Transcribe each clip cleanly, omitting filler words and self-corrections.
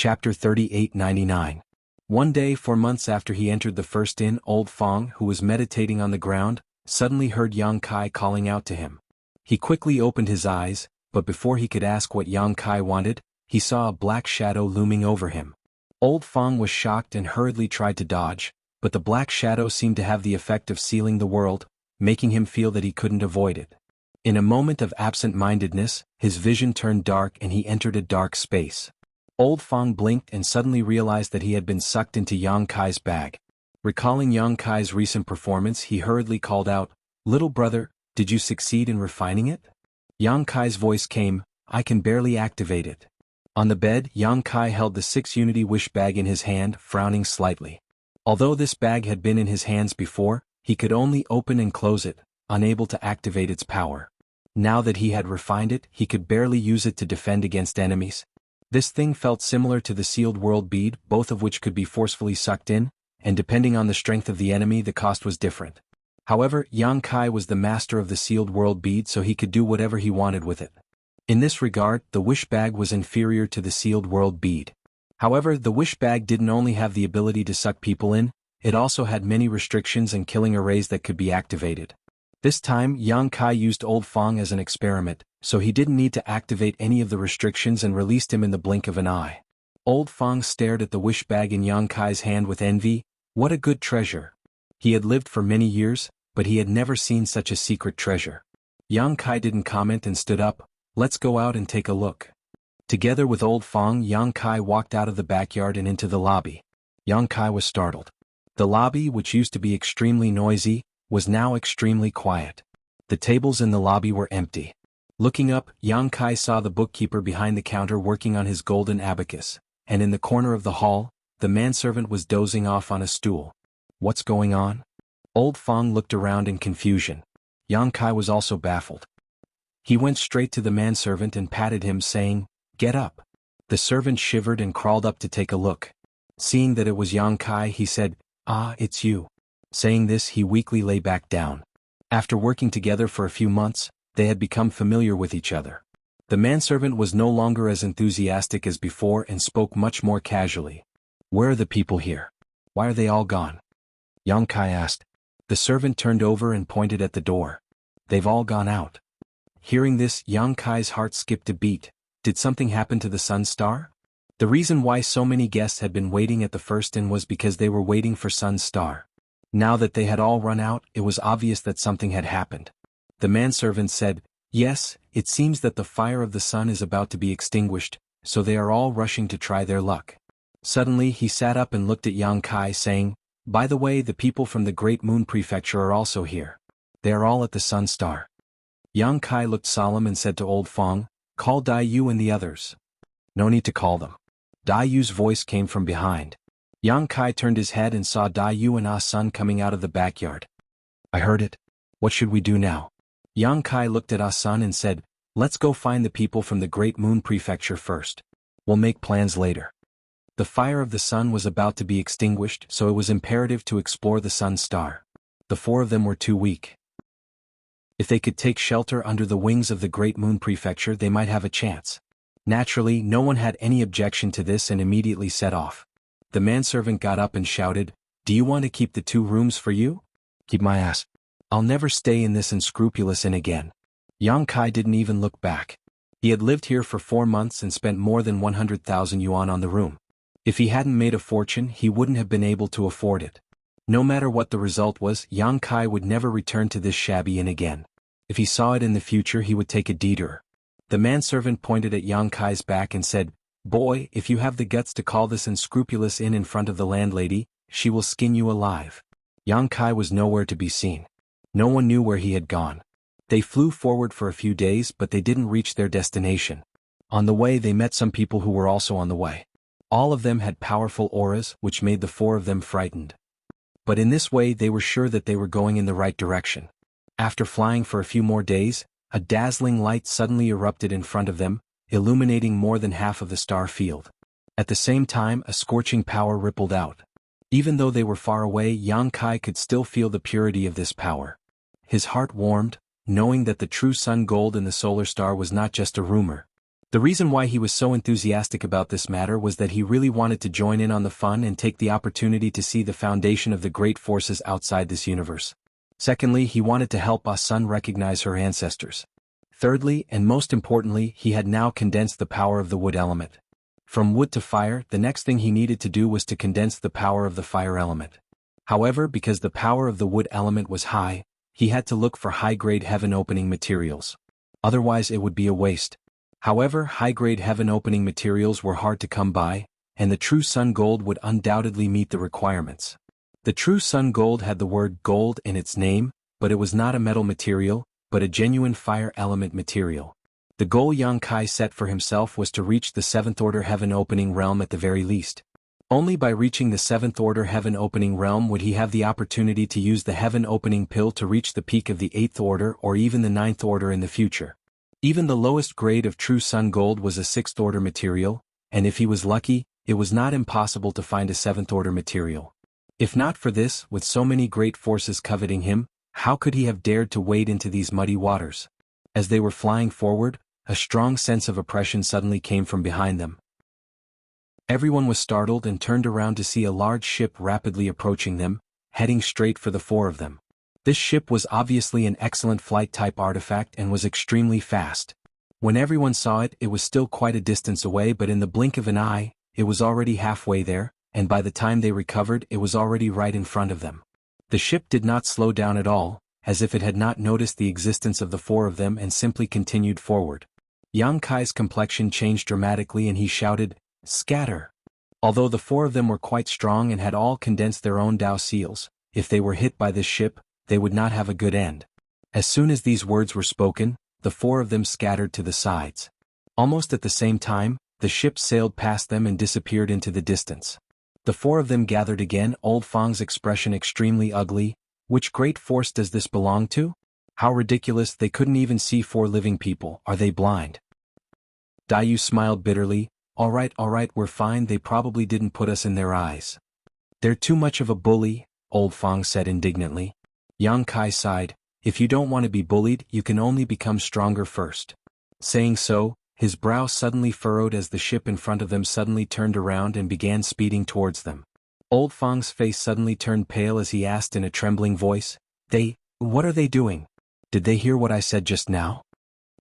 Chapter 3899. One day 4 months after he entered the first inn, Old Fong, who was meditating on the ground, suddenly heard Yang Kai calling out to him. He quickly opened his eyes, but before he could ask what Yang Kai wanted, he saw a black shadow looming over him. Old Fong was shocked and hurriedly tried to dodge, but the black shadow seemed to have the effect of sealing the world, making him feel that he couldn't avoid it. In a moment of absent-mindedness, his vision turned dark and he entered a dark space. Old Fong blinked and suddenly realized that he had been sucked into Yang Kai's bag. Recalling Yang Kai's recent performance, he hurriedly called out, "Little brother, did you succeed in refining it?" Yang Kai's voice came, "I can barely activate it." On the bed, Yang Kai held the 6-unity wish bag in his hand, frowning slightly. Although this bag had been in his hands before, he could only open and close it, unable to activate its power. Now that he had refined it, he could barely use it to defend against enemies. This thing felt similar to the sealed world bead, both of which could be forcefully sucked in, and depending on the strength of the enemy the cost was different. However, Yang Kai was the master of the sealed world bead, so he could do whatever he wanted with it. In this regard, the wish bag was inferior to the sealed world bead. However, the wish bag didn't only have the ability to suck people in, it also had many restrictions and killing arrays that could be activated. This time, Yang Kai used Old Fong as an experiment, so he didn't need to activate any of the restrictions and released him in the blink of an eye. Old Fong stared at the wish bag in Yang Kai's hand with envy. What a good treasure. He had lived for many years, but he had never seen such a secret treasure. Yang Kai didn't comment and stood up. "Let's go out and take a look." Together with Old Fong, Yang Kai walked out of the backyard and into the lobby. Yang Kai was startled. The lobby, which used to be extremely noisy, was now extremely quiet. The tables in the lobby were empty. Looking up, Yang Kai saw the bookkeeper behind the counter working on his golden abacus, and in the corner of the hall, the manservant was dozing off on a stool. What's going on? Old Fong looked around in confusion. Yang Kai was also baffled. He went straight to the manservant and patted him, saying, "Get up." The servant shivered and crawled up to take a look. Seeing that it was Yang Kai, he said, "Ah, it's you." Saying this, he weakly lay back down. After working together for a few months, they had become familiar with each other. The manservant was no longer as enthusiastic as before and spoke much more casually. "Where are the people here? Why are they all gone?" Yang Kai asked. The servant turned over and pointed at the door. "They've all gone out." Hearing this, Yang Kai's heart skipped a beat. Did something happen to the Sun Star? The reason why so many guests had been waiting at the first inn was because they were waiting for Sun Star. Now that they had all run out, it was obvious that something had happened. The manservant said, "Yes, it seems that the fire of the sun is about to be extinguished, so they are all rushing to try their luck." Suddenly he sat up and looked at Yang Kai, saying, "By the way, the people from the Great Moon Prefecture are also here. They are all at the Sun Star." Yang Kai looked solemn and said to Old Fong, "Call Dai Yu and the others." "No need to call them." Dai Yu's voice came from behind. Yang Kai turned his head and saw Dai Yu and Ah Sun coming out of the backyard. "I heard it. What should we do now?" Yang Kai looked at Ah Sun and said, "Let's go find the people from the Great Moon Prefecture first. We'll make plans later." The fire of the sun was about to be extinguished, so it was imperative to explore the Sun Star. The 4 of them were too weak. If they could take shelter under the wings of the Great Moon Prefecture, they might have a chance. Naturally, no one had any objection to this and immediately set off. The manservant got up and shouted, "Do you want to keep the 2 rooms for you?" "Keep my ass. I'll never stay in this unscrupulous inn again." Yang Kai didn't even look back. He had lived here for 4 months and spent more than 100,000 yuan on the room. If he hadn't made a fortune, he wouldn't have been able to afford it. No matter what the result was, Yang Kai would never return to this shabby inn again. If he saw it in the future, he would take a detour. The manservant pointed at Yang Kai's back and said, "Boy, if you have the guts to call this unscrupulous inn in front of the landlady, she will skin you alive." Yang Kai was nowhere to be seen. No one knew where he had gone. They flew forward for a few days, but they didn't reach their destination. On the way, they met some people who were also on the way. All of them had powerful auras, which made the 4 of them frightened. But in this way, they were sure that they were going in the right direction. After flying for a few more days, a dazzling light suddenly erupted in front of them, illuminating more than half of the star field. At the same time, a scorching power rippled out. Even though they were far away, Yang Kai could still feel the purity of this power. His heart warmed, knowing that the true sun gold in the solar star was not just a rumor. The reason why he was so enthusiastic about this matter was that he really wanted to join in on the fun and take the opportunity to see the foundation of the great forces outside this universe. Secondly, he wanted to help Ah-sun recognize her ancestors. Thirdly, and most importantly, he had now condensed the power of the wood element. From wood to fire, the next thing he needed to do was to condense the power of the fire element. However, because the power of the wood element was high, he had to look for high-grade heaven-opening materials. Otherwise it would be a waste. However, high-grade heaven-opening materials were hard to come by, and the true sun gold would undoubtedly meet the requirements. The true sun gold had the word gold in its name, but it was not a metal material, but a genuine fire element material. The goal Yang Kai set for himself was to reach the 7th order heaven-opening realm at the very least. Only by reaching the 7th order heaven-opening realm would he have the opportunity to use the heaven-opening pill to reach the peak of the 8th order or even the 9th order in the future. Even the lowest grade of true sun gold was a 6th order material, and if he was lucky, it was not impossible to find a 7th order material. If not for this, with so many great forces coveting him, how could he have dared to wade into these muddy waters? As they were flying forward, a strong sense of oppression suddenly came from behind them. Everyone was startled and turned around to see a large ship rapidly approaching them, heading straight for the 4 of them. This ship was obviously an excellent flight-type artifact and was extremely fast. When everyone saw it, it was still quite a distance away, but in the blink of an eye, it was already halfway there, and by the time they recovered, it was already right in front of them. The ship did not slow down at all, as if it had not noticed the existence of the 4 of them and simply continued forward. Yang Kai's complexion changed dramatically and he shouted, "Scatter!" Although the 4 of them were quite strong and had all condensed their own Dao seals, if they were hit by this ship, they would not have a good end. As soon as these words were spoken, the 4 of them scattered to the sides. Almost at the same time, the ship sailed past them and disappeared into the distance. The 4 of them gathered again, Old Fang's expression extremely ugly. Which great force does this belong to? How ridiculous, they couldn't even see 4 living people, are they blind? Daiyu smiled bitterly, all right, we're fine, they probably didn't put us in their eyes. They're too much of a bully, Old Fang said indignantly. Yang Kai sighed, if you don't want to be bullied, you can only become stronger first. Saying so, his brow suddenly furrowed as the ship in front of them suddenly turned around and began speeding towards them. Old Fang's face suddenly turned pale as he asked in a trembling voice, what are they doing? Did they hear what I said just now?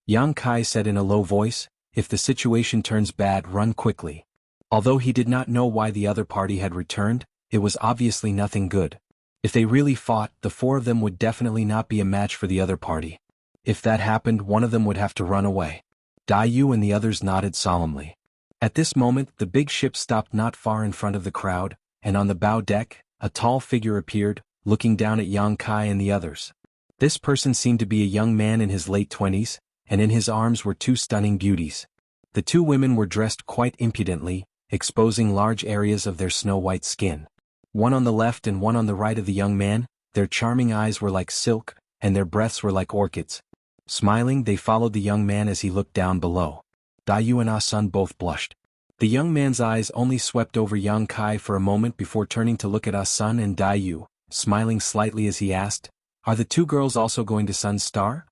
Yang Kai said in a low voice, if the situation turns bad, run quickly. Although he did not know why the other party had returned, it was obviously nothing good. If they really fought, the 4 of them would definitely not be a match for the other party. If that happened, one of them would have to run away. Daiyu and the others nodded solemnly. At this moment, the big ship stopped not far in front of the crowd, and on the bow deck, a tall figure appeared, looking down at Yang Kai and the others. This person seemed to be a young man in his late 20s, and in his arms were 2 stunning beauties. The 2 women were dressed quite impudently, exposing large areas of their snow-white skin. One on the left and one on the right of the young man, their charming eyes were like silk, and their breaths were like orchids. Smiling, they followed the young man as he looked down below. Daiyu and Ah-sun both blushed. The young man's eyes only swept over Yang Kai for a moment before turning to look at Ah-sun and Daiyu, smiling slightly as he asked, are the 2 girls also going to Sun's Star?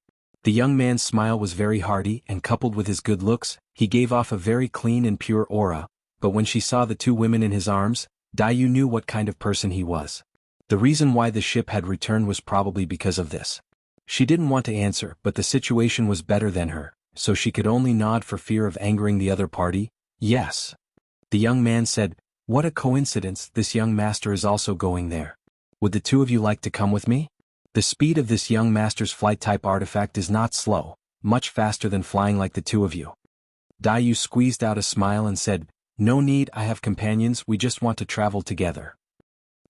The young man's smile was very hearty, and coupled with his good looks, he gave off a very clean and pure aura, but when she saw the 2 women in his arms, Daiyu knew what kind of person he was. The reason why the ship had returned was probably because of this. She didn't want to answer, but the situation was better than her, so she could only nod for fear of angering the other party. Yes. The young man said, what a coincidence, this young master is also going there. Would the 2 of you like to come with me? The speed of this young master's flight-type artifact is not slow, much faster than flying like the 2 of you. Daiyu squeezed out a smile and said, no need, I have companions, we just want to travel together.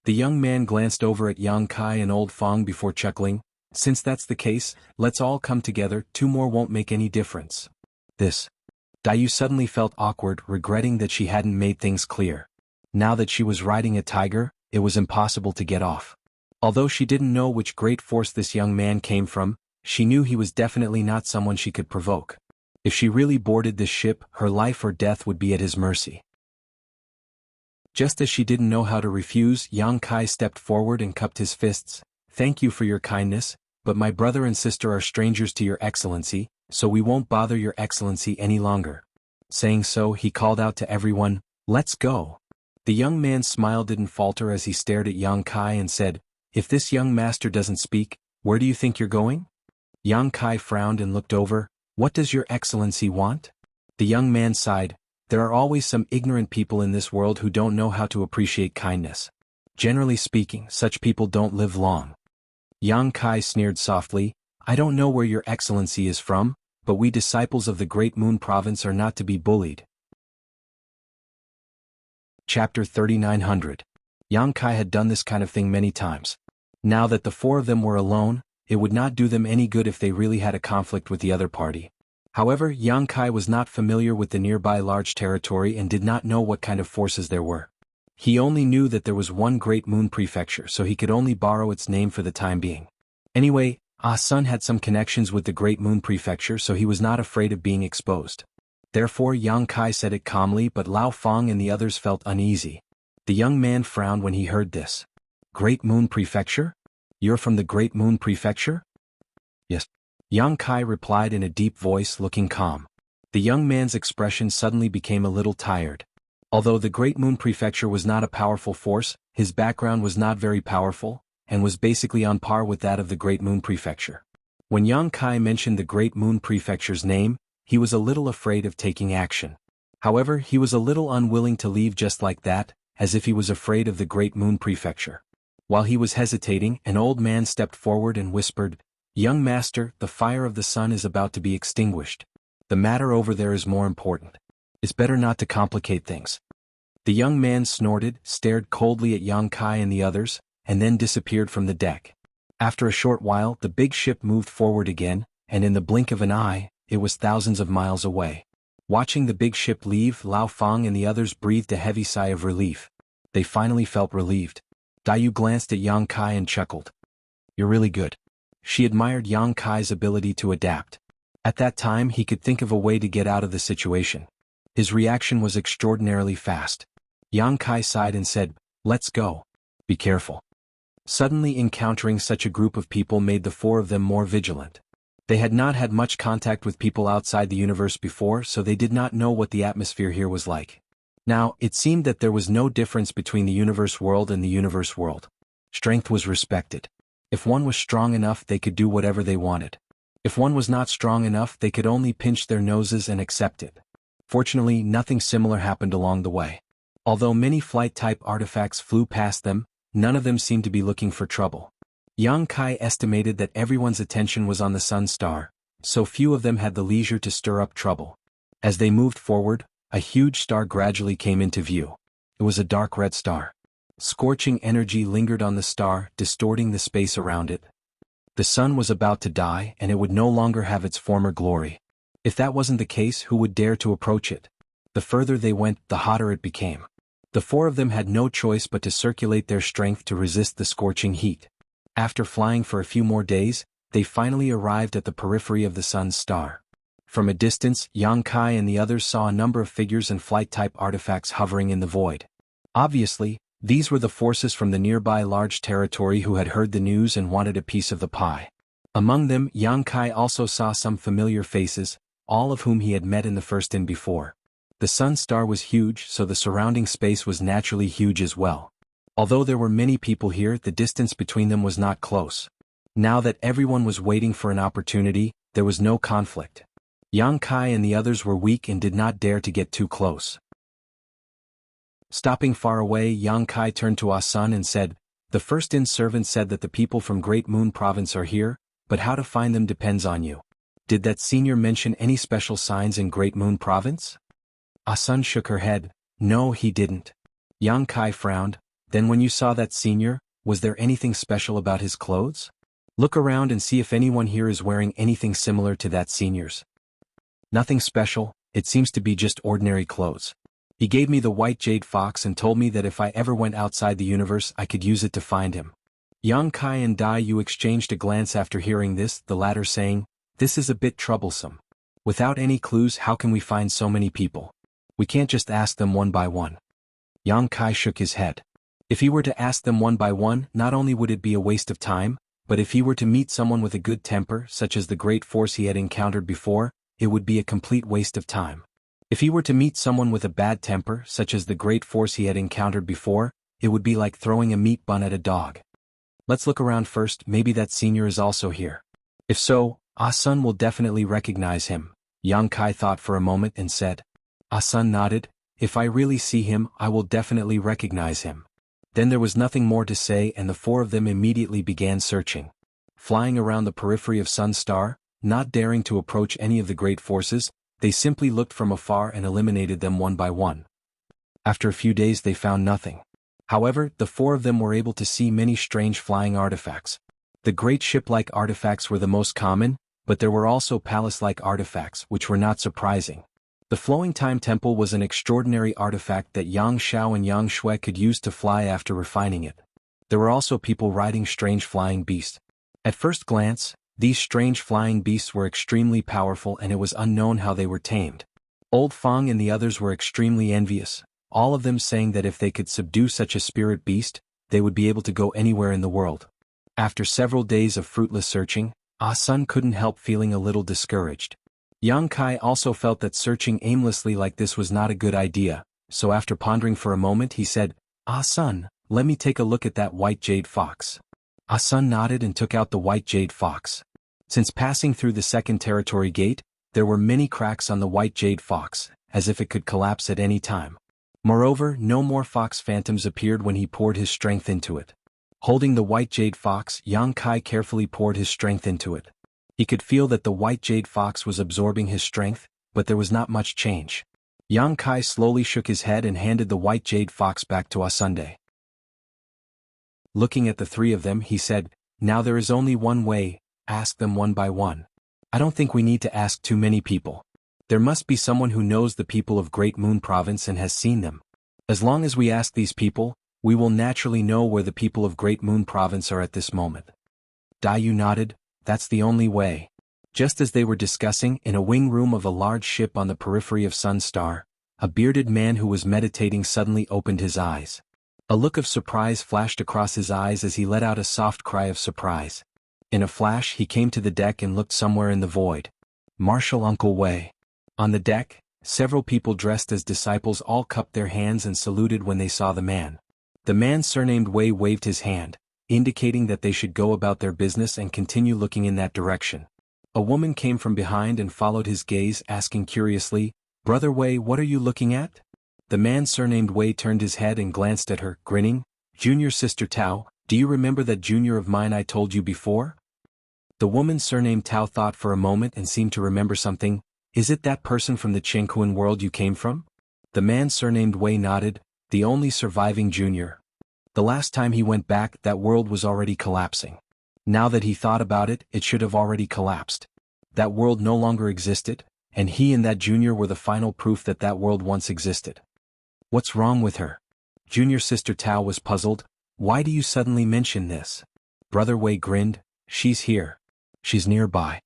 The young man glanced over at Yang Kai and Old Fang before chuckling, since that's the case, let's all come together, 2 more won't make any difference. Daiyu suddenly felt awkward, regretting that she hadn't made things clear. Now that she was riding a tiger, it was impossible to get off. Although she didn't know which great force this young man came from, she knew he was definitely not someone she could provoke. If she really boarded this ship, her life or death would be at his mercy. Just as she didn't know how to refuse, Yang Kai stepped forward and cupped his fists. Thank you for your kindness, but my brother and sister are strangers to your excellency, so we won't bother your excellency any longer. Saying so, he called out to everyone, "Let's go." The young man's smile didn't falter as he stared at Yang Kai and said, "If this young master doesn't speak, where do you think you're going?" Yang Kai frowned and looked over. "What does your excellency want?" The young man sighed. "There are always some ignorant people in this world who don't know how to appreciate kindness. Generally speaking, such people don't live long." Yang Kai sneered softly, "I don't know where your excellency is from, but we disciples of the Great Moon Province are not to be bullied." Chapter 3900. Yang Kai had done this kind of thing many times. Now that the four of them were alone, it would not do them any good if they really had a conflict with the other party. However, Yang Kai was not familiar with the nearby large territory and did not know what kind of forces there were. He only knew that there was one Great Moon Prefecture, so he could only borrow its name for the time being. Anyway, Ah-sun had some connections with the Great Moon Prefecture, so he was not afraid of being exposed. Therefore Yang Kai said it calmly, but Lao Feng and the others felt uneasy. The young man frowned when he heard this. "Great Moon Prefecture? You're from the Great Moon Prefecture?" "Yes." Yang Kai replied in a deep voice, looking calm. The young man's expression suddenly became a little tired. Although the Great Moon Prefecture was not a powerful force, his background was not very powerful, and was basically on par with that of the Great Moon Prefecture. When Yang Kai mentioned the Great Moon Prefecture's name, he was a little afraid of taking action. However, he was a little unwilling to leave just like that, as if he was afraid of the Great Moon Prefecture. While he was hesitating, an old man stepped forward and whispered, "Young master, the fire of the sun is about to be extinguished. The matter over there is more important. It's better not to complicate things." The young man snorted, stared coldly at Yang Kai and the others, and then disappeared from the deck. After a short while, the big ship moved forward again, and in the blink of an eye, it was thousands of miles away. Watching the big ship leave, Lao Feng and the others breathed a heavy sigh of relief. They finally felt relieved. Dayu glanced at Yang Kai and chuckled. "You're really good." She admired Yang Kai's ability to adapt. At that time he could think of a way to get out of the situation. His reaction was extraordinarily fast. Yang Kai sighed and said, "Let's go. Be careful." Suddenly encountering such a group of people made the four of them more vigilant. They had not had much contact with people outside the universe before, so they did not know what the atmosphere here was like. Now, it seemed that there was no difference between the universe world and the universe world. Strength was respected. If one was strong enough, they could do whatever they wanted. If one was not strong enough, they could only pinch their noses and accept it. Fortunately, nothing similar happened along the way. Although many flight-type artifacts flew past them, none of them seemed to be looking for trouble. Yang Kai estimated that everyone's attention was on the sun star, so few of them had the leisure to stir up trouble. As they moved forward, a huge star gradually came into view. It was a dark red star. Scorching energy lingered on the star, distorting the space around it. The sun was about to die, and it would no longer have its former glory. If that wasn't the case, who would dare to approach it? The further they went, the hotter it became. The four of them had no choice but to circulate their strength to resist the scorching heat. After flying for a few more days, they finally arrived at the periphery of the sun's star. From a distance, Yang Kai and the others saw a number of figures and flight-type artifacts hovering in the void. Obviously, these were the forces from the nearby large territory who had heard the news and wanted a piece of the pie. Among them, Yang Kai also saw some familiar faces, all of whom he had met in the first inn before. The sun star was huge, so the surrounding space was naturally huge as well. Although there were many people here, the distance between them was not close. Now that everyone was waiting for an opportunity, there was no conflict. Yang Kai and the others were weak and did not dare to get too close. Stopping far away, Yang Kai turned to Ah-sun and said, "The first inn servant said that the people from Great Moon Province are here, but how to find them depends on you. Did that senior mention any special signs in Great Moon Province?" Ah-sun shook her head. "No, he didn't." Yang Kai frowned. "Then when you saw that senior, was there anything special about his clothes? Look around and see if anyone here is wearing anything similar to that senior's." "Nothing special, it seems to be just ordinary clothes. He gave me the white jade fox and told me that if I ever went outside the universe I could use it to find him." Yang Kai and Dai Yu exchanged a glance after hearing this, the latter saying, "This is a bit troublesome. Without any clues, how can we find so many people? We can't just ask them one by one." Yang Kai shook his head. If he were to ask them one by one, not only would it be a waste of time, but if he were to meet someone with a good temper, such as the great force he had encountered before, it would be a complete waste of time. If he were to meet someone with a bad temper, such as the great force he had encountered before, it would be like throwing a meat bun at a dog. Let's look around first, maybe that senior is also here. If so, Ah-sun will definitely recognize him, Yang Kai thought for a moment and said. Ah-sun nodded. If I really see him, I will definitely recognize him. Then there was nothing more to say and the four of them immediately began searching. Flying around the periphery of Sun Star, not daring to approach any of the great forces, they simply looked from afar and eliminated them one by one. After a few days they found nothing. However, the four of them were able to see many strange flying artifacts. The great ship-like artifacts were the most common, but there were also palace-like artifacts which were not surprising. The Flowing Time Temple was an extraordinary artifact that Yang Xiao and Yang Shui could use to fly after refining it. There were also people riding strange flying beasts. At first glance, these strange flying beasts were extremely powerful and it was unknown how they were tamed. Old Fang and the others were extremely envious, all of them saying that if they could subdue such a spirit beast, they would be able to go anywhere in the world. After several days of fruitless searching, Ah-sun couldn't help feeling a little discouraged. Yang Kai also felt that searching aimlessly like this was not a good idea, so after pondering for a moment he said, Ah-sun, let me take a look at that white jade fox. Ah-sun nodded and took out the white jade fox. Since passing through the second territory gate, there were many cracks on the white jade fox, as if it could collapse at any time. Moreover, no more fox phantoms appeared when he poured his strength into it. Holding the white jade fox, Yang Kai carefully poured his strength into it. He could feel that the white jade fox was absorbing his strength, but there was not much change. Yang Kai slowly shook his head and handed the white jade fox back to Asunde. Looking at the three of them, he said, now there is only one way, ask them one by one. I don't think we need to ask too many people. There must be someone who knows the people of Great Moon Province and has seen them. As long as we ask these people, we will naturally know where the people of Great Moon Province are at this moment. Dayu nodded, that's the only way. Just as they were discussing, in a wing room of a large ship on the periphery of Sun Star, a bearded man who was meditating suddenly opened his eyes. A look of surprise flashed across his eyes as he let out a soft cry of surprise. In a flash he came to the deck and looked somewhere in the void. Marshal Uncle Wei. On the deck, several people dressed as disciples all cupped their hands and saluted when they saw the man. The man surnamed Wei waved his hand, indicating that they should go about their business and continue looking in that direction. A woman came from behind and followed his gaze, asking curiously, Brother Wei, what are you looking at? The man surnamed Wei turned his head and glanced at her, grinning. Junior Sister Tao, do you remember that junior of mine I told you before? The woman surnamed Tao thought for a moment and seemed to remember something. Is it that person from the Qingquan world you came from? The man surnamed Wei nodded, the only surviving junior. The last time he went back, that world was already collapsing. Now that he thought about it, it should have already collapsed. That world no longer existed, and he and that junior were the final proof that that world once existed. What's wrong with her? Junior Sister Tao was puzzled. Why do you suddenly mention this? Brother Wei grinned. She's here. She's nearby.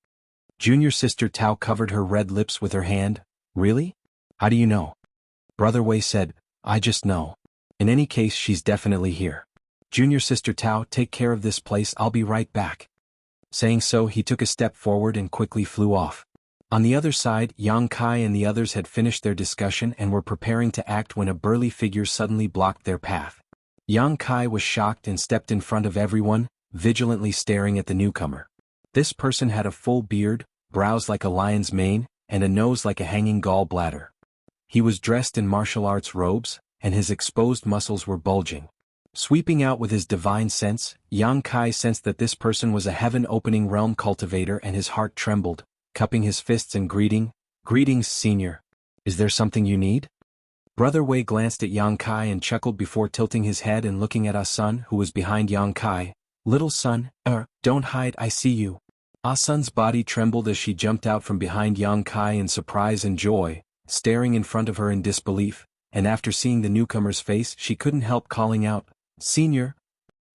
Junior Sister Tao covered her red lips with her hand. Really? How do you know? Brother Wei said, I just know. In any case, she's definitely here. Junior Sister Tao, take care of this place, I'll be right back. Saying so, he took a step forward and quickly flew off. On the other side, Yang Kai and the others had finished their discussion and were preparing to act when a burly figure suddenly blocked their path. Yang Kai was shocked and stepped in front of everyone, vigilantly staring at the newcomer. This person had a full beard, brows like a lion's mane, and a nose like a hanging gall bladder. He was dressed in martial arts robes, and his exposed muscles were bulging. Sweeping out with his divine sense, Yang Kai sensed that this person was a heaven-opening realm cultivator and his heart trembled, cupping his fists and Greetings, senior. Is there something you need? Brother Wei glanced at Yang Kai and chuckled before tilting his head and looking at Ah-sun, who was behind Yang Kai. Little son, don't hide, I see you. Ah-sun's body trembled as she jumped out from behind Yang Kai in surprise and joy, staring in front of her in disbelief, and after seeing the newcomer's face she couldn't help calling out, Senior!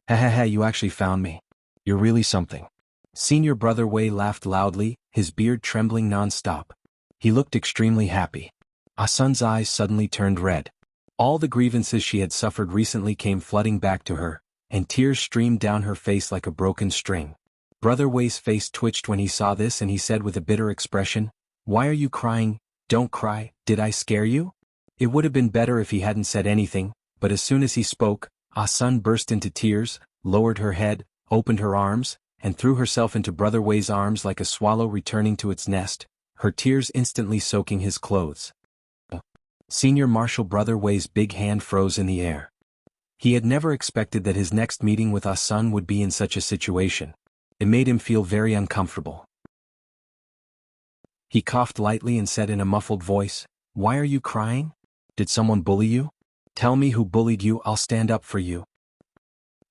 Ha, you actually found me. You're really something. Senior Brother Wei laughed loudly, his beard trembling non-stop. He looked extremely happy. Ah-sun's eyes suddenly turned red. All the grievances she had suffered recently came flooding back to her, and tears streamed down her face like a broken string. Brother Wei's face twitched when he saw this and he said with a bitter expression, Why are you crying, Don't cry, did I scare you? It would have been better if he hadn't said anything, but as soon as he spoke, Ah-sun burst into tears, lowered her head, opened her arms, and threw herself into Brother Wei's arms like a swallow returning to its nest, her tears instantly soaking his clothes. Senior Marshal Brother Wei's big hand froze in the air. He had never expected that his next meeting with Ah-sun would be in such a situation. It made him feel very uncomfortable. He coughed lightly and said in a muffled voice, "Why are you crying? Did someone bully you? Tell me who bullied you, I'll stand up for you."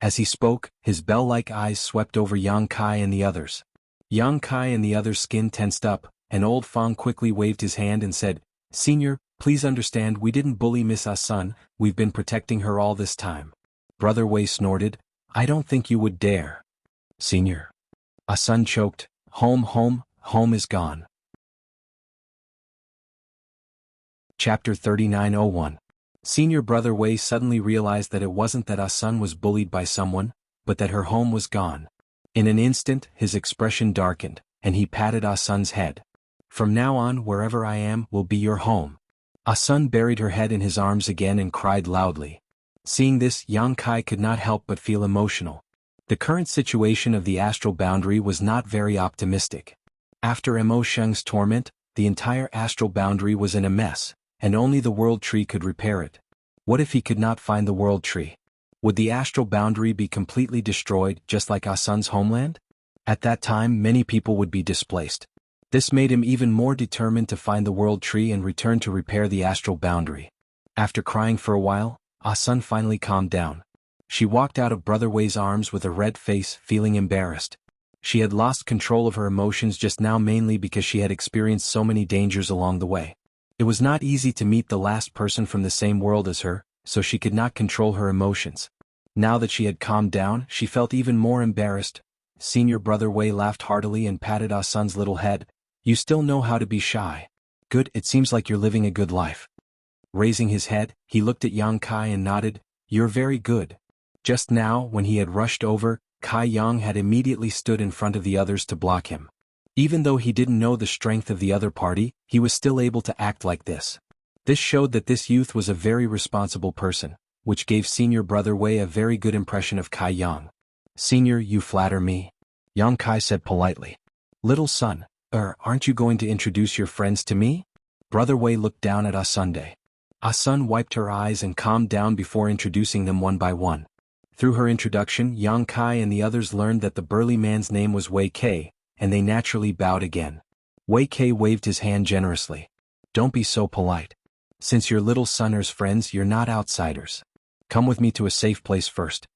As he spoke, his bell-like eyes swept over Yang Kai and the others. Yang Kai and the others' skin tensed up, and old Fang quickly waved his hand and said, "Senior, please understand we didn't bully Miss Ah-sun, we've been protecting her all this time." Brother Wei snorted, "I don't think you would dare." "Senior." Ah-sun choked, home is gone." Chapter 3901. Senior Brother Wei suddenly realized that it wasn't that Ah-sun was bullied by someone, but that her home was gone. In an instant, his expression darkened, and he patted Ah-sun's head. "From now on, wherever I am will be your home." Ah-sun buried her head in his arms again and cried loudly. Seeing this, Yang Kai could not help but feel emotional. The current situation of the astral boundary was not very optimistic. After Mo Sheng's torment, the entire astral boundary was in a mess, and only the world tree could repair it. What if he could not find the world tree? Would the astral boundary be completely destroyed just like Ah-sun's homeland? At that time many people would be displaced. This made him even more determined to find the world tree and return to repair the astral boundary. After crying for a while, Ah-sun finally calmed down. She walked out of Brother Wei's arms with a red face, feeling embarrassed. She had lost control of her emotions just now mainly because she had experienced so many dangers along the way. It was not easy to meet the last person from the same world as her, so she could not control her emotions. Now that she had calmed down, she felt even more embarrassed. Senior Brother Wei laughed heartily and patted Ah-sun's little head. "You still know how to be shy. Good, it seems like you're living a good life." Raising his head, he looked at Yang Kai and nodded, "You're very good." Just now, when he had rushed over, Kai Yang had immediately stood in front of the others to block him. Even though he didn't know the strength of the other party, he was still able to act like this. This showed that this youth was a very responsible person, which gave Senior Brother Wei a very good impression of Kai Yang. "Senior, you flatter me," Yang Kai said politely. "Little son, aren't you going to introduce your friends to me?" Brother Wei looked down at Ah-sun. Ah-sun wiped her eyes and calmed down before introducing them one by one. Through her introduction, Yang Kai and the others learned that the burly man's name was Wei Kei, and they naturally bowed again. Wei Kei waved his hand generously. "Don't be so polite. Since you're little Sunner's friends, you're not outsiders. Come with me to a safe place first."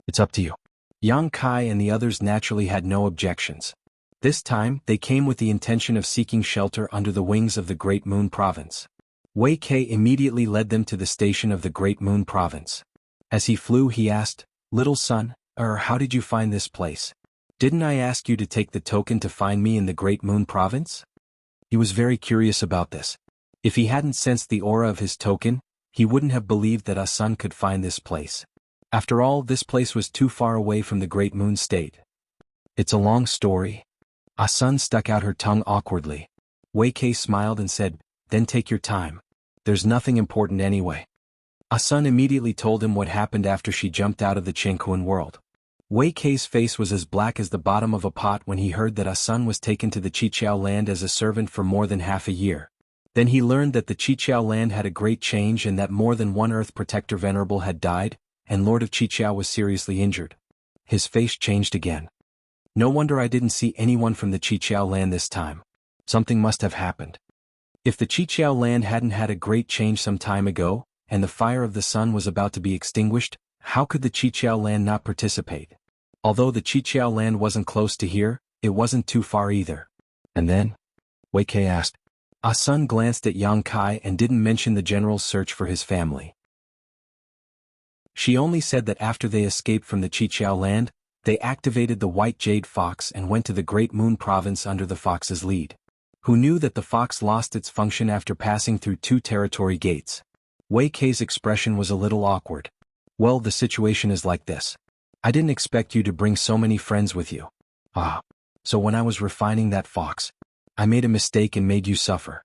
"It's up to you." Yang Kai and the others naturally had no objections. This time, they came with the intention of seeking shelter under the wings of the Great Moon Province. Wei Kei immediately led them to the station of the Great Moon Province. As he flew, he asked, "Little son, how did you find this place? Didn't I ask you to take the token to find me in the Great Moon Province?" He was very curious about this. If he hadn't sensed the aura of his token, he wouldn't have believed that Ah-sun could find this place. After all, this place was too far away from the Great Moon State. "It's a long story." Ah-sun stuck out her tongue awkwardly. Wei Kei smiled and said, "Then take your time. There's nothing important anyway." Ah-sun immediately told him what happened after she jumped out of the Qingquan world. Wei Kei's face was as black as the bottom of a pot when he heard that Ah-sun was taken to the Qiqiao land as a servant for more than half a year. Then he learned that the Qiqiao land had a great change and that more than one Earth Protector Venerable had died, and Lord of Qiqiao was seriously injured. His face changed again. "No wonder I didn't see anyone from the Qiqiao land this time. Something must have happened. If the Qiqiao land hadn't had a great change some time ago, and the fire of the sun was about to be extinguished, how could the Qiqiao land not participate? Although the Qiqiao land wasn't close to here, it wasn't too far either." "And then?" Wei Kei asked. Ah-sun glanced at Yang Kai and didn't mention the general's search for his family. She only said that after they escaped from the Qiqiao land, they activated the White Jade Fox and went to the Great Moon Province under the Fox's lead. Who knew that the Fox lost its function after passing through 2 territory gates? Wei Kei's expression was a little awkward. "Well, the situation is like this. I didn't expect you to bring so many friends with you. So when I was refining that fox, I made a mistake and made you suffer."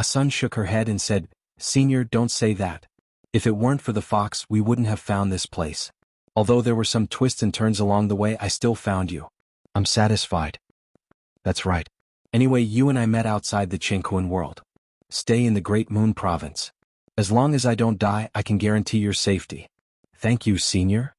Sun shook her head and said, Senior, don't say that. If it weren't for the fox, we wouldn't have found this place. Although there were some twists and turns along the way, I still found you. I'm satisfied. That's right. Anyway, you and I met outside the Jianghu world. Stay in the Great Moon Province. As long as I don't die, I can guarantee your safety. Thank you, Senior.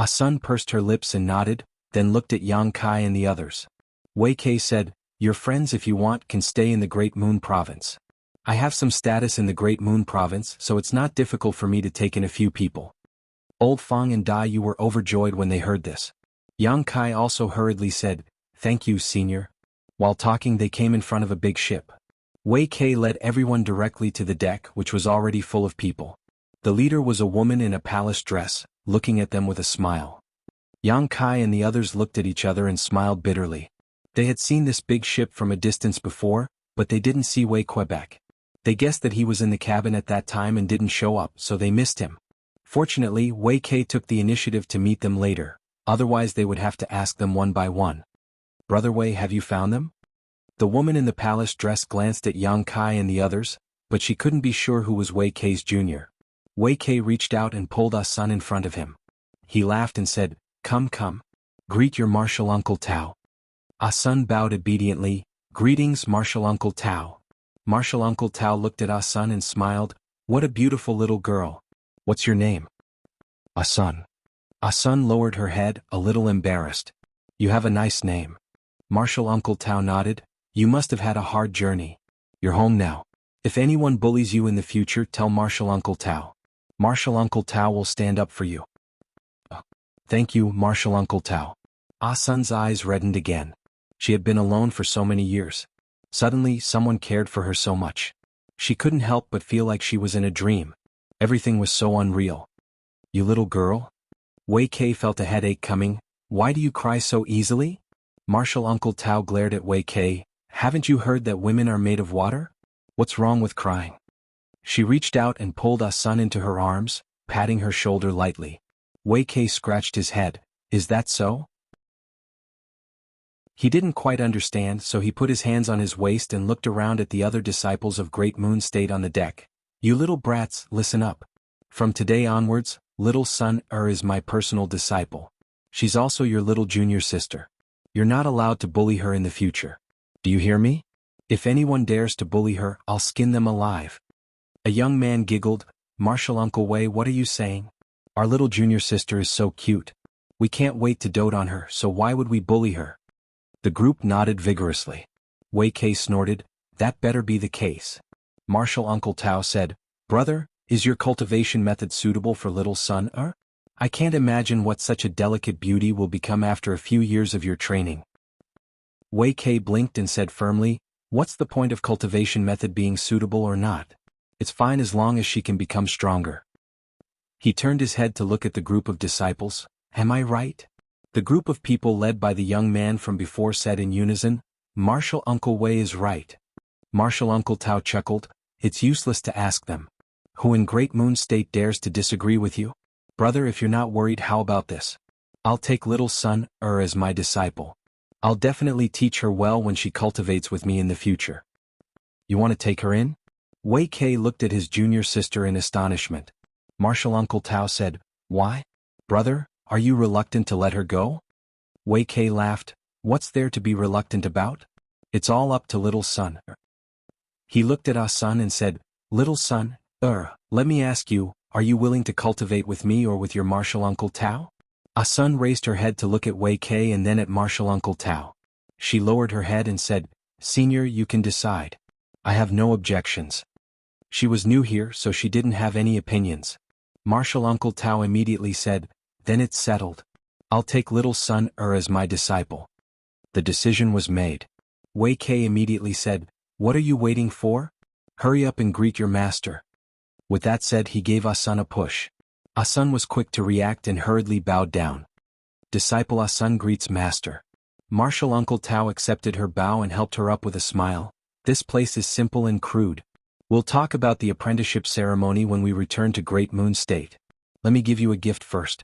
Sun pursed her lips and nodded, then looked at Yang Kai and the others. Wei Kei said, Your friends, if you want, can stay in the Great Moon Province. I have some status in the Great Moon Province, so it's not difficult for me to take in a few people. Old Fang and Dai Yu were overjoyed when they heard this. Yang Kai also hurriedly said, Thank you, Senior. While talking, they came in front of a big ship. Wei Kei led everyone directly to the deck, which was already full of people. The leader was a woman in a palace dress, looking at them with a smile. Yang Kai and the others looked at each other and smiled bitterly. They had seen this big ship from a distance before, but they didn't see Wei Quebec. They guessed that he was in the cabin at that time and didn't show up, so they missed him. Fortunately, Wei Kei took the initiative to meet them later, otherwise they would have to ask them one by one. Brother Wei, have you found them? The woman in the palace dress glanced at Yang Kai and the others, but she couldn't be sure who was Wei Kei's junior. Wei Kei reached out and pulled Sun in front of him. He laughed and said, Come, come. Greet your martial uncle Tao. Sun bowed obediently. Greetings, martial uncle Tao. Martial uncle Tao looked at Sun and smiled. What a beautiful little girl. What's your name? Sun. Sun lowered her head, a little embarrassed. You have a nice name. Martial uncle Tao nodded. You must have had a hard journey. You're home now. If anyone bullies you in the future, tell Martial Uncle Tao. Martial Uncle Tao will stand up for you. Thank you, Martial Uncle Tao. Sun's eyes reddened again. She had been alone for so many years. Suddenly, someone cared for her so much. She couldn't help but feel like she was in a dream. Everything was so unreal. You little girl? Wei Kei felt a headache coming. Why do you cry so easily? Martial Uncle Tao glared at Wei Kei. Haven't you heard that women are made of water? What's wrong with crying? She reached out and pulled Sun into her arms, patting her shoulder lightly. Wei Kei scratched his head. Is that so? He didn't quite understand, so he put his hands on his waist and looked around at the other disciples of Great Moon State on the deck. You little brats, listen up. From today onwards, little Sun is my personal disciple. She's also your little junior sister. You're not allowed to bully her in the future. Do you hear me? If anyone dares to bully her, I'll skin them alive. A young man giggled. Martial Uncle Wei, what are you saying? Our little junior sister is so cute. We can't wait to dote on her, so why would we bully her? The group nodded vigorously. Wei Kei snorted. That better be the case. Martial Uncle Tao said, Brother, is your cultivation method suitable for little Sun? I can't imagine what such a delicate beauty will become after a few years of your training. Wei Kei blinked and said firmly, What's the point of cultivation method being suitable or not? It's fine as long as she can become stronger. He turned his head to look at the group of disciples. Am I right? The group of people led by the young man from before said in unison, Martial Uncle Wei is right. Martial Uncle Tao chuckled. It's useless to ask them. Who in Great Moon State dares to disagree with you? Brother, if you're not worried, how about this? I'll take little Sun as my disciple. I'll definitely teach her well when she cultivates with me in the future. You want to take her in? Wei Kei looked at his junior sister in astonishment. Martial Uncle Tao said, Why? Brother, are you reluctant to let her go? Wei Kei laughed. What's there to be reluctant about? It's all up to little Sun. He looked at Sun and said, Little Sun, let me ask you, are you willing to cultivate with me or with your Martial Uncle Tao? Sun raised her head to look at Wei Kei and then at Martial Uncle Tao. She lowered her head and said, Senior, you can decide. I have no objections. She was new here, so she didn't have any opinions. Martial Uncle Tao immediately said, Then it's settled. I'll take little Sun as my disciple. The decision was made. Wei Kei immediately said, What are you waiting for? Hurry up and greet your master. With that said, he gave Sun a push. Sun was quick to react and hurriedly bowed down. Disciple Sun greets master. Martial Uncle Tao accepted her bow and helped her up with a smile. This place is simple and crude. We'll talk about the apprenticeship ceremony when we return to Great Moon State. Let me give you a gift first.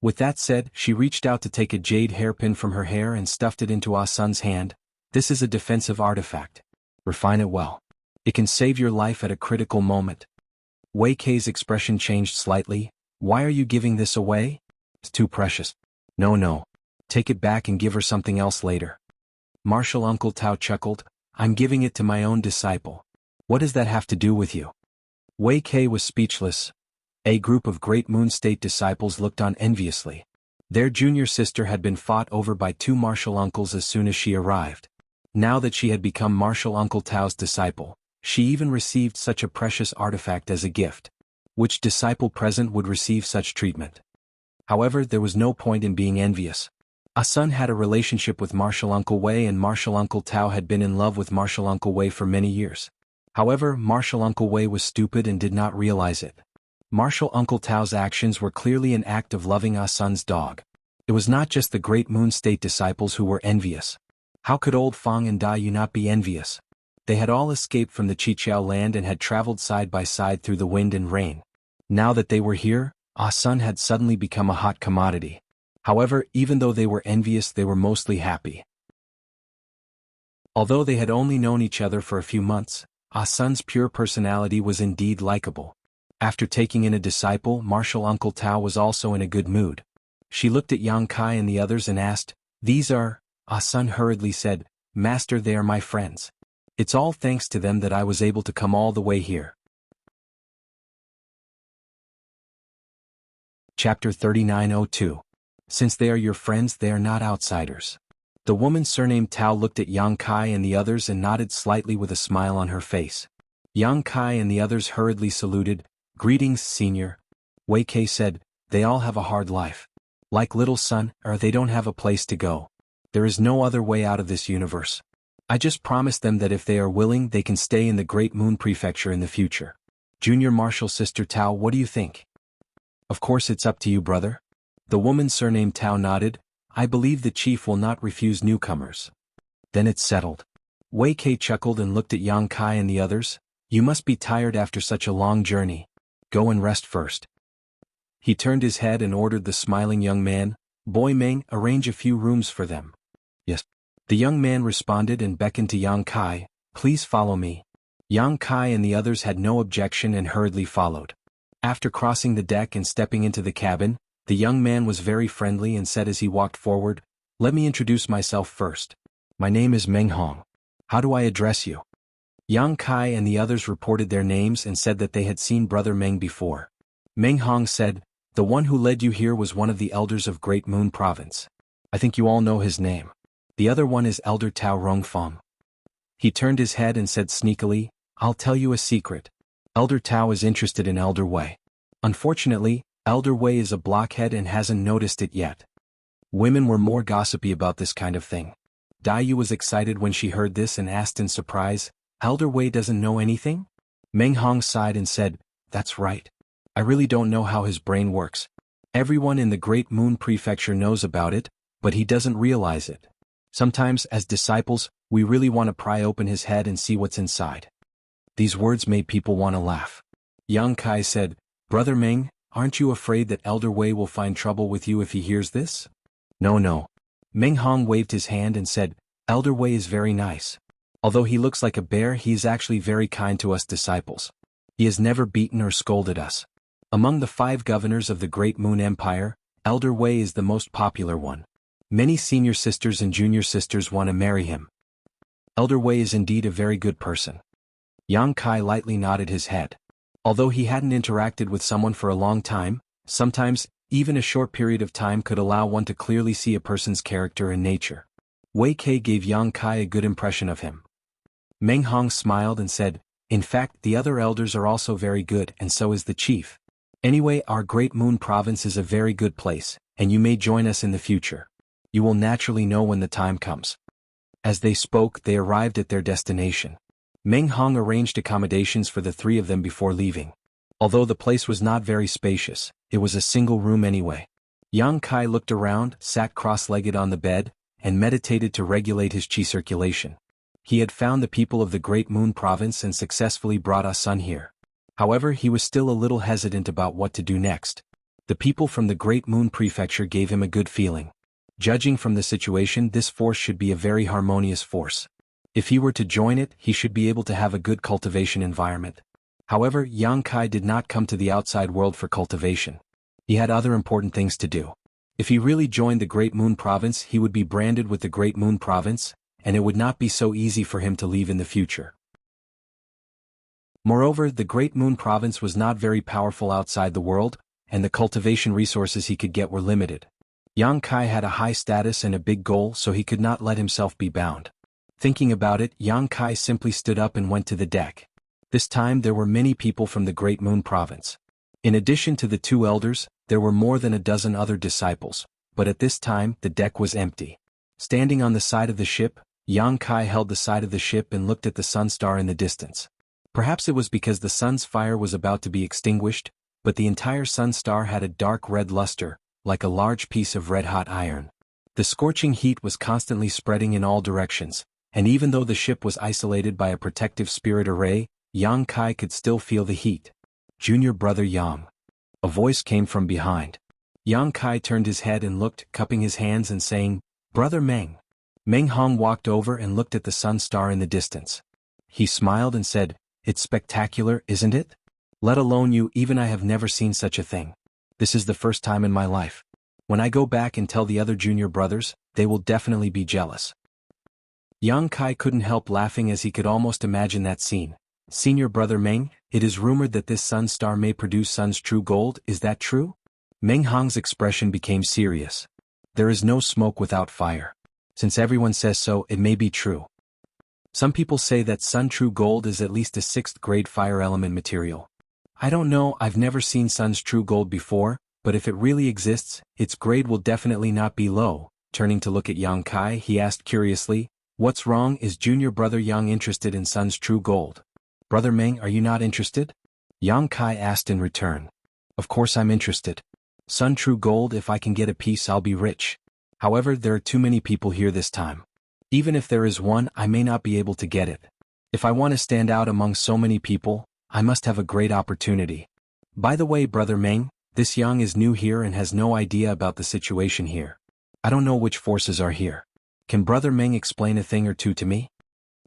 With that said, she reached out to take a jade hairpin from her hair and stuffed it into Sun's hand. This is a defensive artifact. Refine it well. It can save your life at a critical moment. Wei Kei's expression changed slightly. Why are you giving this away? It's too precious. No. Take it back and give her something else later. Martial Uncle Tao chuckled. I'm giving it to my own disciple. What does that have to do with you? Wei Kei was speechless. A group of Great Moon State disciples looked on enviously. Their junior sister had been fought over by two martial uncles as soon as she arrived. Now that she had become Martial Uncle Tao's disciple, she even received such a precious artifact as a gift. Which disciple present would receive such treatment? However, there was no point in being envious. Sun had a relationship with Martial Uncle Wei, and Martial Uncle Tao had been in love with Martial Uncle Wei for many years. However, Martial Uncle Wei was stupid and did not realize it. Martial Uncle Tao's actions were clearly an act of loving Sun's dog. It was not just the Great Moon State disciples who were envious. How could old Fang and Dai Yu not be envious? They had all escaped from the Chiqiao land and had traveled side by side through the wind and rain. Now that they were here, Sun had suddenly become a hot commodity. However, even though they were envious, they were mostly happy. Although they had only known each other for a few months, Sun's pure personality was indeed likable. After taking in a disciple, Martial Uncle Tao was also in a good mood. She looked at Yang Kai and the others and asked, "These are?" Sun hurriedly said, "Master, they are my friends. It's all thanks to them that I was able to come all the way here." Chapter 39:02. Since they are your friends, they are not outsiders. The woman surnamed Tao looked at Yang Kai and the others and nodded slightly with a smile on her face. Yang Kai and the others hurriedly saluted. "Greetings, senior." Wei Kei said, "They all have a hard life. Like little son, or they don't have a place to go. There is no other way out of this universe. I just promised them that if they are willing, they can stay in the Great Moon Prefecture in the future. Junior Martial Sister Tao, what do you think?" "Of course it's up to you, brother." The woman surnamed Tao nodded. "I believe the chief will not refuse newcomers." "Then it's settled." Wei Kei chuckled and looked at Yang Kai and the others. "You must be tired after such a long journey. Go and rest first." He turned his head and ordered the smiling young man, "Boy Meng, arrange a few rooms for them." "Yes." The young man responded and beckoned to Yang Kai, "Please follow me." Yang Kai and the others had no objection and hurriedly followed. After crossing the deck and stepping into the cabin, the young man was very friendly and said as he walked forward, "Let me introduce myself first. My name is Meng Hong. How do I address you?" Yang Kai and the others reported their names and said that they had seen Brother Meng before. Meng Hong said, "The one who led you here was one of the elders of Great Moon Province. I think you all know his name. The other one is Elder Tao Rongfeng." He turned his head and said sneakily, "I'll tell you a secret. Elder Tao is interested in Elder Wei. Unfortunately, Elder Wei is a blockhead and hasn't noticed it yet." Women were more gossipy about this kind of thing. Dai Yu was excited when she heard this and asked in surprise, "Elder Wei doesn't know anything?" Meng Hong sighed and said, "That's right. I really don't know how his brain works. Everyone in the Great Moon Prefecture knows about it, but he doesn't realize it. Sometimes, as disciples, we really want to pry open his head and see what's inside." These words made people want to laugh. Yang Kai said, "Brother Meng, aren't you afraid that Elder Wei will find trouble with you if he hears this?" No. Meng Hong waved his hand and said, "Elder Wei is very nice. Although he looks like a bear, he is actually very kind to us disciples. He has never beaten or scolded us. Among the 5 governors of the Great Moon Empire, Elder Wei is the most popular one. Many senior sisters and junior sisters want to marry him. Elder Wei is indeed a very good person." Yang Kai lightly nodded his head. Although he hadn't interacted with someone for a long time, sometimes, even a short period of time could allow one to clearly see a person's character and nature. Wei Kei gave Yang Kai a good impression of him. Meng Hong smiled and said, "In fact, the other elders are also very good, and so is the chief. Anyway, our Great Moon Province is a very good place, and you may join us in the future. You will naturally know when the time comes." As they spoke, they arrived at their destination. Meng Hong arranged accommodations for the 3 of them before leaving. Although the place was not very spacious, it was a single room anyway. Yang Kai looked around, sat cross-legged on the bed, and meditated to regulate his qi circulation. He had found the people of the Great Moon Province and successfully brought Sun here. However, he was still a little hesitant about what to do next. The people from the Great Moon Prefecture gave him a good feeling. Judging from the situation, this force should be a very harmonious force. If he were to join it, he should be able to have a good cultivation environment. However, Yang Kai did not come to the outside world for cultivation. He had other important things to do. If he really joined the Great Moon Province, he would be branded with the Great Moon Province, and it would not be so easy for him to leave in the future. Moreover, the Great Moon Province was not very powerful outside the world, and the cultivation resources he could get were limited. Yang Kai had a high status and a big goal, so he could not let himself be bound. Thinking about it, Yang Kai simply stood up and went to the deck. This time there were many people from the Great Moon Province. In addition to the two elders, there were more than a dozen other disciples, but at this time the deck was empty. Standing on the side of the ship, Yang Kai held the side of the ship and looked at the sun star in the distance. Perhaps it was because the sun's fire was about to be extinguished, but the entire sun star had a dark red luster, like a large piece of red-hot iron. The scorching heat was constantly spreading in all directions, and even though the ship was isolated by a protective spirit array, Yang Kai could still feel the heat. "Junior brother Yang." A voice came from behind. Yang Kai turned his head and looked, cupping his hands and saying, "Brother Meng." Meng Hong walked over and looked at the sun star in the distance. He smiled and said, "It's spectacular, isn't it? Let alone you, even I have never seen such a thing. This is the first time in my life. When I go back and tell the other junior brothers, they will definitely be jealous." Yang Kai couldn't help laughing as he could almost imagine that scene. "Senior brother Meng, it is rumored that this sun star may produce sun's true gold, is that true?" Meng Hong's expression became serious. "There is no smoke without fire. Since everyone says so, it may be true. Some people say that sun true gold is at least a 6th grade fire element material. I don't know, I've never seen sun's true gold before, but if it really exists, its grade will definitely not be low." Turning to look at Yang Kai, he asked curiously, "What's wrong? Is junior brother Yang interested in sun's true gold?" "Brother Meng, are you not interested?" Yang Kai asked in return. "Of course I'm interested. Sun true gold, if I can get a piece I'll be rich. However, there are too many people here this time. Even if there is one, I may not be able to get it. If I want to stand out among so many people, I must have a great opportunity. By the way, brother Meng, this Yang is new here and has no idea about the situation here. I don't know which forces are here. Can brother Meng explain a thing or two to me?"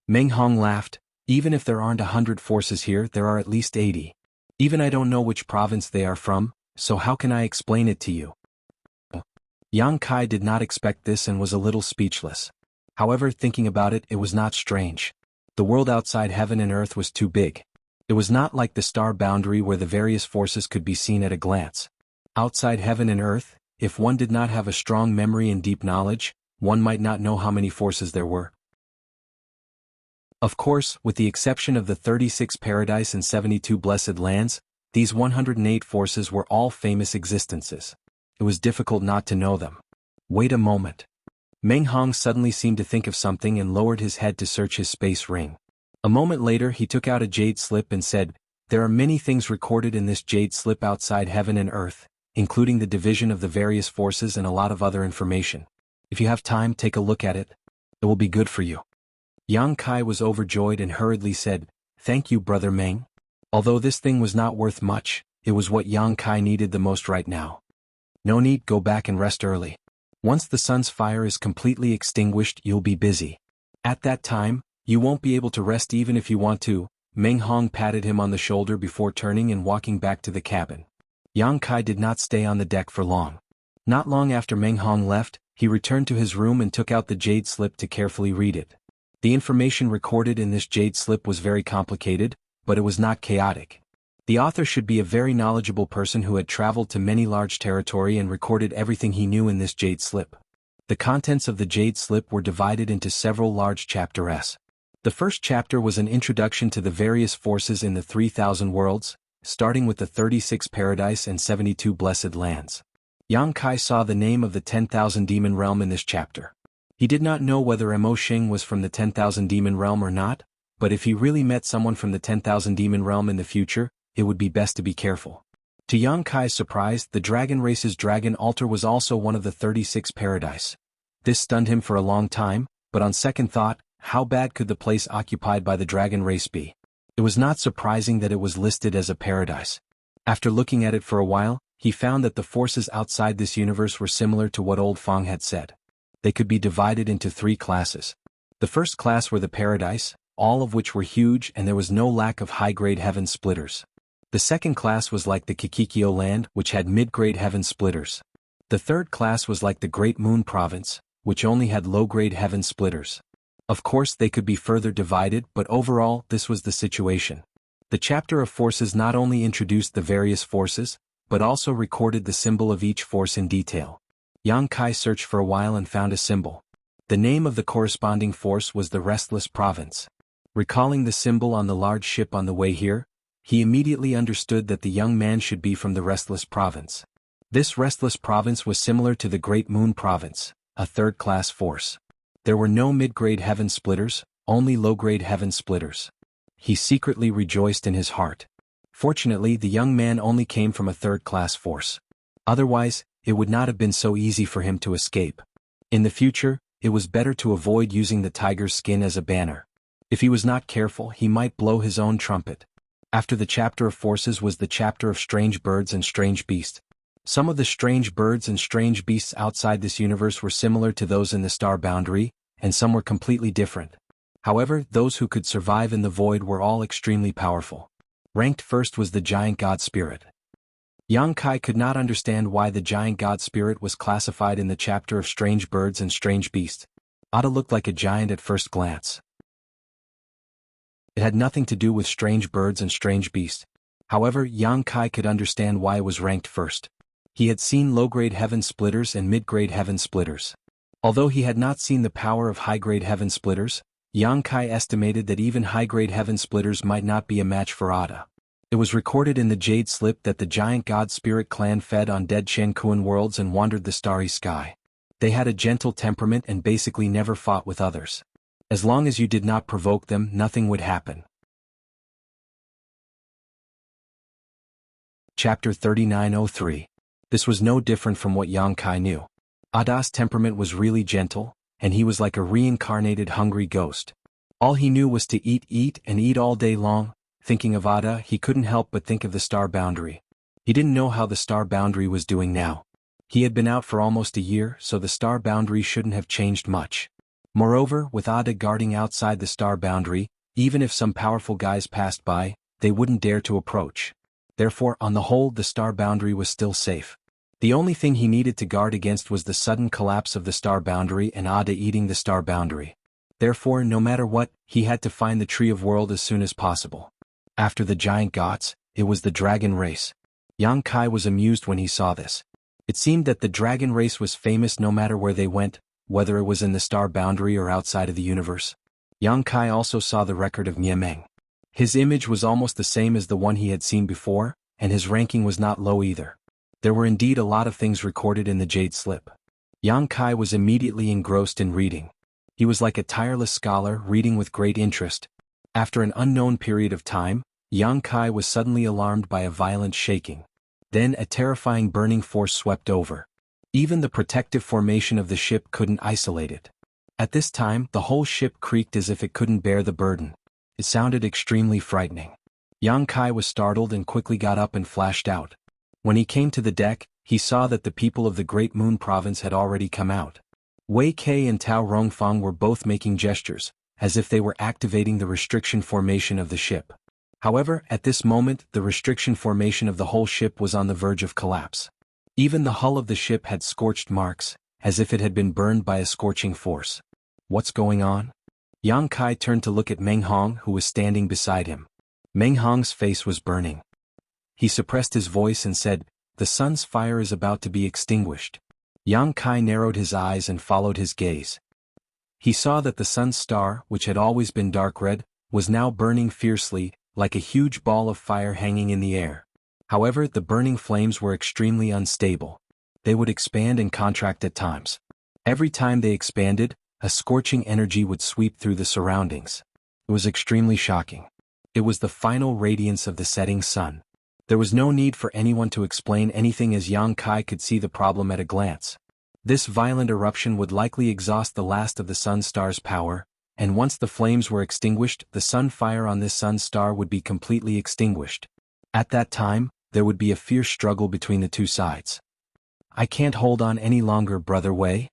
Meng Hong laughed. "Even if there aren't 100 forces here, there are at least 80. Even I don't know which province they are from, so how can I explain it to you?" Yang Kai did not expect this and was a little speechless. However, thinking about it, it was not strange. The world outside heaven and earth was too big. It was not like the star boundary where the various forces could be seen at a glance. Outside heaven and earth, if one did not have a strong memory and deep knowledge, one might not know how many forces there were. Of course, with the exception of the 36 paradise and 72 blessed lands, these 108 forces were all famous existences. It was difficult not to know them. Wait a moment. Meng Hong suddenly seemed to think of something and lowered his head to search his space ring. A moment later he took out a jade slip and said, "There are many things recorded in this jade slip outside heaven and earth, including the division of the various forces and a lot of other information. If you have time, take a look at it. It will be good for you." Yang Kai was overjoyed and hurriedly said, "Thank you, brother Meng." Although this thing was not worth much, it was what Yang Kai needed the most right now. "No need, go back and rest early. Once the sun's fire is completely extinguished, you'll be busy. At that time, you won't be able to rest even if you want to." Meng Hong patted him on the shoulder before turning and walking back to the cabin. Yang Kai did not stay on the deck for long. Not long after Meng Hong left, he returned to his room and took out the jade slip to carefully read it. The information recorded in this jade slip was very complicated, but it was not chaotic. The author should be a very knowledgeable person who had traveled to many large territory and recorded everything he knew in this jade slip. The contents of the jade slip were divided into several large chapters. The first chapter was an introduction to the various forces in the 3,000 worlds, starting with the 36 paradise and 72 blessed lands. Yang Kai saw the name of the 10,000 demon realm in this chapter. He did not know whether Mo Xing was from the 10,000 demon realm or not, but if he really met someone from the 10,000 demon realm in the future, it would be best to be careful. To Yang Kai's surprise, the dragon race's dragon altar was also one of the 36 paradise. This stunned him for a long time, but on second thought, how bad could the place occupied by the dragon race be? It was not surprising that it was listed as a paradise. After looking at it for a while, he found that the forces outside this universe were similar to what Old Fong had said. They could be divided into 3 classes. The first class were the Paradise, all of which were huge and there was no lack of high-grade heaven splitters. The second class was like the Kikikyo land, which had mid-grade heaven splitters. The third class was like the Great Moon Province, which only had low-grade heaven splitters. Of course they could be further divided, but overall this was the situation. The chapter of forces not only introduced the various forces, but also recorded the symbol of each force in detail. Yang Kai searched for a while and found a symbol. The name of the corresponding force was the Restless Province. Recalling the symbol on the large ship on the way here, he immediately understood that the young man should be from the Restless Province. This Restless Province was similar to the Great Moon Province, a third-class force. There were no mid-grade heaven splitters, only low-grade heaven splitters. He secretly rejoiced in his heart. Fortunately, the young man only came from a third-class force. Otherwise, it would not have been so easy for him to escape. In the future, it was better to avoid using the tiger's skin as a banner. If he was not careful, he might blow his own trumpet. After the chapter of forces was the chapter of strange birds and strange beasts. Some of the strange birds and strange beasts outside this universe were similar to those in the star boundary, and some were completely different. However, those who could survive in the void were all extremely powerful. Ranked first was the giant god spirit. Yang Kai could not understand why the giant god spirit was classified in the chapter of strange birds and strange beasts. Ada looked like a giant at first glance. It had nothing to do with strange birds and strange beasts. However, Yang Kai could understand why it was ranked first. He had seen low-grade heaven splitters and mid-grade heaven splitters. Although he had not seen the power of high-grade heaven splitters, Yang Kai estimated that even high-grade heaven splitters might not be a match for Ada. It was recorded in the Jade Slip that the giant god spirit clan fed on dead Shenkuan worlds and wandered the starry sky. They had a gentle temperament and basically never fought with others. As long as you did not provoke them, nothing would happen. Chapter 3903. This was no different from what Yang Kai knew. Ada's temperament was really gentle, and he was like a reincarnated hungry ghost. All he knew was to eat and eat all day long. Thinking of Ada, he couldn't help but think of the star boundary. He didn't know how the star boundary was doing now. He had been out for almost a year, so the star boundary shouldn't have changed much. Moreover, with Ada guarding outside the star boundary, even if some powerful guys passed by, they wouldn't dare to approach. Therefore, on the whole, the star boundary was still safe. The only thing he needed to guard against was the sudden collapse of the star boundary and Ada eating the star boundary. Therefore, no matter what, he had to find the Tree of World as soon as possible. After the giant gods, it was the dragon race. Yang Kai was amused when he saw this. It seemed that the dragon race was famous no matter where they went, whether it was in the star boundary or outside of the universe. Yang Kai also saw the record of Niemeng. His image was almost the same as the one he had seen before, and his ranking was not low either. There were indeed a lot of things recorded in the Jade Slip. Yang Kai was immediately engrossed in reading. He was like a tireless scholar reading with great interest. After an unknown period of time, Yang Kai was suddenly alarmed by a violent shaking. Then a terrifying burning force swept over. Even the protective formation of the ship couldn't isolate it. At this time, the whole ship creaked as if it couldn't bear the burden. It sounded extremely frightening. Yang Kai was startled and quickly got up and flashed out. When he came to the deck, he saw that the people of the Great Moon Province had already come out. Wei Kei and Tao Rongfang were both making gestures, as if they were activating the restriction formation of the ship. However, at this moment, the restriction formation of the whole ship was on the verge of collapse. Even the hull of the ship had scorched marks, as if it had been burned by a scorching force. What's going on? Yang Kai turned to look at Meng Hong, who was standing beside him. Meng Hong's face was burning. He suppressed his voice and said, "The sun's fire is about to be extinguished." Yang Kai narrowed his eyes and followed his gaze. He saw that the sun's star, which had always been dark red, was now burning fiercely, like a huge ball of fire hanging in the air. However, the burning flames were extremely unstable. They would expand and contract at times. Every time they expanded, a scorching energy would sweep through the surroundings. It was extremely shocking. It was the final radiance of the setting sun. There was no need for anyone to explain anything as Yang Kai could see the problem at a glance. This violent eruption would likely exhaust the last of the sun star's power, and once the flames were extinguished, the sun fire on this sun star would be completely extinguished. At that time, there would be a fierce struggle between the two sides. "I can't hold on any longer, Brother Wei."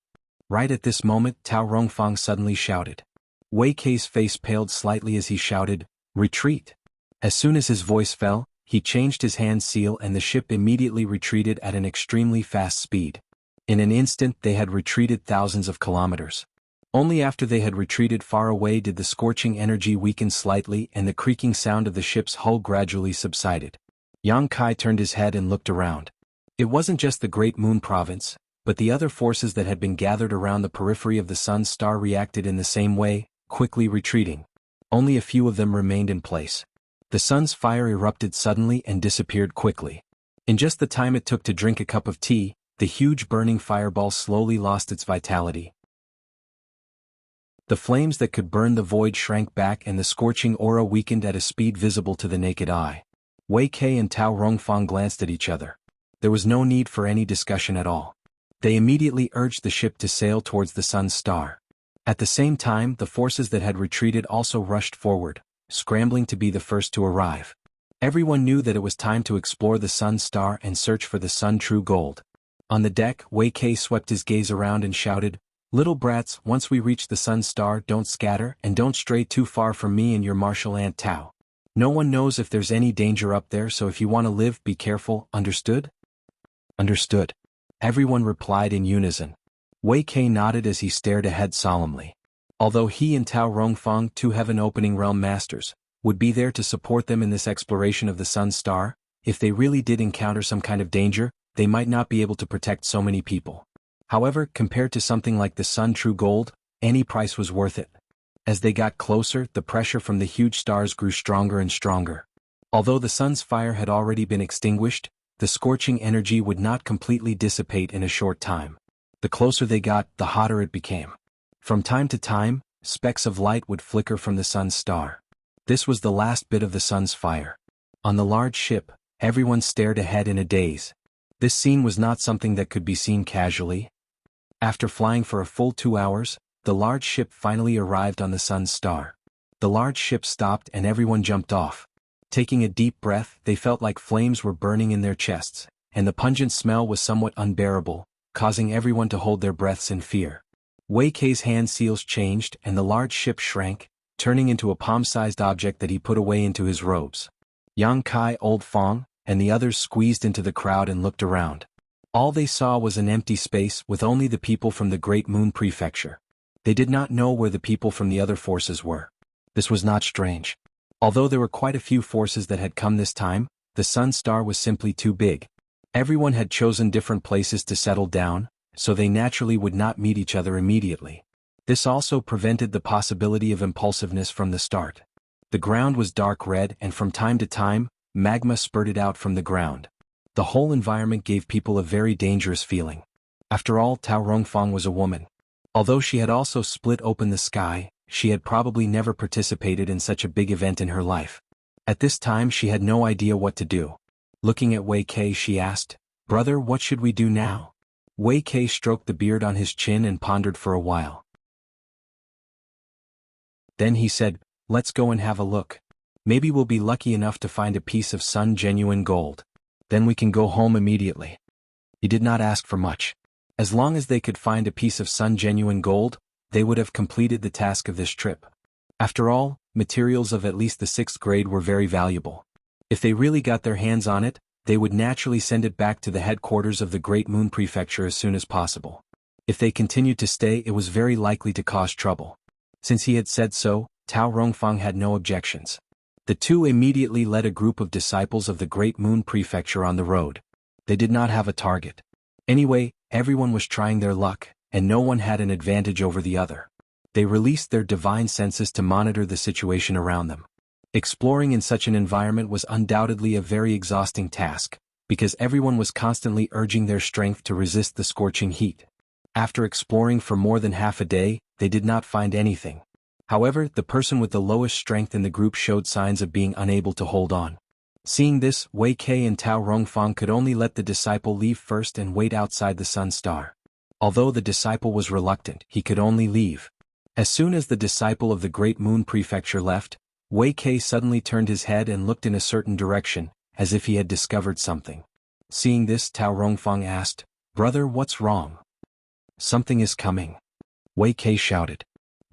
Right at this moment, Tao Rongfang suddenly shouted. Wei Kei's face paled slightly as he shouted, "Retreat!" As soon as his voice fell, he changed his hand seal and the ship immediately retreated at an extremely fast speed. In an instant they had retreated thousands of kilometers. Only after they had retreated far away did the scorching energy weaken slightly and the creaking sound of the ship's hull gradually subsided. Yang Kai turned his head and looked around. It wasn't just the Great Moon Province, but the other forces that had been gathered around the periphery of the Sun Star reacted in the same way, quickly retreating. Only a few of them remained in place. The sun's fire erupted suddenly and disappeared quickly. In just the time it took to drink a cup of tea, the huge burning fireball slowly lost its vitality. The flames that could burn the void shrank back and the scorching aura weakened at a speed visible to the naked eye. Wei Kei and Tao Rongfang glanced at each other. There was no need for any discussion at all. They immediately urged the ship to sail towards the Sun Star. At the same time, the forces that had retreated also rushed forward, scrambling to be the first to arrive. Everyone knew that it was time to explore the Sun Star and search for the Sun True Gold. On the deck, Wei Kei swept his gaze around and shouted, "Little brats, once we reach the Sun Star, don't scatter and don't stray too far from me and your martial Aunt Tao. No one knows if there's any danger up there, so if you want to live, be careful, understood?" "Understood," everyone replied in unison. Wei Kei nodded as he stared ahead solemnly. Although he and Tao Rongfang, two heaven-opening realm masters, would be there to support them in this exploration of the Sun Star, if they really did encounter some kind of danger, they might not be able to protect so many people. However, compared to something like the Sun True Gold, any price was worth it. As they got closer, the pressure from the huge stars grew stronger and stronger. Although the sun's fire had already been extinguished, the scorching energy would not completely dissipate in a short time. The closer they got, the hotter it became. From time to time, specks of light would flicker from the sun's star. This was the last bit of the sun's fire. On the large ship, everyone stared ahead in a daze. This scene was not something that could be seen casually. After flying for a full 2 hours, the large ship finally arrived on the sun's star. The large ship stopped and everyone jumped off. Taking a deep breath, they felt like flames were burning in their chests, and the pungent smell was somewhat unbearable, causing everyone to hold their breaths in fear. Wei Kei's hand seals changed and the large ship shrank, turning into a palm-sized object that he put away into his robes. Yang Kai, Old Fong, and the others squeezed into the crowd and looked around. All they saw was an empty space with only the people from the Great Moon Prefecture. They did not know where the people from the other forces were. This was not strange. Although there were quite a few forces that had come this time, the Sun Star was simply too big. Everyone had chosen different places to settle down, so they naturally would not meet each other immediately. This also prevented the possibility of impulsiveness from the start. The ground was dark red and from time to time, magma spurted out from the ground. The whole environment gave people a very dangerous feeling. After all, Tao Rongfang was a woman. Although she had also split open the sky, she had probably never participated in such a big event in her life. At this time she had no idea what to do. Looking at Wei Kei, she asked, "Brother, what should we do now?" Wei Kei stroked the beard on his chin and pondered for a while. Then he said, "Let's go and have a look. Maybe we'll be lucky enough to find a piece of Sun genuine gold. Then we can go home immediately." He did not ask for much. As long as they could find a piece of Sun genuine gold, they would have completed the task of this trip. After all, materials of at least the 6th grade were very valuable. If they really got their hands on it, they would naturally send it back to the headquarters of the Great Moon Prefecture as soon as possible. If they continued to stay, it was very likely to cause trouble. Since he had said so, Tao Rongfang had no objections. The two immediately led a group of disciples of the Great Moon Prefecture on the road. They did not have a target. Anyway, everyone was trying their luck, and no one had an advantage over the other. They released their divine senses to monitor the situation around them. Exploring in such an environment was undoubtedly a very exhausting task, because everyone was constantly urging their strength to resist the scorching heat. After exploring for more than half a day, they did not find anything. However, the person with the lowest strength in the group showed signs of being unable to hold on. Seeing this, Wei Kei and Tao Rongfang could only let the disciple leave first and wait outside the Sun Star. Although the disciple was reluctant, he could only leave. As soon as the disciple of the Great Moon Prefecture left, Wei Kei suddenly turned his head and looked in a certain direction, as if he had discovered something. Seeing this, Tao Rongfang asked, "Brother, what's wrong?" "Something is coming," Wei Kei shouted.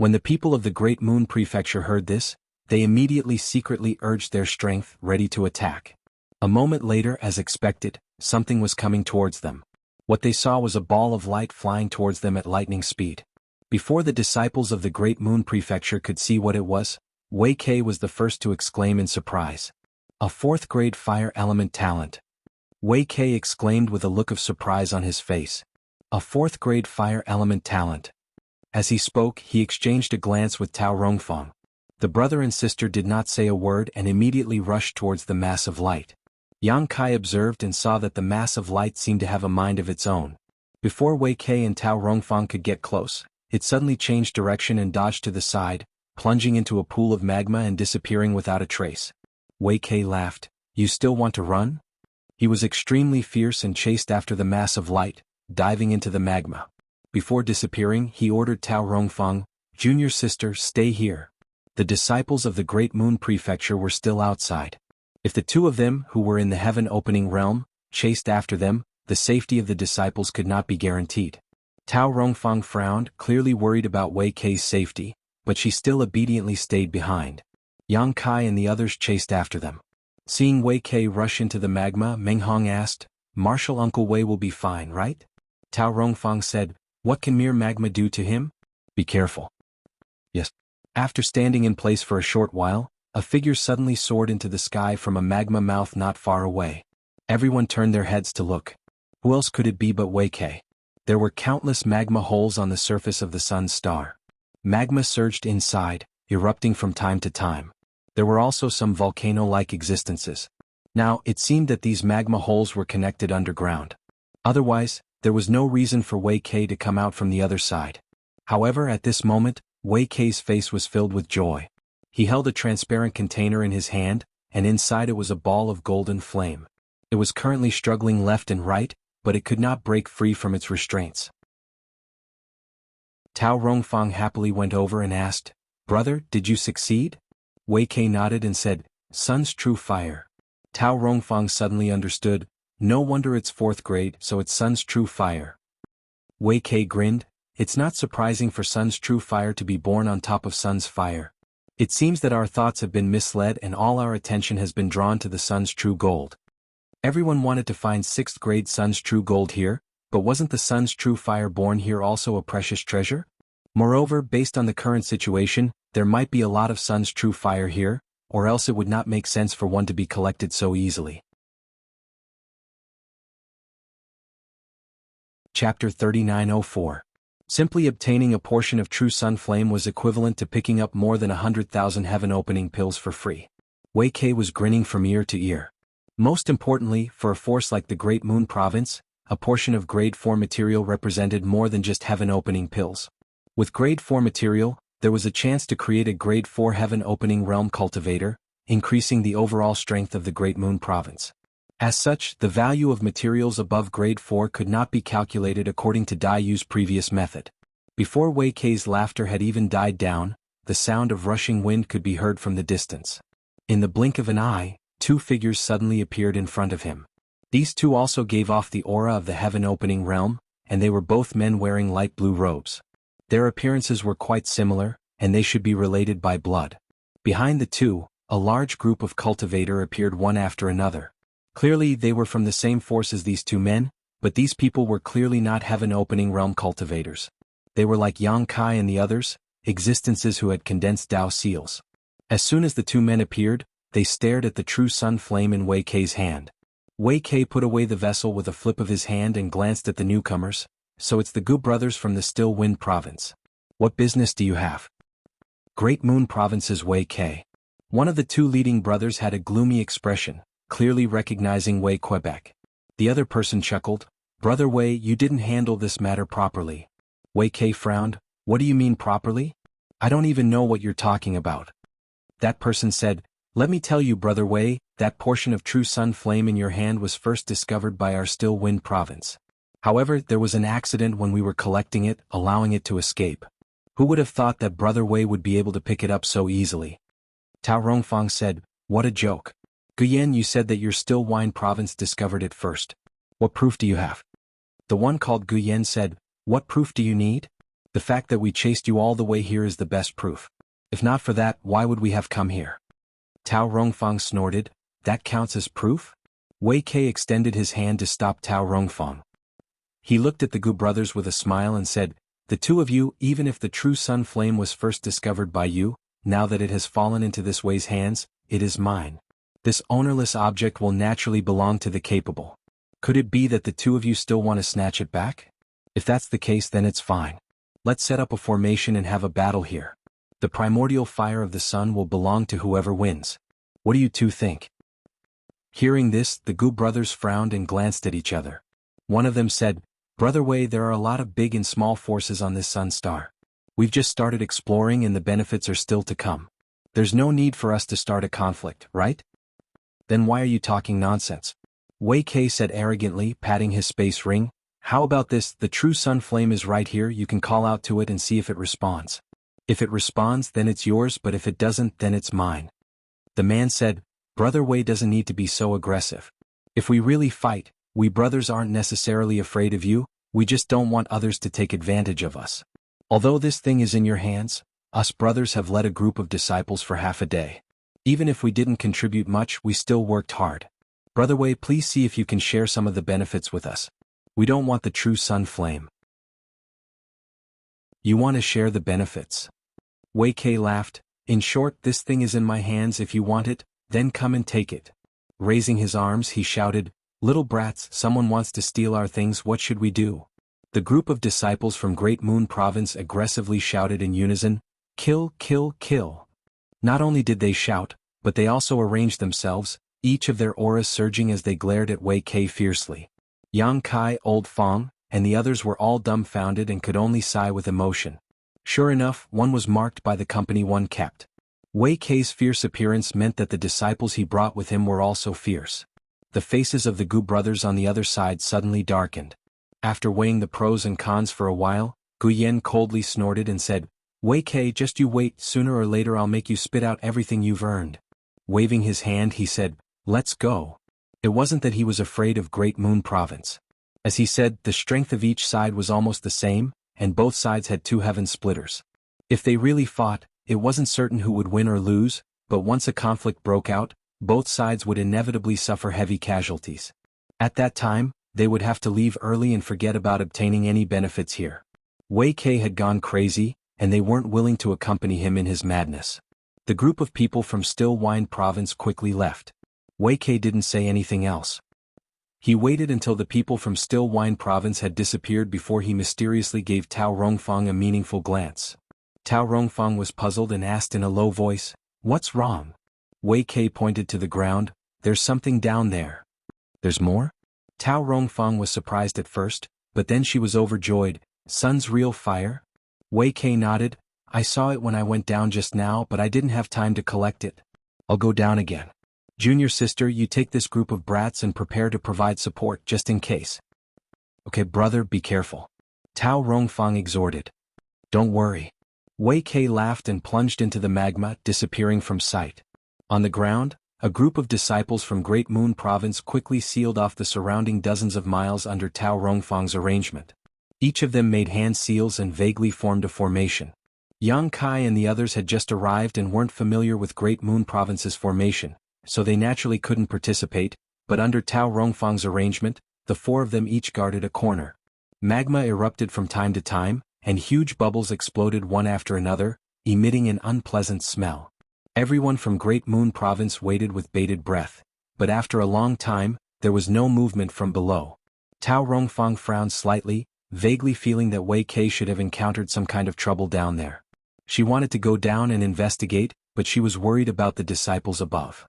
When the people of the Great Moon Prefecture heard this, they immediately secretly urged their strength, ready to attack. A moment later, as expected, something was coming towards them. What they saw was a ball of light flying towards them at lightning speed. Before the disciples of the Great Moon Prefecture could see what it was, Wei Kei was the first to exclaim in surprise. A fourth-grade fire element talent. Wei Kei exclaimed with a look of surprise on his face. A fourth-grade fire element talent. As he spoke, he exchanged a glance with Tao Rongfang. The brother and sister did not say a word and immediately rushed towards the mass of light. Yang Kai observed and saw that the mass of light seemed to have a mind of its own. Before Wei Kei and Tao Rongfang could get close, it suddenly changed direction and dodged to the side, plunging into a pool of magma and disappearing without a trace. Wei Kei laughed. You still want to run? He was extremely fierce and chased after the mass of light, diving into the magma. Before disappearing, he ordered Tao Rongfang, "Junior sister, stay here." The disciples of the Great Moon Prefecture were still outside. If the two of them, who were in the heaven-opening realm, chased after them, the safety of the disciples could not be guaranteed. Tao Rongfang frowned, clearly worried about Wei Kei's safety, but she still obediently stayed behind. Yang Kai and the others chased after them. Seeing Wei Kei rush into the magma, Meng Hong asked, "Marshal Uncle Wei will be fine, right?" Tao Rongfang said, "What can mere magma do to him? Be careful." Yes. After standing in place for a short while, a figure suddenly soared into the sky from a magma mouth not far away. Everyone turned their heads to look. Who else could it be but Wei Kei? There were countless magma holes on the surface of the sun's star. Magma surged inside, erupting from time to time. There were also some volcano-like existences. Now, it seemed that these magma holes were connected underground. Otherwise, there was no reason for Wei Kei to come out from the other side. However, at this moment, Wei Kei's face was filled with joy. He held a transparent container in his hand, and inside it was a ball of golden flame. It was currently struggling left and right, but it could not break free from its restraints. Tao Rongfang happily went over and asked, "Brother, did you succeed?" Wei Kei nodded and said, "Sun's true fire." Tao Rongfang suddenly understood, no wonder it's fourth grade, so it's Sun's true fire. Wei Kei grinned, it's not surprising for Sun's true fire to be born on top of Sun's fire. It seems that our thoughts have been misled and all our attention has been drawn to the Sun's true gold. Everyone wanted to find 6th grade Sun's true gold here, but wasn't the Sun's true fire born here also a precious treasure? Moreover, based on the current situation, there might be a lot of Sun's true fire here, or else it would not make sense for one to be collected so easily. Chapter 3904. Simply obtaining a portion of true sun flame was equivalent to picking up more than 100,000 heaven-opening pills for free. Wei Kei was grinning from ear to ear. Most importantly, for a force like the Great Moon Province, a portion of Grade 4 material represented more than just heaven-opening pills. With Grade 4 material, there was a chance to create a Grade 4 heaven-opening realm cultivator, increasing the overall strength of the Great Moon Province. As such, the value of materials above Grade 4 could not be calculated according to Dai Yu's previous method. Before Wei Kei's laughter had even died down, the sound of rushing wind could be heard from the distance. In the blink of an eye, two figures suddenly appeared in front of him. These two also gave off the aura of the heaven-opening realm, and they were both men wearing light blue robes. Their appearances were quite similar, and they should be related by blood. Behind the two, a large group of cultivator appeared one after another. Clearly they were from the same force as these two men, but these people were clearly not heaven-opening realm cultivators. They were like Yang Kai and the others, existences who had condensed Dao seals. As soon as the two men appeared, they stared at the true sun flame in Wei Kei's hand. Wei Kei put away the vessel with a flip of his hand and glanced at the newcomers. "So it's the Gu brothers from the Still Wind Province. What business do you have?" Great Moon Province's Wei Kei. One of the two leading brothers had a gloomy expression, clearly recognizing Wei Quebec. The other person chuckled, "Brother Wei, you didn't handle this matter properly." Wei Kei frowned, "What do you mean properly? I don't even know what you're talking about." That person said, "Let me tell you, Brother Wei, that portion of true sun flame in your hand was first discovered by our Still Wind Province. However, there was an accident when we were collecting it, allowing it to escape. Who would have thought that Brother Wei would be able to pick it up so easily?" Tao Rongfang said, "What a joke. Guyan, you said that your Still Wind Province discovered it first. What proof do you have?" The one called Guyan said, "What proof do you need?" The fact that we chased you all the way here is the best proof. If not for that, why would we have come here? Tao Rongfang snorted. That counts as proof? Wei Kei extended his hand to stop Tao Rongfang. He looked at the Gu brothers with a smile and said, the two of you, even if the true sun flame was first discovered by you, now that it has fallen into this Wei's hands, it is mine. This ownerless object will naturally belong to the capable. Could it be that the two of you still want to snatch it back? If that's the case, then it's fine. Let's set up a formation and have a battle here. The primordial fire of the sun will belong to whoever wins. What do you two think? Hearing this, the Gu brothers frowned and glanced at each other. One of them said, Brother Wei, there are a lot of big and small forces on this sun star. We've just started exploring and the benefits are still to come. There's no need for us to start a conflict, right? Then why are you talking nonsense? Wei Kei said arrogantly, patting his space ring. How about this? The true sun flame is right here. You can call out to it and see if it responds. If it responds, then it's yours, but if it doesn't, then it's mine. The man said, Brother Wei doesn't need to be so aggressive. If we really fight, we brothers aren't necessarily afraid of you, we just don't want others to take advantage of us. Although this thing is in your hands, us brothers have led a group of disciples for half a day. Even if we didn't contribute much, we still worked hard. Brother Wei, please see if you can share some of the benefits with us. We don't want the true sun flame. You want to share the benefits? Wei Kei laughed. In short, this thing is in my hands. If you want it, then come and take it. Raising his arms, he shouted, Little brats, someone wants to steal our things. What should we do? The group of disciples from Great Moon Province aggressively shouted in unison, Kill, kill, kill. Not only did they shout, but they also arranged themselves, each of their auras surging as they glared at Wei Kei fiercely. Yang Kai, Old Fong, and the others were all dumbfounded and could only sigh with emotion. Sure enough, one was marked by the company one kept. Wei Kei's fierce appearance meant that the disciples he brought with him were also fierce. The faces of the Gu brothers on the other side suddenly darkened. After weighing the pros and cons for a while, Gu Yen coldly snorted and said, Wei Kei, just you wait, sooner or later I'll make you spit out everything you've earned. Waving his hand, he said, Let's go. It wasn't that he was afraid of Great Moon Province. As he said, the strength of each side was almost the same, and both sides had two heaven splitters. If they really fought, it wasn't certain who would win or lose, but once a conflict broke out, both sides would inevitably suffer heavy casualties. At that time, they would have to leave early and forget about obtaining any benefits here. Wei Kei had gone crazy, and they weren't willing to accompany him in his madness. The group of people from Still Wine Province quickly left. Wei Kei didn't say anything else. He waited until the people from Still Wine Province had disappeared before he mysteriously gave Tao Rongfang a meaningful glance. Tao Rongfang was puzzled and asked in a low voice, What's wrong? Wei Kei pointed to the ground. There's something down there. There's more? Tao Rongfang was surprised at first, but then she was overjoyed. Sun's real fire? Wei Kei nodded. I saw it when I went down just now, but I didn't have time to collect it. I'll go down again. Junior sister, you take this group of brats and prepare to provide support just in case. Okay, brother, be careful. Tao Rongfang exhorted. Don't worry. Wei Kei laughed and plunged into the magma, disappearing from sight. On the ground, a group of disciples from Great Moon Province quickly sealed off the surrounding dozens of miles under Tao Rongfang's arrangement. Each of them made hand seals and vaguely formed a formation. Yang Kai and the others had just arrived and weren't familiar with Great Moon Province's formation, so they naturally couldn't participate, but under Tao Rongfang's arrangement, the four of them each guarded a corner. Magma erupted from time to time, and huge bubbles exploded one after another, emitting an unpleasant smell. Everyone from Great Moon Province waited with bated breath, but after a long time, there was no movement from below. Tao Rongfang frowned slightly, vaguely feeling that Wei Kei should have encountered some kind of trouble down there. She wanted to go down and investigate, but she was worried about the disciples above.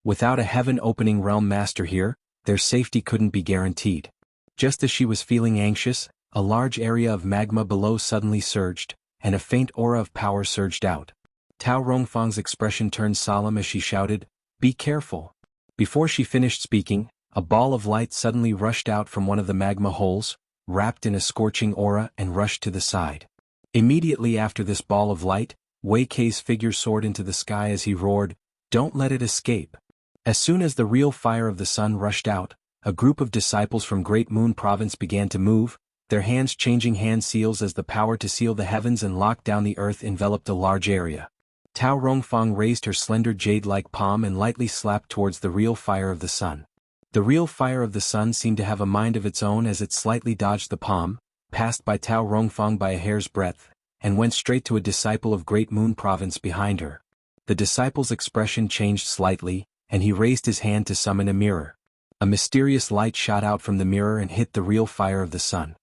Without a heaven-opening realm master here, their safety couldn't be guaranteed. Just as she was feeling anxious, a large area of magma below suddenly surged, and a faint aura of power surged out. Tao Rongfang's expression turned solemn as she shouted, Be careful. Before she finished speaking, a ball of light suddenly rushed out from one of the magma holes, wrapped in a scorching aura and rushed to the side. Immediately after this ball of light, Wei Kei's figure soared into the sky as he roared, Don't let it escape. As soon as the real fire of the sun rushed out, a group of disciples from Great Moon Province began to move, their hands changing hand seals as the power to seal the heavens and lock down the earth enveloped a large area. Tao Rongfang raised her slender jade-like palm and lightly slapped towards the real fire of the sun. The real fire of the sun seemed to have a mind of its own as it slightly dodged the palm, passed by Tao Rongfang by a hair's breadth, and went straight to a disciple of Great Moon Province behind her. The disciple's expression changed slightly, and he raised his hand to summon a mirror. A mysterious light shot out from the mirror and hit the real fire of the sun.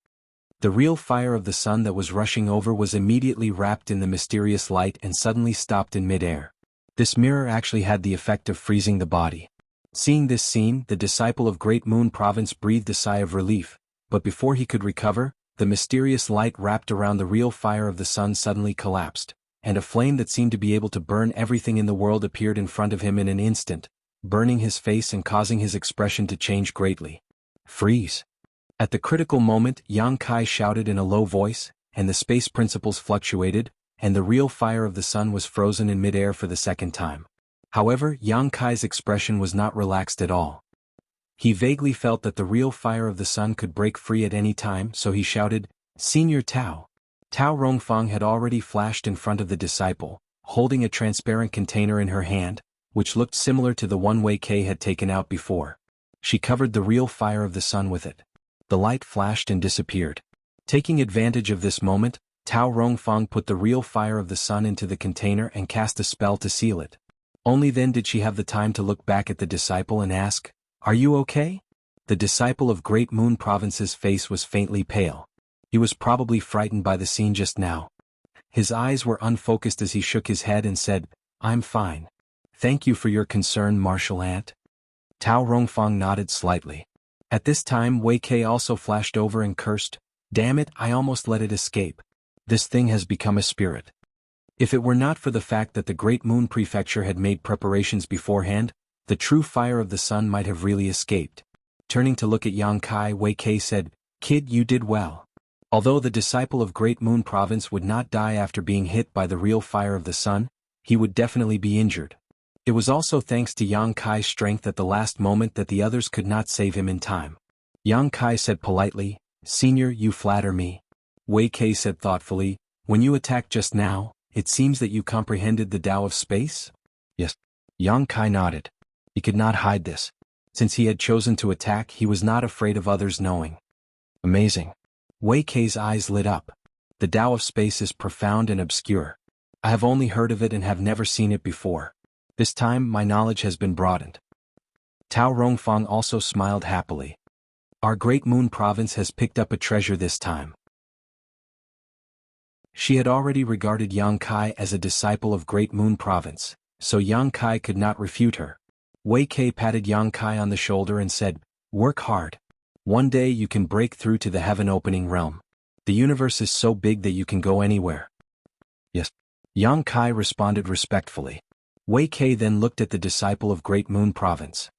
The real fire of the sun that was rushing over was immediately wrapped in the mysterious light and suddenly stopped in midair. This mirror actually had the effect of freezing the body. Seeing this scene, the disciple of Great Moon Province breathed a sigh of relief, but before he could recover, the mysterious light wrapped around the real fire of the sun suddenly collapsed, and a flame that seemed to be able to burn everything in the world appeared in front of him in an instant, burning his face and causing his expression to change greatly. Freeze! At the critical moment, Yang Kai shouted in a low voice, and the space principles fluctuated, and the real fire of the sun was frozen in midair for the second time. However, Yang Kai's expression was not relaxed at all. He vaguely felt that the real fire of the sun could break free at any time, so he shouted, "Senior Tao!" Tao Rongfang had already flashed in front of the disciple, holding a transparent container in her hand, which looked similar to the one Wei Kei had taken out before. She covered the real fire of the sun with it. The light flashed and disappeared. Taking advantage of this moment, Tao Rongfang put the real fire of the sun into the container and cast a spell to seal it. Only then did she have the time to look back at the disciple and ask, "Are you okay?" The disciple of Great Moon Province's face was faintly pale. He was probably frightened by the scene just now. His eyes were unfocused as he shook his head and said, "I'm fine. Thank you for your concern, Martial Ant." Tao Rongfang nodded slightly. At this time Wei Kei also flashed over and cursed, "Damn it, I almost let it escape. This thing has become a spirit." If it were not for the fact that the Great Moon Prefecture had made preparations beforehand, the true fire of the sun might have really escaped. Turning to look at Yang Kai, Wei Kei said, "Kid, you did well." Although the disciple of Great Moon Province would not die after being hit by the real fire of the sun, he would definitely be injured. It was also thanks to Yang Kai's strength at the last moment that the others could not save him in time. Yang Kai said politely, "Senior, you flatter me." Wei Kei said thoughtfully, "When you attacked just now, it seems that you comprehended the Tao of space?" "Yes." Yang Kai nodded. He could not hide this. Since he had chosen to attack, he was not afraid of others knowing. "Amazing." Wei Kei's eyes lit up. "The Tao of space is profound and obscure. I have only heard of it and have never seen it before. This time my knowledge has been broadened." Tao Rongfang also smiled happily. "Our Great Moon Province has picked up a treasure this time." She had already regarded Yang Kai as a disciple of Great Moon Province, so Yang Kai could not refute her. Wei Kei patted Yang Kai on the shoulder and said, "Work hard. One day you can break through to the heaven-opening realm. The universe is so big that you can go anywhere." "Yes." Yang Kai responded respectfully. Wei Kei then looked at the disciple of Great Moon Province.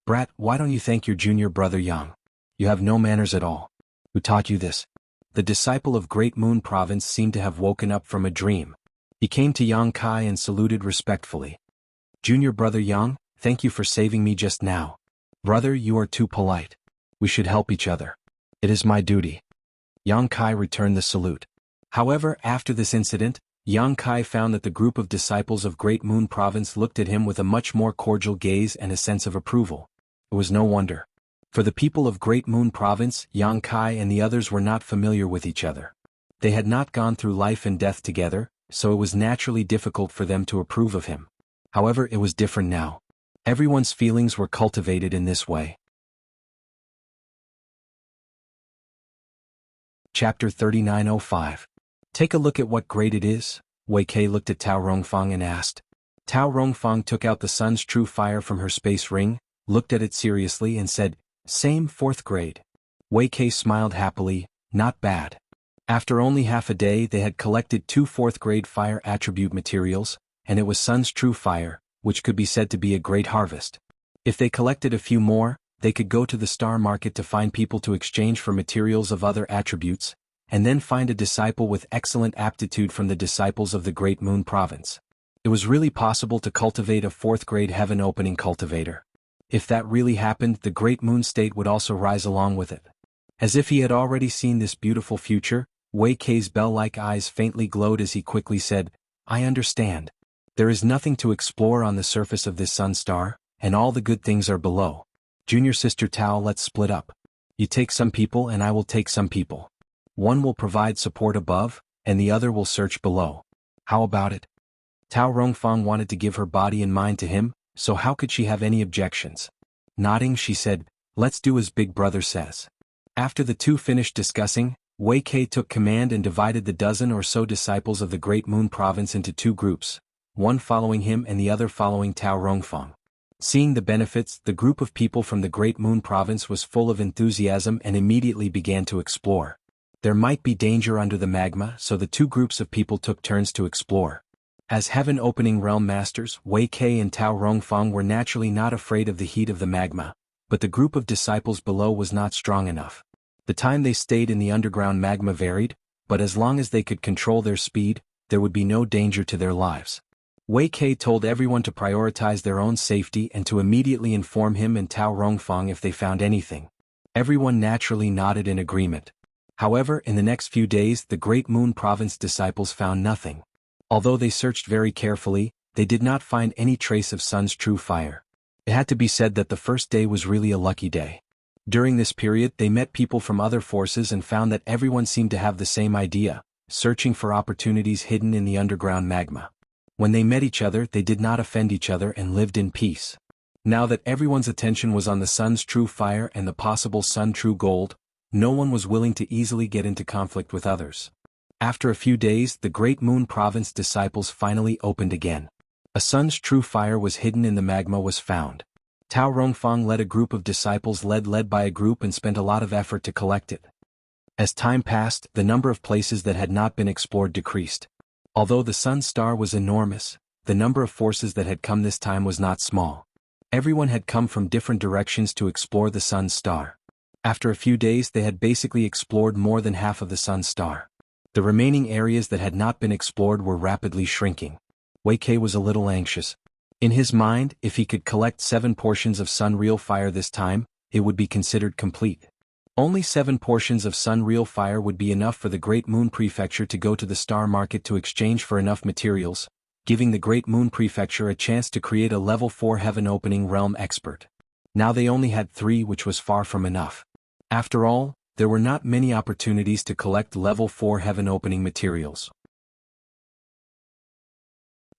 "Brat, why don't you thank your junior brother Yang? You have no manners at all. Who taught you this?" The disciple of Great Moon Province seemed to have woken up from a dream. He came to Yang Kai and saluted respectfully. "Junior brother Yang, thank you for saving me just now. Brother, you are too polite. We should help each other. It is my duty." Yang Kai returned the salute. However, after this incident, Yang Kai found that the group of disciples of Great Moon Province looked at him with a much more cordial gaze and a sense of approval. It was no wonder. For the people of Great Moon Province, Yang Kai and the others were not familiar with each other. They had not gone through life and death together, so it was naturally difficult for them to approve of him. However, it was different now. Everyone's feelings were cultivated in this way. Chapter 3905. "Take a look at what grade it is." Wei Kei looked at Tao Rongfang and asked. Tao Rongfang took out the sun's true fire from her space ring, looked at it seriously and said, "Same 4th grade." Wei Kei smiled happily, "Not bad." After only half a day they had collected 2 4th grade fire attribute materials, and it was sun's true fire, which could be said to be a great harvest. If they collected a few more, they could go to the star market to find people to exchange for materials of other attributes, and then find a disciple with excellent aptitude from the disciples of the Great Moon Province. It was really possible to cultivate a 4th grade heaven-opening cultivator. If that really happened, the Great Moon State would also rise along with it. As if he had already seen this beautiful future, Wei Kei's bell-like eyes faintly glowed as he quickly said, I understand. There is nothing to explore on the surface of this sun star, and all the good things are below. Junior sister Tao, let's split up. You take some people and I will take some people. One will provide support above, and the other will search below. How about it? Tao Rongfang wanted to give her body and mind to him, so how could she have any objections? Nodding, she said, let's do as big brother says. After the two finished discussing, Wei Kei took command and divided the dozen or so disciples of the Great Moon Province into two groups, one following him and the other following Tao Rongfang. Seeing the benefits, the group of people from the Great Moon Province was full of enthusiasm and immediately began to explore. There might be danger under the magma, so the two groups of people took turns to explore. As heaven-opening realm masters, Wei Kei and Tao Rongfang were naturally not afraid of the heat of the magma, but the group of disciples below was not strong enough. The time they stayed in the underground magma varied, but as long as they could control their speed, there would be no danger to their lives. Wei Kei told everyone to prioritize their own safety and to immediately inform him and Tao Rongfang if they found anything. Everyone naturally nodded in agreement. However, in the next few days the Great Moon Province disciples found nothing. Although they searched very carefully, they did not find any trace of Sun's true fire. It had to be said that the first day was really a lucky day. During this period they met people from other forces and found that everyone seemed to have the same idea, searching for opportunities hidden in the underground magma. When they met each other they did not offend each other and lived in peace. Now that everyone's attention was on the Sun's true fire and the possible Sun true gold, no one was willing to easily get into conflict with others. After a few days the Great Moon Province disciples finally opened again. A Sun's true fire was hidden in the magma was found. Tao Rongfang led a group of disciples led by a group and spent a lot of effort to collect it. As time passed, the number of places that had not been explored decreased. Although the Sun star was enormous, the number of forces that had come this time was not small. Everyone had come from different directions to explore the Sun star. After a few days they had basically explored more than half of the Sun star. The remaining areas that had not been explored were rapidly shrinking. Wei Kei was a little anxious. In his mind, if he could collect 7 portions of Sun real fire this time, it would be considered complete. Only 7 portions of Sun real fire would be enough for the Great Moon Prefecture to go to the star market to exchange for enough materials, giving the Great Moon Prefecture a chance to create a level 4 heaven-opening realm expert. Now they only had 3, which was far from enough. After all, there were not many opportunities to collect level 4 heaven-opening materials.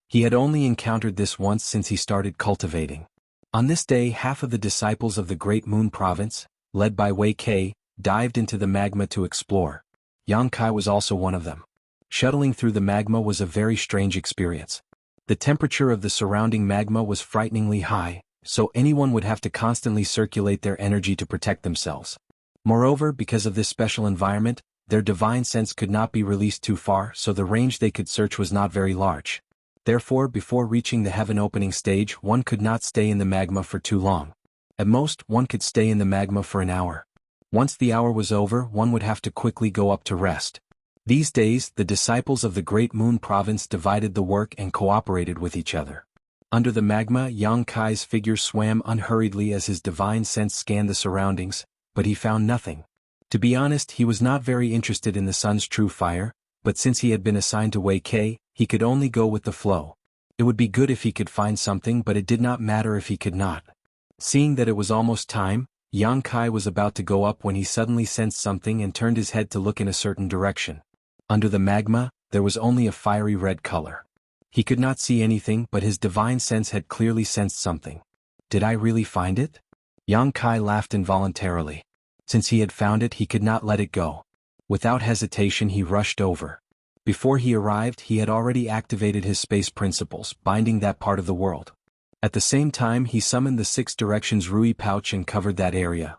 He had only encountered this once since he started cultivating. On this day half of the disciples of the Great Moon Province, led by Wei Kei, dived into the magma to explore. Yang Kai was also one of them. Shuttling through the magma was a very strange experience. The temperature of the surrounding magma was frighteningly high, so anyone would have to constantly circulate their energy to protect themselves. Moreover, because of this special environment, their divine sense could not be released too far, so the range they could search was not very large. Therefore, before reaching the heaven-opening stage, one could not stay in the magma for too long. At most, one could stay in the magma for an hour. Once the hour was over, one would have to quickly go up to rest. These days, the disciples of the Great Moon Province divided the work and cooperated with each other. Under the magma, Yang Kai's figure swam unhurriedly as his divine sense scanned the surroundings, but he found nothing. To be honest, he was not very interested in the Sun's true fire, but since he had been assigned to Wei Kei, he could only go with the flow. It would be good if he could find something, but it did not matter if he could not. Seeing that it was almost time, Yang Kai was about to go up when he suddenly sensed something and turned his head to look in a certain direction. Under the magma, there was only a fiery red color. He could not see anything, but his divine sense had clearly sensed something. Did I really find it? Yang Kai laughed involuntarily. Since he had found it, he could not let it go. Without hesitation he rushed over. Before he arrived, he had already activated his space principles, binding that part of the world. At the same time he summoned the 6 directions Rui pouch and covered that area.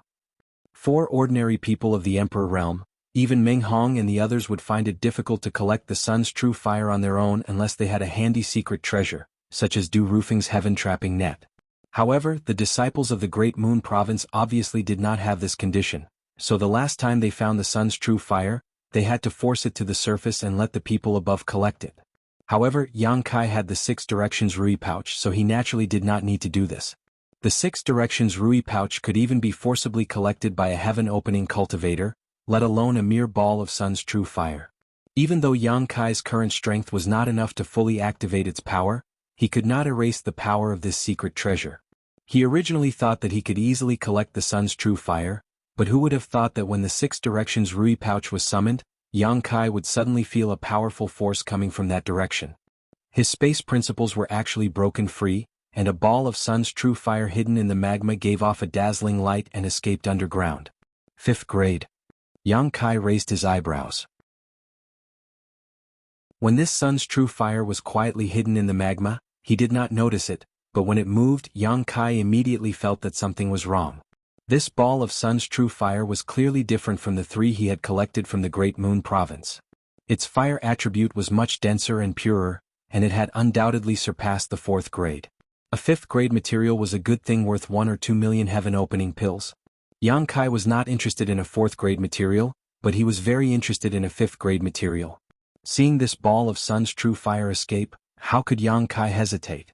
4 ordinary people of the Emperor realm, even Meng Hong and the others would find it difficult to collect the Sun's true fire on their own unless they had a handy secret treasure, such as Du Rufing's heaven-trapping net. However, the disciples of the Great Moon Province obviously did not have this condition, so the last time they found the Sun's true fire, they had to force it to the surface and let the people above collect it. However, Yang Kai had the 6 directions Rui pouch, so he naturally did not need to do this. The 6 directions Rui pouch could even be forcibly collected by a heaven-opening cultivator, let alone a mere ball of sun's true fire. Even though Yang Kai's current strength was not enough to fully activate its power, he could not erase the power of this secret treasure. He originally thought that he could easily collect the sun's true fire, but who would have thought that when the Six Directions Rui pouch was summoned, Yang Kai would suddenly feel a powerful force coming from that direction. His space principles were actually broken free, and a ball of sun's true fire hidden in the magma gave off a dazzling light and escaped underground. 5th grade. Yang Kai raised his eyebrows. When this sun's true fire was quietly hidden in the magma, he did not notice it, but when it moved, Yang Kai immediately felt that something was wrong. This ball of sun's true fire was clearly different from the 3 he had collected from the Great Moon Province. Its fire attribute was much denser and purer, and it had undoubtedly surpassed the 4th grade. A 5th grade material was a good thing worth 1 or 2 million heaven-opening pills. Yang Kai was not interested in a 4th grade material, but he was very interested in a 5th grade material. Seeing this ball of sun's true fire escape, how could Yang Kai hesitate?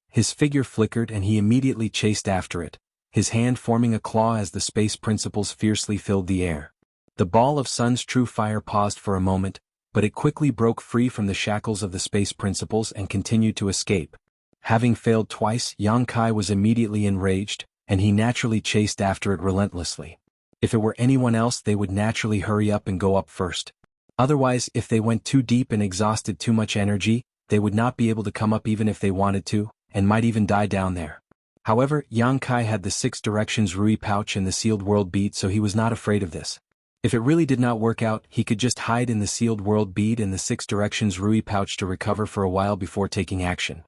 His figure flickered and he immediately chased after it, his hand forming a claw as the space principles fiercely filled the air. The ball of sun's true fire paused for a moment, but it quickly broke free from the shackles of the space principles and continued to escape. Having failed twice, Yang Kai was immediately enraged, and he naturally chased after it relentlessly. If it were anyone else, they would naturally hurry up and go up first. Otherwise, if they went too deep and exhausted too much energy, they would not be able to come up even if they wanted to, and might even die down there. However, Yang Kai had the 6 Directions Rui pouch and the sealed world bead, so he was not afraid of this. If it really did not work out, he could just hide in the sealed world bead and the 6 Directions Rui pouch to recover for a while before taking action.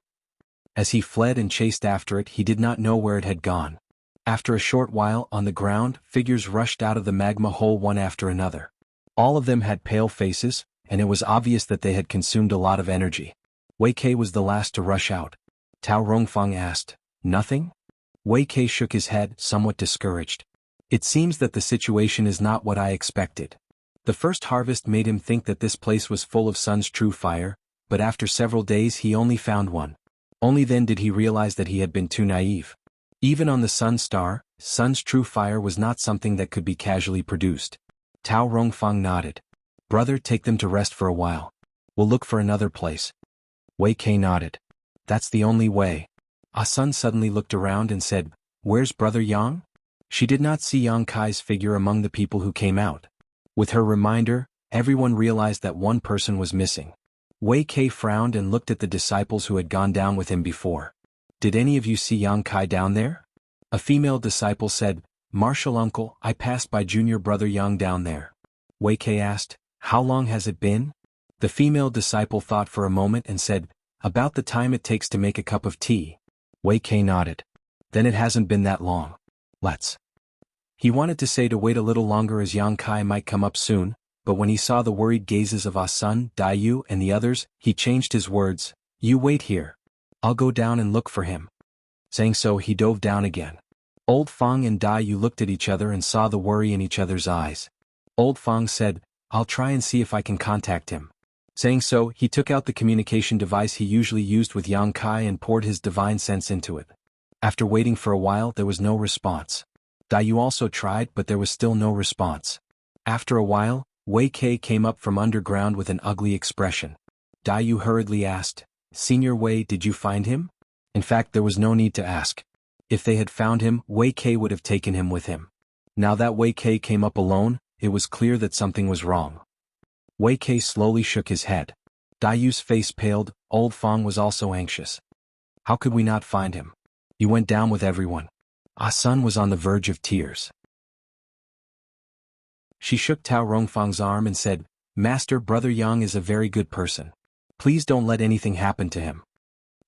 As he fled and chased after it, he did not know where it had gone. After a short while, on the ground, figures rushed out of the magma hole one after another. All of them had pale faces, and it was obvious that they had consumed a lot of energy. Wei Kei was the last to rush out. Tao Rongfang asked, "Nothing?" Wei Kei shook his head, somewhat discouraged. "It seems that the situation is not what I expected." The first harvest made him think that this place was full of sun's true fire, but after several days he only found one. Only then did he realize that he had been too naive. Even on the sun star, sun's true fire was not something that could be casually produced. Tao Rongfang nodded. "Brother, take them to rest for a while. We'll look for another place." Wei Kei nodded. "That's the only way." Ah Sun suddenly looked around and said, "Where's Brother Yang?" She did not see Yang Kai's figure among the people who came out. With her reminder, everyone realized that one person was missing. Wei Kei frowned and looked at the disciples who had gone down with him before. "Did any of you see Yang Kai down there?" A female disciple said, "Martial uncle, I passed by junior brother Yang down there." Wei Kei asked, "How long has it been?" The female disciple thought for a moment and said, "About the time it takes to make a cup of tea." Wei Kei nodded. "Then it hasn't been that long. Let's." He wanted to say to wait a little longer as Yang Kai might come up soon, but when he saw the worried gazes of Ah Sun, Dai Yu and the others, he changed his words. "You wait here. I'll go down and look for him." Saying so, he dove down again. Old Fang and Dai Yu looked at each other and saw the worry in each other's eyes. Old Fang said, "I'll try and see if I can contact him." Saying so, he took out the communication device he usually used with Yang Kai and poured his divine sense into it. After waiting for a while, there was no response. Dai Yu also tried, but there was still no response. After a while, Wei Kei came up from underground with an ugly expression. Dai Yu hurriedly asked, "Senior Wei, did you find him?" In fact, there was no need to ask. If they had found him, Wei Kei would have taken him with him. Now that Wei Kei came up alone, it was clear that something was wrong. Wei Kei slowly shook his head. Dai Yu's face paled. Old Fang was also anxious. "How could we not find him? You went down with everyone." Ah Sun was on the verge of tears. She shook Tao Rongfang's arm and said, "Master, Brother Yang is a very good person. Please don't let anything happen to him."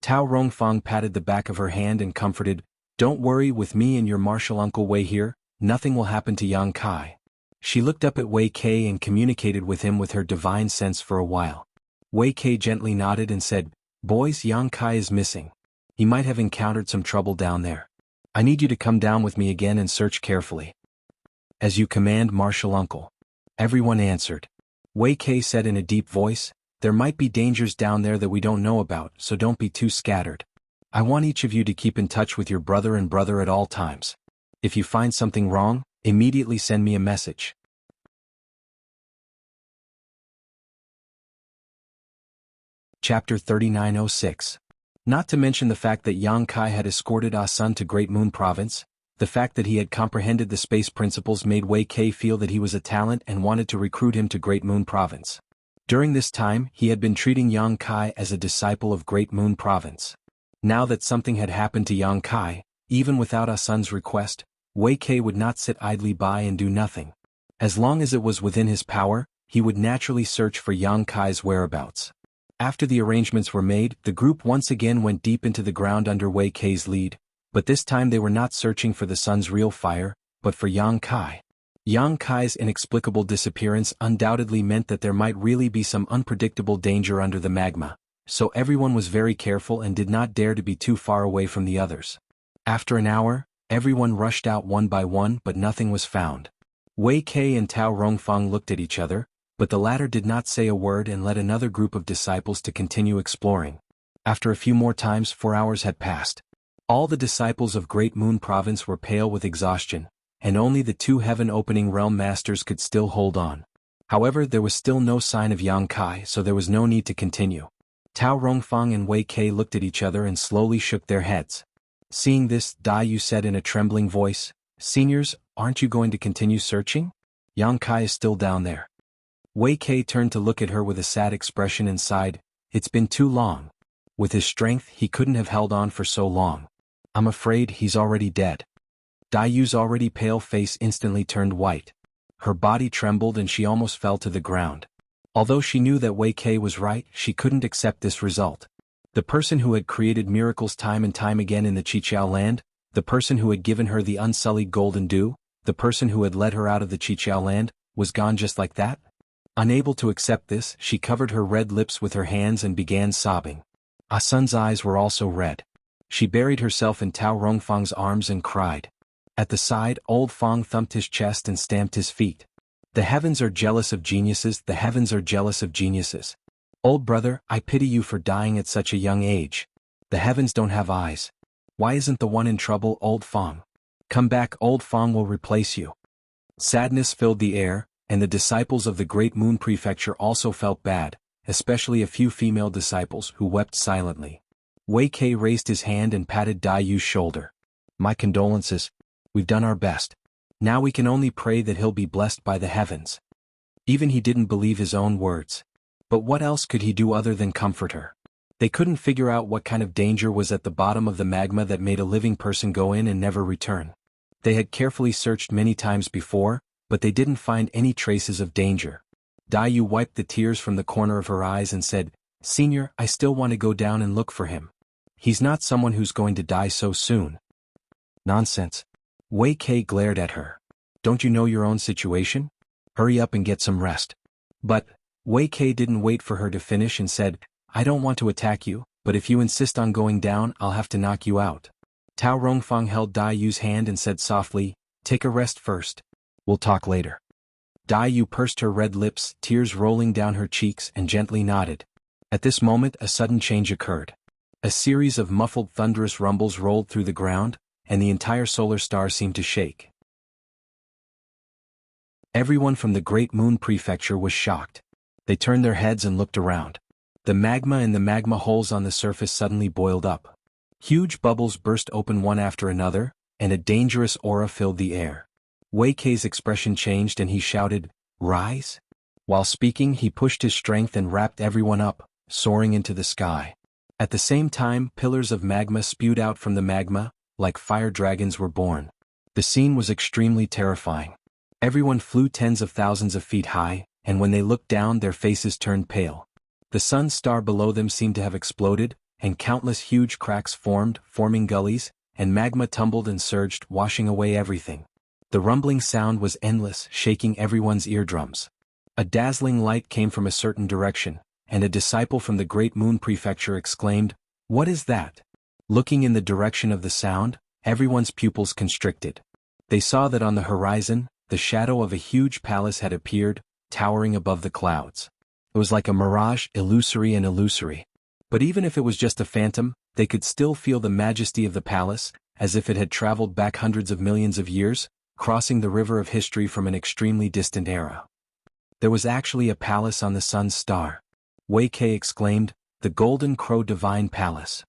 Tao Rongfang patted the back of her hand and comforted, "Don't worry, with me and your martial uncle Wei here, nothing will happen to Yang Kai." She looked up at Wei Kei and communicated with him with her divine sense for a while. Wei Kei gently nodded and said, "Boys, Yang Kai is missing. He might have encountered some trouble down there. I need you to come down with me again and search carefully." "As you command, martial uncle." Everyone answered. Wei Kei said in a deep voice, "There might be dangers down there that we don't know about, so don't be too scattered. I want each of you to keep in touch with your brother at all times. If you find something wrong, immediately send me a message." Chapter 3906. Not to mention the fact that Yang Kai had escorted Ah Sun to Great Moon Province, the fact that he had comprehended the space principles made Wei Kei feel that he was a talent and wanted to recruit him to Great Moon Province. During this time, he had been treating Yang Kai as a disciple of Great Moon Province. Now that something had happened to Yang Kai, even without Ah Sun's request, Wei Kei would not sit idly by and do nothing. As long as it was within his power, he would naturally search for Yang Kai's whereabouts. After the arrangements were made, the group once again went deep into the ground under Wei Kei's lead, but this time they were not searching for the sun's real fire, but for Yang Kai. Yang Kai's inexplicable disappearance undoubtedly meant that there might really be some unpredictable danger under the magma, so everyone was very careful and did not dare to be too far away from the others. After an hour, everyone rushed out one by one but nothing was found. Wei Kei and Tao Rongfang looked at each other, but the latter did not say a word and led another group of disciples to continue exploring. After a few more times 4 hours had passed. All the disciples of Great Moon Province were pale with exhaustion, and only the 2 heaven-opening realm masters could still hold on. However, there was still no sign of Yang Kai, so there was no need to continue. Tao Rongfang and Wei Kei looked at each other and slowly shook their heads. Seeing this, Dai Yu said in a trembling voice, "Seniors, aren't you going to continue searching? Yang Kai is still down there." Wei Kei turned to look at her with a sad expression and sighed, "It's been too long. With his strength, he couldn't have held on for so long. I'm afraid he's already dead." Dai Yu's already pale face instantly turned white. Her body trembled and she almost fell to the ground. Although she knew that Wei Kei was right, she couldn't accept this result. The person who had created miracles time and time again in the Qiqiao land, the person who had given her the unsullied golden dew, the person who had led her out of the Qiqiao land, was gone just like that? Unable to accept this, she covered her red lips with her hands and began sobbing. Ah Sun's eyes were also red. She buried herself in Tao Rongfang's arms and cried. At the side, old Fang thumped his chest and stamped his feet. "The heavens are jealous of geniuses, the heavens are jealous of geniuses. Old brother, I pity you for dying at such a young age. The heavens don't have eyes. Why isn't the one in trouble old Fang? Come back, old Fang will replace you." Sadness filled the air, and the disciples of the Great Moon Prefecture also felt bad, especially a few female disciples who wept silently. Wei Kei raised his hand and patted Dai Yu's shoulder. "My condolences. We've done our best. Now we can only pray that he'll be blessed by the heavens." Even he didn't believe his own words. But what else could he do other than comfort her? They couldn't figure out what kind of danger was at the bottom of the magma that made a living person go in and never return. They had carefully searched many times before, but they didn't find any traces of danger. Dai Yu wiped the tears from the corner of her eyes and said, "Senior, I still want to go down and look for him. He's not someone who's going to die so soon." "Nonsense." Wei Kei glared at her. "Don't you know your own situation? Hurry up and get some rest." But Wei Kei didn't wait for her to finish and said, "I don't want to attack you, but if you insist on going down, I'll have to knock you out." Tao Rongfang held Dai Yu's hand and said softly, "Take a rest first. We'll talk later." Dai Yu pursed her red lips, tears rolling down her cheeks, and gently nodded. At this moment a sudden change occurred. A series of muffled thunderous rumbles rolled through the ground, and the entire solar star seemed to shake. Everyone from the Great Moon Prefecture was shocked. They turned their heads and looked around. The magma in the magma holes on the surface suddenly boiled up. Huge bubbles burst open one after another, and a dangerous aura filled the air. Wei Kei's expression changed and he shouted, "Rise!" While speaking, he pushed his strength and wrapped everyone up, soaring into the sky. At the same time, pillars of magma spewed out from the magma, like fire dragons were born. The scene was extremely terrifying. Everyone flew tens of thousands of feet high, and when they looked down their faces turned pale. The sun's star below them seemed to have exploded, and countless huge cracks formed, forming gullies, and magma tumbled and surged, washing away everything. The rumbling sound was endless, shaking everyone's eardrums. A dazzling light came from a certain direction, and a disciple from the Great Moon Prefecture exclaimed, "What is that?" Looking in the direction of the sound, everyone's pupils constricted. They saw that on the horizon, the shadow of a huge palace had appeared, towering above the clouds. It was like a mirage, illusory and illusory. But even if it was just a phantom, they could still feel the majesty of the palace, as if it had traveled back hundreds of millions of years, crossing the river of history from an extremely distant era. There was actually a palace on the sun's star. Wei Kei exclaimed, the Golden Crow Divine Palace.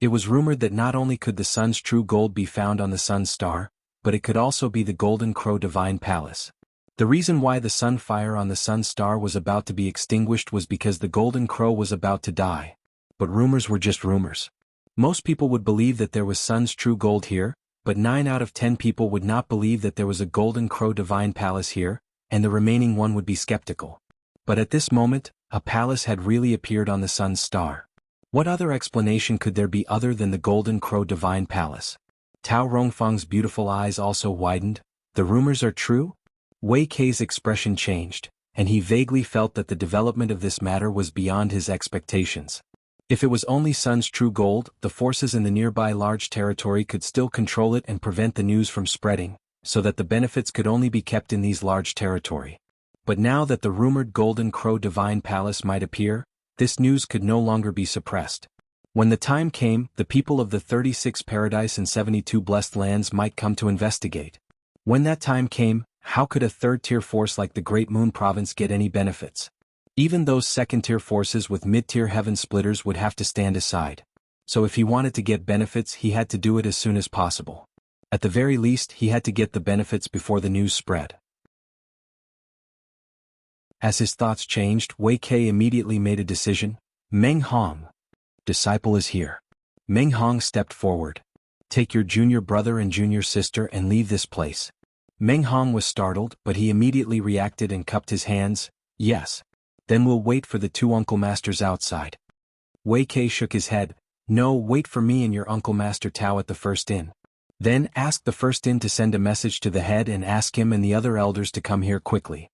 It was rumored that not only could the sun's true gold be found on the sun's star, but it could also be the Golden Crow Divine Palace. The reason why the sun fire on the sun's star was about to be extinguished was because the Golden Crow was about to die. But rumors were just rumors. Most people would believe that there was sun's true gold here, but 9 out of 10 people would not believe that there was a Golden Crow Divine Palace here, and the remaining one would be skeptical. But at this moment, a palace had really appeared on the sun's star. What other explanation could there be other than the Golden Crow Divine Palace? Tao Rongfang's beautiful eyes also widened. The rumors are true? Wei Kei's expression changed, and he vaguely felt that the development of this matter was beyond his expectations. If it was only sun's true gold, the forces in the nearby large territory could still control it and prevent the news from spreading, so that the benefits could only be kept in these large territory. But now that the rumored Golden Crow Divine Palace might appear, this news could no longer be suppressed. When the time came, the people of the 36 Paradise and 72 Blessed Lands might come to investigate. When that time came, how could a third-tier force like the Great Moon Province get any benefits? Even those second-tier forces with mid-tier heaven splitters would have to stand aside. So if he wanted to get benefits, he had to do it as soon as possible. At the very least, he had to get the benefits before the news spread. As his thoughts changed, Wei Kei immediately made a decision. Meng Hong. Disciple is here. Meng Hong stepped forward. Take your junior brother and junior sister and leave this place. Meng Hong was startled, but he immediately reacted and cupped his hands. Yes. Then we'll wait for the 2 Uncle Masters outside. Wei Kei shook his head. No, wait for me and your Uncle Master Tao at the first inn. Then ask the first inn to send a message to the head and ask him and the other elders to come here quickly.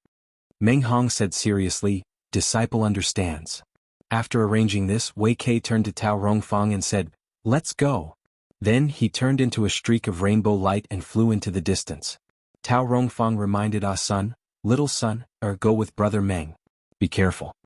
Meng Hong said seriously, disciple understands. After arranging this, Wei Kei turned to Tao Rongfang and said, let's go. Then he turned into a streak of rainbow light and flew into the distance. Tao Rongfang reminded Sun, little son, go with brother Meng. Be careful.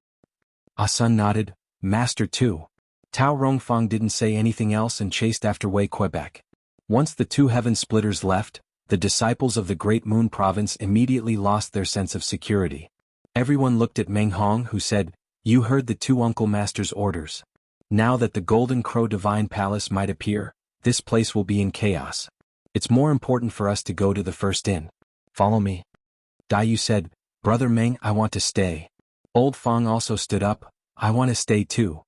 Sun nodded, Master too. Tao Rongfang didn't say anything else and chased after Wei Quebec. Once the 2 heaven splitters left, the disciples of the Great Moon Province immediately lost their sense of security. Everyone looked at Meng Hong, who said, you heard the 2 Uncle Masters' orders. Now that the Golden Crow Divine Palace might appear, this place will be in chaos. It's more important for us to go to the first inn. Follow me. Daiyu said, brother Meng, I want to stay. Old Fang also stood up, I want to stay too.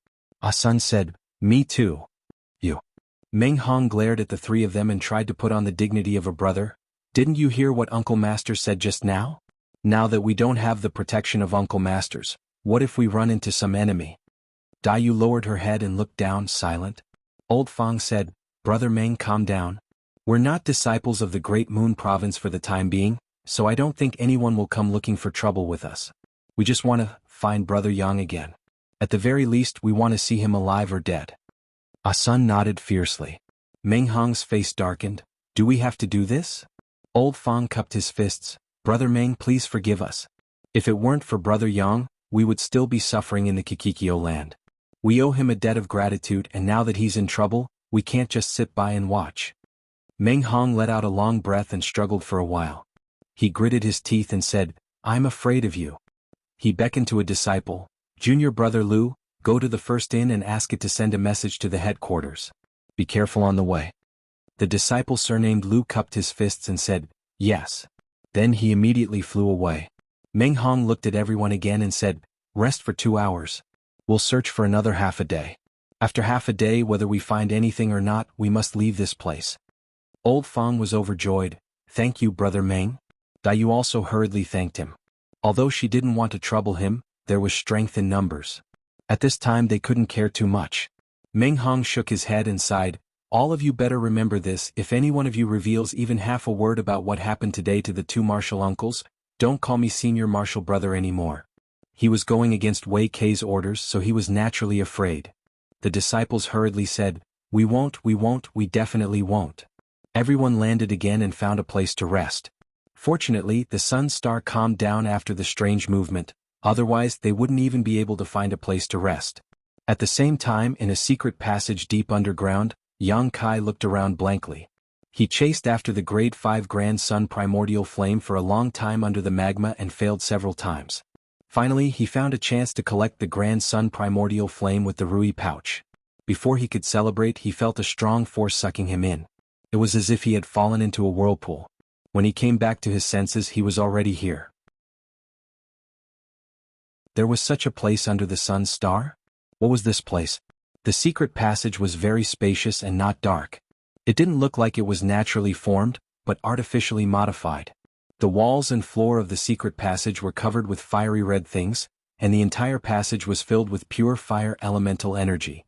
Sun said, me too. You. Meng Hong glared at the 3 of them and tried to put on the dignity of a brother. Didn't you hear what Uncle Master said just now? Now that we don't have the protection of Uncle Masters, what if we run into some enemy? Daiyu lowered her head and looked down, silent. Old Fang said, brother Meng, calm down. We're not disciples of the Great Moon Province for the time being, so I don't think anyone will come looking for trouble with us. We just want to find Brother Yang again. At the very least, we want to see him alive or dead. Sun nodded fiercely. Meng Hong's face darkened. Do we have to do this? Old Fang cupped his fists. Brother Meng, please forgive us. If it weren't for Brother Yang, we would still be suffering in the Kikikyo land. We owe him a debt of gratitude, and now that he's in trouble, we can't just sit by and watch. Meng Hong let out a long breath and struggled for a while. He gritted his teeth and said, I'm afraid of you. He beckoned to a disciple, Junior Brother Lu, go to the first inn and ask it to send a message to the headquarters. Be careful on the way. The disciple surnamed Lu cupped his fists and said, yes. Then he immediately flew away. Meng Hong looked at everyone again and said, rest for 2 hours. We'll search for another half a day. After half a day, whether we find anything or not, we must leave this place. Old Fang was overjoyed. Thank you, Brother Meng. Daiyu also hurriedly thanked him. Although she didn't want to trouble him, there was strength in numbers. At this time they couldn't care too much. Meng Hong shook his head and sighed, all of you better remember this, if any one of you reveals even half a word about what happened today to the 2 martial uncles, don't call me senior martial brother anymore. He was going against Wei Kei's orders, so he was naturally afraid. The disciples hurriedly said, we definitely won't. Everyone landed again and found a place to rest. Fortunately, the sun's star calmed down after the strange movement, otherwise they wouldn't even be able to find a place to rest. At the same time, in a secret passage deep underground, Yang Kai looked around blankly. He chased after the grade 5 Grand Sun primordial flame for a long time under the magma and failed several times. Finally, he found a chance to collect the Grand Sun Primordial Flame with the Rui pouch. Before he could celebrate, he felt a strong force sucking him in. It was as if he had fallen into a whirlpool. When he came back to his senses, he was already here. There was such a place under the sun's star? What was this place? The secret passage was very spacious and not dark. It didn't look like it was naturally formed, but artificially modified. The walls and floor of the secret passage were covered with fiery red things, and the entire passage was filled with pure fire elemental energy.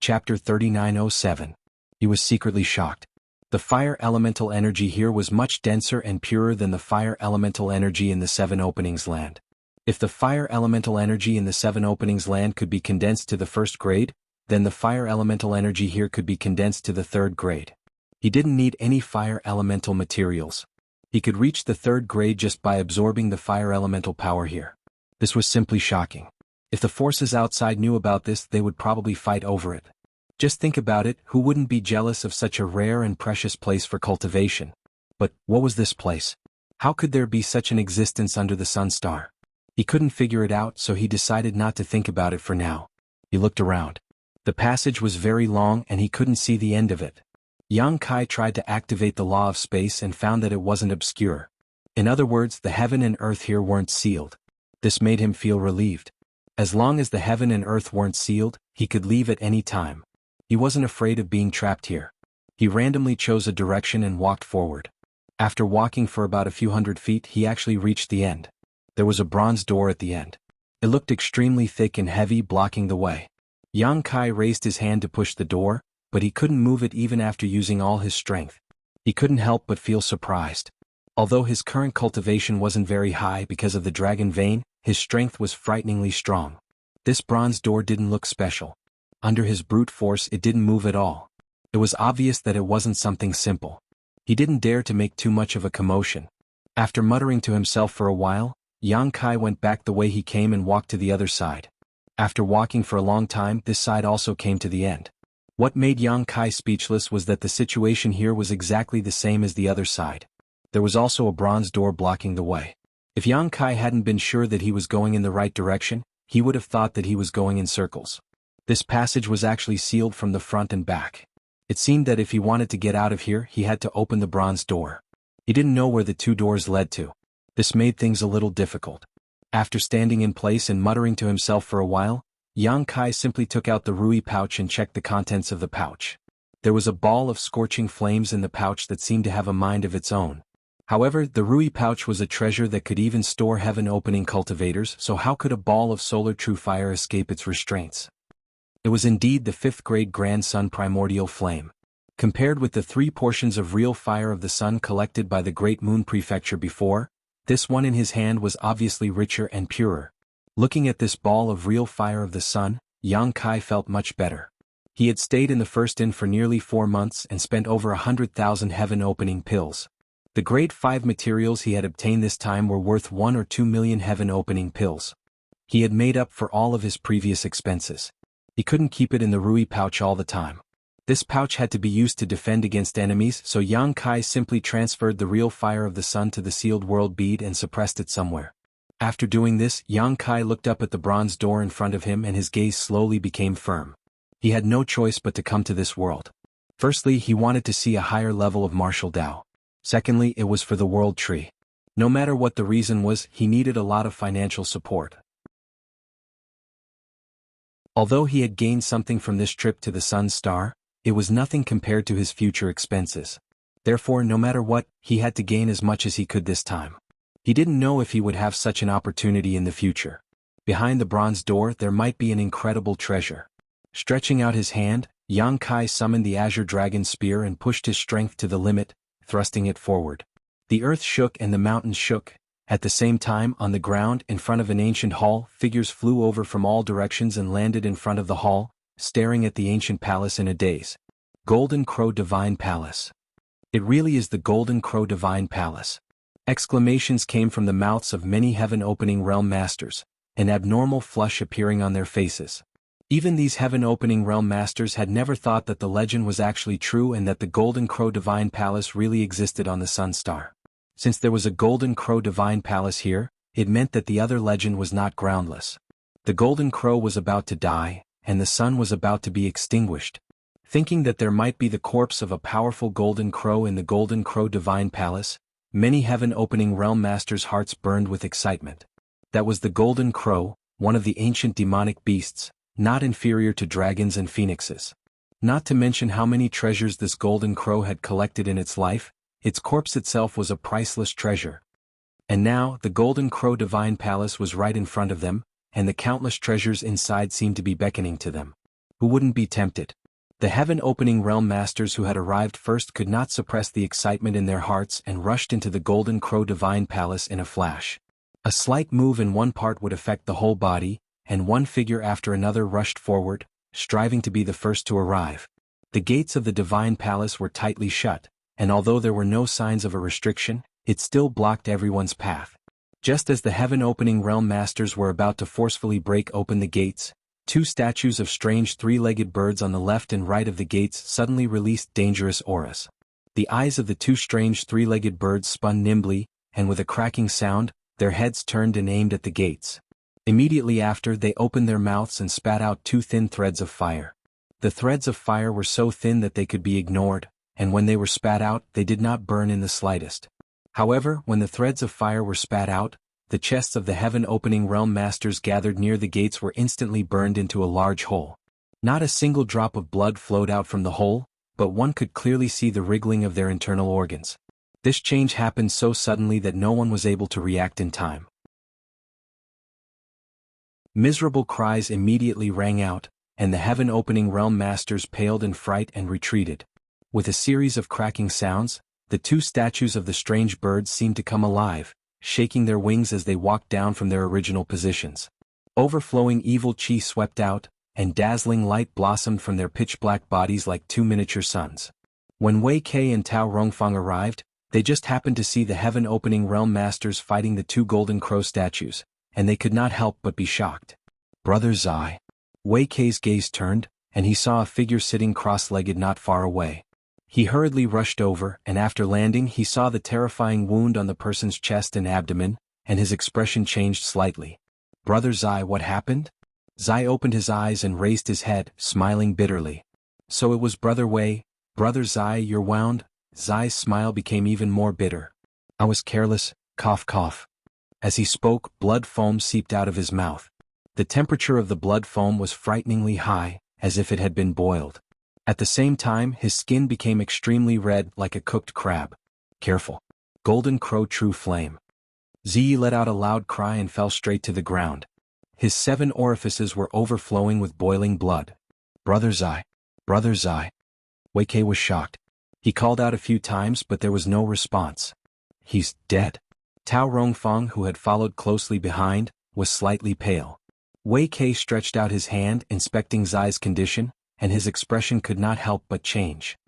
Chapter 3907. He was secretly shocked. The fire elemental energy here was much denser and purer than the fire elemental energy in the Seven Openings land. If the fire elemental energy in the Seven Openings land could be condensed to the first grade, then the fire elemental energy here could be condensed to the third grade. He didn't need any fire elemental materials. He could reach the third grade just by absorbing the fire elemental power here. This was simply shocking. If the forces outside knew about this, they would probably fight over it. Just think about it, who wouldn't be jealous of such a rare and precious place for cultivation? But, what was this place? How could there be such an existence under the sun star? He couldn't figure it out, so he decided not to think about it for now. He looked around. The passage was very long and he couldn't see the end of it. Yang Kai tried to activate the law of space and found that it wasn't obscure. In other words, the heaven and earth here weren't sealed. This made him feel relieved. As long as the heaven and earth weren't sealed, he could leave at any time. He wasn't afraid of being trapped here. He randomly chose a direction and walked forward. After walking for about a few hundred feet, he actually reached the end. There was a bronze door at the end. It looked extremely thick and heavy, blocking the way. Yang Kai raised his hand to push the door, but he couldn't move it even after using all his strength. He couldn't help but feel surprised. Although his current cultivation wasn't very high because of the dragon vein, his strength was frighteningly strong. This bronze door didn't look special. Under his brute force, it didn't move at all. It was obvious that it wasn't something simple. He didn't dare to make too much of a commotion. After muttering to himself for a while, Yang Kai went back the way he came and walked to the other side. After walking for a long time, this side also came to the end. What made Yang Kai speechless was that the situation here was exactly the same as the other side. There was also a bronze door blocking the way. If Yang Kai hadn't been sure that he was going in the right direction, he would have thought that he was going in circles. This passage was actually sealed from the front and back. It seemed that if he wanted to get out of here, he had to open the bronze door. He didn't know where the two doors led to. This made things a little difficult. After standing in place and muttering to himself for a while, Yang Kai simply took out the Rui pouch and checked the contents of the pouch. There was a ball of scorching flames in the pouch that seemed to have a mind of its own. However, the Rui pouch was a treasure that could even store heaven-opening cultivators, so how could a ball of solar true fire escape its restraints? It was indeed the 5th grade Grand Sun Primordial Flame. Compared with the 3 portions of real fire of the sun collected by the Great Moon Prefecture before, this one in his hand was obviously richer and purer. Looking at this ball of real fire of the sun, Yang Kai felt much better. He had stayed in the first inn for nearly 4 months and spent over 100,000 heaven-opening pills. The grade 5 materials he had obtained this time were worth 1 or 2 million heaven-opening pills. He had made up for all of his previous expenses. He couldn't keep it in the Rui pouch all the time. This pouch had to be used to defend against enemies, so Yang Kai simply transferred the real fire of the sun to the sealed world bead and suppressed it somewhere. After doing this, Yang Kai looked up at the bronze door in front of him and his gaze slowly became firm. He had no choice but to come to this world. Firstly, he wanted to see a higher level of martial Dao. Secondly, it was for the world tree. No matter what the reason was, he needed a lot of financial support. Although he had gained something from this trip to the Sun Star, it was nothing compared to his future expenses. Therefore, no matter what, he had to gain as much as he could this time. He didn't know if he would have such an opportunity in the future. Behind the bronze door, there might be an incredible treasure. Stretching out his hand, Yang Kai summoned the Azure Dragon Spear and pushed his strength to the limit, thrusting it forward. The earth shook and the mountains shook. At the same time, on the ground, in front of an ancient hall, figures flew over from all directions and landed in front of the hall, staring at the ancient palace in a daze. Golden Crow Divine Palace. It really is the Golden Crow Divine Palace. Exclamations came from the mouths of many heaven-opening realm masters, an abnormal flush appearing on their faces. Even these heaven-opening realm masters had never thought that the legend was actually true and that the Golden Crow Divine Palace really existed on the Sun Star. Since there was a Golden Crow Divine Palace here, it meant that the other legend was not groundless. The Golden Crow was about to die, and the sun was about to be extinguished. Thinking that there might be the corpse of a powerful Golden Crow in the Golden Crow Divine Palace, many heaven-opening realm masters' hearts burned with excitement. That was the Golden Crow, one of the ancient demonic beasts, not inferior to dragons and phoenixes. Not to mention how many treasures this Golden Crow had collected in its life, its corpse itself was a priceless treasure. And now, the Golden Crow Divine Palace was right in front of them, and the countless treasures inside seemed to be beckoning to them. Who wouldn't be tempted? The heaven-opening realm masters who had arrived first could not suppress the excitement in their hearts and rushed into the Golden Crow Divine Palace in a flash. A slight move in one part would affect the whole body, and one figure after another rushed forward, striving to be the first to arrive. The gates of the Divine Palace were tightly shut, and although there were no signs of a restriction, it still blocked everyone's path. Just as the heaven-opening realm masters were about to forcefully break open the gates, two statues of strange three-legged birds on the left and right of the gates suddenly released dangerous auras. The eyes of the two strange three-legged birds spun nimbly, and with a cracking sound, their heads turned and aimed at the gates. Immediately after, they opened their mouths and spat out two thin threads of fire. The threads of fire were so thin that they could be ignored, and when they were spat out, they did not burn in the slightest. However, when the threads of fire were spat out, the chests of the heaven-opening realm masters gathered near the gates were instantly burned into a large hole. Not a single drop of blood flowed out from the hole, but one could clearly see the wriggling of their internal organs. This change happened so suddenly that no one was able to react in time. Miserable cries immediately rang out, and the heaven-opening realm masters paled in fright and retreated. With a series of cracking sounds, the two statues of the strange birds seemed to come alive, shaking their wings as they walked down from their original positions. Overflowing evil chi swept out, and dazzling light blossomed from their pitch-black bodies like two miniature suns. When Wei Kei and Tao Rongfang arrived, they just happened to see the heaven-opening realm masters fighting the two Golden Crow statues, and they could not help but be shocked. Brother Zai. Wei Kei's gaze turned, and he saw a figure sitting cross-legged not far away. He hurriedly rushed over, and after landing he saw the terrifying wound on the person's chest and abdomen, and his expression changed slightly. Brother Zai, what happened? Zai opened his eyes and raised his head, smiling bitterly. So it was Brother Wei. Brother Zai, you're wound? Zai's smile became even more bitter. I was careless, cough cough. As he spoke, blood foam seeped out of his mouth. The temperature of the blood foam was frighteningly high, as if it had been boiled. At the same time, his skin became extremely red like a cooked crab. Careful. Golden Crow True Flame. Ziyi let out a loud cry and fell straight to the ground. His 7 orifices were overflowing with boiling blood. Brother Zai. Brother Zai. Wei Kei was shocked. He called out a few times but there was no response. He's dead. Tao Rongfang, who had followed closely behind, was slightly pale. Wei Kei stretched out his hand inspecting Zai's condition, and his expression could not help but change.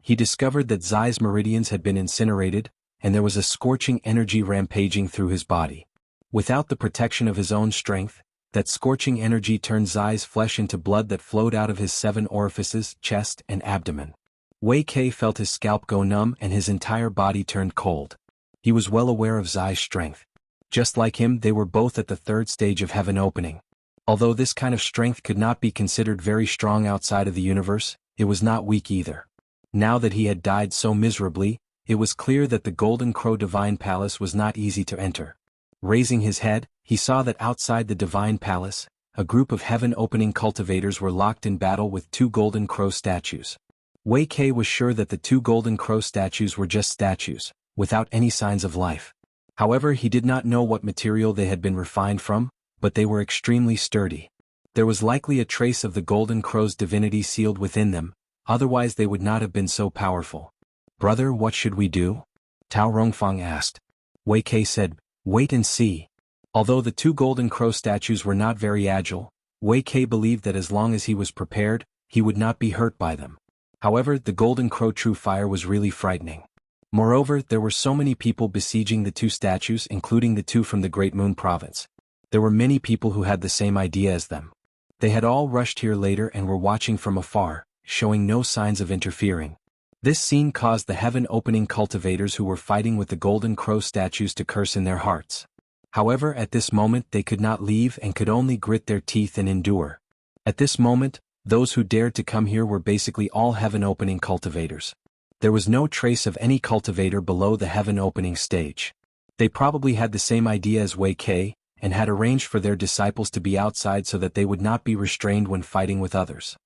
He discovered that Zai's meridians had been incinerated, and there was a scorching energy rampaging through his body. Without the protection of his own strength, that scorching energy turned Zai's flesh into blood that flowed out of his 7 orifices, chest and abdomen. Wei Kei felt his scalp go numb and his entire body turned cold. He was well aware of Zai's strength. Just like him, they were both at the 3rd stage of heaven opening. Although this kind of strength could not be considered very strong outside of the universe, it was not weak either. Now that he had died so miserably, it was clear that the Golden Crow Divine Palace was not easy to enter. Raising his head, he saw that outside the Divine Palace, a group of heaven-opening cultivators were locked in battle with 2 Golden Crow statues. Wei Kei was sure that the 2 Golden Crow statues were just statues, without any signs of life. However, he did not know what material they had been refined from, but they were extremely sturdy. There was likely a trace of the Golden Crow's divinity sealed within them, otherwise they would not have been so powerful. Brother, what should we do? Tao Rongfang asked. Wei Kei said, wait and see. Although the 2 Golden Crow statues were not very agile, Wei Kei believed that as long as he was prepared, he would not be hurt by them. However, the Golden Crow True Fire was really frightening. Moreover, there were so many people besieging the 2 statues, including the 2 from the Great Moon Province. There were many people who had the same idea as them. They had all rushed here later and were watching from afar, showing no signs of interfering. This scene caused the heaven-opening cultivators who were fighting with the golden crow statues to curse in their hearts. However, at this moment they could not leave and could only grit their teeth and endure. At this moment, those who dared to come here were basically all heaven-opening cultivators. There was no trace of any cultivator below the heaven-opening stage. They probably had the same idea as Wei Kei, and had arranged for their disciples to be outside so that they would not be restrained when fighting with others.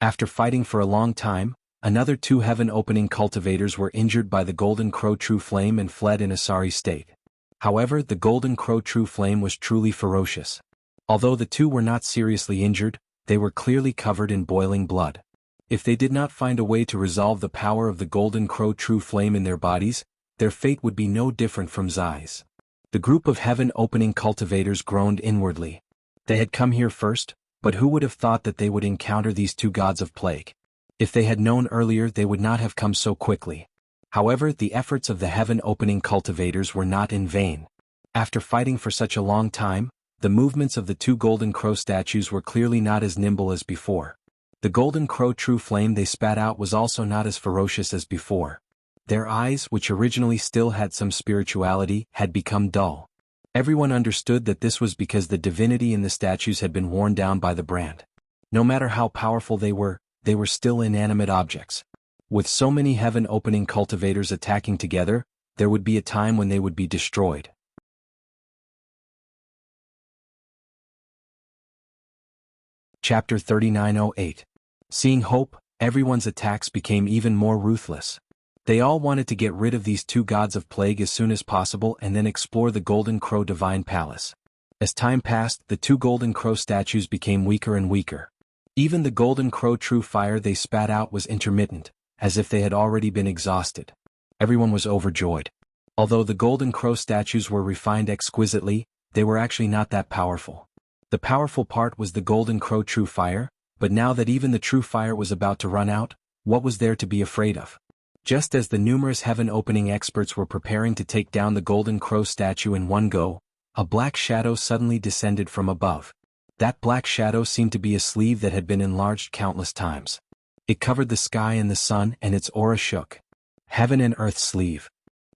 After fighting for a long time, another 2 heaven-opening cultivators were injured by the golden crow true flame and fled in a sorry state. However, the golden crow true flame was truly ferocious. Although the 2 were not seriously injured, they were clearly covered in boiling blood. If they did not find a way to resolve the power of the golden crow true flame in their bodies, their fate would be no different from Zai's. The group of heaven-opening cultivators groaned inwardly. They had come here first, but who would have thought that they would encounter these 2 gods of plague? If they had known earlier, they would not have come so quickly. However, the efforts of the heaven-opening cultivators were not in vain. After fighting for such a long time, the movements of the 2 golden crow statues were clearly not as nimble as before. The golden crow true flame they spat out was also not as ferocious as before. Their eyes, which originally still had some spirituality, had become dull. Everyone understood that this was because the divinity in the statues had been worn down by the brand. No matter how powerful they were still inanimate objects. With so many heaven-opening cultivators attacking together, there would be a time when they would be destroyed. Chapter 3908. Seeing hope, everyone's attacks became even more ruthless. They all wanted to get rid of these 2 gods of plague as soon as possible and then explore the Golden Crow Divine Palace. As time passed, the 2 Golden Crow statues became weaker and weaker. Even the Golden Crow true fire they spat out was intermittent, as if they had already been exhausted. Everyone was overjoyed. Although the Golden Crow statues were refined exquisitely, they were actually not that powerful. The powerful part was the Golden Crow true fire, but now that even the true fire was about to run out, what was there to be afraid of? Just as the numerous heaven-opening experts were preparing to take down the Golden Crow statue in one go, a black shadow suddenly descended from above. That black shadow seemed to be a sleeve that had been enlarged countless times. It covered the sky and the sun, and its aura shook. Heaven and Earth sleeve.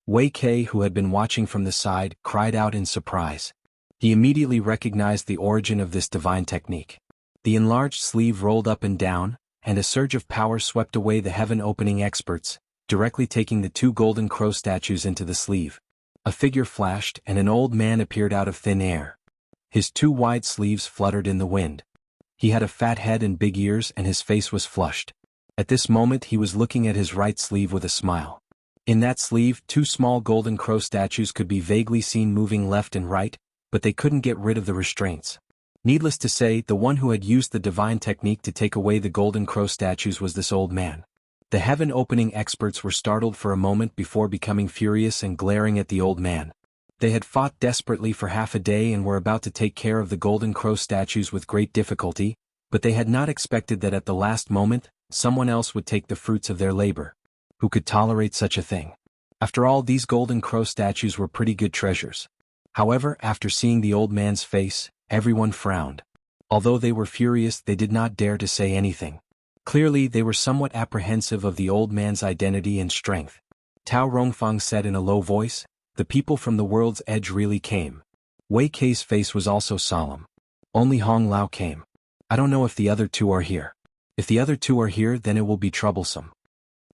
Wei Kei, who had been watching from the side, cried out in surprise. He immediately recognized the origin of this divine technique. The enlarged sleeve rolled up and down, and a surge of power swept away the heaven-opening experts, directly taking the 2 Golden Crow statues into the sleeve. A figure flashed and an old man appeared out of thin air. His 2 wide sleeves fluttered in the wind. He had a fat head and big ears and his face was flushed. At this moment he was looking at his right sleeve with a smile. In that sleeve 2 small Golden Crow statues could be vaguely seen moving left and right, but they couldn't get rid of the restraints. Needless to say, the one who had used the divine technique to take away the Golden Crow statues was this old man. The heaven-opening experts were startled for a moment before becoming furious and glaring at the old man. They had fought desperately for half a day and were about to take care of the Golden Crow statues with great difficulty, but they had not expected that at the last moment, someone else would take the fruits of their labor. Who could tolerate such a thing? After all, these Golden Crow statues were pretty good treasures. However, after seeing the old man's face, everyone frowned. Although they were furious, they did not dare to say anything. Clearly, they were somewhat apprehensive of the old man's identity and strength. Tao Rongfang said in a low voice, "The people from the world's edge really came." Wei Kei's face was also solemn. "Only Hong Lao came. I don't know if the other 2 are here. If the other 2 are here, then it will be troublesome."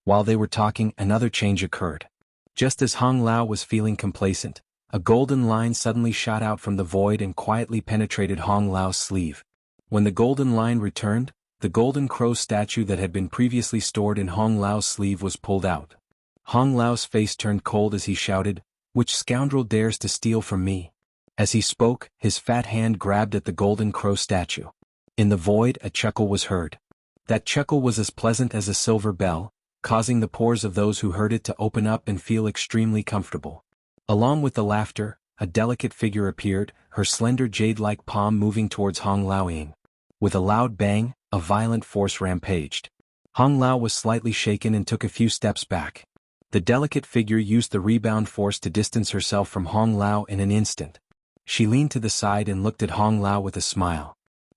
While they were talking, another change occurred. Just as Hong Lao was feeling complacent, a golden line suddenly shot out from the void and quietly penetrated Hong Lao's sleeve. When the golden line returned, the Golden Crow statue that had been previously stored in Hong Lao's sleeve was pulled out. Hong Lao's face turned cold as he shouted, "Which scoundrel dares to steal from me?" As he spoke, his fat hand grabbed at the Golden Crow statue. In the void, a chuckle was heard. That chuckle was as pleasant as a silver bell, causing the pores of those who heard it to open up and feel extremely comfortable. Along with the laughter, a delicate figure appeared, her slender jade-like palm moving towards Hong Laoing. With a loud bang, a violent force rampaged. Hong Lao was slightly shaken and took a few steps back. The delicate figure used the rebound force to distance herself from Hong Lao in an instant. She leaned to the side and looked at Hong Lao with a smile.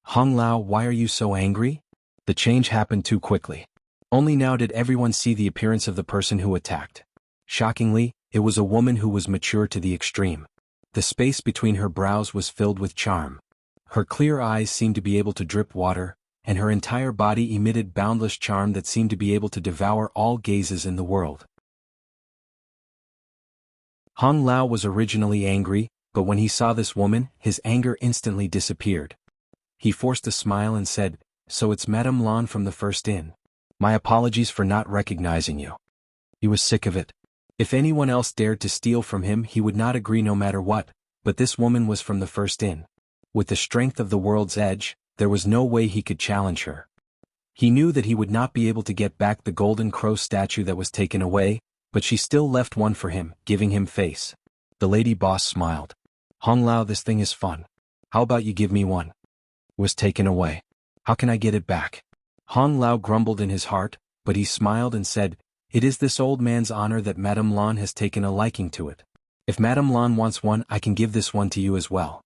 Hong Lao, why are you so angry? The change happened too quickly. Only now did everyone see the appearance of the person who attacked. Shockingly, it was a woman who was mature to the extreme. The space between her brows was filled with charm. Her clear eyes seemed to be able to drip water, and her entire body emitted boundless charm that seemed to be able to devour all gazes in the world. Hong Lao was originally angry, but when he saw this woman, his anger instantly disappeared. He forced a smile and said, "So it's Madame Lan from the first inn. My apologies for not recognizing you." He was sick of it. If anyone else dared to steal from him, he would not agree no matter what, but this woman was from the first inn. With the strength of the world's edge, there was no way he could challenge her. He knew that he would not be able to get back the golden crow statue that was taken away, but she still left one for him, giving him face. The lady boss smiled. "Hong Lao, this thing is fun. How about you give me one?" It was taken away. How can I get it back? Hong Lao grumbled in his heart, but he smiled and said, "It is this old man's honor that Madame Lan has taken a liking to it. If Madame Lan wants one, I can give this one to you as well."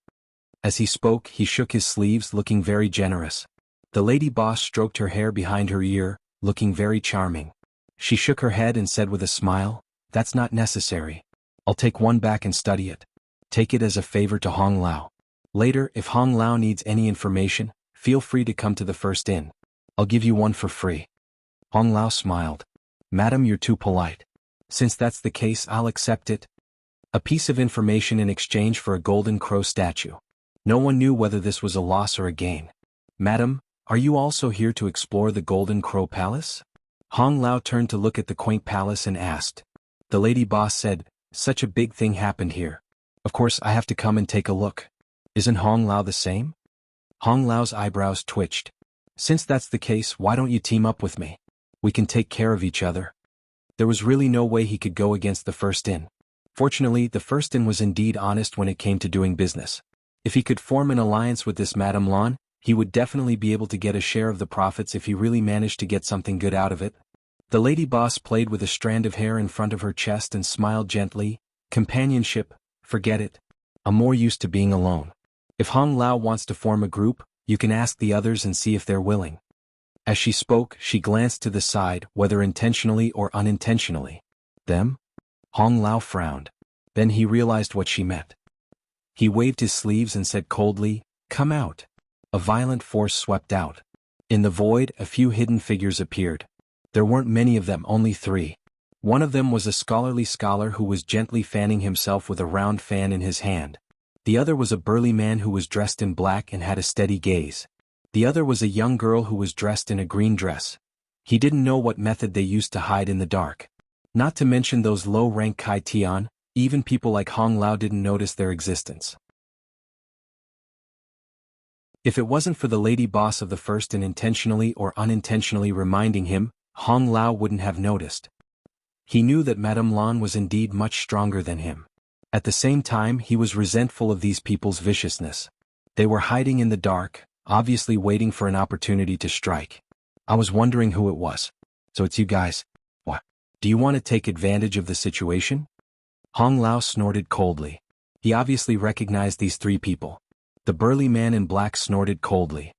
As he spoke, he shook his sleeves, looking very generous. The lady boss stroked her hair behind her ear, looking very charming. She shook her head and said with a smile, "That's not necessary. I'll take one back and study it. Take it as a favor to Hong Lao. Later, if Hong Lao needs any information, feel free to come to the first inn. I'll give you one for free." Hong Lao smiled. "Madam, you're too polite. Since that's the case, I'll accept it." A piece of information in exchange for a golden crow statue. No one knew whether this was a loss or a gain. "Madam, are you also here to explore the Golden Crow Palace?" Hong Lao turned to look at the quaint palace and asked. The lady boss said, "Such a big thing happened here. Of course I have to come and take a look. Isn't Hong Lao the same?" Hong Lao's eyebrows twitched. "Since that's the case, why don't you team up with me? We can take care of each other." There was really no way he could go against the first inn. Fortunately, the first inn was indeed honest when it came to doing business. If he could form an alliance with this Madame Lan, he would definitely be able to get a share of the profits if he really managed to get something good out of it. The lady boss played with a strand of hair in front of her chest and smiled gently. "Companionship, forget it. I'm more used to being alone. If Hong Lao wants to form a group, you can ask the others and see if they're willing." As she spoke, she glanced to the side, whether intentionally or unintentionally. "Them?" Hong Lao frowned. Then he realized what she meant. He waved his sleeves and said coldly, "Come out." A violent force swept out. In the void, a few hidden figures appeared. There weren't many of them, only 3. One of them was a scholarly scholar who was gently fanning himself with a round fan in his hand. The other was a burly man who was dressed in black and had a steady gaze. The other was a young girl who was dressed in a green dress. He didn't know what method they used to hide in the dark. Not to mention those low-rank Kai Tian, even people like Hong Lao didn't notice their existence. If it wasn't for the lady boss of the first and intentionally or unintentionally reminding him, Hong Lao wouldn't have noticed. He knew that Madame Lan was indeed much stronger than him. At the same time, he was resentful of these people's viciousness. They were hiding in the dark, obviously waiting for an opportunity to strike. I was wondering who it was. "So it's you guys. What? Do you want to take advantage of the situation?" Hong Lao snorted coldly. He obviously recognized these 3 people. The burly man in black snorted coldly.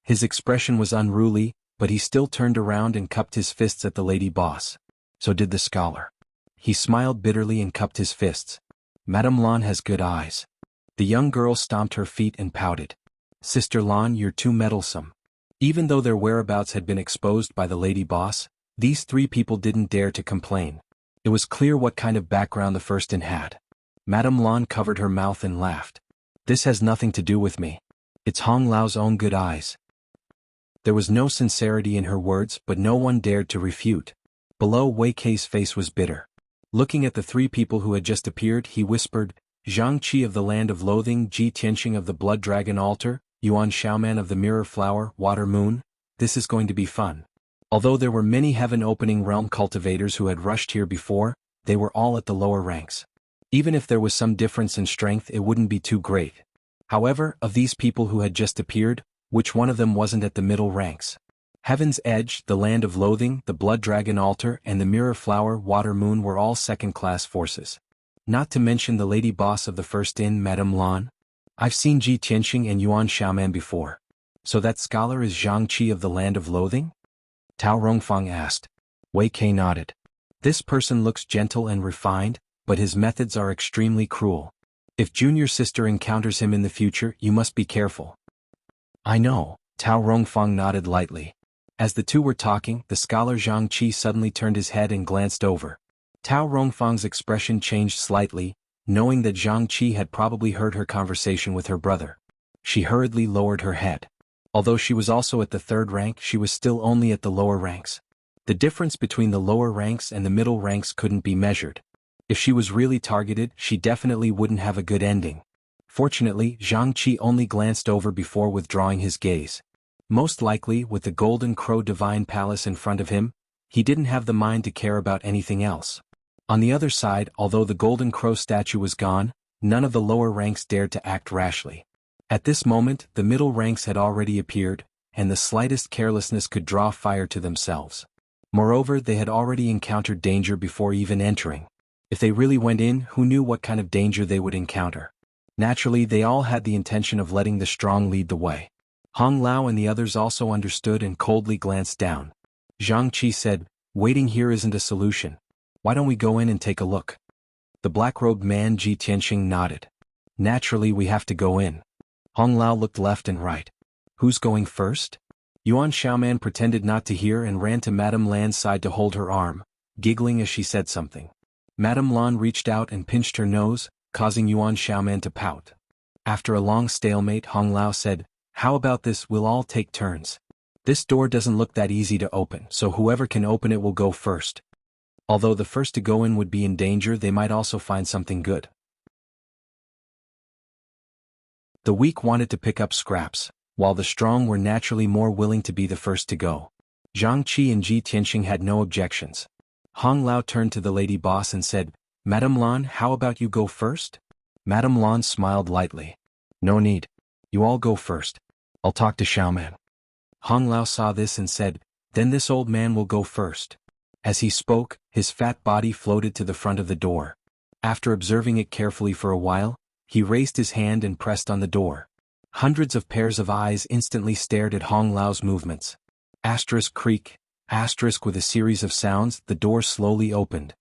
His expression was unruly, but he still turned around and cupped his fists at the lady boss. So did the scholar. He smiled bitterly and cupped his fists. "Madame Lan has good eyes." The young girl stomped her feet and pouted. "Sister Lan, you're too meddlesome." Even though their whereabouts had been exposed by the lady boss, these 3 people didn't dare to complain. It was clear what kind of background the first inn had. Madame Lan covered her mouth and laughed. "This has nothing to do with me. It's Hong Lao's own good eyes." There was no sincerity in her words, but no one dared to refute. Below, Wei Kei's face was bitter. Looking at the 3 people who had just appeared, he whispered, "Zhang Qi of the Land of Loathing, Ji Tianxing of the Blood Dragon Altar, Yuan Xiaoman of the Mirror Flower, Water Moon, this is going to be fun." Although there were many heaven-opening realm cultivators who had rushed here before, they were all at the lower ranks. Even if there was some difference in strength, it wouldn't be too great. However, of these people who had just appeared, which one of them wasn't at the middle ranks? Heaven's Edge, the Land of Loathing, the Blood Dragon Altar, and the Mirror Flower, Water Moon were all second-class forces. Not to mention the lady boss of the first inn, Madame Lan. I've seen Ji Tianxing and Yuan Xiaoman before. So that scholar is Zhang Qi of the Land of Loathing? Tao Rongfang asked. Wei Kei nodded. This person looks gentle and refined, but his methods are extremely cruel. If junior sister encounters him in the future, you must be careful. I know, Tao Rongfang nodded lightly. As the two were talking, the scholar Zhang Qi suddenly turned his head and glanced over. Tao Rongfang's expression changed slightly, knowing that Zhang Qi had probably heard her conversation with her brother. She hurriedly lowered her head. Although she was also at the third rank, she was still only at the lower ranks. The difference between the lower ranks and the middle ranks couldn't be measured. If she was really targeted, she definitely wouldn't have a good ending. Fortunately, Zhang Qi only glanced over before withdrawing his gaze. Most likely, with the Golden Crow Divine Palace in front of him, he didn't have the mind to care about anything else. On the other side, although the Golden Crow statue was gone, none of the lower ranks dared to act rashly. At this moment, the middle ranks had already appeared, and the slightest carelessness could draw fire to themselves. Moreover, they had already encountered danger before even entering. If they really went in, who knew what kind of danger they would encounter? Naturally, they all had the intention of letting the strong lead the way. Hong Lao and the others also understood and coldly glanced down. Zhang Qi said, "Waiting here isn't a solution. Why don't we go in and take a look?" The black-robed man Ji Tianxing nodded. Naturally, we have to go in. Hong Lao looked left and right. Who's going first? Yuan Xiaoman pretended not to hear and ran to Madame Lan's side to hold her arm, giggling as she said something. Madame Lan reached out and pinched her nose, causing Yuan Xiaoman to pout. After a long stalemate, Hong Lao said, "How about this, we'll all take turns. This door doesn't look that easy to open, so whoever can open it will go first. Although the first to go in would be in danger, they might also find something good." The weak wanted to pick up scraps, while the strong were naturally more willing to be the first to go. Zhang Qi and Ji Tianxing had no objections. Hong Lao turned to the lady boss and said, "Madame Lan, how about you go first?" Madame Lan smiled lightly. "No need. You all go first. I'll talk to Xiaoman." Hong Lao saw this and said, "Then this old man will go first." As he spoke, his fat body floated to the front of the door. After observing it carefully for a while, he raised his hand and pressed on the door. Hundreds of pairs of eyes instantly stared at Hong Lao's movements. Asterisk creak, asterisk with a series of sounds, the door slowly opened.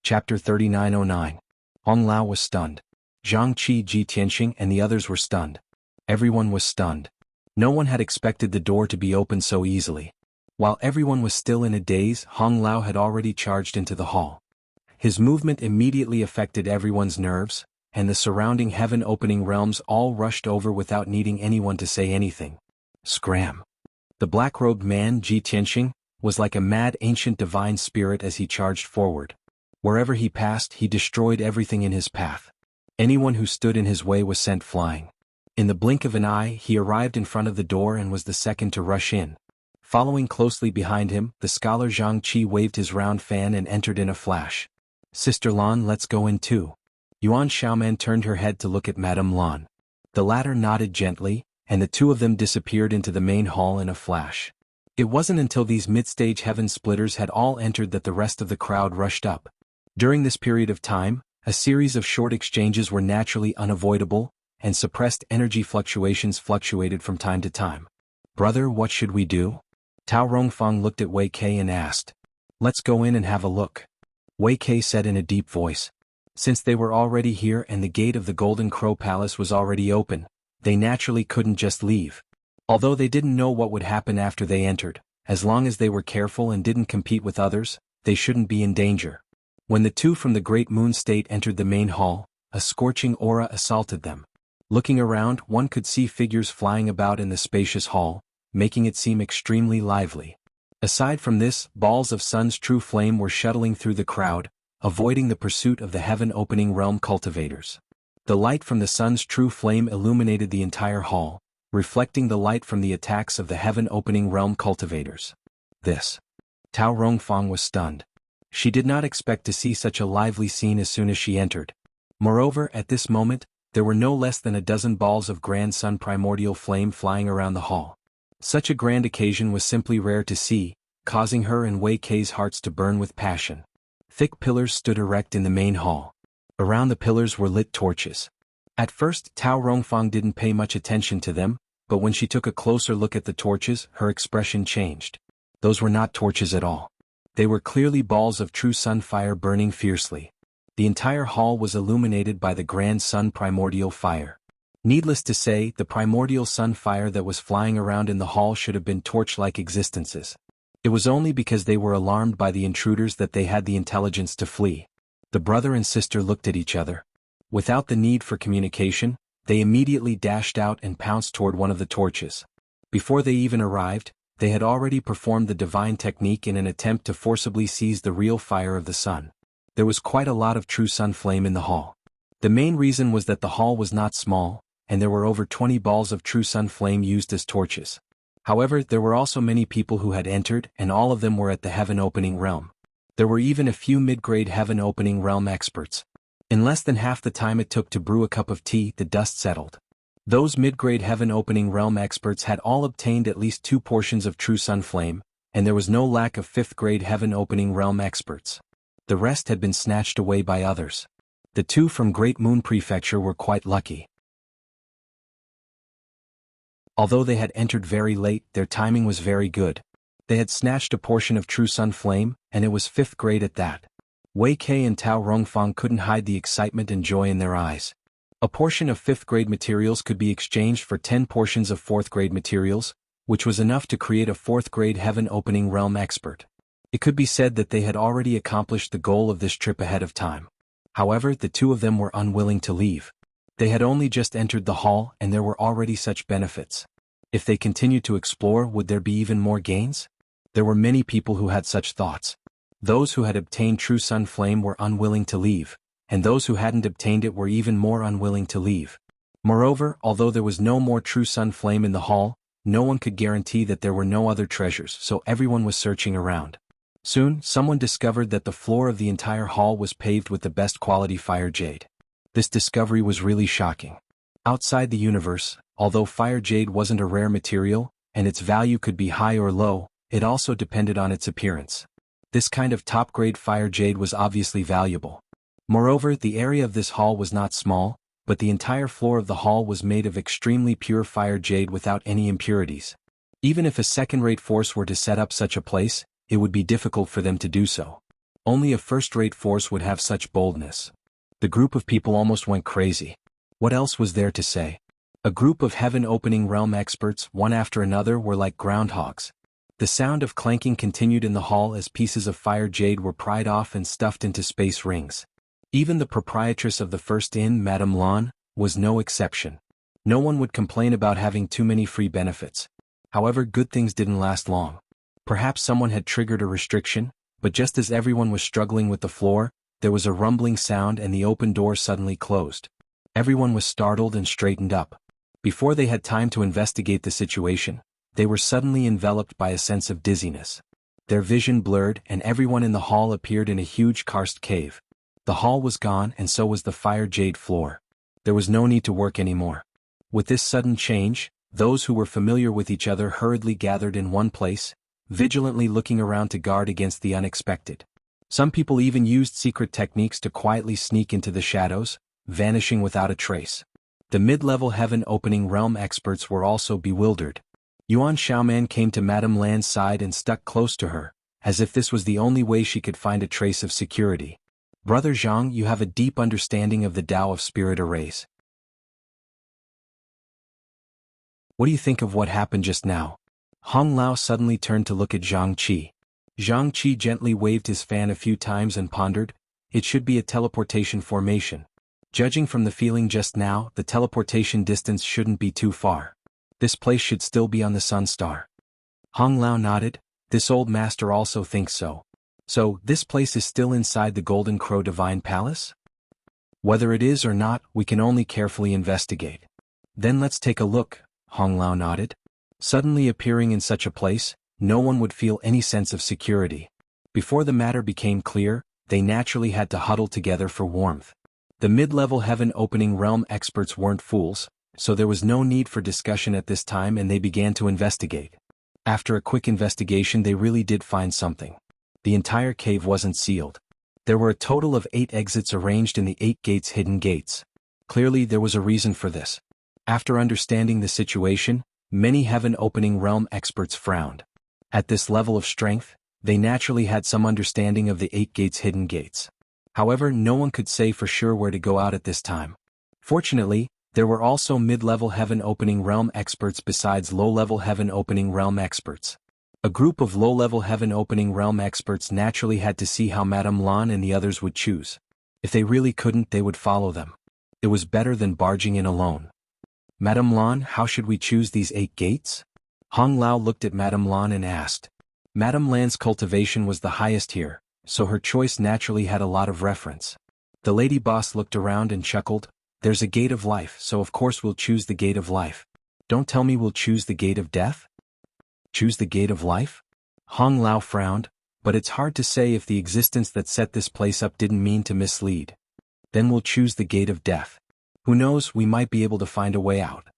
Chapter 3909. Hong Lao was stunned. Zhang Qi, Ji Tianxing and the others were stunned. Everyone was stunned. No one had expected the door to be opened so easily. While everyone was still in a daze, Hong Lao had already charged into the hall. His movement immediately affected everyone's nerves, and the surrounding heaven-opening realms all rushed over without needing anyone to say anything. Scram. The black-robed man, Ji Tianxing, was like a mad ancient divine spirit as he charged forward. Wherever he passed, he destroyed everything in his path. Anyone who stood in his way was sent flying. In the blink of an eye, he arrived in front of the door and was the second to rush in. Following closely behind him, the scholar Zhang Qi waved his round fan and entered in a flash. "Sister Lan, let's go in too." Yuan Xiaoman turned her head to look at Madame Lan. The latter nodded gently, and the two of them disappeared into the main hall in a flash. It wasn't until these mid-stage heaven splitters had all entered that the rest of the crowd rushed up. During this period of time, a series of short exchanges were naturally unavoidable, and suppressed energy fluctuations fluctuated from time to time. "Brother, what should we do?" Tao Rongfang looked at Wei Kei and asked. "Let's go in and have a look," Wei Kei said in a deep voice. Since they were already here and the gate of the Golden Crow Palace was already open, they naturally couldn't just leave. Although they didn't know what would happen after they entered, as long as they were careful and didn't compete with others, they shouldn't be in danger. When the two from the Great Moon State entered the main hall, a scorching aura assaulted them. Looking around, one could see figures flying about in the spacious hall, making it seem extremely lively. Aside from this, balls of sun's true flame were shuttling through the crowd, avoiding the pursuit of the heaven-opening realm cultivators. The light from the sun's true flame illuminated the entire hall, reflecting the light from the attacks of the heaven-opening realm cultivators. This. Tao Rongfang was stunned. She did not expect to see such a lively scene as soon as she entered. Moreover, at this moment, there were no less than a dozen balls of grand sun primordial flame flying around the hall. Such a grand occasion was simply rare to see, causing her and Wei Kei's hearts to burn with passion. Thick pillars stood erect in the main hall. Around the pillars were lit torches. At first, Tao Rongfang didn't pay much attention to them, but when she took a closer look at the torches, her expression changed. Those were not torches at all. They were clearly balls of true sun fire burning fiercely. The entire hall was illuminated by the grand sun primordial fire. Needless to say, the primordial sun fire that was flying around in the hall should have been torch-like existences. It was only because they were alarmed by the intruders that they had the intelligence to flee. The brother and sister looked at each other. Without the need for communication, they immediately dashed out and pounced toward one of the torches. Before they even arrived, they had already performed the divine technique in an attempt to forcibly seize the real fire of the sun. There was quite a lot of true sun flame in the hall. The main reason was that the hall was not small, and there were over 20 balls of true sun flame used as torches. However, there were also many people who had entered, and all of them were at the Heaven Opening Realm. There were even a few mid-grade Heaven Opening Realm experts. In less than half the time it took to brew a cup of tea, the dust settled. Those mid-grade Heaven Opening Realm experts had all obtained at least 2 portions of true sun flame, and there was no lack of 5th-grade Heaven Opening Realm experts. The rest had been snatched away by others. The 2 from Great Moon Prefecture were quite lucky. Although they had entered very late, their timing was very good. They had snatched a portion of true sun flame, and it was 5th grade at that. Wei Kei and Tao Rongfang couldn't hide the excitement and joy in their eyes. A portion of 5th grade materials could be exchanged for 10 portions of 4th grade materials, which was enough to create a 4th grade Heaven Opening Realm expert. It could be said that they had already accomplished the goal of this trip ahead of time. However, the 2 of them were unwilling to leave. They had only just entered the hall and there were already such benefits. If they continued to explore, would there be even more gains? There were many people who had such thoughts. Those who had obtained true sun flame were unwilling to leave, and those who hadn't obtained it were even more unwilling to leave. Moreover, although there was no more true sun flame in the hall, no one could guarantee that there were no other treasures, so everyone was searching around. Soon, someone discovered that the floor of the entire hall was paved with the best quality fire jade. This discovery was really shocking. Outside the universe, although fire jade wasn't a rare material, and its value could be high or low, it also depended on its appearance. This kind of top-grade fire jade was obviously valuable. Moreover, the area of this hall was not small, but the entire floor of the hall was made of extremely pure fire jade without any impurities. Even if a second-rate force were to set up such a place, it would be difficult for them to do so. Only a first-rate force would have such boldness. The group of people almost went crazy. What else was there to say? A group of Heaven Opening Realm experts, one after another, were like groundhogs. The sound of clanking continued in the hall as pieces of fire jade were pried off and stuffed into space rings. Even the proprietress of the First Inn, Madame Lan, was no exception. No one would complain about having too many free benefits. However, good things didn't last long. Perhaps someone had triggered a restriction, but just as everyone was struggling with the floor, there was a rumbling sound and the open door suddenly closed. Everyone was startled and straightened up. Before they had time to investigate the situation, they were suddenly enveloped by a sense of dizziness. Their vision blurred and everyone in the hall appeared in a huge karst cave. The hall was gone and so was the fire jade floor. There was no need to work anymore. With this sudden change, those who were familiar with each other hurriedly gathered in one place, vigilantly looking around to guard against the unexpected. Some people even used secret techniques to quietly sneak into the shadows, vanishing without a trace. The mid-level Heaven Opening Realm experts were also bewildered. Yuan Xiaoman came to Madame Lan's side and stuck close to her, as if this was the only way she could find a trace of security. Brother Zhang, you have a deep understanding of the Tao of Spirit Arrays. What do you think of what happened just now? Hong Lao suddenly turned to look at Zhang Qi. Zhang Qi gently waved his fan a few times and pondered. It should be a teleportation formation. Judging from the feeling just now, the teleportation distance shouldn't be too far. This place should still be on the Sun Star. Hong Lao nodded. This old master also thinks so. So, this place is still inside the Golden Crow Divine Palace? Whether it is or not, we can only carefully investigate. Then let's take a look, Hong Lao nodded. Suddenly appearing in such a place, no one would feel any sense of security. Before the matter became clear, they naturally had to huddle together for warmth. The mid-level Heaven Opening Realm experts weren't fools, so there was no need for discussion at this time and they began to investigate. After a quick investigation they really did find something. The entire cave wasn't sealed. There were a total of 8 exits arranged in the 8 gates hidden gates. Clearly there was a reason for this. After understanding the situation, many heaven-opening realm experts frowned. At this level of strength, they naturally had some understanding of the 8 gates hidden gates. However, no one could say for sure where to go out at this time. Fortunately, there were also mid-level heaven-opening realm experts besides low-level heaven-opening realm experts. A group of low-level heaven-opening realm experts naturally had to see how Madame Lan and the others would choose. If they really couldn't, they would follow them. It was better than barging in alone. Madame Lan, how should we choose these 8 gates? Hong Lao looked at Madame Lan and asked. Madame Lan's cultivation was the highest here, so her choice naturally had a lot of reference. The lady boss looked around and chuckled. There's a gate of life, so of course we'll choose the gate of life. Don't tell me we'll choose the gate of death? Choose the gate of life? Hong Lao frowned, but it's hard to say if the existence that set this place up didn't mean to mislead. Then we'll choose the gate of death. Who knows, we might be able to find a way out.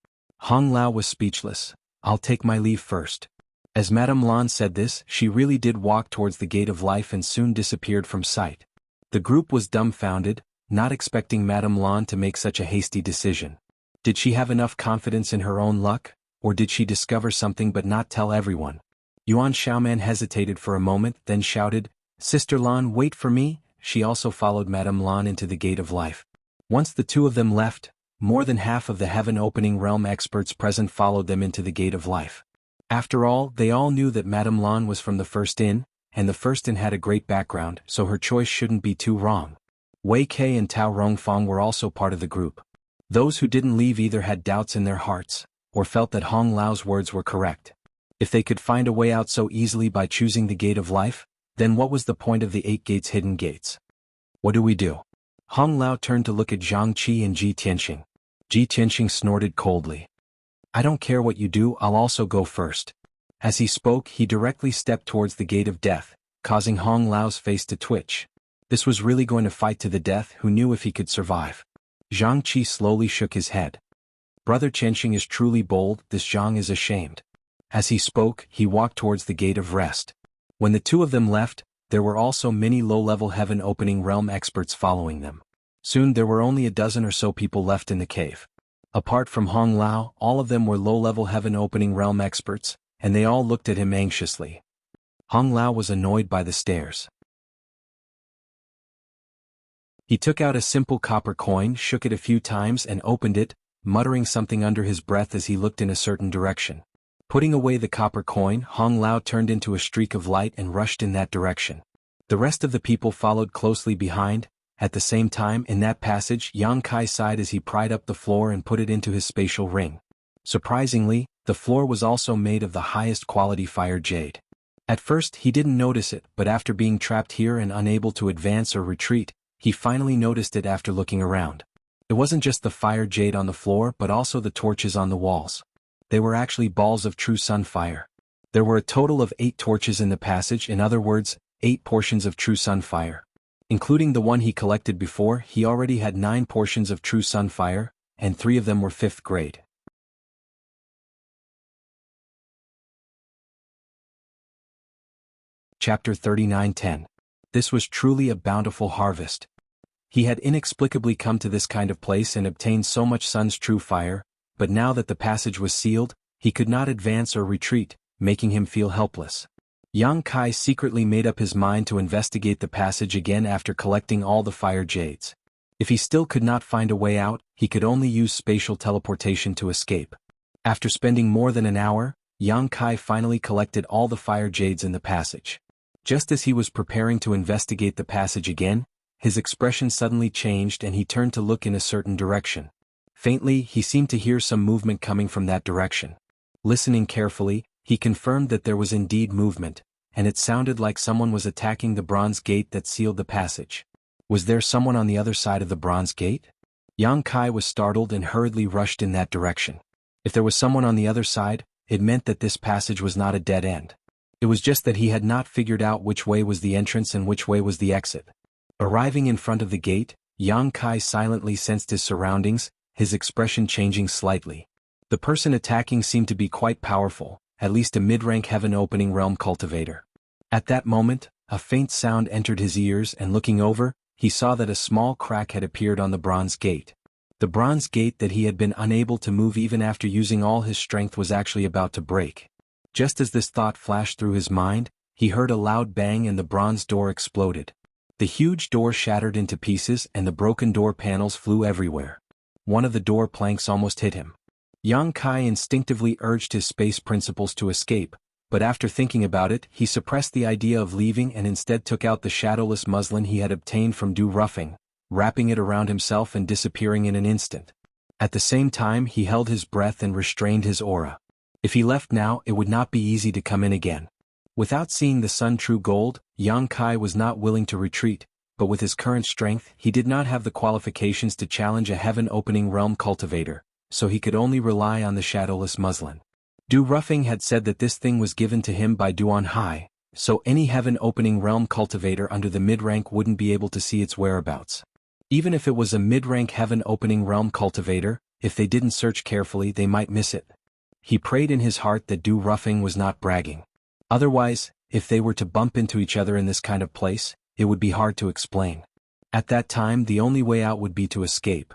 Hong Lao was speechless. I'll take my leave first. As Madame Lan said this, she really did walk towards the gate of life and soon disappeared from sight. The group was dumbfounded, not expecting Madame Lan to make such a hasty decision. Did she have enough confidence in her own luck, or did she discover something but not tell everyone? Yuan Xiaoman hesitated for a moment, then shouted, Sister Lan, wait for me. She also followed Madame Lan into the gate of life. Once the two of them left, more than half of the heaven-opening realm experts present followed them into the gate of life. After all, they all knew that Madame Lan was from the First Inn, and the First Inn had a great background, so her choice shouldn't be too wrong. Wei Kei and Tao Rongfang were also part of the group. Those who didn't leave either had doubts in their hearts, or felt that Hong Lao's words were correct. If they could find a way out so easily by choosing the gate of life, then what was the point of the 8 gates hidden gates? What do we do? Hong Lao turned to look at Zhang Qi and Ji Tianxing. Ji Tianxing snorted coldly. I don't care what you do, I'll also go first. As he spoke, he directly stepped towards the gate of death, causing Hong Lao's face to twitch. This was really going to fight to the death. Who knew if he could survive? Zhang Qi slowly shook his head. Brother Tianxing is truly bold, this Zhang is ashamed. As he spoke, he walked towards the gate of rest. When the two of them left, there were also many low-level heaven-opening realm experts following them. Soon there were only a dozen or so people left in the cave. Apart from Hong Lao, all of them were low-level heaven-opening realm experts, and they all looked at him anxiously. Hong Lao was annoyed by the stares. He took out a simple copper coin, shook it a few times and opened it, muttering something under his breath as he looked in a certain direction. Putting away the copper coin, Hong Lao turned into a streak of light and rushed in that direction. The rest of the people followed closely behind. At the same time, in that passage, Yang Kai sighed as he pried up the floor and put it into his spatial ring. Surprisingly, the floor was also made of the highest quality fire jade. At first he didn't notice it, but after being trapped here and unable to advance or retreat, he finally noticed it after looking around. It wasn't just the fire jade on the floor but also the torches on the walls. They were actually balls of true sun fire. There were a total of 8 torches in the passage, in other words, 8 portions of true sun fire. Including the one he collected before, he already had 9 portions of true sun fire, and 3 of them were 5th grade. Chapter 39:10. This was truly a bountiful harvest. He had inexplicably come to this kind of place and obtained so much sun's true fire, but now that the passage was sealed, he could not advance or retreat, making him feel helpless. Yang Kai secretly made up his mind to investigate the passage again after collecting all the fire jades. If he still could not find a way out, he could only use spatial teleportation to escape. After spending more than an hour, Yang Kai finally collected all the fire jades in the passage. Just as he was preparing to investigate the passage again, his expression suddenly changed and he turned to look in a certain direction. Faintly, he seemed to hear some movement coming from that direction. Listening carefully, he confirmed that there was indeed movement, and it sounded like someone was attacking the bronze gate that sealed the passage. Was there someone on the other side of the bronze gate? Yang Kai was startled and hurriedly rushed in that direction. If there was someone on the other side, it meant that this passage was not a dead end. It was just that he had not figured out which way was the entrance and which way was the exit. Arriving in front of the gate, Yang Kai silently sensed his surroundings, his expression changing slightly. The person attacking seemed to be quite powerful, at least a mid-rank heaven-opening realm cultivator. At that moment, A faint sound entered his ears, and looking over, he saw that a small crack had appeared on the bronze gate. The bronze gate that he had been unable to move even after using all his strength was actually about to break. Just as this thought flashed through his mind, he heard a loud bang and the bronze door exploded. The huge door shattered into pieces and the broken door panels flew everywhere. One of the door planks almost hit him. Yang Kai instinctively urged his space principles to escape, but after thinking about it, he suppressed the idea of leaving and instead took out the shadowless muslin he had obtained from Du Ruffing, wrapping it around himself and disappearing in an instant. At the same time, he held his breath and restrained his aura. If he left now, it would not be easy to come in again. Without seeing the sun true gold, Yang Kai was not willing to retreat, but with his current strength, he did not have the qualifications to challenge a heaven-opening realm cultivator, so he could only rely on the shadowless muslin. Du Ruffing had said that this thing was given to him by Duan Hai, so any heaven-opening realm cultivator under the mid-rank wouldn't be able to see its whereabouts. Even if it was a mid-rank heaven-opening realm cultivator, if they didn't search carefully they might miss it. He prayed in his heart that Du Ruffing was not bragging. Otherwise, if they were to bump into each other in this kind of place, it would be hard to explain. At that time the only way out would be to escape.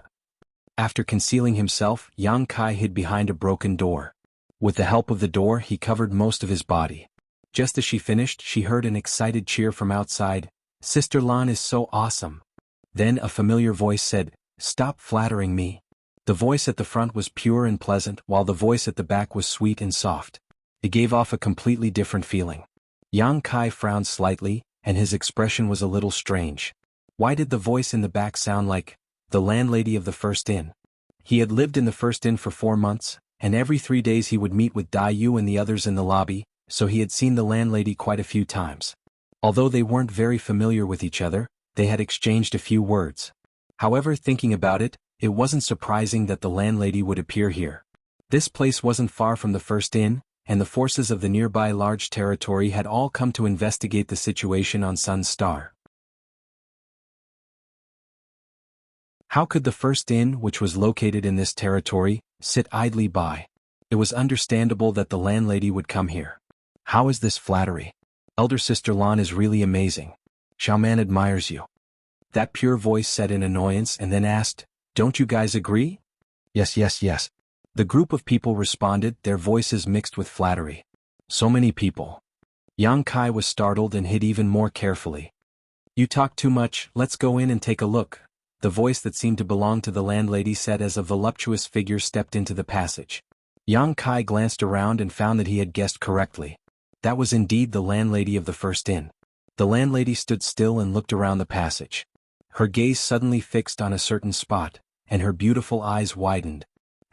After concealing himself, Yang Kai hid behind a broken door. With the help of the door he covered most of his body. Just as she finished, she heard an excited cheer from outside. "Sister Lan is so awesome." Then a familiar voice said, "Stop flattering me." The voice at the front was pure and pleasant, while the voice at the back was sweet and soft. It gave off a completely different feeling. Yang Kai frowned slightly, and his expression was a little strange. Why did the voice in the back sound like the landlady of the first inn? He had lived in the first inn for 4 months, and every 3 days he would meet with Dai Yu and the others in the lobby, so he had seen the landlady quite a few times. Although they weren't very familiar with each other, they had exchanged a few words. However, thinking about it, it wasn't surprising that the landlady would appear here. This place wasn't far from the first inn, and the forces of the nearby large territory had all come to investigate the situation on Sun Star. How could the first inn, which was located in this territory, sit idly by? It was understandable that the landlady would come here. How is this flattery? Elder Sister Lan is really amazing. Xiaoman admires you. That pure voice said in annoyance and then asked, "Don't you guys agree?" "Yes, yes, yes." The group of people responded, their voices mixed with flattery. So many people. Yang Kai was startled and hid even more carefully. "You talk too much, let's go in and take a look," the voice that seemed to belong to the landlady said as a voluptuous figure stepped into the passage. Yang Kai glanced around and found that he had guessed correctly. That was indeed the landlady of the first inn. The landlady stood still and looked around the passage. Her gaze suddenly fixed on a certain spot, and her beautiful eyes widened.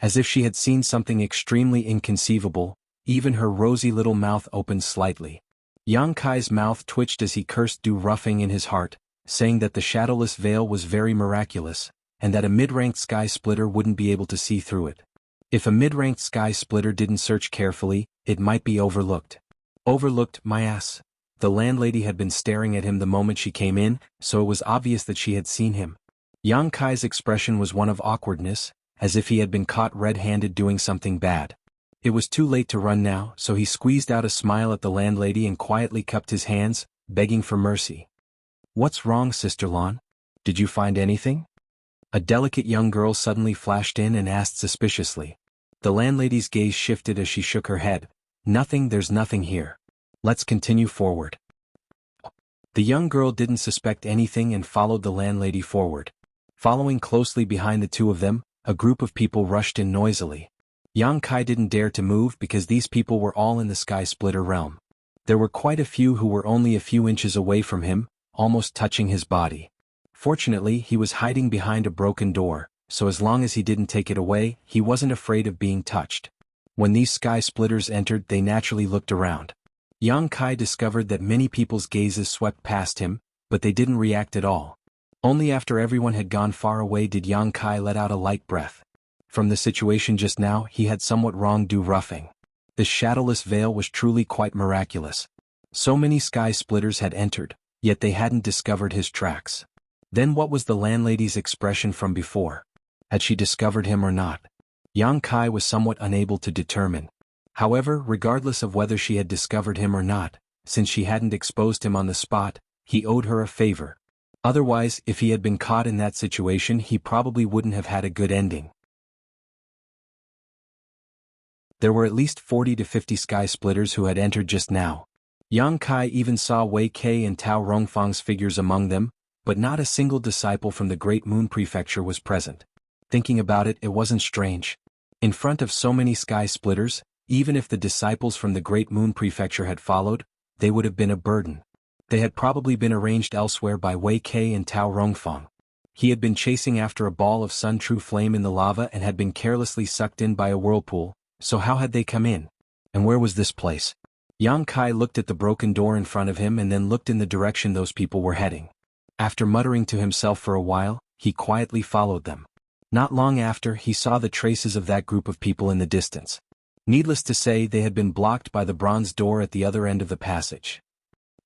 As if she had seen something extremely inconceivable, even her rosy little mouth opened slightly. Yang Kai's mouth twitched as he cursed Du Ruffing in his heart, saying that the shadowless veil was very miraculous, and that a mid-ranked sky splitter wouldn't be able to see through it. If a mid-ranked sky splitter didn't search carefully, it might be overlooked. Overlooked, my ass. The landlady had been staring at him the moment she came in, so it was obvious that she had seen him. Yang Kai's expression was one of awkwardness, as if he had been caught red-handed doing something bad. It was too late to run now, so he squeezed out a smile at the landlady and quietly cupped his hands, begging for mercy. "What's wrong, Sister Lan? Did you find anything?" A delicate young girl suddenly flashed in and asked suspiciously. The landlady's gaze shifted as she shook her head. "Nothing, there's nothing here. Let's continue forward." The young girl didn't suspect anything and followed the landlady forward. Following closely behind the two of them, a group of people rushed in noisily. Yang Kai didn't dare to move because these people were all in the sky splitter realm. There were quite a few who were only a few inches away from him, almost touching his body. Fortunately, he was hiding behind a broken door, so as long as he didn't take it away, he wasn't afraid of being touched. When these sky splitters entered, they naturally looked around. Yang Kai discovered that many people's gazes swept past him, but they didn't react at all. Only after everyone had gone far away did Yang Kai let out a light breath. From the situation just now, he had somewhat wronged Du Ruffing. This shadowless veil was truly quite miraculous. So many sky splitters had entered, yet they hadn't discovered his tracks. Then what was the landlady's expression from before? Had she discovered him or not? Yang Kai was somewhat unable to determine. However, regardless of whether she had discovered him or not, since she hadn't exposed him on the spot, he owed her a favor. Otherwise, if he had been caught in that situation, he probably wouldn't have had a good ending. There were at least 40 to 50 sky splitters who had entered just now. Yang Kai even saw Wei Kei and Tao Rongfang's figures among them, but not a single disciple from the Great Moon Prefecture was present. Thinking about it, it wasn't strange. In front of so many sky splitters, even if the disciples from the Great Moon Prefecture had followed, they would have been a burden. They had probably been arranged elsewhere by Wei Kei and Tao Rongfang. He had been chasing after a ball of sun true flame in the lava and had been carelessly sucked in by a whirlpool, so how had they come in? And where was this place? Yang Kai looked at the broken door in front of him and then looked in the direction those people were heading. After muttering to himself for a while, he quietly followed them. Not long after, he saw the traces of that group of people in the distance. Needless to say, they had been blocked by the bronze door at the other end of the passage.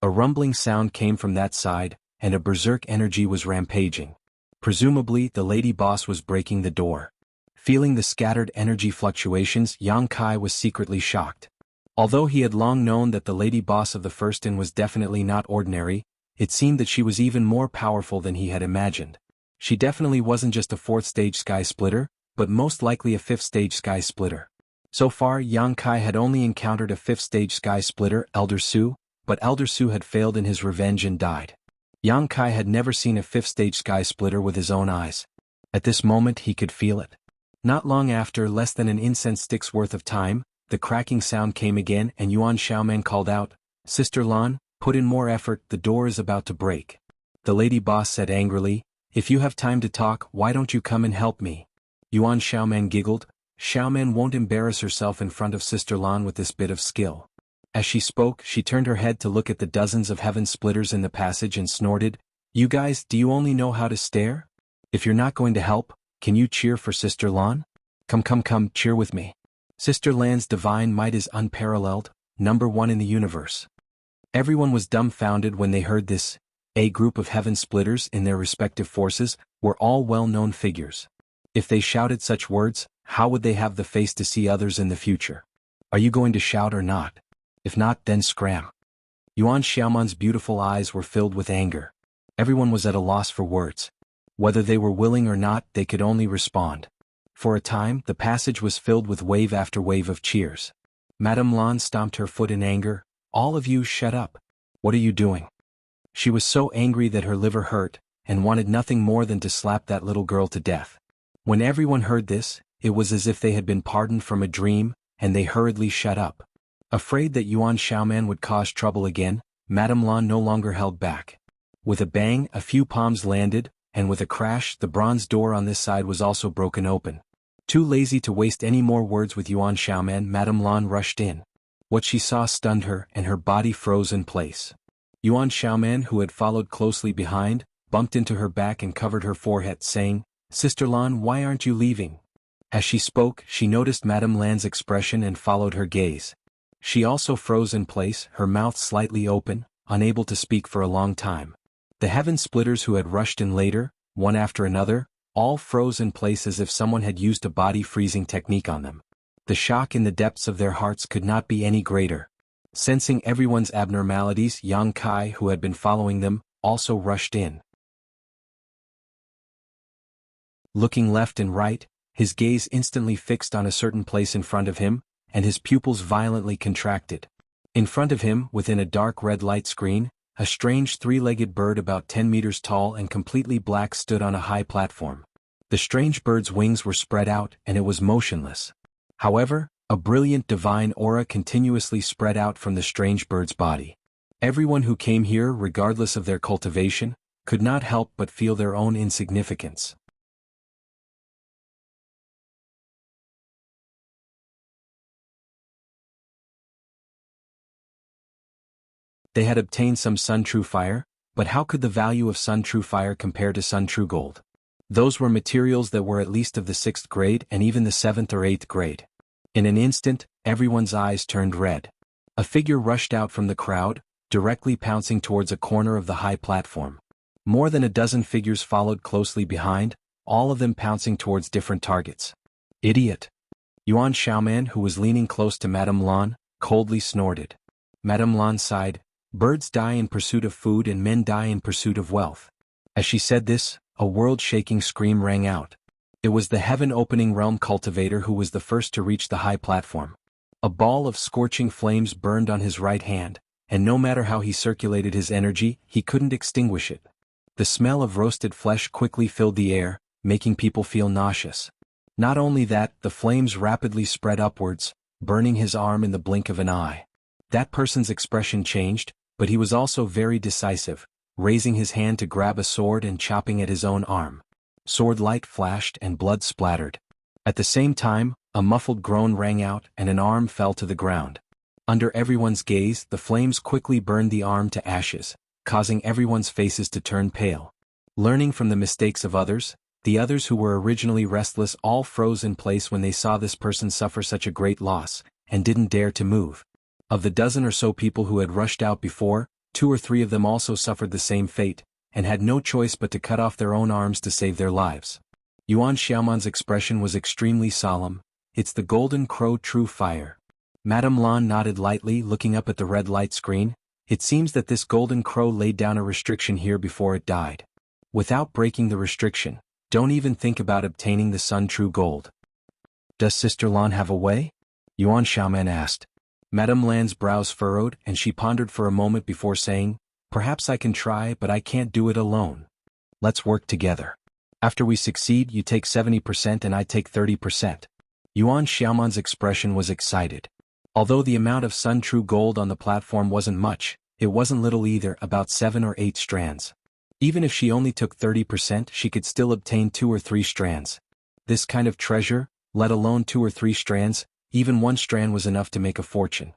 A rumbling sound came from that side, and a berserk energy was rampaging. Presumably, the lady boss was breaking the door. Feeling the scattered energy fluctuations, Yang Kai was secretly shocked. Although he had long known that the lady boss of the First Inn was definitely not ordinary, it seemed that she was even more powerful than he had imagined. She definitely wasn't just a 4th stage sky splitter, but most likely a 5th stage sky splitter. So far, Yang Kai had only encountered a 5th stage sky splitter, Elder Su, but Elder Su had failed in his revenge and died. Yang Kai had never seen a 5th stage sky splitter with his own eyes. At this moment he could feel it. Not long after, less than an incense stick's worth of time, the cracking sound came again and Yuan Xiaoman called out, "Sister Lan, put in more effort, the door is about to break." The lady boss said angrily, "If you have time to talk, why don't you come and help me?" Yuan Xiaoman giggled. Xiaoman won't embarrass herself in front of Sister Lan with this bit of skill. As she spoke, she turned her head to look at the dozens of heaven splitters in the passage and snorted, "You guys, do you only know how to stare? If you're not going to help, can you cheer for Sister Lan? Come, cheer with me. Sister Lan's divine might is unparalleled, #1 in the universe." Everyone was dumbfounded when they heard this. A group of heaven splitters in their respective forces were all well-known figures. If they shouted such words, how would they have the face to see others in the future? Are you going to shout or not? If not, then scram. Yuan Xiaoman's beautiful eyes were filled with anger. Everyone was at a loss for words. Whether they were willing or not, they could only respond. For a time, the passage was filled with wave after wave of cheers. Madame Lan stomped her foot in anger. "All of you shut up. What are you doing?" She was so angry that her liver hurt, and wanted nothing more than to slap that little girl to death. When everyone heard this, it was as if they had been pardoned from a dream, and they hurriedly shut up. Afraid that Yuan Xiaoman would cause trouble again, Madame Lan no longer held back. With a bang, a few palms landed, and with a crash, the bronze door on this side was also broken open. Too lazy to waste any more words with Yuan Xiaoman, Madame Lan rushed in. What she saw stunned her, and her body froze in place. Yuan Xiaoman, who had followed closely behind, bumped into her back and covered her forehead, saying, "Sister Lan, why aren't you leaving?" As she spoke, she noticed Madame Lan's expression and followed her gaze. She also froze in place, her mouth slightly open, unable to speak for a long time. The heaven splitters who had rushed in later, one after another, all froze in place as if someone had used a body freezing technique on them. The shock in the depths of their hearts could not be any greater. Sensing everyone's abnormalities, Yang Kai, who had been following them, also rushed in. Looking left and right, his gaze instantly fixed on a certain place in front of him, and his pupils violently contracted. In front of him, within a dark red light screen, a strange three-legged bird about 10 meters tall and completely black stood on a high platform. The strange bird's wings were spread out and it was motionless. However, a brilliant divine aura continuously spread out from the strange bird's body. Everyone who came here, regardless of their cultivation, could not help but feel their own insignificance. They had obtained some Sun True Fire, but how could the value of Sun True Fire compare to Sun True Gold? Those were materials that were at least of the 6th grade and even the 7th or 8th grade. In an instant, everyone's eyes turned red. A figure rushed out from the crowd, directly pouncing towards a corner of the high platform. More than a dozen figures followed closely behind, all of them pouncing towards different targets. "Idiot!" Yuan Xiaoman, who was leaning close to Madame Lan, coldly snorted. Madame Lan sighed, Birds die in pursuit of food and men die in pursuit of wealth. As she said this, a world-shaking scream rang out. It was the heaven-opening realm cultivator who was the first to reach the high platform. A ball of scorching flames burned on his right hand, and no matter how he circulated his energy, he couldn't extinguish it. The smell of roasted flesh quickly filled the air, making people feel nauseous. Not only that, the flames rapidly spread upwards, burning his arm in the blink of an eye. That person's expression changed, but he was also very decisive, raising his hand to grab a sword and chopping at his own arm. Sword light flashed and blood splattered. At the same time, a muffled groan rang out and an arm fell to the ground. Under everyone's gaze, the flames quickly burned the arm to ashes, causing everyone's faces to turn pale. Learning from the mistakes of others, the others who were originally restless all froze in place when they saw this person suffer such a great loss, and didn't dare to move. Of the dozen or so people who had rushed out before, 2 or 3 of them also suffered the same fate, and had no choice but to cut off their own arms to save their lives. Yuan Xiaoman's expression was extremely solemn. It's the Golden Crow True Fire. Madame Lan nodded lightly, looking up at the red light screen. It seems that this Golden Crow laid down a restriction here before it died. Without breaking the restriction, don't even think about obtaining the Sun True Gold. Does Sister Lan have a way? Yuan Xiaoman asked. Madame Lan's brows furrowed and she pondered for a moment before saying, "Perhaps I can try, but I can't do it alone. Let's work together. After we succeed, you take 70% and I take 30%. Yuan Xiaoman's expression was excited. Although the amount of Sun True Gold on the platform wasn't much, it wasn't little either, about 7 or 8 strands. Even if she only took 30%, she could still obtain 2 or 3 strands. This kind of treasure, let alone 2 or 3 strands, even 1 strand was enough to make a fortune.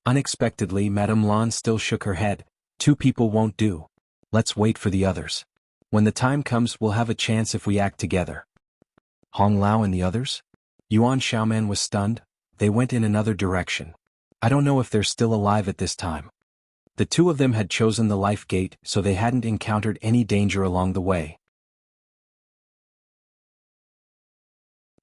Unexpectedly, Madame Lan still shook her head. 2 people won't do. Let's wait for the others. When the time comes, we'll have a chance if we act together. Hong Lao and the others? Yuan Xiaoman was stunned. They went in another direction. I don't know if they're still alive at this time. The 2 of them had chosen the life gate, so they hadn't encountered any danger along the way.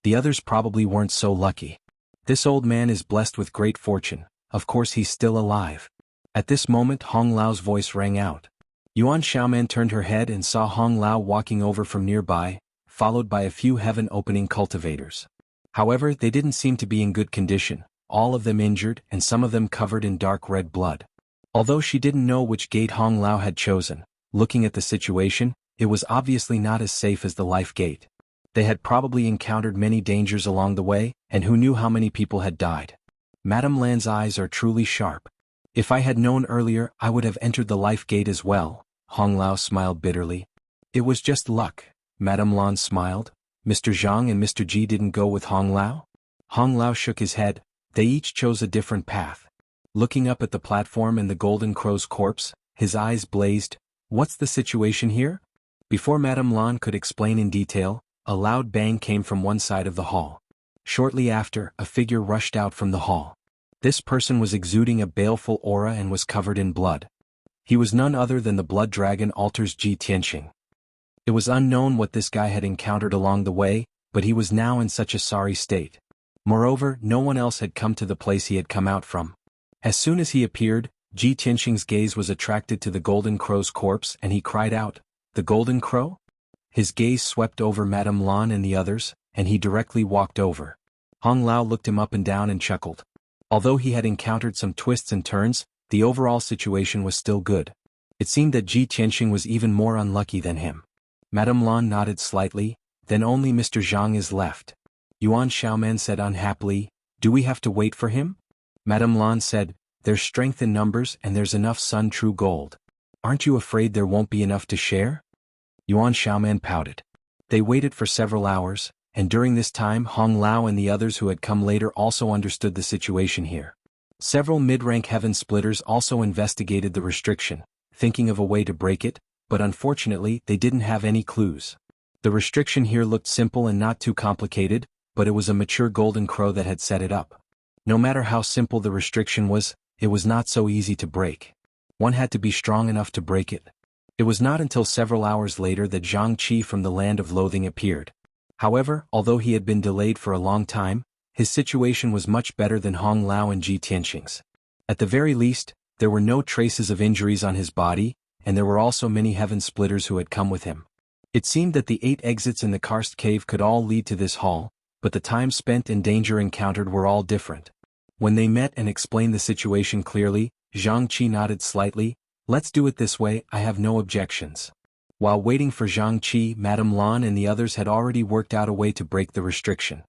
The others probably weren't so lucky. This old man is blessed with great fortune. Of course he's still alive. At this moment Hong Lao's voice rang out. Yuan Xiaoman turned her head and saw Hong Lao walking over from nearby, followed by a few heaven-opening cultivators. However, they didn't seem to be in good condition, all of them injured and some of them covered in dark red blood. Although she didn't know which gate Hong Lao had chosen, looking at the situation, it was obviously not as safe as the life gate. They had probably encountered many dangers along the way, and who knew how many people had died. Madame Lan's eyes are truly sharp. If I had known earlier, I would have entered the life gate as well. Hong Lao smiled bitterly. It was just luck. Madame Lan smiled. Mr. Zhang and Mr. Ji didn't go with Hong Lao? Hong Lao shook his head. They each chose a different path. Looking up at the platform and the Golden Crow's corpse, his eyes blazed. What's the situation here? Before Madame Lan could explain in detail, a loud bang came from one side of the hall. Shortly after, a figure rushed out from the hall. This person was exuding a baleful aura and was covered in blood. He was none other than the blood dragon Altars Ji Tianqing. It was unknown what this guy had encountered along the way, but he was now in such a sorry state. Moreover, no one else had come to the place he had come out from. As soon as he appeared, Ji Tianqing's gaze was attracted to the Golden Crow's corpse and he cried out, "The Golden Crow?" His gaze swept over Madame Lan and the others, and he directly walked over. Hong Lao looked him up and down and chuckled. Although he had encountered some twists and turns, the overall situation was still good. It seemed that Ji Tianqing was even more unlucky than him. Madame Lan nodded slightly. Then only Mr. Zhang is left. Yuan Xiaoman said unhappily, "Do we have to wait for him?" Madame Lan said, "There's strength in numbers and there's enough Sun True Gold. Aren't you afraid there won't be enough to share?" Yuan Xiaoman pouted. They waited for several hours, and during this time Hong Lao and the others who had come later also understood the situation here. Several mid-rank heaven splitters also investigated the restriction, thinking of a way to break it, but unfortunately they didn't have any clues. The restriction here looked simple and not too complicated, but it was a mature Golden Crow that had set it up. No matter how simple the restriction was, it was not so easy to break. One had to be strong enough to break it. It was not until several hours later that Zhang Qi from the Land of Loathing appeared. However, although he had been delayed for a long time, his situation was much better than Hong Lao and Ji Tianqing's. At the very least, There were no traces of injuries on his body, and there were also many heaven splitters who had come with him. It seemed that the 8 exits in the karst cave could all lead to this hall, but the time spent and danger encountered were all different. When they met and explained the situation clearly, Zhang Qi nodded slightly. Let's do it this way, I have no objections. While waiting for Zhang Qi, Madame Lan and the others had already worked out a way to break the restriction.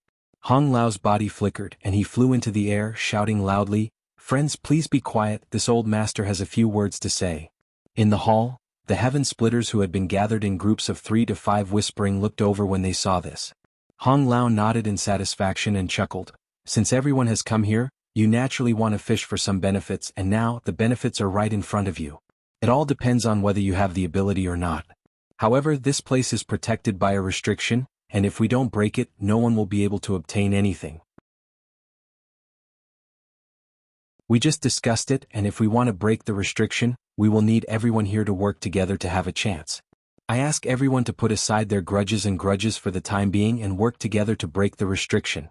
Hong Lao's body flickered and he flew into the air, shouting loudly, "Friends, please be quiet, this old master has a few words to say." In the hall, the heaven splitters who had been gathered in groups of 3 to 5 whispering looked over when they saw this. Hong Lao nodded in satisfaction and chuckled. Since everyone has come here, you naturally want to fish for some benefits, and now the benefits are right in front of you. It all depends on whether you have the ability or not. However, this place is protected by a restriction, and if we don't break it, no one will be able to obtain anything. We just discussed it, and if we want to break the restriction, we will need everyone here to work together to have a chance. I ask everyone to put aside their grudges for the time being and work together to break the restriction.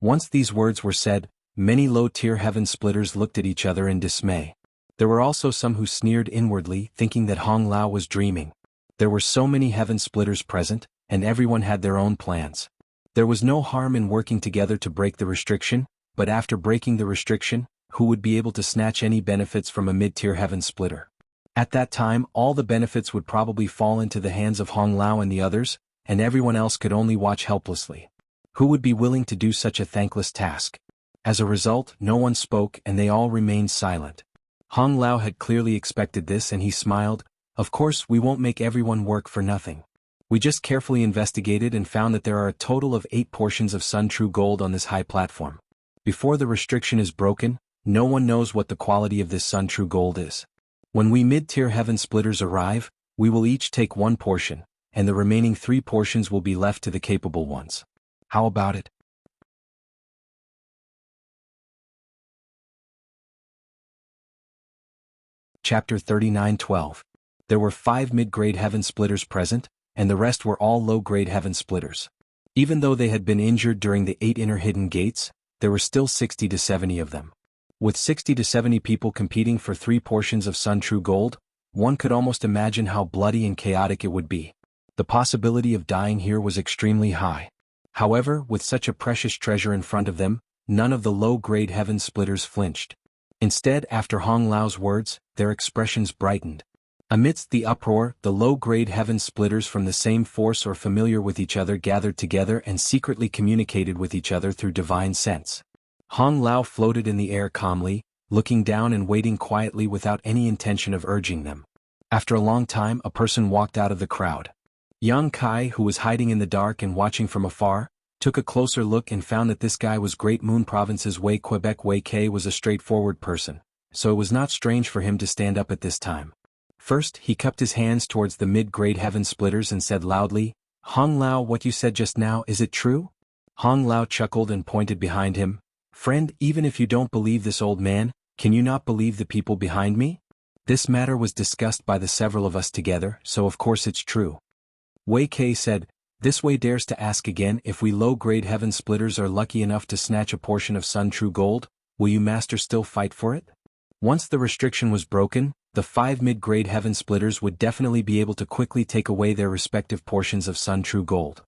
Once these words were said, many low-tier heaven splitters looked at each other in dismay. There were also some who sneered inwardly, thinking that Hong Lao was dreaming. There were so many heaven splitters present, and everyone had their own plans. There was no harm in working together to break the restriction, but after breaking the restriction, who would be able to snatch any benefits from a mid-tier heaven splitter? At that time, all the benefits would probably fall into the hands of Hong Lao and the others, and everyone else could only watch helplessly. Who would be willing to do such a thankless task? As a result, no one spoke and they all remained silent. Hong Lao had clearly expected this and he smiled. Of course, we won't make everyone work for nothing. We just carefully investigated and found that there are a total of 8 portions of Sun True Gold on this high platform. Before the restriction is broken, no one knows what the quality of this Sun True Gold is. When we mid-tier heaven splitters arrive, we will each take 1 portion, and the remaining 3 portions will be left to the capable ones. How about it? Chapter 39:12. There were 5 mid-grade heaven splitters present, and the rest were all low-grade heaven splitters. Even though they had been injured during the 8 inner hidden gates, there were still 60 to 70 of them. With 60 to 70 people competing for 3 portions of Sun True Gold, one could almost imagine how bloody and chaotic it would be. The possibility of dying here was extremely high. However, with such a precious treasure in front of them, none of the low-grade heaven splitters flinched. Instead, after Hong Lao's words, their expressions brightened. Amidst the uproar, the low-grade heaven splitters from the same force or familiar with each other gathered together and secretly communicated with each other through divine sense. Hong Lao floated in the air calmly, looking down and waiting quietly without any intention of urging them. After a long time, a person walked out of the crowd. Yang Kai, who was hiding in the dark and watching from afar, took a closer look and found that this guy was Great Moon Province's Wei Quebec. Wei Kai was a straightforward person, so it was not strange for him to stand up at this time. First, he cupped his hands towards the mid-grade heaven splitters and said loudly, "Hong Lao, what you said just now, is it true?" Hong Lao chuckled and pointed behind him. "Friend, even if you don't believe this old man, can you not believe the people behind me? This matter was discussed by the several of us together, so of course it's true." Wei Kai said, "This Wei dares to ask again, if we low-grade heaven splitters are lucky enough to snatch a portion of Sun True Gold, will you master still fight for it?" Once the restriction was broken, the 5 mid-grade heaven splitters would definitely be able to quickly take away their respective portions of Sun True Gold.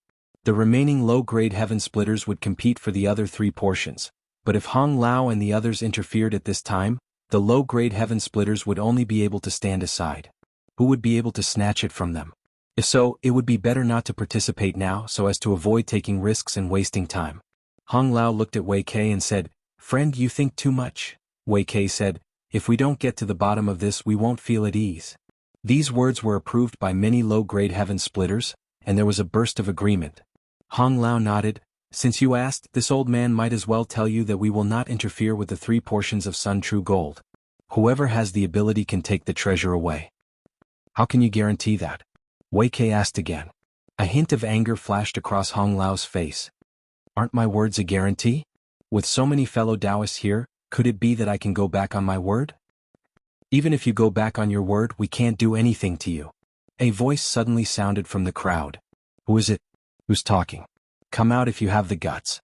The remaining low-grade heaven splitters would compete for the other 3 portions. But if Hong Lao and the others interfered at this time, the low-grade heaven splitters would only be able to stand aside. Who would be able to snatch it from them? If so, it would be better not to participate now so as to avoid taking risks and wasting time. Hong Lao looked at Wei Kai and said, "Friend, you think too much." Wei Kai said, "If we don't get to the bottom of this, we won't feel at ease." These words were approved by many low-grade heaven splitters, and there was a burst of agreement. Hong Lao nodded. "Since you asked, this old man might as well tell you that we will not interfere with the 3 portions of Sun True Gold. Whoever has the ability can take the treasure away." "How can you guarantee that?" Wei Kai asked again. A hint of anger flashed across Hong Lao's face. "Aren't my words a guarantee? With so many fellow Taoists here, could it be that I can go back on my word?" "Even if you go back on your word, we can't do anything to you." A voice suddenly sounded from the crowd. "Who is it? Who's talking? Come out if you have the guts."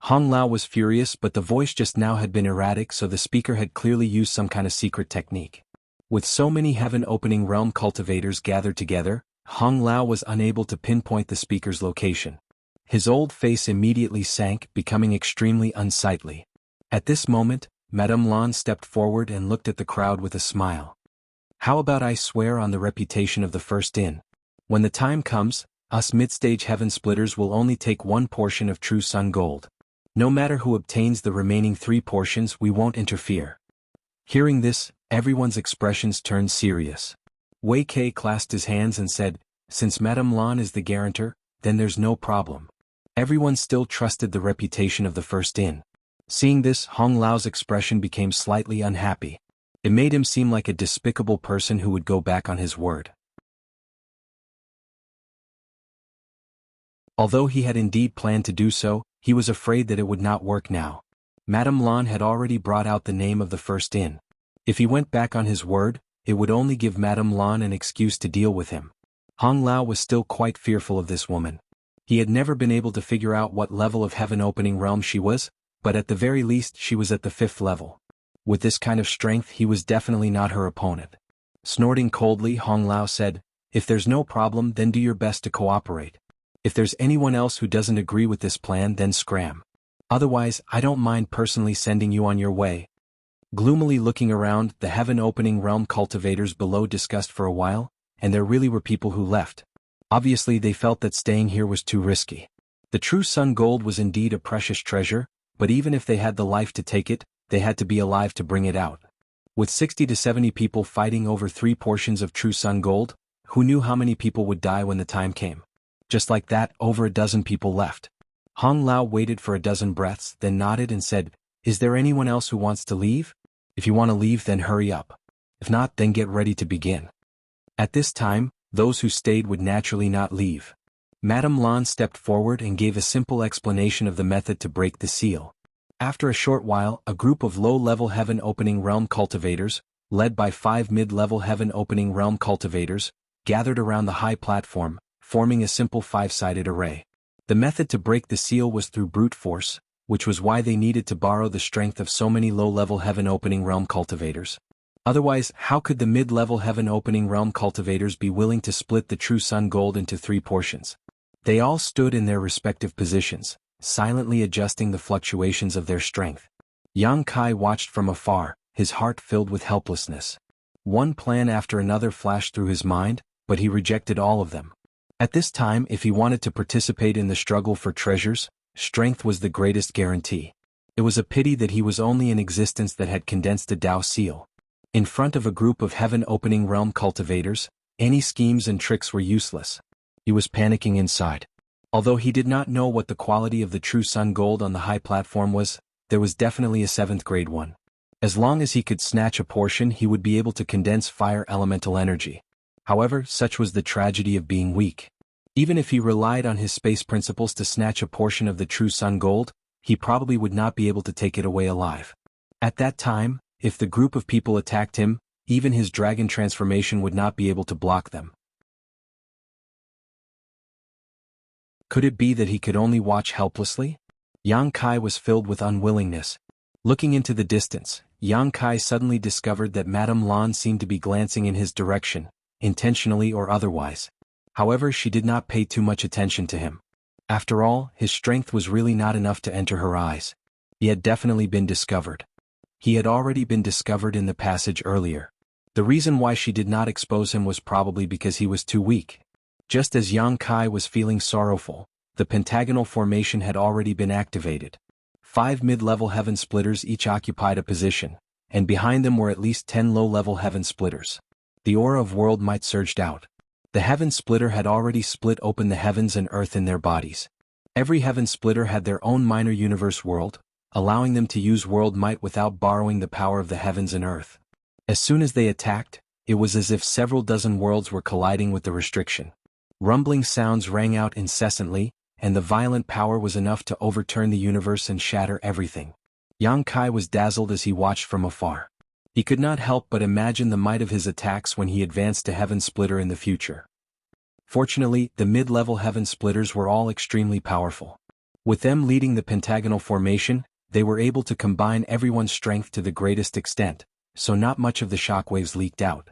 Hong Lao was furious, but the voice just now had been erratic, so the speaker had clearly used some kind of secret technique. With so many heaven-opening realm cultivators gathered together, Hong Lao was unable to pinpoint the speaker's location. His old face immediately sank, becoming extremely unsightly. At this moment, Madame Lan stepped forward and looked at the crowd with a smile. How about I swear on the reputation of the first in? When the time comes, us mid-stage heaven splitters will only take one portion of true sun gold. No matter who obtains the remaining 3 portions, we won't interfere. Hearing this, everyone's expressions turned serious. Wei Kei clasped his hands and said, since Madame Lan is the guarantor, then there's no problem. Everyone still trusted the reputation of the first in. Seeing this, Hong Lao's expression became slightly unhappy. It made him seem like a despicable person who would go back on his word. Although he had indeed planned to do so, he was afraid that it would not work now. Madame Lan had already brought out the name of the first in. If he went back on his word, it would only give Madame Lan an excuse to deal with him. Hong Lao was still quite fearful of this woman. He had never been able to figure out what level of heaven-opening realm she was, but at the very least she was at the 5th level. With this kind of strength, he was definitely not her opponent. Snorting coldly, Hong Lao said, if there's no problem, then do your best to cooperate. If there's anyone else who doesn't agree with this plan, then scram. Otherwise, I don't mind personally sending you on your way. Gloomily looking around, the heaven-opening realm cultivators below discussed for a while, and there really were people who left. Obviously they felt that staying here was too risky. The true sun gold was indeed a precious treasure, but even if they had the life to take it, they had to be alive to bring it out. With 60 to 70 people fighting over 3 portions of true sun gold, who knew how many people would die when the time came? Just like that, over a dozen people left. Hong Lao waited for a dozen breaths, then nodded and said, is there anyone else who wants to leave? If you want to leave, then hurry up. If not, then get ready to begin. At this time, those who stayed would naturally not leave. Madame Lan stepped forward and gave a simple explanation of the method to break the seal. After a short while, a group of low-level heaven-opening realm cultivators, led by 5 mid-level heaven-opening realm cultivators, gathered around the high platform, forming a simple 5-sided array. The method to break the seal was through brute force, which was why they needed to borrow the strength of so many low-level heaven-opening realm cultivators. Otherwise, how could the mid-level heaven-opening realm cultivators be willing to split the true sun gold into 3 portions? They all stood in their respective positions, silently adjusting the fluctuations of their strength. Yang Kai watched from afar, his heart filled with helplessness. One plan after another flashed through his mind, but he rejected all of them. At this time, if he wanted to participate in the struggle for treasures, strength was the greatest guarantee. It was a pity that he was only in existence that had condensed a Dao seal. In front of a group of heaven-opening realm cultivators, any schemes and tricks were useless. He was panicking inside. Although he did not know what the quality of the true sun gold on the high platform was, there was definitely a 7th grade one. As long as he could snatch a portion, he would be able to condense fire elemental energy. However, such was the tragedy of being weak. Even if he relied on his space principles to snatch a portion of the true sun gold, he probably would not be able to take it away alive. At that time, if the group of people attacked him, even his dragon transformation would not be able to block them. Could it be that he could only watch helplessly? Yang Kai was filled with unwillingness. Looking into the distance, Yang Kai suddenly discovered that Madame Lan seemed to be glancing in his direction, intentionally or otherwise. However, she did not pay too much attention to him. After all, his strength was really not enough to enter her eyes. He had definitely been discovered. He had already been discovered in the passage earlier. The reason why she did not expose him was probably because he was too weak. Just as Yang Kai was feeling sorrowful, the pentagonal formation had already been activated. 5 mid-level heaven splitters each occupied a position, and behind them were at least 10 low-level heaven splitters. The aura of world might surged out. The heaven splitter had already split open the heavens and earth in their bodies. Every heaven splitter had their own minor universe world, allowing them to use world might without borrowing the power of the heavens and earth. As soon as they attacked, it was as if several dozen worlds were colliding with the restriction. Rumbling sounds rang out incessantly, and the violent power was enough to overturn the universe and shatter everything. Yang Kai was dazzled as he watched from afar. He could not help but imagine the might of his attacks when he advanced to Heaven Splitter in the future. Fortunately, the mid-level Heaven Splitters were all extremely powerful. With them leading the pentagonal formation, they were able to combine everyone's strength to the greatest extent, so not much of the shockwaves leaked out.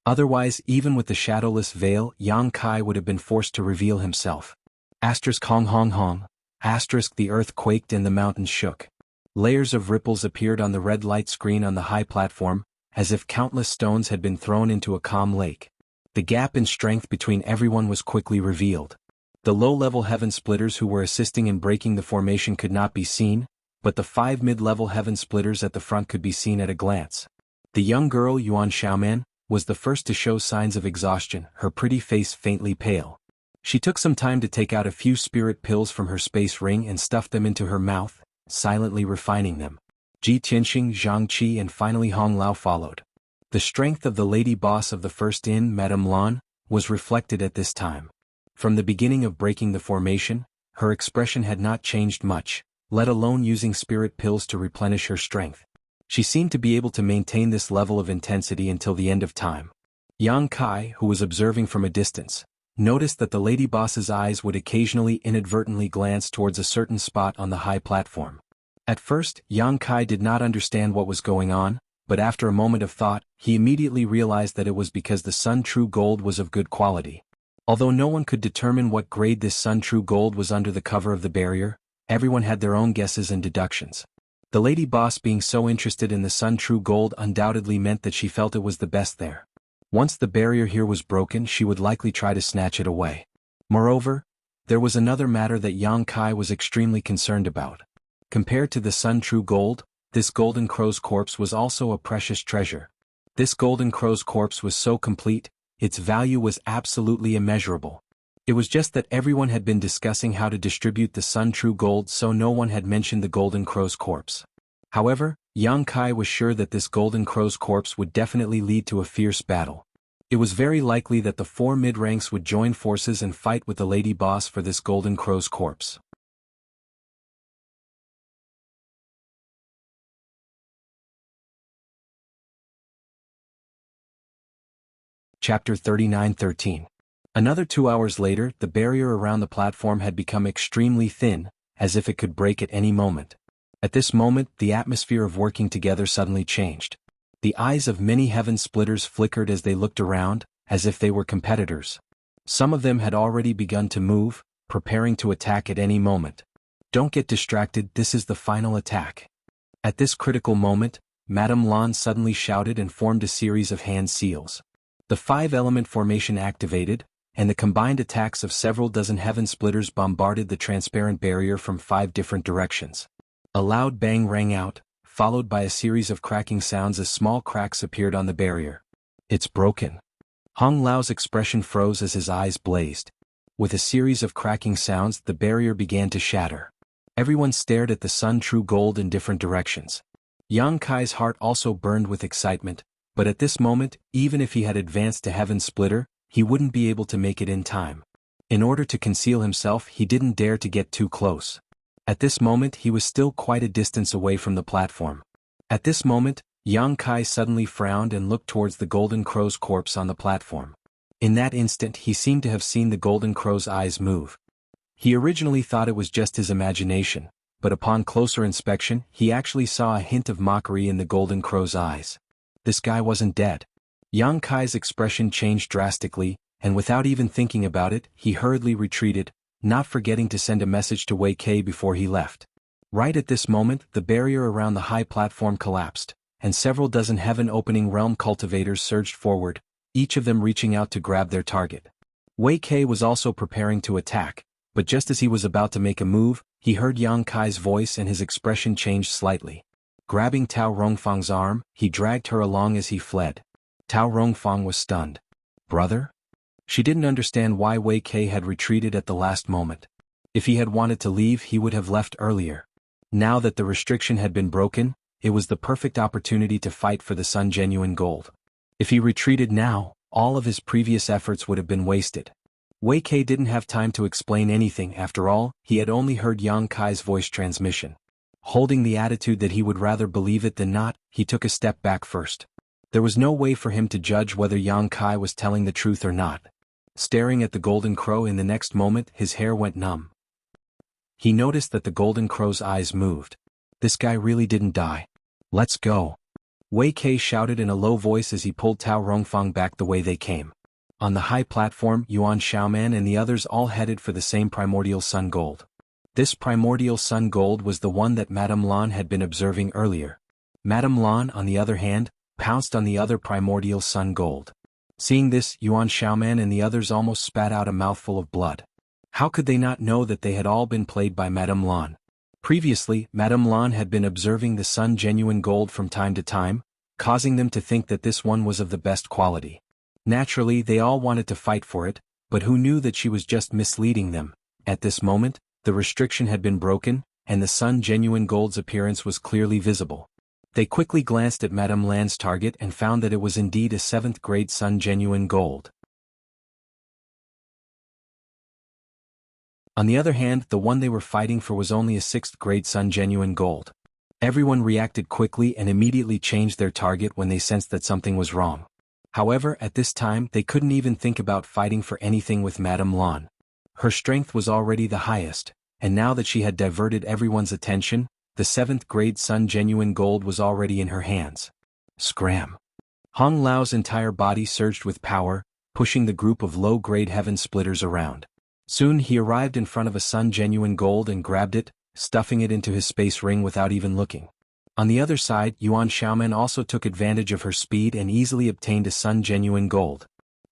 Otherwise, even with the shadowless veil, Yang Kai would have been forced to reveal himself. Asterisk hong hong hong. Asterisk the earth quaked and the mountains shook. Layers of ripples appeared on the red light screen on the high platform, as if countless stones had been thrown into a calm lake. The gap in strength between everyone was quickly revealed. The low-level heaven splitters who were assisting in breaking the formation could not be seen, but the 5 mid-level heaven splitters at the front could be seen at a glance. The young girl Yuan Xiaoman was the first to show signs of exhaustion, her pretty face faintly pale. She took some time to take out a few spirit pills from her space ring and stuff them into her mouth, silently refining them. Ji Tianxing, Zhang Qi and finally Hong Lao followed. The strength of the lady boss of the first inn, Madame Lan, was reflected at this time. From the beginning of breaking the formation, her expression had not changed much, let alone using spirit pills to replenish her strength. She seemed to be able to maintain this level of intensity until the end of time. Yang Kai, who was observing from a distance, noticed that the lady boss's eyes would occasionally inadvertently glance towards a certain spot on the high platform. At first, Yang Kai did not understand what was going on, but after a moment of thought, he immediately realized that it was because the Sun True Gold was of good quality. Although no one could determine what grade this Sun True Gold was under the cover of the barrier, everyone had their own guesses and deductions. The lady boss being so interested in the Sun True Gold undoubtedly meant that she felt it was the best there. Once the barrier here was broken, she would likely try to snatch it away. Moreover, there was another matter that Yang Kai was extremely concerned about. Compared to the Sun True Gold, this golden crow's corpse was also a precious treasure. This golden crow's corpse was so complete, its value was absolutely immeasurable. It was just that everyone had been discussing how to distribute the Sun True Gold, so no one had mentioned the golden crow's corpse. However, Yang Kai was sure that this golden crow's corpse would definitely lead to a fierce battle. It was very likely that the 4 mid-ranks would join forces and fight with the lady boss for this golden crow's corpse. Chapter 39-13. Another 2 hours later, the barrier around the platform had become extremely thin, as if it could break at any moment. At this moment, the atmosphere of working together suddenly changed. The eyes of many heaven splitters flickered as they looked around, as if they were competitors. Some of them had already begun to move, preparing to attack at any moment. Don't get distracted, this is the final attack. At this critical moment, Madame Lan suddenly shouted and formed a series of hand seals. The 5-element formation activated, and the combined attacks of several dozen heaven splitters bombarded the transparent barrier from 5 different directions. A loud bang rang out, followed by a series of cracking sounds as small cracks appeared on the barrier. It's broken. Hong Lao's expression froze as his eyes blazed. With a series of cracking sounds, the barrier began to shatter. Everyone stared at the Sun True Gold in different directions. Yang Kai's heart also burned with excitement, but at this moment, even if he had advanced to Heaven Splitter, he wouldn't be able to make it in time. In order to conceal himself, he didn't dare to get too close. At this moment, he was still quite a distance away from the platform. At this moment, Yang Kai suddenly frowned and looked towards the golden crow's corpse on the platform. In that instant, he seemed to have seen the golden crow's eyes move. He originally thought it was just his imagination, but upon closer inspection, he actually saw a hint of mockery in the golden crow's eyes. This guy wasn't dead. Yang Kai's expression changed drastically, and without even thinking about it, he hurriedly retreated, not forgetting to send a message to Wei Kei before he left. Right at this moment, the barrier around the high platform collapsed, and several dozen heaven-opening realm cultivators surged forward, each of them reaching out to grab their target. Wei Kei was also preparing to attack, but just as he was about to make a move, he heard Yang Kai's voice and his expression changed slightly. Grabbing Tao Rongfang's arm, he dragged her along as he fled. Tao Rongfang was stunned. Brother? She didn't understand why Wei Kei had retreated at the last moment. If he had wanted to leave, he would have left earlier. Now that the restriction had been broken, it was the perfect opportunity to fight for the Sun Genuine Gold. If he retreated now, all of his previous efforts would have been wasted. Wei Kei didn't have time to explain anything. After all, he had only heard Yang Kai's voice transmission. Holding the attitude that he would rather believe it than not, he took a step back first. There was no way for him to judge whether Yang Kai was telling the truth or not. Staring at the golden crow, in the next moment his hair went numb. He noticed that the Golden Crow's eyes moved. This guy really didn't die. Let's go. Wei Kei shouted in a low voice as he pulled Tao Rongfang back the way they came. On the high platform, Yuan Xiaoman and the others all headed for the same primordial sun gold. This primordial sun gold was the one that Madame Lan had been observing earlier. Madame Lan, on the other hand, pounced on the other primordial sun gold. Seeing this, Yuan Xiaoman and the others almost spat out a mouthful of blood. How could they not know that they had all been played by Madame Lan? Previously, Madame Lan had been observing the sun genuine gold from time to time, causing them to think that this one was of the best quality. Naturally, they all wanted to fight for it, but who knew that she was just misleading them? At this moment, the restriction had been broken, and the sun genuine gold's appearance was clearly visible. They quickly glanced at Madame Lan's target and found that it was indeed a 7th grade sun genuine gold. On the other hand, the one they were fighting for was only a 6th grade sun genuine gold. Everyone reacted quickly and immediately changed their target when they sensed that something was wrong. However, at this time they couldn't even think about fighting for anything with Madame Lan. Her strength was already the highest, and now that she had diverted everyone's attention, the 7th grade sun genuine gold was already in her hands. Scram! Hong Lao's entire body surged with power, pushing the group of low-grade heaven splitters around. Soon he arrived in front of a sun genuine gold and grabbed it, stuffing it into his space ring without even looking. On the other side, Yuan Xiaoman also took advantage of her speed and easily obtained a sun genuine gold.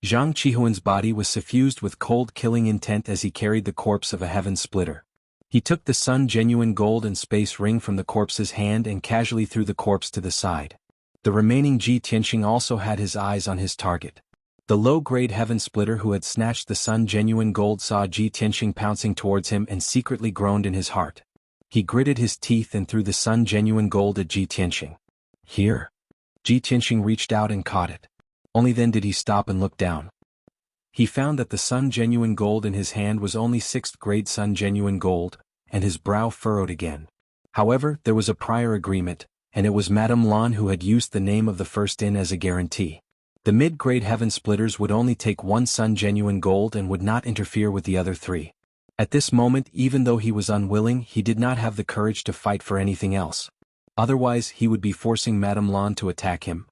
Zhang Qihuan's body was suffused with cold killing intent as he carried the corpse of a heaven splitter. He took the sun genuine gold and space ring from the corpse's hand and casually threw the corpse to the side. The remaining Ji Tianxing also had his eyes on his target. The low-grade heaven splitter who had snatched the sun genuine gold saw Ji Tianxing pouncing towards him and secretly groaned in his heart. He gritted his teeth and threw the sun genuine gold at Ji Tianxing. Here. Ji Tianxing reached out and caught it. Only then did he stop and look down. He found that the sun genuine gold in his hand was only 6th grade sun genuine gold, and his brow furrowed again. However, there was a prior agreement, and it was Madame Lan who had used the name of the first in as a guarantee. The mid-grade heaven splitters would only take 1 sun genuine gold and would not interfere with the other 3. At this moment, even though he was unwilling, he did not have the courage to fight for anything else. Otherwise, he would be forcing Madame Lan to attack him.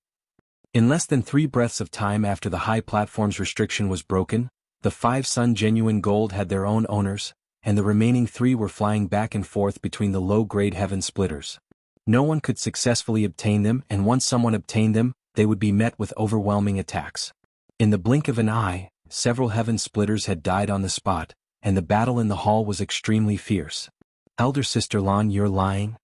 In less than 3 breaths of time after the high platform's restriction was broken, the 5 sun genuine gold had their own owners, and the remaining 3 were flying back and forth between the low-grade heaven splitters. No one could successfully obtain them, and once someone obtained them, they would be met with overwhelming attacks. In the blink of an eye, several heaven splitters had died on the spot, and the battle in the hall was extremely fierce. Elder Sister Lan, you're lying?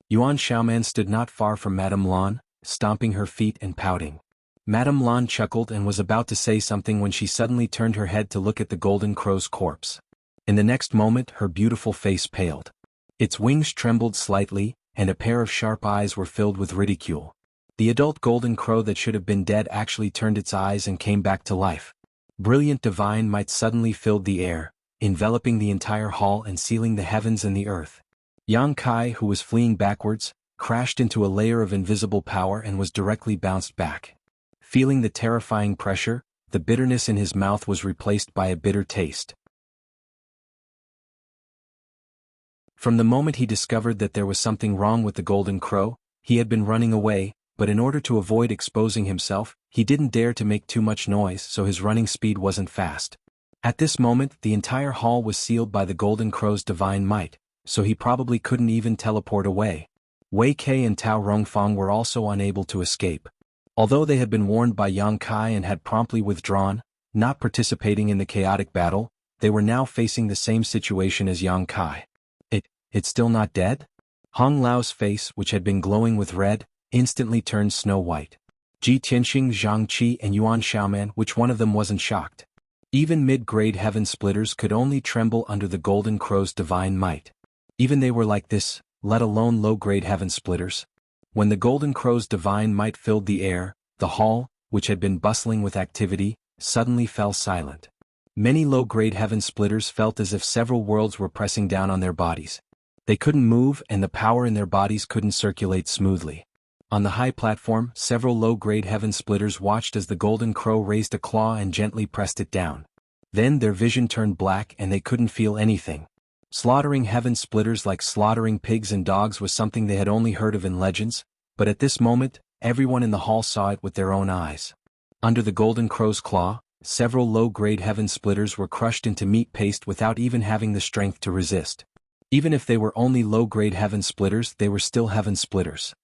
Yuan Xiaoman stood not far from Madame Lan, stomping her feet and pouting. Madame Lan chuckled and was about to say something when she suddenly turned her head to look at the Golden Crow's corpse. In the next moment, her beautiful face paled. Its wings trembled slightly, and a pair of sharp eyes were filled with ridicule. The adult Golden Crow that should have been dead actually turned its eyes and came back to life. Brilliant divine might suddenly filled the air, enveloping the entire hall and sealing the heavens and the earth. Yang Kai, who was fleeing backwards, crashed into a layer of invisible power and was directly bounced back. Feeling the terrifying pressure, the bitterness in his mouth was replaced by a bitter taste. From the moment he discovered that there was something wrong with the Golden Crow, he had been running away, but in order to avoid exposing himself, he didn't dare to make too much noise, so his running speed wasn't fast. At this moment, the entire hall was sealed by the Golden Crow's divine might, so he probably couldn't even teleport away. Wei Kei and Tao Rongfang were also unable to escape. Although they had been warned by Yang Kai and had promptly withdrawn, not participating in the chaotic battle, they were now facing the same situation as Yang Kai. It's still not dead? Hong Lao's face, which had been glowing with red, instantly turned snow white. Ji Tianxing, Zhang Qi and Yuan Xiaoman, which one of them wasn't shocked? Even mid-grade heaven splitters could only tremble under the Golden Crow's divine might. Even they were like this, let alone low-grade heaven splitters. When the Golden Crow's divine might filled the air, the hall, which had been bustling with activity, suddenly fell silent. Many low-grade heaven splitters felt as if several worlds were pressing down on their bodies. They couldn't move and the power in their bodies couldn't circulate smoothly. On the high platform, several low-grade heaven splitters watched as the Golden Crow raised a claw and gently pressed it down. Then their vision turned black and they couldn't feel anything. Slaughtering heaven splitters like slaughtering pigs and dogs was something they had only heard of in legends, but at this moment, everyone in the hall saw it with their own eyes. Under the golden crow's claw, several low-grade heaven splitters were crushed into meat paste without even having the strength to resist. Even if they were only low-grade heaven splitters, they were still heaven splitters.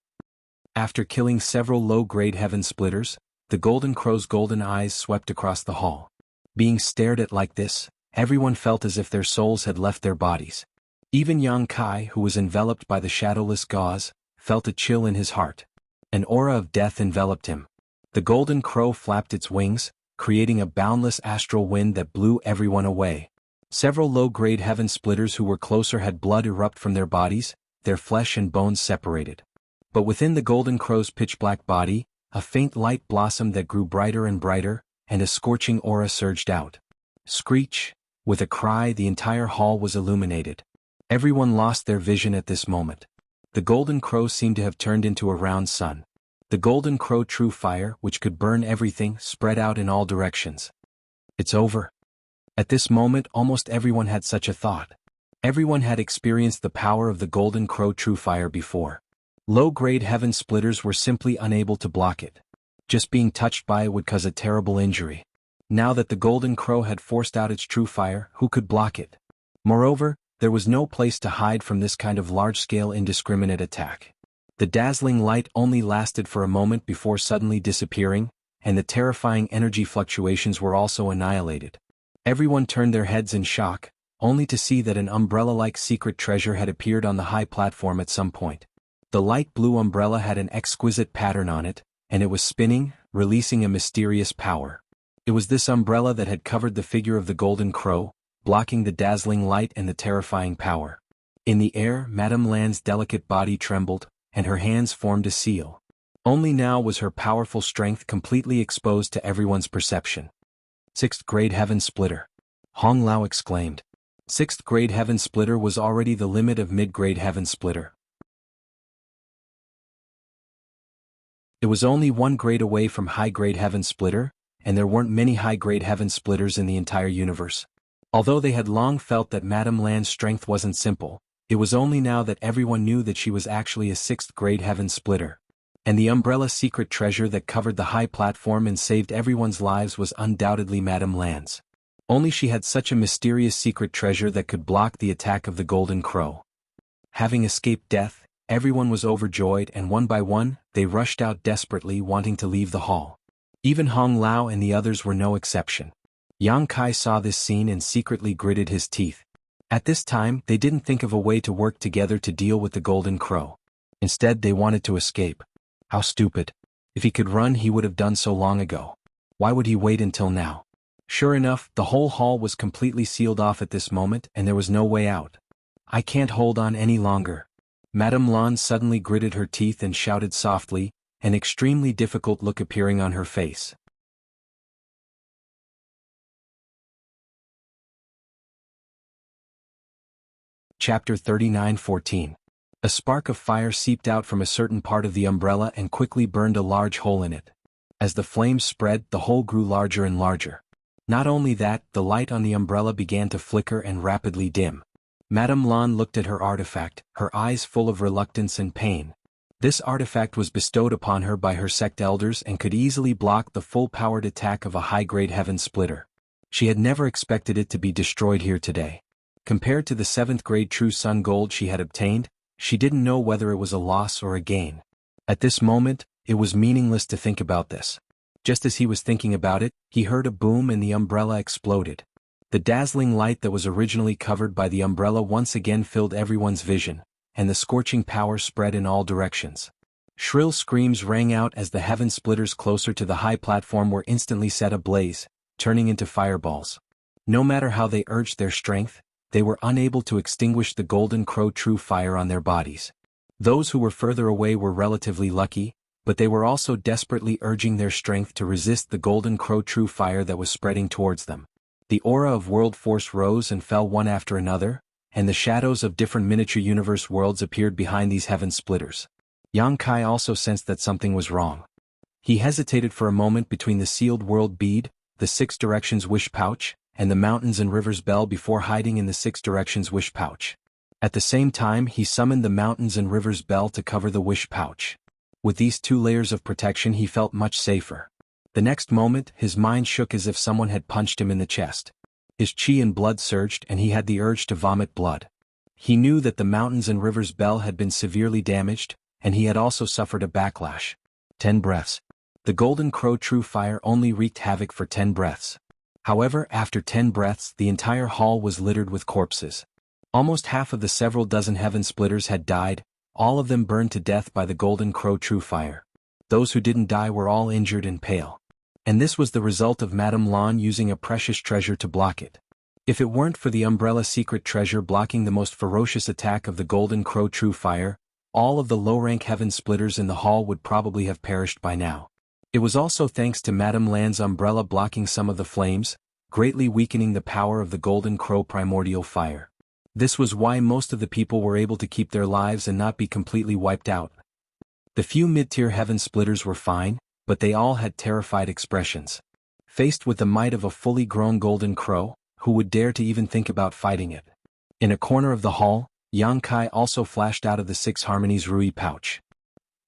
After killing several low-grade heaven splitters, the golden crow's golden eyes swept across the hall. Being stared at like this, everyone felt as if their souls had left their bodies. Even Yang Kai, who was enveloped by the shadowless gauze, felt a chill in his heart. An aura of death enveloped him. The golden crow flapped its wings, creating a boundless astral wind that blew everyone away. Several low-grade heaven splitters who were closer had blood erupt from their bodies, their flesh and bones separated. But within the golden crow's pitch-black body, a faint light blossomed that grew brighter and brighter, and a scorching aura surged out. Screech! With a cry, the entire hall was illuminated. Everyone lost their vision at this moment. The golden crow seemed to have turned into a round sun. The golden crow true fire, which could burn everything, spread out in all directions. It's over. At this moment, almost everyone had such a thought. Everyone had experienced the power of the golden crow true fire before. Low-grade heaven splitters were simply unable to block it. Just being touched by it would cause a terrible injury. Now that the golden crow had forced out its true fire, who could block it? Moreover, there was no place to hide from this kind of large-scale indiscriminate attack. The dazzling light only lasted for a moment before suddenly disappearing, and the terrifying energy fluctuations were also annihilated. Everyone turned their heads in shock, only to see that an umbrella-like secret treasure had appeared on the high platform at some point. The light blue umbrella had an exquisite pattern on it, and it was spinning, releasing a mysterious power. It was this umbrella that had covered the figure of the golden crow, blocking the dazzling light and the terrifying power. In the air, Madame Lan's delicate body trembled, and her hands formed a seal. Only now was her powerful strength completely exposed to everyone's perception. Sixth grade heaven splitter. Hong Lao exclaimed. Sixth grade heaven splitter was already the limit of mid-grade heaven splitter. It was only one grade away from high-grade heaven splitter, and there weren't many high-grade heaven splitters in the entire universe. Although they had long felt that Madame Lan's strength wasn't simple, it was only now that everyone knew that she was actually a sixth-grade heaven splitter. And the umbrella secret treasure that covered the high platform and saved everyone's lives was undoubtedly Madame Lan's. Only she had such a mysterious secret treasure that could block the attack of the golden crow. Having escaped death, everyone was overjoyed, and one by one, they rushed out desperately, wanting to leave the hall. Even Hong Lao and the others were no exception. Yang Kai saw this scene and secretly gritted his teeth. At this time, they didn't think of a way to work together to deal with the golden crow. Instead, they wanted to escape. How stupid. If he could run, he would have done so long ago. Why would he wait until now? Sure enough, the whole hall was completely sealed off at this moment, and there was no way out. I can't hold on any longer. Madame Lan suddenly gritted her teeth and shouted softly, an extremely difficult look appearing on her face. Chapter 39:14. A spark of fire seeped out from a certain part of the umbrella and quickly burned a large hole in it. As the flames spread, the hole grew larger and larger. Not only that, the light on the umbrella began to flicker and rapidly dim. Madame Lan looked at her artifact, her eyes full of reluctance and pain. This artifact was bestowed upon her by her sect elders and could easily block the full-powered attack of a high-grade heaven splitter. She had never expected it to be destroyed here today. Compared to the 7th grade true sun gold she had obtained, she didn't know whether it was a loss or a gain. At this moment, it was meaningless to think about this. Just as he was thinking about it, he heard a boom and the umbrella exploded. The dazzling light that was originally covered by the umbrella once again filled everyone's vision, and the scorching power spread in all directions. Shrill screams rang out as the heaven splitters closer to the high platform were instantly set ablaze, turning into fireballs. No matter how they urged their strength, they were unable to extinguish the golden crow true fire on their bodies. Those who were further away were relatively lucky, but they were also desperately urging their strength to resist the golden crow true fire that was spreading towards them. The aura of world force rose and fell one after another, and the shadows of different miniature universe worlds appeared behind these heaven splitters. Yang Kai also sensed that something was wrong. He hesitated for a moment between the sealed world bead, the 6 directions wish pouch, and the mountains and rivers bell before hiding in the 6 directions wish pouch. At the same time he summoned the mountains and rivers bell to cover the wish pouch. With these 2 layers of protection he felt much safer. The next moment his mind shook as if someone had punched him in the chest. His chi and blood surged and he had the urge to vomit blood. He knew that the mountains and rivers bell had been severely damaged, and he had also suffered a backlash. 10 breaths. The golden crow true fire only wreaked havoc for 10 breaths. However, after 10 breaths the entire hall was littered with corpses. Almost half of the several dozen heaven splitters had died, all of them burned to death by the golden crow true fire. Those who didn't die were all injured and pale. And this was the result of Madame Lan using a precious treasure to block it. If it weren't for the umbrella secret treasure blocking the most ferocious attack of the golden crow true fire, all of the low-rank heaven splitters in the hall would probably have perished by now. It was also thanks to Madame Lan's umbrella blocking some of the flames, greatly weakening the power of the golden crow primordial fire. This was why most of the people were able to keep their lives and not be completely wiped out. The few mid-tier heaven splitters were fine, but they all had terrified expressions. Faced with the might of a fully grown golden crow, who would dare to even think about fighting it? In a corner of the hall, Yang Kai also flashed out of the 6 harmonies Rui pouch.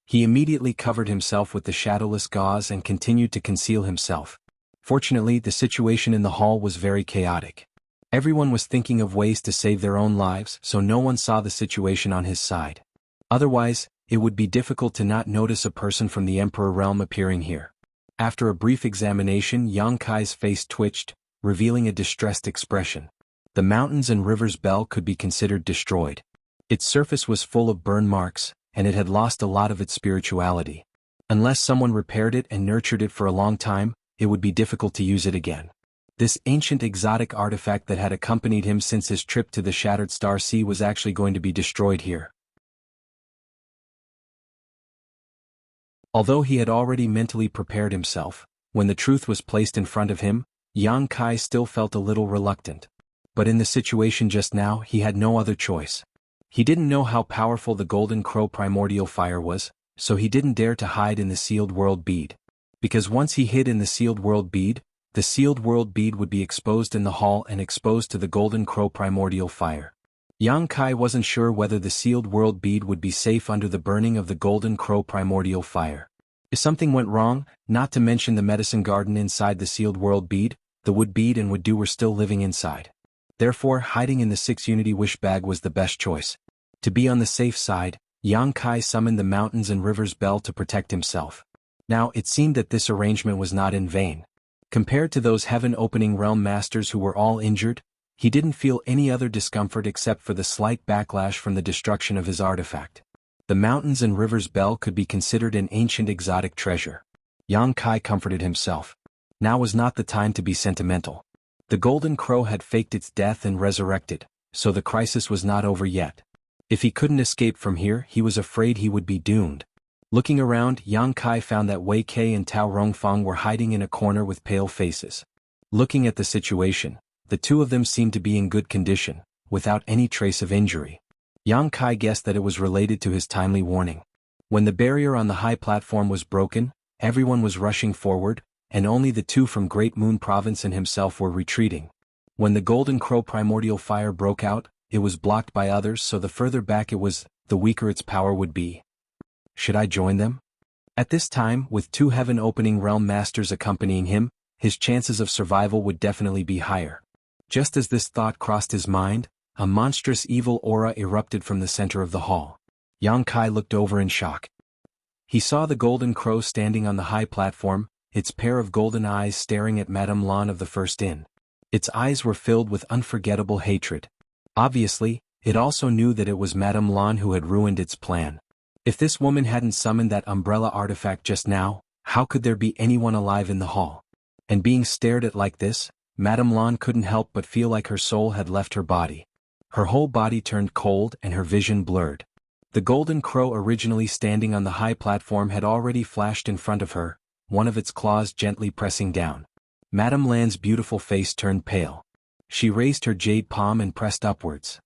He immediately covered himself with the shadowless gauze and continued to conceal himself. Fortunately, the situation in the hall was very chaotic. Everyone was thinking of ways to save their own lives, so no one saw the situation on his side. Otherwise, it would be difficult to not notice a person from the Emperor realm appearing here. After a brief examination, Yang Kai's face twitched, revealing a distressed expression. The mountains and rivers bell could be considered destroyed. Its surface was full of burn marks, and it had lost a lot of its spirituality. Unless someone repaired it and nurtured it for a long time, it would be difficult to use it again. This ancient exotic artifact that had accompanied him since his trip to the Shattered Star Sea was actually going to be destroyed here. Although he had already mentally prepared himself, when the truth was placed in front of him, Yang Kai still felt a little reluctant. But in the situation just now he had no other choice. He didn't know how powerful the golden crow primordial fire was, so he didn't dare to hide in the sealed world bead. Because once he hid in the sealed world bead, the sealed world bead would be exposed in the hall and exposed to the golden crow primordial fire. Yang Kai wasn't sure whether the sealed world bead would be safe under the burning of the golden crow primordial fire. If something went wrong, not to mention the medicine garden inside the sealed world bead, the wood bead and wood dew were still living inside. Therefore, hiding in the 6 unity wish bag was the best choice. To be on the safe side, Yang Kai summoned the mountains and rivers bell to protect himself. Now it seemed that this arrangement was not in vain. Compared to those heaven-opening realm masters who were all injured, he didn't feel any other discomfort except for the slight backlash from the destruction of his artifact. The mountains and rivers bell could be considered an ancient exotic treasure. Yang Kai comforted himself. Now was not the time to be sentimental. The golden crow had faked its death and resurrected, so the crisis was not over yet. If he couldn't escape from here, he was afraid he would be doomed. Looking around, Yang Kai found that Wei Kei and Tao Rongfang were hiding in a corner with pale faces. Looking at the situation, the 2 of them seemed to be in good condition, without any trace of injury. Yang Kai guessed that it was related to his timely warning. When the barrier on the high platform was broken, everyone was rushing forward, and only the 2 from Great Moon Province and himself were retreating. When the golden crow primordial fire broke out, it was blocked by others, so the further back it was, the weaker its power would be. Should I join them? At this time, with 2 heaven-opening realm masters accompanying him, his chances of survival would definitely be higher. Just as this thought crossed his mind, a monstrous evil aura erupted from the center of the hall. Yang Kai looked over in shock. He saw the golden crow standing on the high platform, its pair of golden eyes staring at Madame Lan of the First Inn. Its eyes were filled with unforgettable hatred. Obviously, it also knew that it was Madame Lan who had ruined its plan. If this woman hadn't summoned that umbrella artifact just now, how could there be anyone alive in the hall? And being stared at like this, Madame Lan couldn't help but feel like her soul had left her body. Her whole body turned cold and her vision blurred. The golden crow originally standing on the high platform had already flashed in front of her, one of its claws gently pressing down. Madame Lan's beautiful face turned pale. She raised her jade palm and pressed upwards.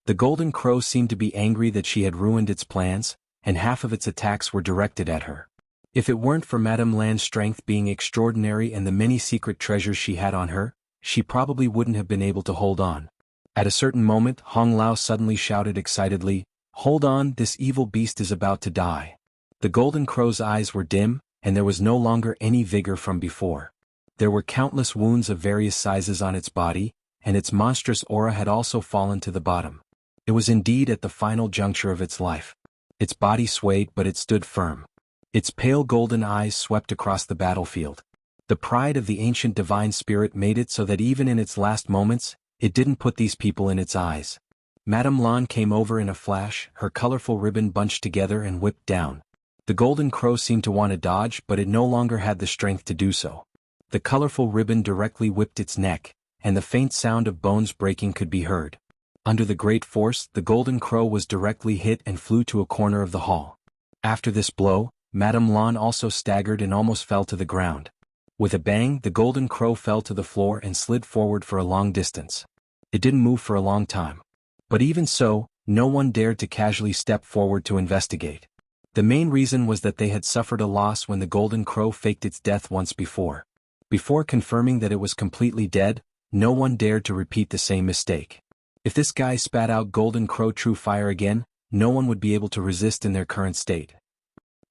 The golden crow seemed to be angry that she had ruined its plans, and half of its attacks were directed at her. If it weren't for Madame Lan's strength being extraordinary and the many secret treasures she had on her, she probably wouldn't have been able to hold on. At a certain moment, Hong Lao suddenly shouted excitedly, "Hold on, this evil beast is about to die." The golden crow's eyes were dim, and there was no longer any vigor from before. There were countless wounds of various sizes on its body, and its monstrous aura had also fallen to the bottom. It was indeed at the final juncture of its life. Its body swayed, but it stood firm. Its pale golden eyes swept across the battlefield. The pride of the ancient divine spirit made it so that even in its last moments, it didn't put these people in its eyes. Madame Lan came over in a flash, her colorful ribbon bunched together and whipped down. The golden crow seemed to want to dodge, but it no longer had the strength to do so. The colorful ribbon directly whipped its neck, and the faint sound of bones breaking could be heard. Under the great force, the golden crow was directly hit and flew to a corner of the hall. After this blow, Madame Lan also staggered and almost fell to the ground. With a bang, the golden crow fell to the floor and slid forward for a long distance. It didn't move for a long time. But even so, no one dared to casually step forward to investigate. The main reason was that they had suffered a loss when the golden crow faked its death once before. Before confirming that it was completely dead, no one dared to repeat the same mistake. If this guy spat out golden crow true fire again, no one would be able to resist in their current state.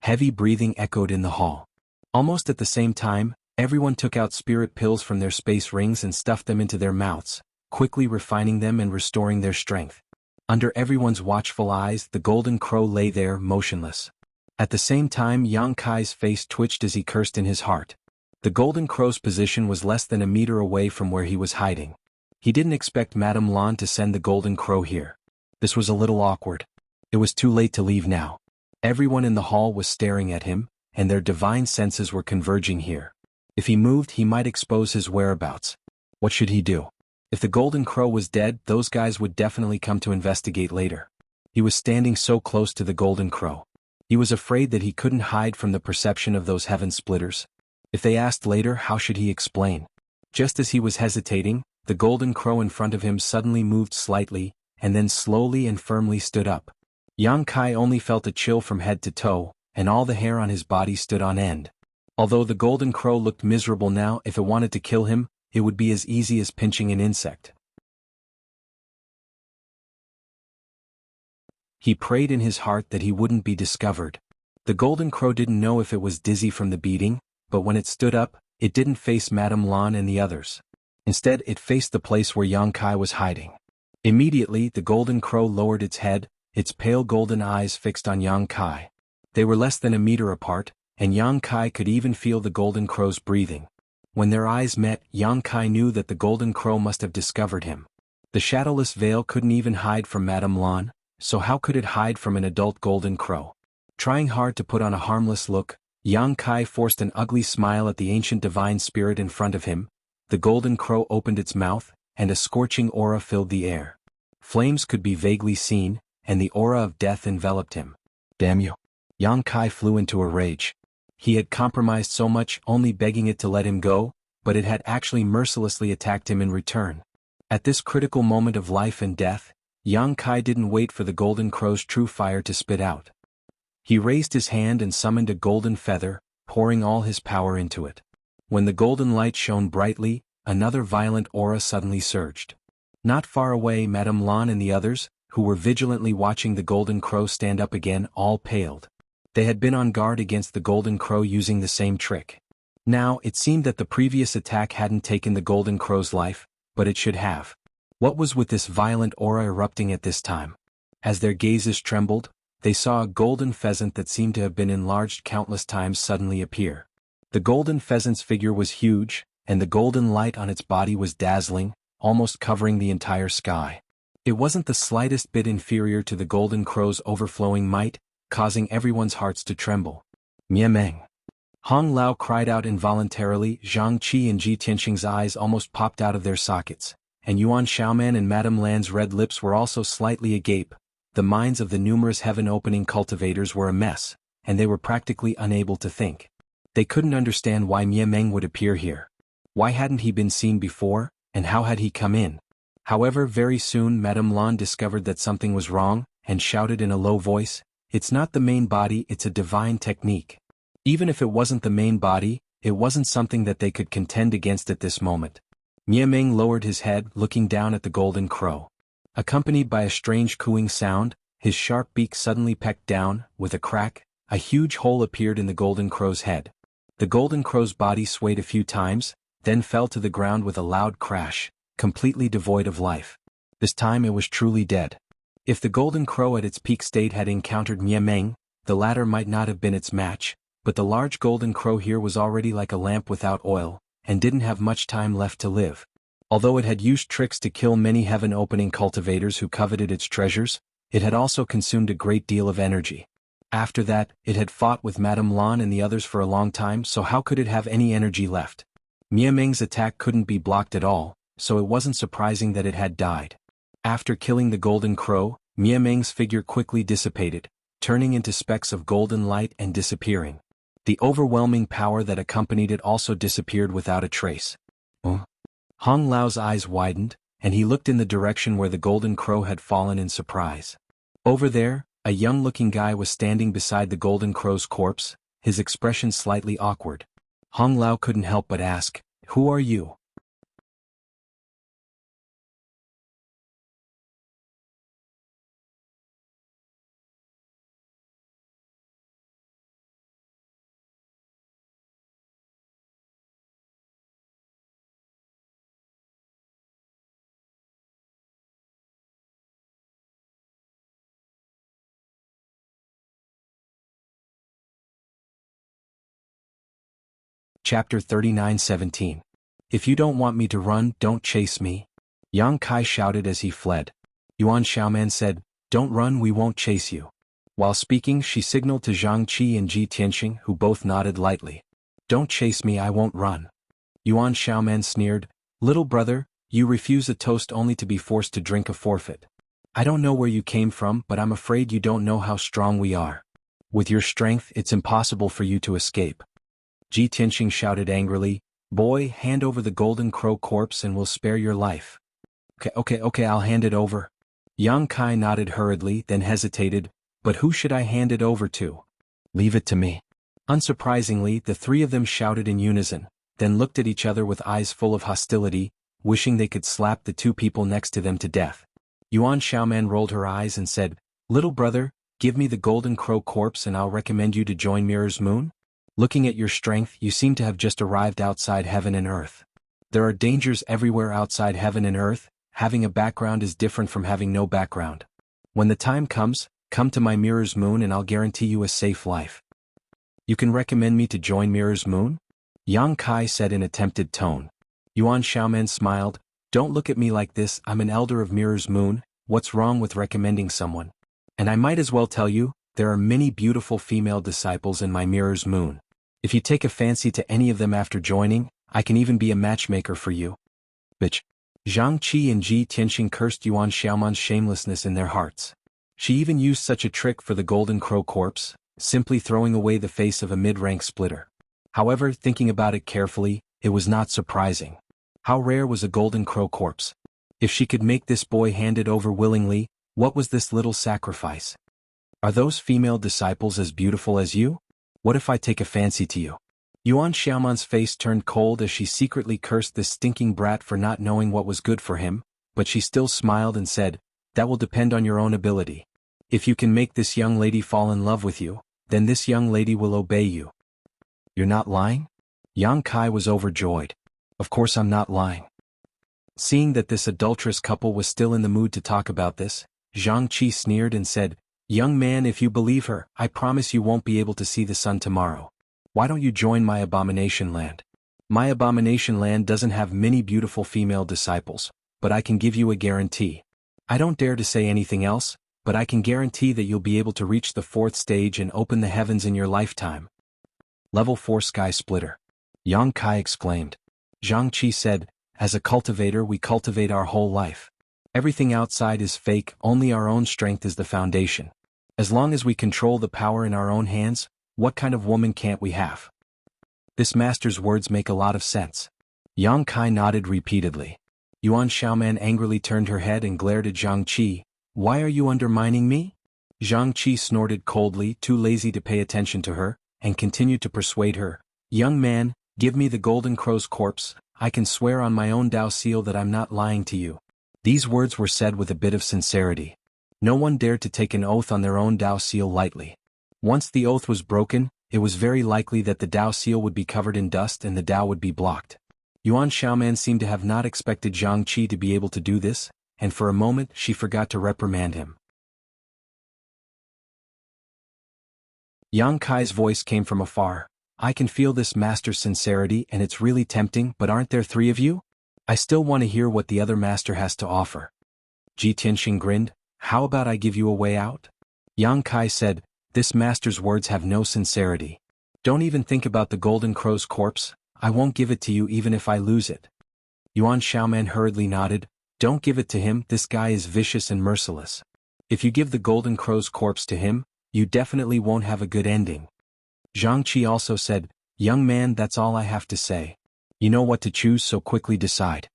Heavy breathing echoed in the hall. Almost at the same time, everyone took out spirit pills from their space rings and stuffed them into their mouths, quickly refining them and restoring their strength. Under everyone's watchful eyes, the golden crow lay there motionless. At the same time, Yang Kai's face twitched as he cursed in his heart. The golden crow's position was less than a meter away from where he was hiding. He didn't expect Madame Lan to send the golden crow here. This was a little awkward. It was too late to leave now. Everyone in the hall was staring at him, and their divine senses were converging here. If he moved, he might expose his whereabouts. What should he do? If the golden crow was dead, those guys would definitely come to investigate later. He was standing so close to the golden crow. He was afraid that he couldn't hide from the perception of those heaven splitters. If they asked later, how should he explain? Just as he was hesitating, the golden crow in front of him suddenly moved slightly, and then slowly and firmly stood up. Yang Kai only felt a chill from head to toe, and all the hair on his body stood on end. Although the golden crow looked miserable now, if it wanted to kill him, it would be as easy as pinching an insect. He prayed in his heart that he wouldn't be discovered. The golden crow didn't know if it was dizzy from the beating, but when it stood up, it didn't face Madame Lan and the others. Instead, it faced the place where Yang Kai was hiding. Immediately, the golden crow lowered its head, its pale golden eyes fixed on Yang Kai. They were less than a meter apart, and Yang Kai could even feel the golden crow's breathing. When their eyes met, Yang Kai knew that the golden crow must have discovered him. The shadowless veil couldn't even hide from Madame Lan, so how could it hide from an adult golden crow? Trying hard to put on a harmless look, Yang Kai forced an ugly smile at the ancient divine spirit in front of him. The golden crow opened its mouth, and a scorching aura filled the air. Flames could be vaguely seen, and the aura of death enveloped him. Damn you! Yang Kai flew into a rage. He had compromised so much, only begging it to let him go, but it had actually mercilessly attacked him in return. At this critical moment of life and death, Yang Kai didn't wait for the golden crow's true fire to spit out. He raised his hand and summoned a golden feather, pouring all his power into it. When the golden light shone brightly, another violent aura suddenly surged. Not far away, Madame Lan and the others, who were vigilantly watching the golden crow stand up again, all paled. They had been on guard against the golden crow using the same trick. Now, it seemed that the previous attack hadn't taken the golden crow's life, but it should have. What was with this violent aura erupting at this time? As their gazes trembled, they saw a golden pheasant that seemed to have been enlarged countless times suddenly appear. The golden pheasant's figure was huge, and the golden light on its body was dazzling, almost covering the entire sky. It wasn't the slightest bit inferior to the golden crow's overflowing might, causing everyone's hearts to tremble. Miameng! Hong Lao cried out involuntarily. Zhang Qi and Ji Tianxing's eyes almost popped out of their sockets, and Yuan Xiaoman and Madame Lan's red lips were also slightly agape. The minds of the numerous heaven-opening cultivators were a mess, and they were practically unable to think. They couldn't understand why Miameng would appear here. Why hadn't he been seen before, and how had he come in? However, very soon Madame Lan discovered that something was wrong, and shouted in a low voice, "It's not the main body, it's a divine technique." Even if it wasn't the main body, it wasn't something that they could contend against at this moment. Meng lowered his head, looking down at the golden crow. Accompanied by a strange cooing sound, his sharp beak suddenly pecked down. With a crack, a huge hole appeared in the golden crow's head. The golden crow's body swayed a few times, then fell to the ground with a loud crash, completely devoid of life. This time it was truly dead. If the golden crow at its peak state had encountered Meng, the latter might not have been its match, but the large golden crow here was already like a lamp without oil, and didn't have much time left to live. Although it had used tricks to kill many heaven-opening cultivators who coveted its treasures, it had also consumed a great deal of energy. After that, it had fought with Madame Lan and the others for a long time, so how could it have any energy left? Meng's attack couldn't be blocked at all, so it wasn't surprising that it had died. After killing the golden crow, Meng's figure quickly dissipated, turning into specks of golden light and disappearing. The overwhelming power that accompanied it also disappeared without a trace. Hong Lao's eyes widened, and he looked in the direction where the golden crow had fallen in surprise. Over there, a young-looking guy was standing beside the golden crow's corpse, his expression slightly awkward. Hong Lao couldn't help but ask, "Who are you?" Chapter 39:17. If you don't want me to run, don't chase me. Yang Kai shouted as he fled. Yuan Xiaoman said, "Don't run, we won't chase you." While speaking, she signaled to Zhang Qi and Ji Tianxing, who both nodded lightly. "Don't chase me, I won't run." Yuan Xiaoman sneered, "Little brother, you refuse a toast only to be forced to drink a forfeit. I don't know where you came from, but I'm afraid you don't know how strong we are. With your strength, it's impossible for you to escape." Ji Tianxing shouted angrily, "Boy, hand over the golden crow corpse and we'll spare your life." Okay, I'll hand it over." Yang Kai nodded hurriedly, then hesitated, "But who should I hand it over to?" "Leave it to me." Unsurprisingly, the three of them shouted in unison, then looked at each other with eyes full of hostility, wishing they could slap the two people next to them to death. Yuan Xiaoman rolled her eyes and said, "Little brother, give me the golden crow corpse and I'll recommend you to join Mirror's Moon? Looking at your strength, you seem to have just arrived outside heaven and earth. There are dangers everywhere outside heaven and earth. Having a background is different from having no background. When the time comes, come to my Mirror's Moon and I'll guarantee you a safe life." "You can recommend me to join Mirror's Moon?" Yang Kai said in a tempted tone. Yuan Xiaoman smiled, "Don't look at me like this, I'm an elder of Mirror's Moon. What's wrong with recommending someone? And I might as well tell you, there are many beautiful female disciples in my Mirror's Moon. If you take a fancy to any of them after joining, I can even be a matchmaker for you." "Bitch." Zhang Qi and Ji Tianxing cursed Yuan Xiaoman's shamelessness in their hearts. She even used such a trick for the golden crow corpse, simply throwing away the face of a mid-rank splitter. However, thinking about it carefully, it was not surprising. How rare was a golden crow corpse? If she could make this boy hand it over willingly, what was this little sacrifice? "Are those female disciples as beautiful as you? What if I take a fancy to you?" Yuan Xiaoman's face turned cold as she secretly cursed this stinking brat for not knowing what was good for him, but she still smiled and said, "That will depend on your own ability. If you can make this young lady fall in love with you, then this young lady will obey you." "You're not lying?" Yang Kai was overjoyed. "Of course I'm not lying." Seeing that this adulterous couple was still in the mood to talk about this, Zhang Qi sneered and said, "Young man, if you believe her, I promise you won't be able to see the sun tomorrow. Why don't you join my abomination land? My abomination land doesn't have many beautiful female disciples, but I can give you a guarantee. I don't dare to say anything else, but I can guarantee that you'll be able to reach the 4th stage and open the heavens in your lifetime." "Level 4 Sky Splitter," Yang Kai exclaimed. Zhang Qi said, "As a cultivator we cultivate our whole life. Everything outside is fake, only our own strength is the foundation. As long as we control the power in our own hands, what kind of woman can't we have?" This master's words make a lot of sense. Yang Kai nodded repeatedly. Yuan Xiaoman angrily turned her head and glared at Zhang Qi. Why are you undermining me? Zhang Qi snorted coldly, too lazy to pay attention to her, and continued to persuade her. Young man, give me the Golden Crow's corpse, I can swear on my own Dao seal that I'm not lying to you. These words were said with a bit of sincerity. No one dared to take an oath on their own Dao seal lightly. Once the oath was broken, it was very likely that the Dao seal would be covered in dust and the Dao would be blocked. Yuan Xiaoman seemed to have not expected Zhang Qi to be able to do this, and for a moment she forgot to reprimand him. Yang Kai's voice came from afar. I can feel this master's sincerity and it's really tempting, but aren't there 3 of you? I still want to hear what the other master has to offer. Ji Tianxing grinned. How about I give you a way out? Yang Kai said, this master's words have no sincerity. Don't even think about the Golden Crow's corpse, I won't give it to you even if I lose it. Yuan Xiaoman hurriedly nodded. Don't give it to him, this guy is vicious and merciless. If you give the Golden Crow's corpse to him, you definitely won't have a good ending. Zhang Qi also said, young man, that's all I have to say. You know what to choose, so quickly decide.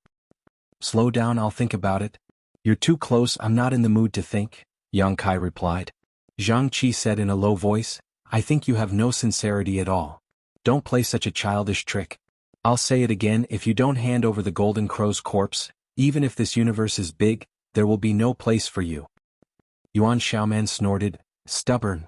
Slow down, I'll think about it. You're too close, I'm not in the mood to think, Yang Kai replied. Zhang Qi said in a low voice, I think you have no sincerity at all. Don't play such a childish trick. I'll say it again, if you don't hand over the Golden Crow's corpse, even if this universe is big, there will be no place for you. Yuan Xiaoman snorted, stubborn.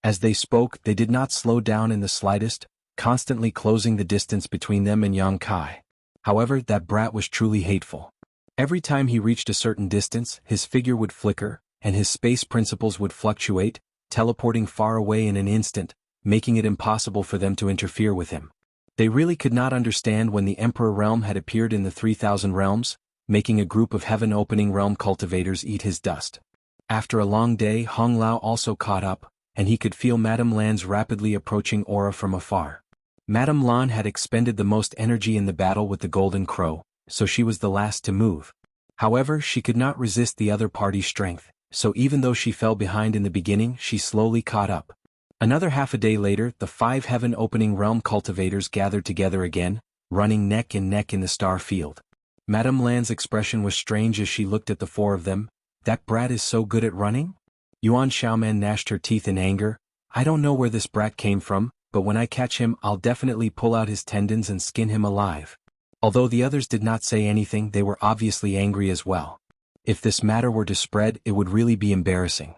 As they spoke, they did not slow down in the slightest, constantly closing the distance between them and Yang Kai. However, that brat was truly hateful. Every time he reached a certain distance, his figure would flicker, and his space principles would fluctuate, teleporting far away in an instant, making it impossible for them to interfere with him. They really could not understand when the Emperor Realm had appeared in the 3,000 realms, making a group of heaven-opening realm cultivators eat his dust. After a long day, Hong Lao also caught up, and he could feel Madame Lan's rapidly approaching aura from afar. Madame Lan had expended the most energy in the battle with the Golden Crow, so she was the last to move. However, she could not resist the other party's strength, so even though she fell behind in the beginning, she slowly caught up. Another half a day later, the 5 heaven-opening realm cultivators gathered together again, running neck and neck in the star field. Madame Lan's expression was strange as she looked at the 4 of them. That brat is so good at running? Yuan Xiaoman gnashed her teeth in anger. I don't know where this brat came from, but when I catch him, I'll definitely pull out his tendons and skin him alive. Although the others did not say anything, they were obviously angry as well. If this matter were to spread, it would really be embarrassing.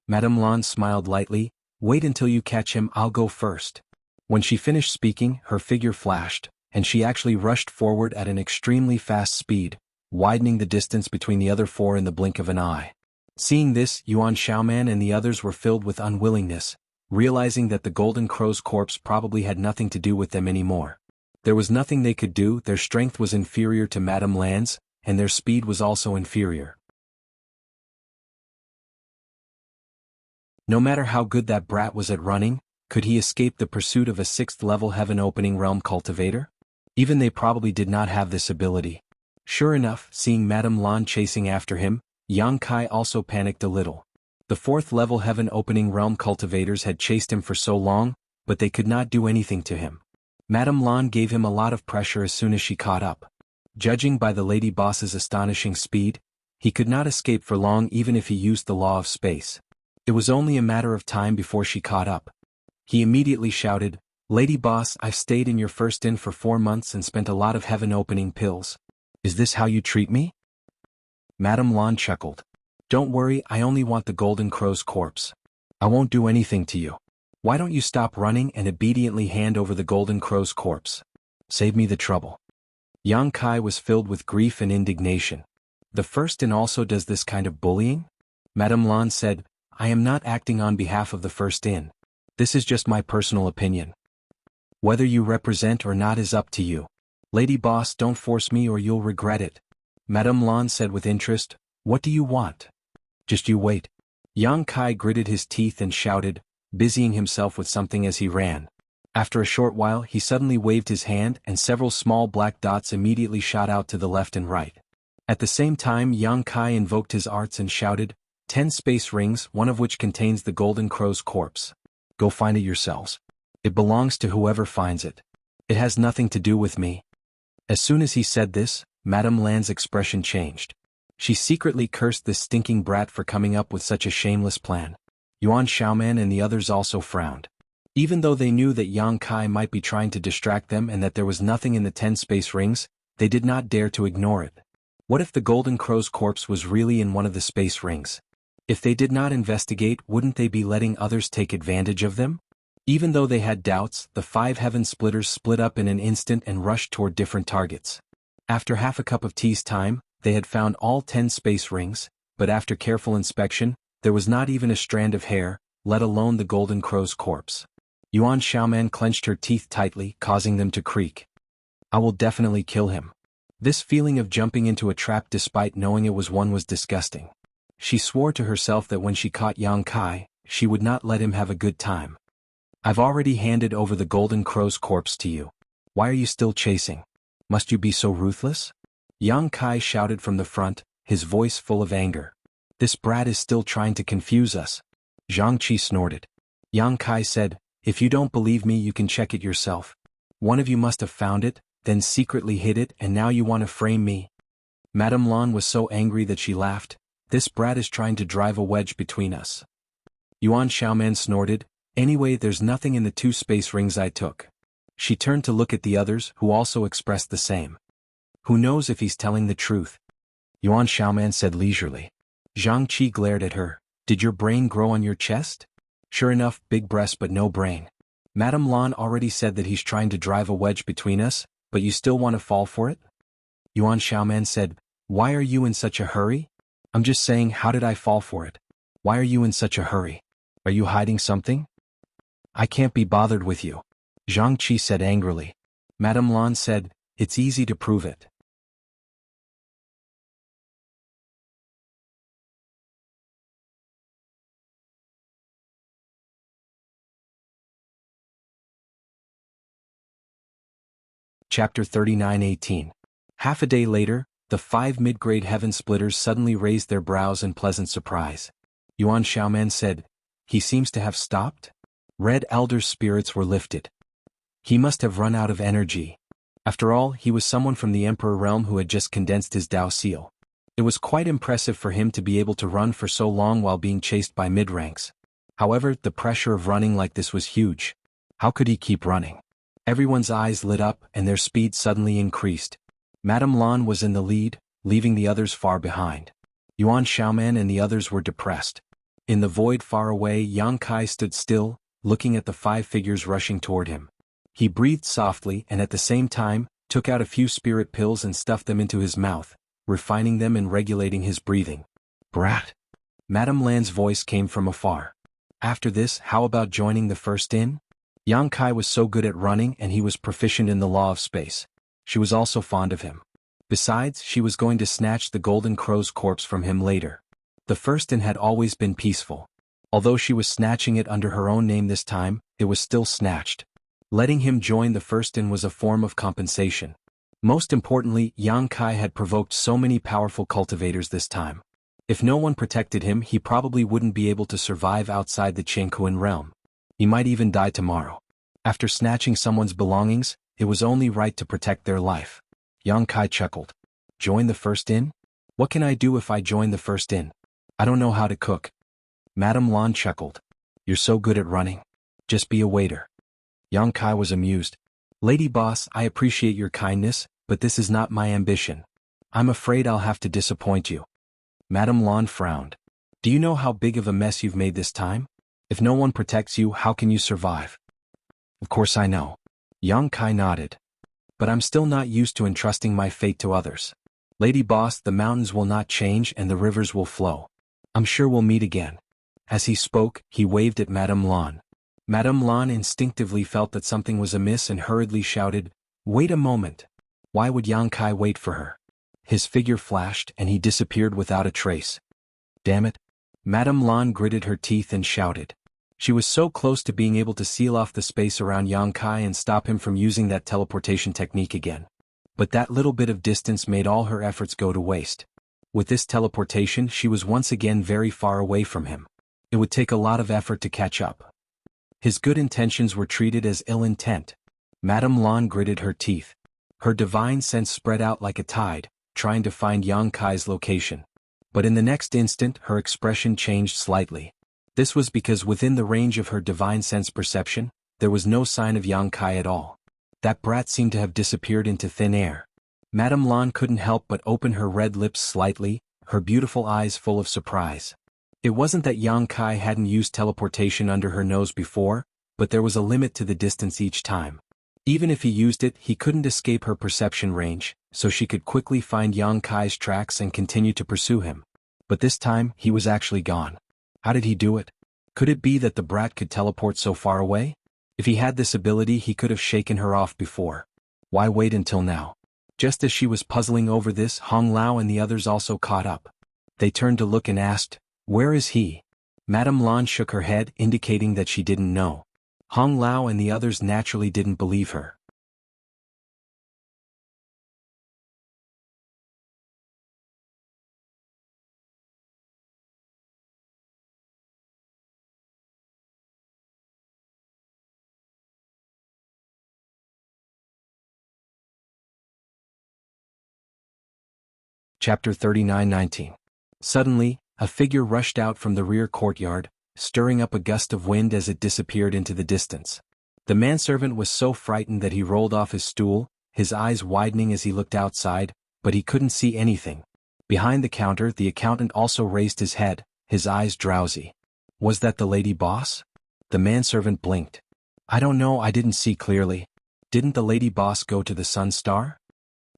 Madame Lan smiled lightly. Wait until you catch him, I'll go first. When she finished speaking, her figure flashed, and she actually rushed forward at an extremely fast speed, widening the distance between the other 4 in the blink of an eye. Seeing this, Yuan Xiaoman and the others were filled with unwillingness, realizing that the Golden Crow's corpse probably had nothing to do with them anymore. There was nothing they could do, their strength was inferior to Madame Lan's, and their speed was also inferior. No matter how good that brat was at running, could he escape the pursuit of a 6th-level heaven-opening realm cultivator? Even they probably did not have this ability. Sure enough, seeing Madame Lan chasing after him, Yang Kai also panicked a little. The 4th-level heaven-opening realm cultivators had chased him for so long, but they could not do anything to him. Madame Lan gave him a lot of pressure as soon as she caught up. Judging by the lady boss's astonishing speed, he could not escape for long even if he used the law of space. It was only a matter of time before she caught up. He immediately shouted, Lady Boss, I've stayed in your first inn for 4 months and spent a lot of heaven-opening pills. Is this how you treat me? Madame Lan chuckled. Don't worry, I only want the Golden Crow's corpse. I won't do anything to you. Why don't you stop running and obediently hand over the Golden Crow's corpse? Save me the trouble. Yang Kai was filled with grief and indignation. The first inn also does this kind of bullying? Madame Lan said, I am not acting on behalf of the first inn. This is just my personal opinion. Whether you represent or not is up to you. Lady Boss, don't force me or you'll regret it. Madame Lan said with interest, What do you want? Just you wait. Yang Kai gritted his teeth and shouted, busying himself with something as he ran. After a short while, he suddenly waved his hand and several small black dots immediately shot out to the left and right. At the same time, Yang Kai invoked his arts and shouted, 10 space rings, one of which contains the Golden Crow's corpse. Go find it yourselves. It belongs to whoever finds it. It has nothing to do with me. As soon as he said this, Madame Lan's expression changed. She secretly cursed this stinking brat for coming up with such a shameless plan. Yuan Xiaoman and the others also frowned. Even though they knew that Yang Kai might be trying to distract them and that there was nothing in the 10 space rings, they did not dare to ignore it. What if the Golden Crow's corpse was really in one of the space rings? If they did not investigate, wouldn't they be letting others take advantage of them? Even though they had doubts, the 5 heaven splitters split up in an instant and rushed toward different targets. After half a cup of tea's time, they had found all 10 space rings, but after careful inspection, there was not even a strand of hair, let alone the Golden Crow's corpse. Yuan Xiaoman clenched her teeth tightly, causing them to creak. I will definitely kill him. This feeling of jumping into a trap despite knowing it was one was disgusting. She swore to herself that when she caught Yang Kai, she would not let him have a good time. I've already handed over the Golden Crow's corpse to you. Why are you still chasing? Must you be so ruthless? Yang Kai shouted from the front, his voice full of anger. This brat is still trying to confuse us. Zhang Qi snorted. Yang Kai said, if you don't believe me you can check it yourself. One of you must have found it, then secretly hid it and now you want to frame me. Madame Lan was so angry that she laughed. This brat is trying to drive a wedge between us. Yuan Xiaoman snorted, anyway there's nothing in the 2 space rings I took. She turned to look at the others who also expressed the same. Who knows if he's telling the truth? Yuan Xiaoman said leisurely. Zhang Qi glared at her. Did your brain grow on your chest? Sure enough, big breast but no brain. Madame Lan already said that he's trying to drive a wedge between us, but you still want to fall for it? Yuan Xiaoman said, why are you in such a hurry? I'm just saying, how did I fall for it? Why are you in such a hurry? Are you hiding something? I can't be bothered with you. Zhang Qi said angrily. Madame Lan said, it's easy to prove it. Chapter 39:18. Half a day later, the 5 mid-grade heaven splitters suddenly raised their brows in pleasant surprise. Yuan Xiaoman said, he seems to have stopped? Red Elder's spirits were lifted. He must have run out of energy. After all, he was someone from the Emperor realm who had just condensed his Dao seal. It was quite impressive for him to be able to run for so long while being chased by mid-ranks. However, the pressure of running like this was huge. How could he keep running? Everyone's eyes lit up and their speed suddenly increased. Madame Lan was in the lead, leaving the others far behind. Yuan Xiaoman and the others were depressed. In the void far away, Yang Kai stood still, looking at the 5 figures rushing toward him. He breathed softly and at the same time, took out a few spirit pills and stuffed them into his mouth, refining them and regulating his breathing. Brat! Madame Lan's voice came from afar. After this, how about joining the first in? Yang Kai was so good at running and he was proficient in the law of space. She was also fond of him. Besides, she was going to snatch the Golden Crow's corpse from him later. The first in had always been peaceful. Although she was snatching it under her own name this time, it was still snatched. Letting him join the first in was a form of compensation. Most importantly, Yang Kai had provoked so many powerful cultivators this time. If no one protected him, he probably wouldn't be able to survive outside the Jianghu realm. He might even die tomorrow. After snatching someone's belongings, it was only right to protect their life. Yang Kai chuckled. Join the first in? What can I do if I join the first in? I don't know how to cook. Madame Lan chuckled. You're so good at running. Just be a waiter. Yang Kai was amused. Lady boss, I appreciate your kindness, but this is not my ambition. I'm afraid I'll have to disappoint you. Madame Lan frowned. Do you know how big of a mess you've made this time? If no one protects you, how can you survive? Of course I know. Yang Kai nodded. But I'm still not used to entrusting my fate to others. Lady boss, the mountains will not change and the rivers will flow. I'm sure we'll meet again. As he spoke, he waved at Madame Lan. Madame Lan instinctively felt that something was amiss and hurriedly shouted, Wait a moment. Why would Yang Kai wait for her? His figure flashed and he disappeared without a trace. Damn it. Madame Lan gritted her teeth and shouted. She was so close to being able to seal off the space around Yang Kai and stop him from using that teleportation technique again. But that little bit of distance made all her efforts go to waste. With this teleportation, she was once again very far away from him. It would take a lot of effort to catch up. His good intentions were treated as ill intent. Madame Lan gritted her teeth. Her divine sense spread out like a tide, trying to find Yang Kai's location. But in the next instant her expression changed slightly. This was because within the range of her divine sense perception, there was no sign of Yang Kai at all. That brat seemed to have disappeared into thin air. Madame Lan couldn't help but open her red lips slightly, her beautiful eyes full of surprise. It wasn't that Yang Kai hadn't used teleportation under her nose before, but there was a limit to the distance each time. Even if he used it, he couldn't escape her perception range, so she could quickly find Yang Kai's tracks and continue to pursue him. But this time, he was actually gone. How did he do it? Could it be that the brat could teleport so far away? If he had this ability, he could have shaken her off before. Why wait until now? Just as she was puzzling over this, Hong Lao and the others also caught up. They turned to look and asked, "Where is he?" Madame Lan shook her head, indicating that she didn't know. Hong Lao and the others naturally didn't believe her. Chapter 39:19. Suddenly, a figure rushed out from the rear courtyard, stirring up a gust of wind as it disappeared into the distance. The manservant was so frightened that he rolled off his stool, his eyes widening as he looked outside, but he couldn't see anything. Behind the counter, the accountant also raised his head, his eyes drowsy. Was that the lady boss? The manservant blinked. "I don't know, I didn't see clearly. Didn't the lady boss go to the Sun Star?"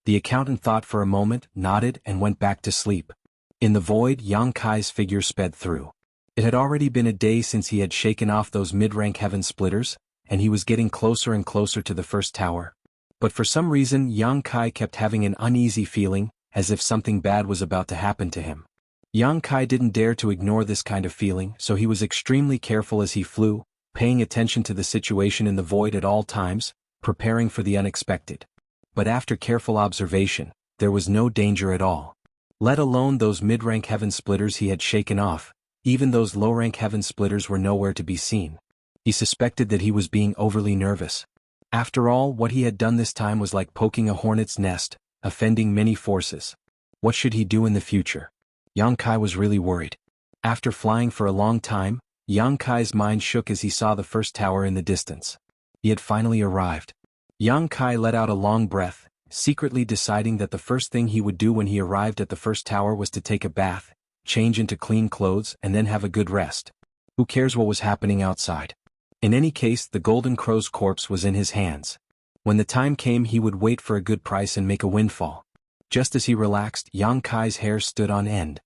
The accountant thought for a moment, nodded, and went back to sleep. In the void, Yang Kai's figure sped through. It had already been a day since he had shaken off those mid-rank heaven splitters, and he was getting closer and closer to the first tower. But for some reason Yang Kai kept having an uneasy feeling, as if something bad was about to happen to him. Yang Kai didn't dare to ignore this kind of feeling, so he was extremely careful as he flew, paying attention to the situation in the void at all times, preparing for the unexpected. But after careful observation, there was no danger at all. Let alone those mid-rank heaven splitters he had shaken off, even those low-rank heaven splitters were nowhere to be seen. He suspected that he was being overly nervous. After all, what he had done this time was like poking a hornet's nest, offending many forces. What should he do in the future? Yang Kai was really worried. After flying for a long time, Yang Kai's mind shook as he saw the first tower in the distance. He had finally arrived. Yang Kai let out a long breath, secretly deciding that the first thing he would do when he arrived at the first tower was to take a bath, change into clean clothes, and then have a good rest. Who cares what was happening outside? In any case, the Golden Crow's corpse was in his hands. When the time came, he would wait for a good price and make a windfall. Just as he relaxed, Yang Kai's hair stood on end.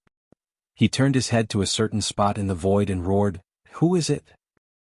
He turned his head to a certain spot in the void and roared, "Who is it?"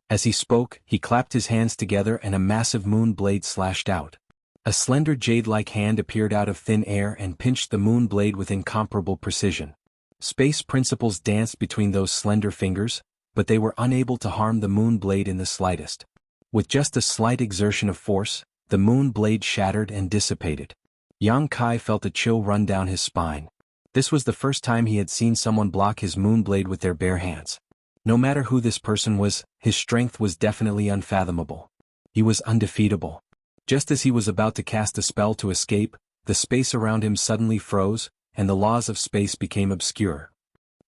As he spoke, he clapped his hands together and a massive moon blade slashed out. A slender jade-like hand appeared out of thin air and pinched the moon blade with incomparable precision. Space principles danced between those slender fingers, but they were unable to harm the moon blade in the slightest. With just a slight exertion of force, the moon blade shattered and dissipated. Yang Kai felt a chill run down his spine. This was the first time he had seen someone block his moon blade with their bare hands. No matter who this person was, his strength was definitely unfathomable. He was undefeatable. Just as he was about to cast a spell to escape, the space around him suddenly froze, and the laws of space became obscure.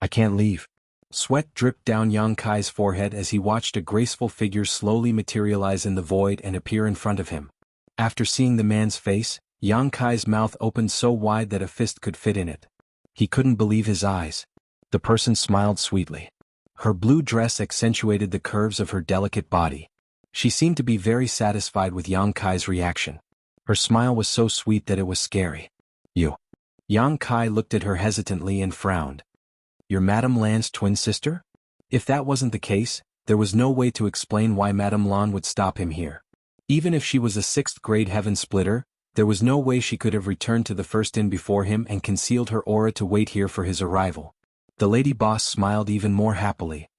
"I can't leave." Sweat dripped down Yang Kai's forehead as he watched a graceful figure slowly materialize in the void and appear in front of him. After seeing the man's face, Yang Kai's mouth opened so wide that a fist could fit in it. He couldn't believe his eyes. The person smiled sweetly. Her blue dress accentuated the curves of her delicate body. She seemed to be very satisfied with Yang Kai's reaction. Her smile was so sweet that it was scary. "You." Yang Kai looked at her hesitantly and frowned. "You're Madame Lan's twin sister?" If that wasn't the case, there was no way to explain why Madame Lan would stop him here. Even if she was a 6th-grade heaven splitter, there was no way she could have returned to the first inn before him and concealed her aura to wait here for his arrival. The lady boss smiled even more happily.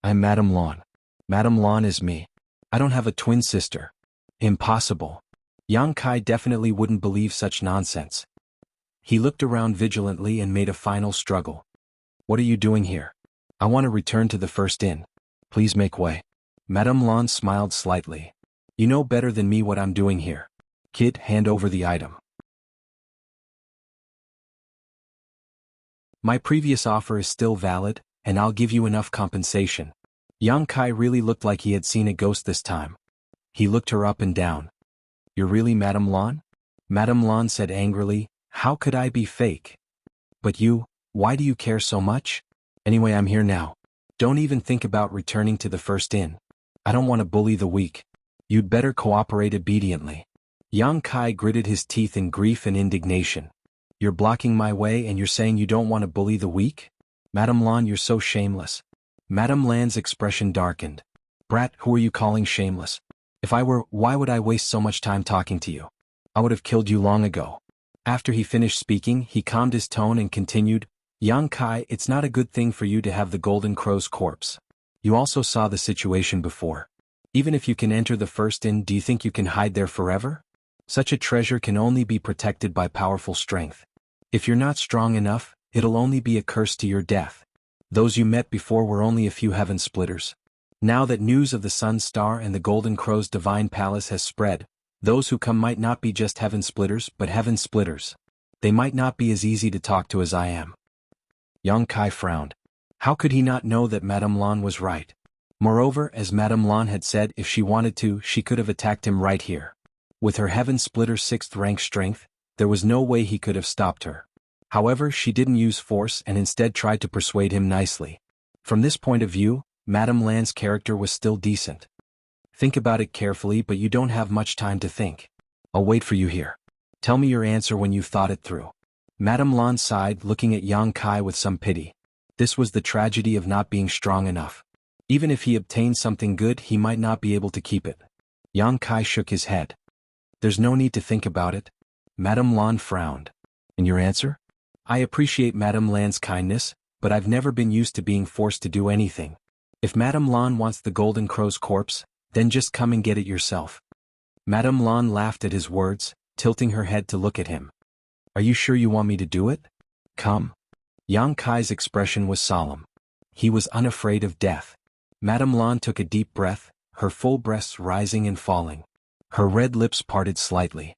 "I'm Madame Lan. Madame Lan is me. I don't have a twin sister." Impossible. Yang Kai definitely wouldn't believe such nonsense. He looked around vigilantly and made a final struggle. "What are you doing here?" "I want to return to the first inn. Please make way." Madame Lan smiled slightly. "You know better than me what I'm doing here. Kid, hand over the item." My previous offer is still valid, and I'll give you enough compensation. Yang Kai really looked like he had seen a ghost this time. He looked her up and down. You're really Madame Lan? Madame Lan said angrily, how could I be fake? But you, why do you care so much? Anyway, I'm here now. Don't even think about returning to the first inn. I don't want to bully the weak. You'd better cooperate obediently. Yang Kai gritted his teeth in grief and indignation. You're blocking my way and you're saying you don't want to bully the weak? Madame Lan, you're so shameless. Madame Lan's expression darkened. Brat, who are you calling shameless? If I were, why would I waste so much time talking to you? I would have killed you long ago. After he finished speaking, he calmed his tone and continued, Yang Kai, it's not a good thing for you to have the Golden Crow's corpse. You also saw the situation before. Even if you can enter the first inn, do you think you can hide there forever? Such a treasure can only be protected by powerful strength. If you're not strong enough, it'll only be a curse to your death. Those you met before were only a few heaven splitters. Now that news of the Sun Star and the Golden Crow's divine palace has spread, those who come might not be just heaven splitters but heaven splitters. They might not be as easy to talk to as I am. Yang Kai frowned. How could he not know that Madame Lan was right? Moreover, as Madame Lan had said, if she wanted to, she could have attacked him right here. With her heaven splitter 6th rank strength, there was no way he could have stopped her. However, she didn't use force and instead tried to persuade him nicely. From this point of view, Madame Lan's character was still decent. Think about it carefully, but you don't have much time to think. I'll wait for you here. Tell me your answer when you've thought it through. Madame Lan sighed, looking at Yang Kai with some pity. This was the tragedy of not being strong enough. Even if he obtained something good, he might not be able to keep it. Yang Kai shook his head. There's no need to think about it. Madame Lan frowned. And your answer? I appreciate Madame Lan's kindness, but I've never been used to being forced to do anything. If Madame Lan wants the Golden Crow's corpse, then just come and get it yourself. Madame Lan laughed at his words, tilting her head to look at him. Are you sure you want me to do it? Come. Yang Kai's expression was solemn. He was unafraid of death. Madame Lan took a deep breath, her full breasts rising and falling. Her red lips parted slightly.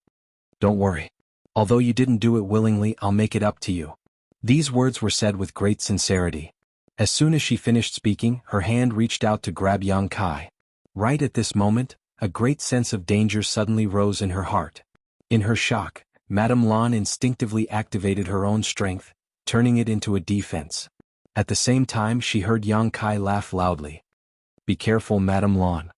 Don't worry. Although you didn't do it willingly, I'll make it up to you. These words were said with great sincerity. As soon as she finished speaking, her hand reached out to grab Yang Kai. Right at this moment, a great sense of danger suddenly rose in her heart. In her shock, Madame Lan instinctively activated her own strength, turning it into a defense. At the same time, she heard Yang Kai laugh loudly. Be careful, Madame Lan.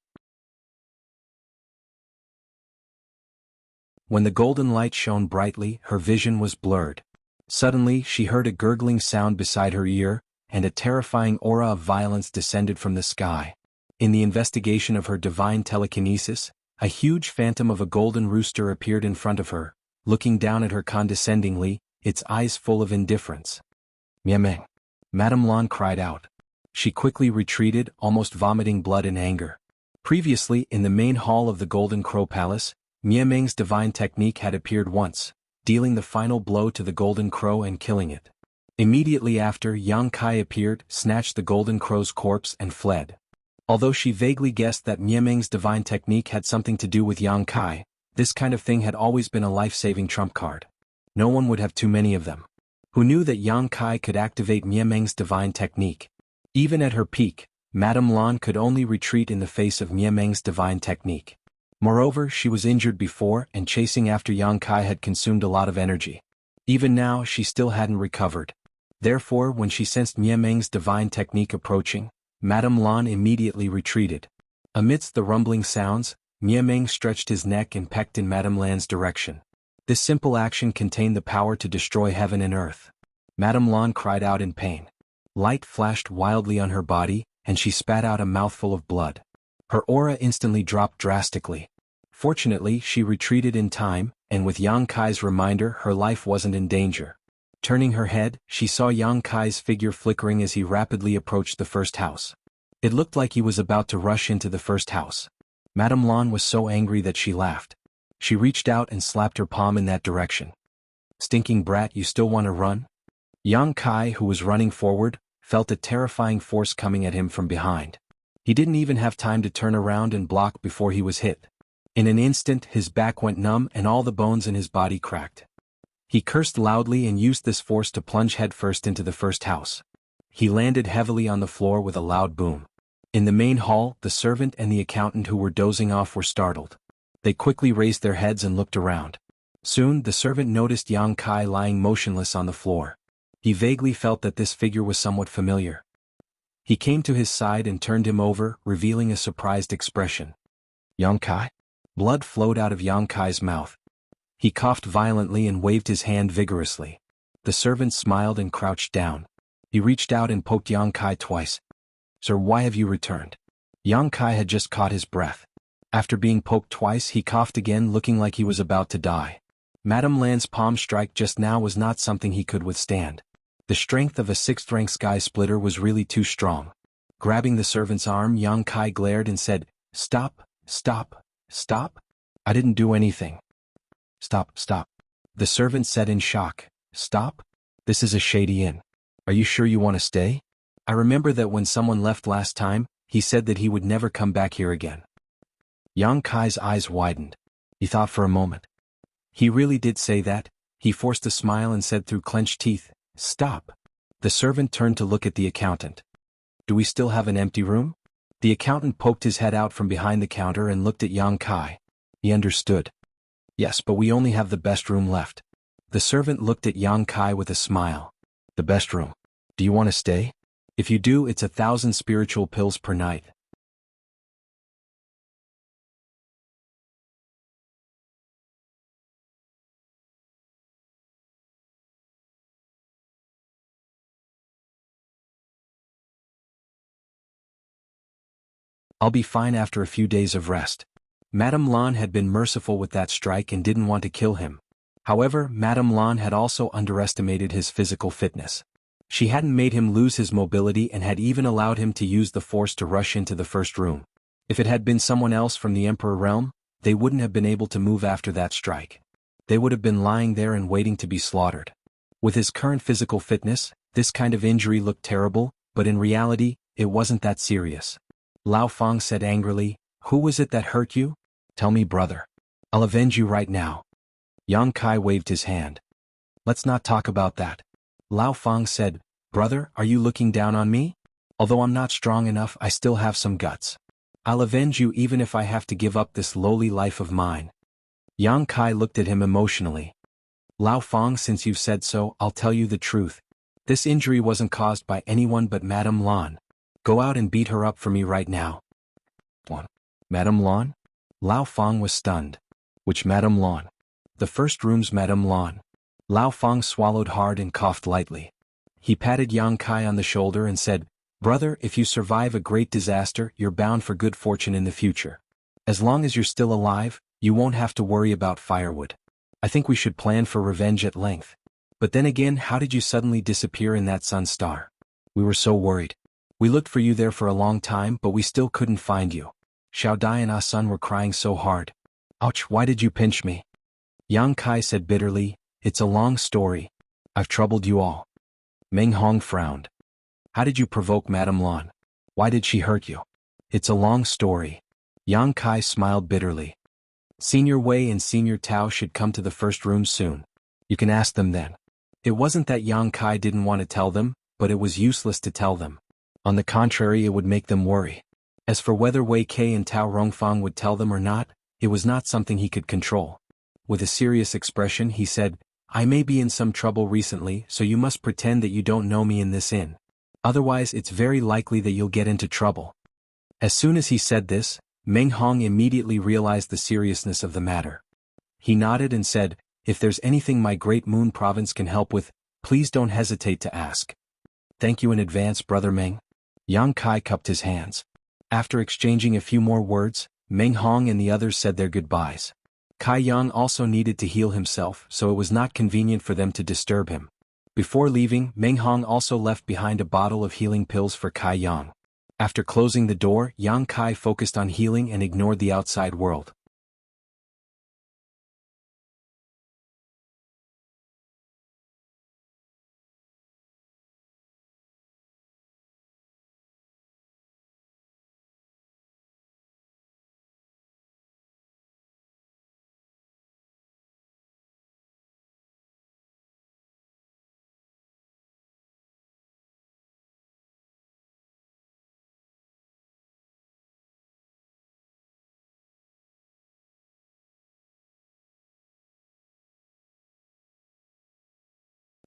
When the golden light shone brightly, her vision was blurred. Suddenly, she heard a gurgling sound beside her ear, and a terrifying aura of violence descended from the sky. In the investigation of her divine telekinesis, a huge phantom of a golden rooster appeared in front of her, looking down at her condescendingly, its eyes full of indifference. Miameng! Madame Lan cried out. She quickly retreated, almost vomiting blood in anger. Previously, in the main hall of the Golden Crow Palace, Miameng's divine technique had appeared once, dealing the final blow to the Golden Crow and killing it. Immediately after, Yang Kai appeared, snatched the Golden Crow's corpse and fled. Although she vaguely guessed that Miameng's divine technique had something to do with Yang Kai, this kind of thing had always been a life-saving trump card. No one would have too many of them. Who knew that Yang Kai could activate Miameng's divine technique? Even at her peak, Madame Lan could only retreat in the face of Miameng's divine technique. Moreover, she was injured before, and chasing after Yang Kai had consumed a lot of energy. Even now, she still hadn't recovered. Therefore, when she sensed Miameng's divine technique approaching, Madame Lan immediately retreated. Amidst the rumbling sounds, Miameng stretched his neck and pecked in Madame Lan's direction. This simple action contained the power to destroy heaven and earth. Madame Lan cried out in pain. Light flashed wildly on her body, and she spat out a mouthful of blood. Her aura instantly dropped drastically. Fortunately, she retreated in time, and with Yang Kai's reminder, her life wasn't in danger. Turning her head, she saw Yang Kai's figure flickering as he rapidly approached the first house. It looked like he was about to rush into the first house. Madame Lan was so angry that she laughed. She reached out and slapped her palm in that direction. Stinking brat, you still want to run? Yang Kai, who was running forward, felt a terrifying force coming at him from behind. He didn't even have time to turn around and block before he was hit. In an instant, his back went numb and all the bones in his body cracked. He cursed loudly and used this force to plunge headfirst into the first house. He landed heavily on the floor with a loud boom. In the main hall, the servant and the accountant who were dozing off were startled. They quickly raised their heads and looked around. Soon, the servant noticed Yang Kai lying motionless on the floor. He vaguely felt that this figure was somewhat familiar. He came to his side and turned him over, revealing a surprised expression. Yang Kai? Blood flowed out of Yang Kai's mouth. He coughed violently and waved his hand vigorously. The servant smiled and crouched down. He reached out and poked Yang Kai twice. Sir, why have you returned? Yang Kai had just caught his breath. After being poked twice, he coughed again, looking like he was about to die. Madame Lan's palm strike just now was not something he could withstand. The strength of a sixth-rank sky splitter was really too strong. Grabbing the servant's arm, Yang Kai glared and said, "Stop, stop, stop. I didn't do anything." "Stop, stop." The servant said in shock. "Stop? This is a shady inn. Are you sure you want to stay? I remember that when someone left last time, he said that he would never come back here again." Yang Kai's eyes widened. He thought for a moment. He really did say that. He forced a smile and said through clenched teeth, "Stop." The servant turned to look at the accountant. "Do we still have an empty room?" The accountant poked his head out from behind the counter and looked at Yang Kai. He understood. "Yes, but we only have the best room left." The servant looked at Yang Kai with a smile. "The best room. Do you want to stay? If you do, it's 1,000 spiritual pills per night." "I'll be fine after a few days of rest." Madame Lan had been merciful with that strike and didn't want to kill him. However, Madame Lan had also underestimated his physical fitness. She hadn't made him lose his mobility and had even allowed him to use the force to rush into the first room. If it had been someone else from the Emperor realm, they wouldn't have been able to move after that strike. They would have been lying there and waiting to be slaughtered. With his current physical fitness, this kind of injury looked terrible, but in reality, it wasn't that serious. Lao Fang said angrily, "Who was it that hurt you? Tell me, brother. I'll avenge you right now." Yang Kai waved his hand. "Let's not talk about that." Lao Fang said, "Brother, are you looking down on me? Although I'm not strong enough, I still have some guts. I'll avenge you even if I have to give up this lowly life of mine." Yang Kai looked at him emotionally. "Lao Fang, since you've said so, I'll tell you the truth. This injury wasn't caused by anyone but Madame Lan. Go out and beat her up for me right now." "What? Madame Lan?" Lao Fang was stunned. "Which Madame Lan?" "The first room's Madame Lan." Lao Fang swallowed hard and coughed lightly. He patted Yang Kai on the shoulder and said, "Brother, if you survive a great disaster, you're bound for good fortune in the future. As long as you're still alive, you won't have to worry about firewood. I think we should plan for revenge at length. But then again, how did you suddenly disappear in that sun star? We were so worried. We looked for you there for a long time, but we still couldn't find you. Xiao Dai and Ah Sun were crying so hard. Ouch, why did you pinch me?" Yang Kai said bitterly, "It's a long story. I've troubled you all." Meng Hong frowned. "How did you provoke Madame Lan? Why did she hurt you?" "It's a long story." Yang Kai smiled bitterly. "Senior Wei and Senior Tao should come to the first room soon. You can ask them then." It wasn't that Yang Kai didn't want to tell them, but it was useless to tell them. On the contrary, it would make them worry. As for whether Wei Kei and Tao Rongfang would tell them or not, it was not something he could control. With a serious expression, he said, "I may be in some trouble recently, so you must pretend that you don't know me in this inn. Otherwise, it's very likely that you'll get into trouble." As soon as he said this, Meng Hong immediately realized the seriousness of the matter. He nodded and said, "If there's anything my Great Moon Province can help with, please don't hesitate to ask." "Thank you in advance, Brother Meng." Yang Kai cupped his hands. After exchanging a few more words, Meng Hong and the others said their goodbyes. Kai Yang also needed to heal himself, so it was not convenient for them to disturb him. Before leaving, Meng Hong also left behind a bottle of healing pills for Kai Yang. After closing the door, Yang Kai focused on healing and ignored the outside world.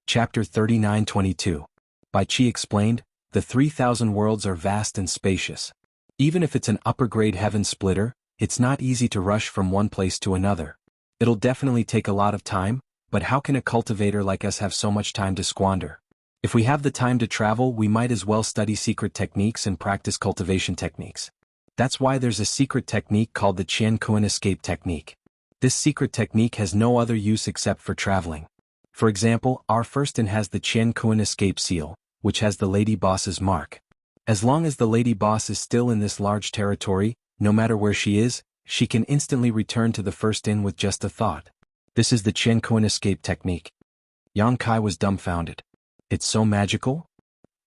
Chapter 39-22. Bai Qi explained, the 3,000 worlds are vast and spacious. Even if it's an upper-grade heaven splitter, it's not easy to rush from one place to another. It'll definitely take a lot of time, but how can a cultivator like us have so much time to squander? If we have the time to travel, we might as well study secret techniques and practice cultivation techniques. That's why there's a secret technique called the Jianghu escape technique. This secret technique has no other use except for traveling. For example, our first in has the Jianghu escape seal, which has the lady boss's mark. As long as the lady boss is still in this large territory, no matter where she is, she can instantly return to the first in with just a thought. This is the Jianghu escape technique. Yang Kai was dumbfounded. It's so magical?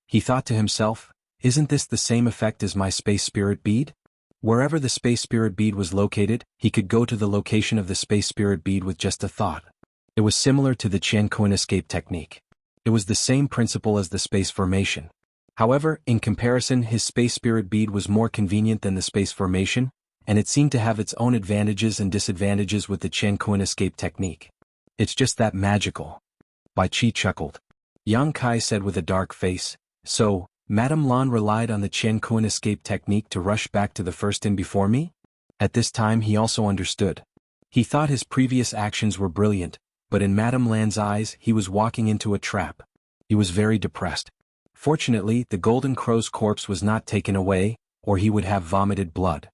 He thought to himself, isn't this the same effect as my space spirit bead? Wherever the space spirit bead was located, he could go to the location of the space spirit bead with just a thought. It was similar to the Jianghu escape technique. It was the same principle as the space formation. However, in comparison, his space spirit bead was more convenient than the space formation, and it seemed to have its own advantages and disadvantages with the Jianghu escape technique. It's just that magical. Bai Qi chuckled. Yang Kai said with a dark face, so, Madame Lan relied on the Jianghu escape technique to rush back to the first in before me? At this time he also understood. He thought his previous actions were brilliant, but in Madame Lan's eyes he was walking into a trap. He was very depressed. Fortunately, the Golden Crow's corpse was not taken away, or he would have vomited blood.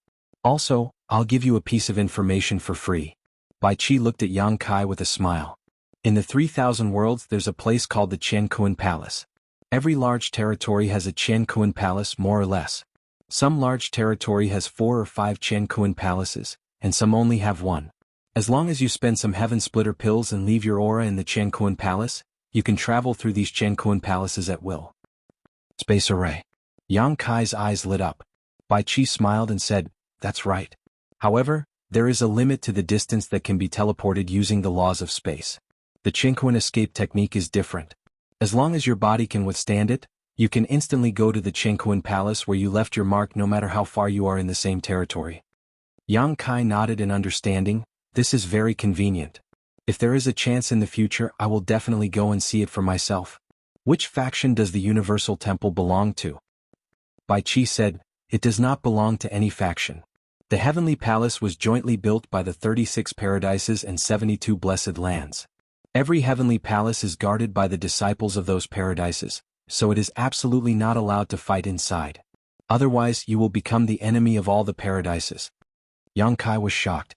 Also, I'll give you a piece of information for free. Bai Qi looked at Yang Kai with a smile. In the 3,000 worlds there's a place called the Jianghu Palace. Every large territory has a Jianghu Palace more or less. Some large territory has 4 or 5 Jianghu Palaces, and some only have 1. As long as you spend some heaven splitter pills and leave your aura in the Jianghu Palace, you can travel through these Jianghu Palaces at will. Space array. Yang Kai's eyes lit up. Bai Qi smiled and said, that's right. However, there is a limit to the distance that can be teleported using the laws of space. The Jianghu escape technique is different. As long as your body can withstand it, you can instantly go to the Jianghu Palace where you left your mark no matter how far you are in the same territory. Yang Kai nodded in understanding, this is very convenient. If there is a chance in the future, I will definitely go and see it for myself. Which faction does the Universal Temple belong to? Bai Qi said, it does not belong to any faction. The Heavenly Palace was jointly built by the 36 paradises and 72 blessed lands. Every Heavenly Palace is guarded by the disciples of those paradises, so it is absolutely not allowed to fight inside. Otherwise you will become the enemy of all the paradises. Yang Kai was shocked.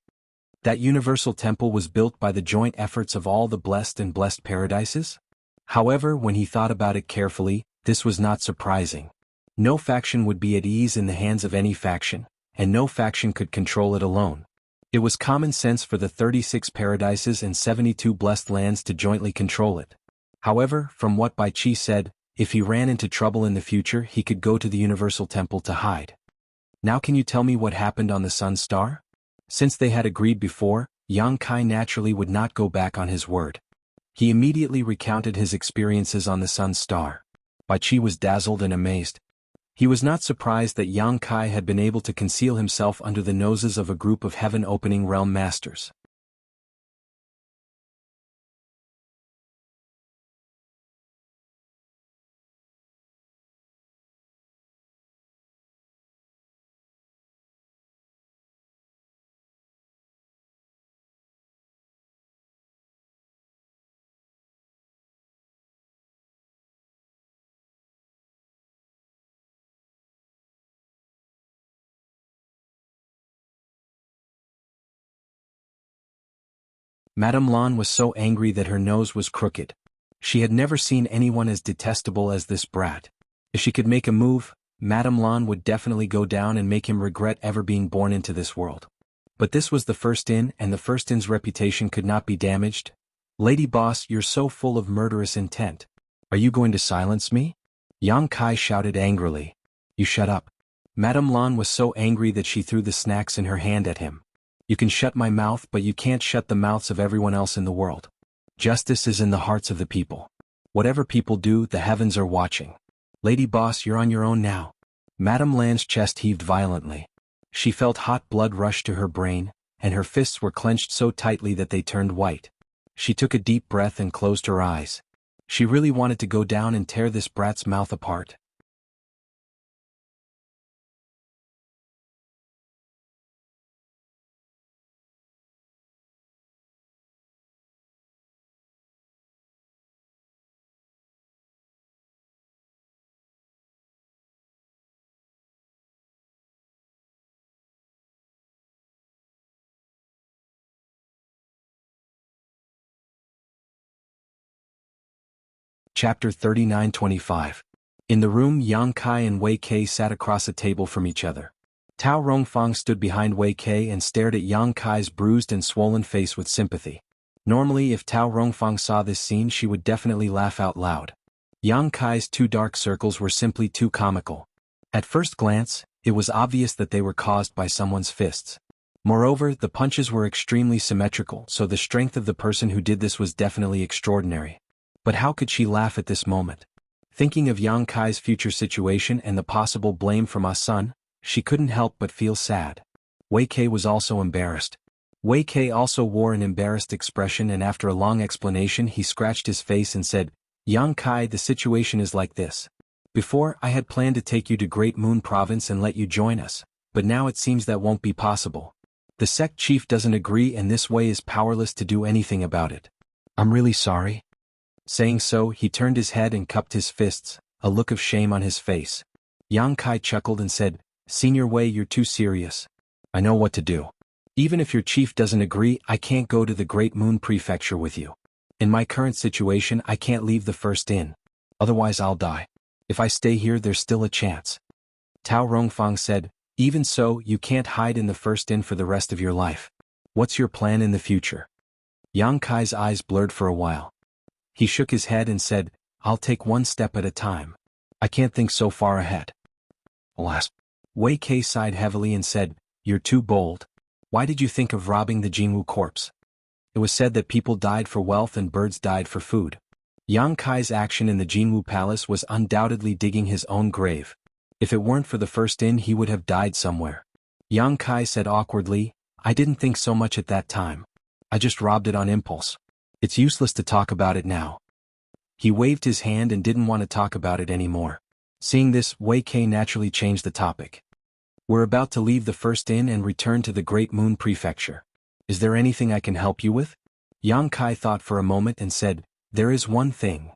That Universal Temple was built by the joint efforts of all the blessed and blessed paradises? However, when he thought about it carefully, this was not surprising. No faction would be at ease in the hands of any faction, and no faction could control it alone. It was common sense for the 36 paradises and 72 blessed lands to jointly control it. However, from what Bai Qi said, if he ran into trouble in the future he could go to the Universal Temple to hide. Now can you tell me what happened on the Sun Star? Since they had agreed before, Yang Kai naturally would not go back on his word. He immediately recounted his experiences on the Sun Star. Bai Qi was dazzled and amazed. He was not surprised that Yang Kai had been able to conceal himself under the noses of a group of heaven-opening realm masters. Madame Lan was so angry that her nose was crooked. She had never seen anyone as detestable as this brat. If she could make a move, Madame Lan would definitely go down and make him regret ever being born into this world. But this was the first in, and the first in's reputation could not be damaged. Lady Boss, you're so full of murderous intent. Are you going to silence me? Yang Kai shouted angrily. You shut up. Madame Lan was so angry that she threw the snacks in her hand at him. You can shut my mouth, but you can't shut the mouths of everyone else in the world. Justice is in the hearts of the people. Whatever people do, the heavens are watching. Lady Boss, you're on your own now. Madame Lan's chest heaved violently. She felt hot blood rush to her brain, and her fists were clenched so tightly that they turned white. She took a deep breath and closed her eyes. She really wanted to go down and tear this brat's mouth apart. Chapter 39-25. In the room, Yang Kai and Wei Kei sat across a table from each other. Tao Rongfang stood behind Wei Kei and stared at Yang Kai's bruised and swollen face with sympathy. Normally, if Tao Rongfang saw this scene, she would definitely laugh out loud. Yang Kai's two dark circles were simply too comical. At first glance, it was obvious that they were caused by someone's fists. Moreover, the punches were extremely symmetrical, so the strength of the person who did this was definitely extraordinary. But how could she laugh at this moment? Thinking of Yang Kai's future situation and the possible blame from Ah Sun, she couldn't help but feel sad. Wei Kei was also embarrassed. Wei Kei also wore an embarrassed expression, and after a long explanation he scratched his face and said, "Yang Kai, the situation is like this. Before, I had planned to take you to Great Moon Province and let you join us, but now it seems that won't be possible. The sect chief doesn't agree, and this Wei is powerless to do anything about it. I'm really sorry." Saying so, he turned his head and cupped his fists, a look of shame on his face. Yang Kai chuckled and said, "Senior Wei, you're too serious. I know what to do. Even if your chief doesn't agree, I can't go to the Great Moon Prefecture with you. In my current situation, I can't leave the first inn. Otherwise I'll die. If I stay here, there's still a chance." Tao Rongfang said, "Even so, you can't hide in the first inn for the rest of your life. What's your plan in the future?" Yang Kai's eyes blurred for a while. He shook his head and said, "I'll take one step at a time. I can't think so far ahead." Alas. Wei Kei sighed heavily and said, "You're too bold. Why did you think of robbing the Jianghu corpse? It was said that people died for wealth and birds died for food." Yang Kai's action in the Jianghu palace was undoubtedly digging his own grave. If it weren't for the first inn, he would have died somewhere. Yang Kai said awkwardly, "I didn't think so much at that time. I just robbed it on impulse. It's useless to talk about it now." He waved his hand and didn't want to talk about it anymore. Seeing this, Wei Kei naturally changed the topic. "We're about to leave the first inn and return to the Great Moon Prefecture. Is there anything I can help you with?" Yang Kai thought for a moment and said, "There is one thing."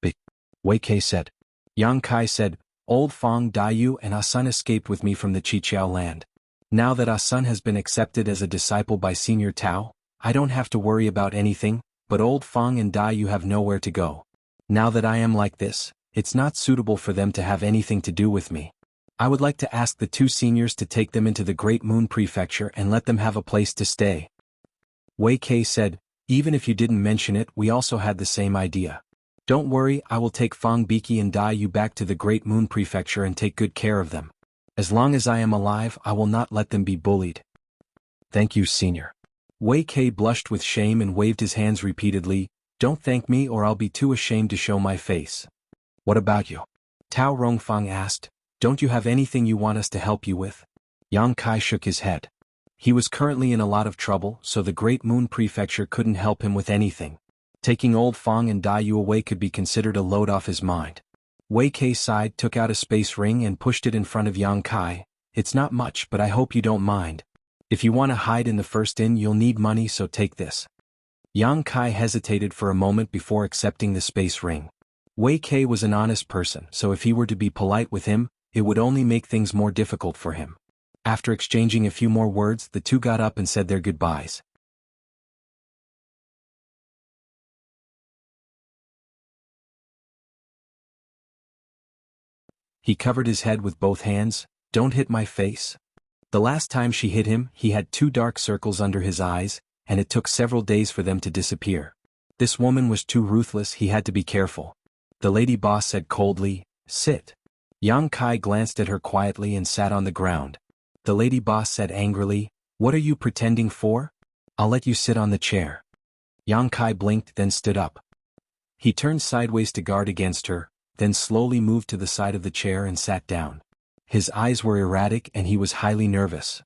"But," Wei Kei said. Yang Kai said, "Old Fang Daiyu and Ah Sun escaped with me from the Qiqiao land. Now that Ah Sun has been accepted as a disciple by Senior Tao, I don't have to worry about anything, but Old Fang and Daiyu have nowhere to go. Now that I am like this, it's not suitable for them to have anything to do with me. I would like to ask the two seniors to take them into the Great Moon Prefecture and let them have a place to stay." Wei Kei said, "Even if you didn't mention it, we also had the same idea. Don't worry, I will take Fang Biki and Daiyu back to the Great Moon Prefecture and take good care of them. As long as I am alive, I will not let them be bullied." "Thank you, senior." Wei Kei blushed with shame and waved his hands repeatedly. "Don't thank me or I'll be too ashamed to show my face." "What about you?" Tao Rongfang asked. "Don't you have anything you want us to help you with?" Yang Kai shook his head. He was currently in a lot of trouble, so the Great Moon Prefecture couldn't help him with anything. Taking Old Fang and Daiyu away could be considered a load off his mind. Wei Kei sighed, took out a space ring and pushed it in front of Yang Kai. "It's not much, but I hope you don't mind. If you want to hide in the first inn, you'll need money, so take this." Yang Kai hesitated for a moment before accepting the space ring. Wei Kei was an honest person, so if he were to be polite with him, it would only make things more difficult for him. After exchanging a few more words, the two got up and said their goodbyes. He covered his head with both hands. "Don't hit my face." The last time she hit him, he had two dark circles under his eyes, and it took several days for them to disappear. This woman was too ruthless, he had to be careful. The lady boss said coldly, "Sit." Yang Kai glanced at her quietly and sat on the ground. The lady boss said angrily, "What are you pretending for? I'll let you sit on the chair." Yang Kai blinked, then stood up. He turned sideways to guard against her, then slowly moved to the side of the chair and sat down. His eyes were erratic and he was highly nervous.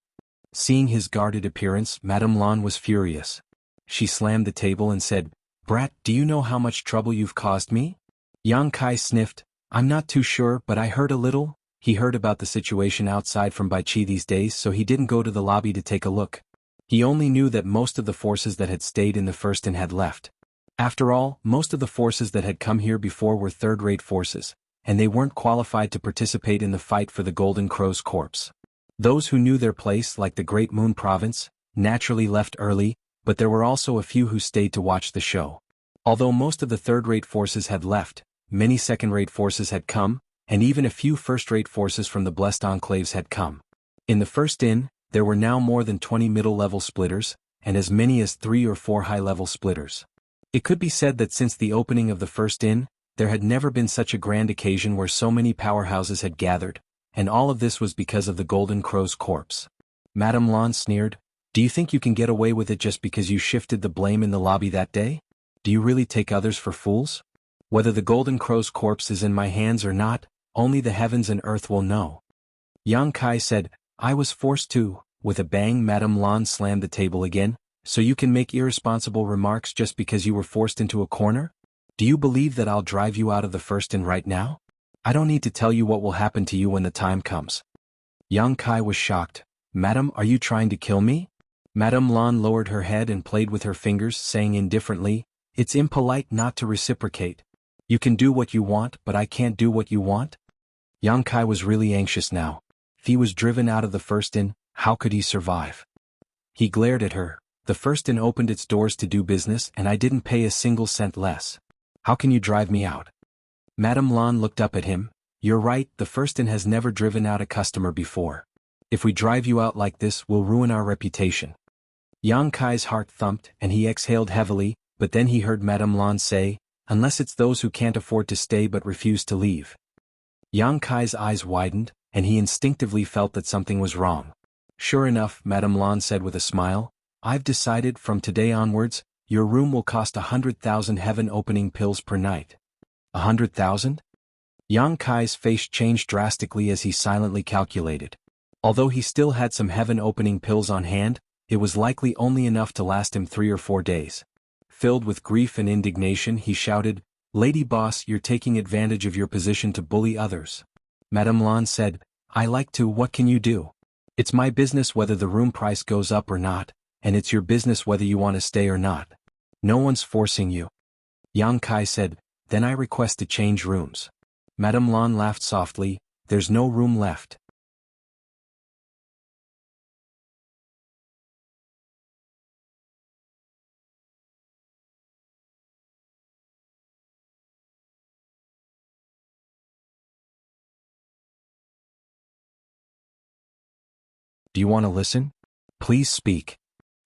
Seeing his guarded appearance, Madame Lan was furious. She slammed the table and said, Brat, do you know how much trouble you've caused me? Yang Kai sniffed. I'm not too sure, but I heard a little. He heard about the situation outside from Bai Chi these days, so he didn't go to the lobby to take a look. He only knew that most of the forces that had stayed in the first inn had left. After all, most of the forces that had come here before were third-rate forces, and they weren't qualified to participate in the fight for the Golden Crow's corpse. Those who knew their place, like the Great Moon Province, naturally left early, but there were also a few who stayed to watch the show. Although most of the third-rate forces had left, many second-rate forces had come, and even a few first-rate forces from the Blessed Enclaves had come. In the first inn, there were now more than 20 middle-level splitters, and as many as 3 or 4 high-level splitters. It could be said that since the opening of the first inn, there had never been such a grand occasion where so many powerhouses had gathered, and all of this was because of the Golden Crow's corpse. Madame Lan sneered. Do you think you can get away with it just because you shifted the blame in the lobby that day? Do you really take others for fools? Whether the Golden Crow's corpse is in my hands or not, only the heavens and earth will know. Yang Kai said, I was forced to. With a bang, Madame Lan slammed the table again. So you can make irresponsible remarks just because you were forced into a corner? Do you believe that I'll drive you out of the first inn right now? I don't need to tell you what will happen to you when the time comes. Yang Kai was shocked. Madam, are you trying to kill me? Madame Lan lowered her head and played with her fingers, saying indifferently, It's impolite not to reciprocate. You can do what you want, but I can't do what you want? Yang Kai was really anxious now. If he was driven out of the first inn, how could he survive? He glared at her. The first inn opened its doors to do business and I didn't pay a single cent less. How can you drive me out? Madame Lan looked up at him. You're right, the first inn has never driven out a customer before. If we drive you out like this, we'll ruin our reputation. Yang Kai's heart thumped and he exhaled heavily, but then he heard Madame Lan say, unless it's those who can't afford to stay but refuse to leave. Yang Kai's eyes widened, and he instinctively felt that something was wrong. Sure enough, Madame Lan said with a smile, I've decided from today onwards, your room will cost 100,000 heaven-opening pills per night. 100,000? Yang Kai's face changed drastically as he silently calculated. Although he still had some heaven-opening pills on hand, it was likely only enough to last him 3 or 4 days. Filled with grief and indignation, he shouted, Lady Boss, you're taking advantage of your position to bully others. Madame Lan said, I like to, what can you do? It's my business whether the room price goes up or not, and it's your business whether you want to stay or not. No one's forcing you. Yang Kai said, then I request to change rooms. Madame Lan laughed softly, there's no room left. Do you want to listen? Please speak.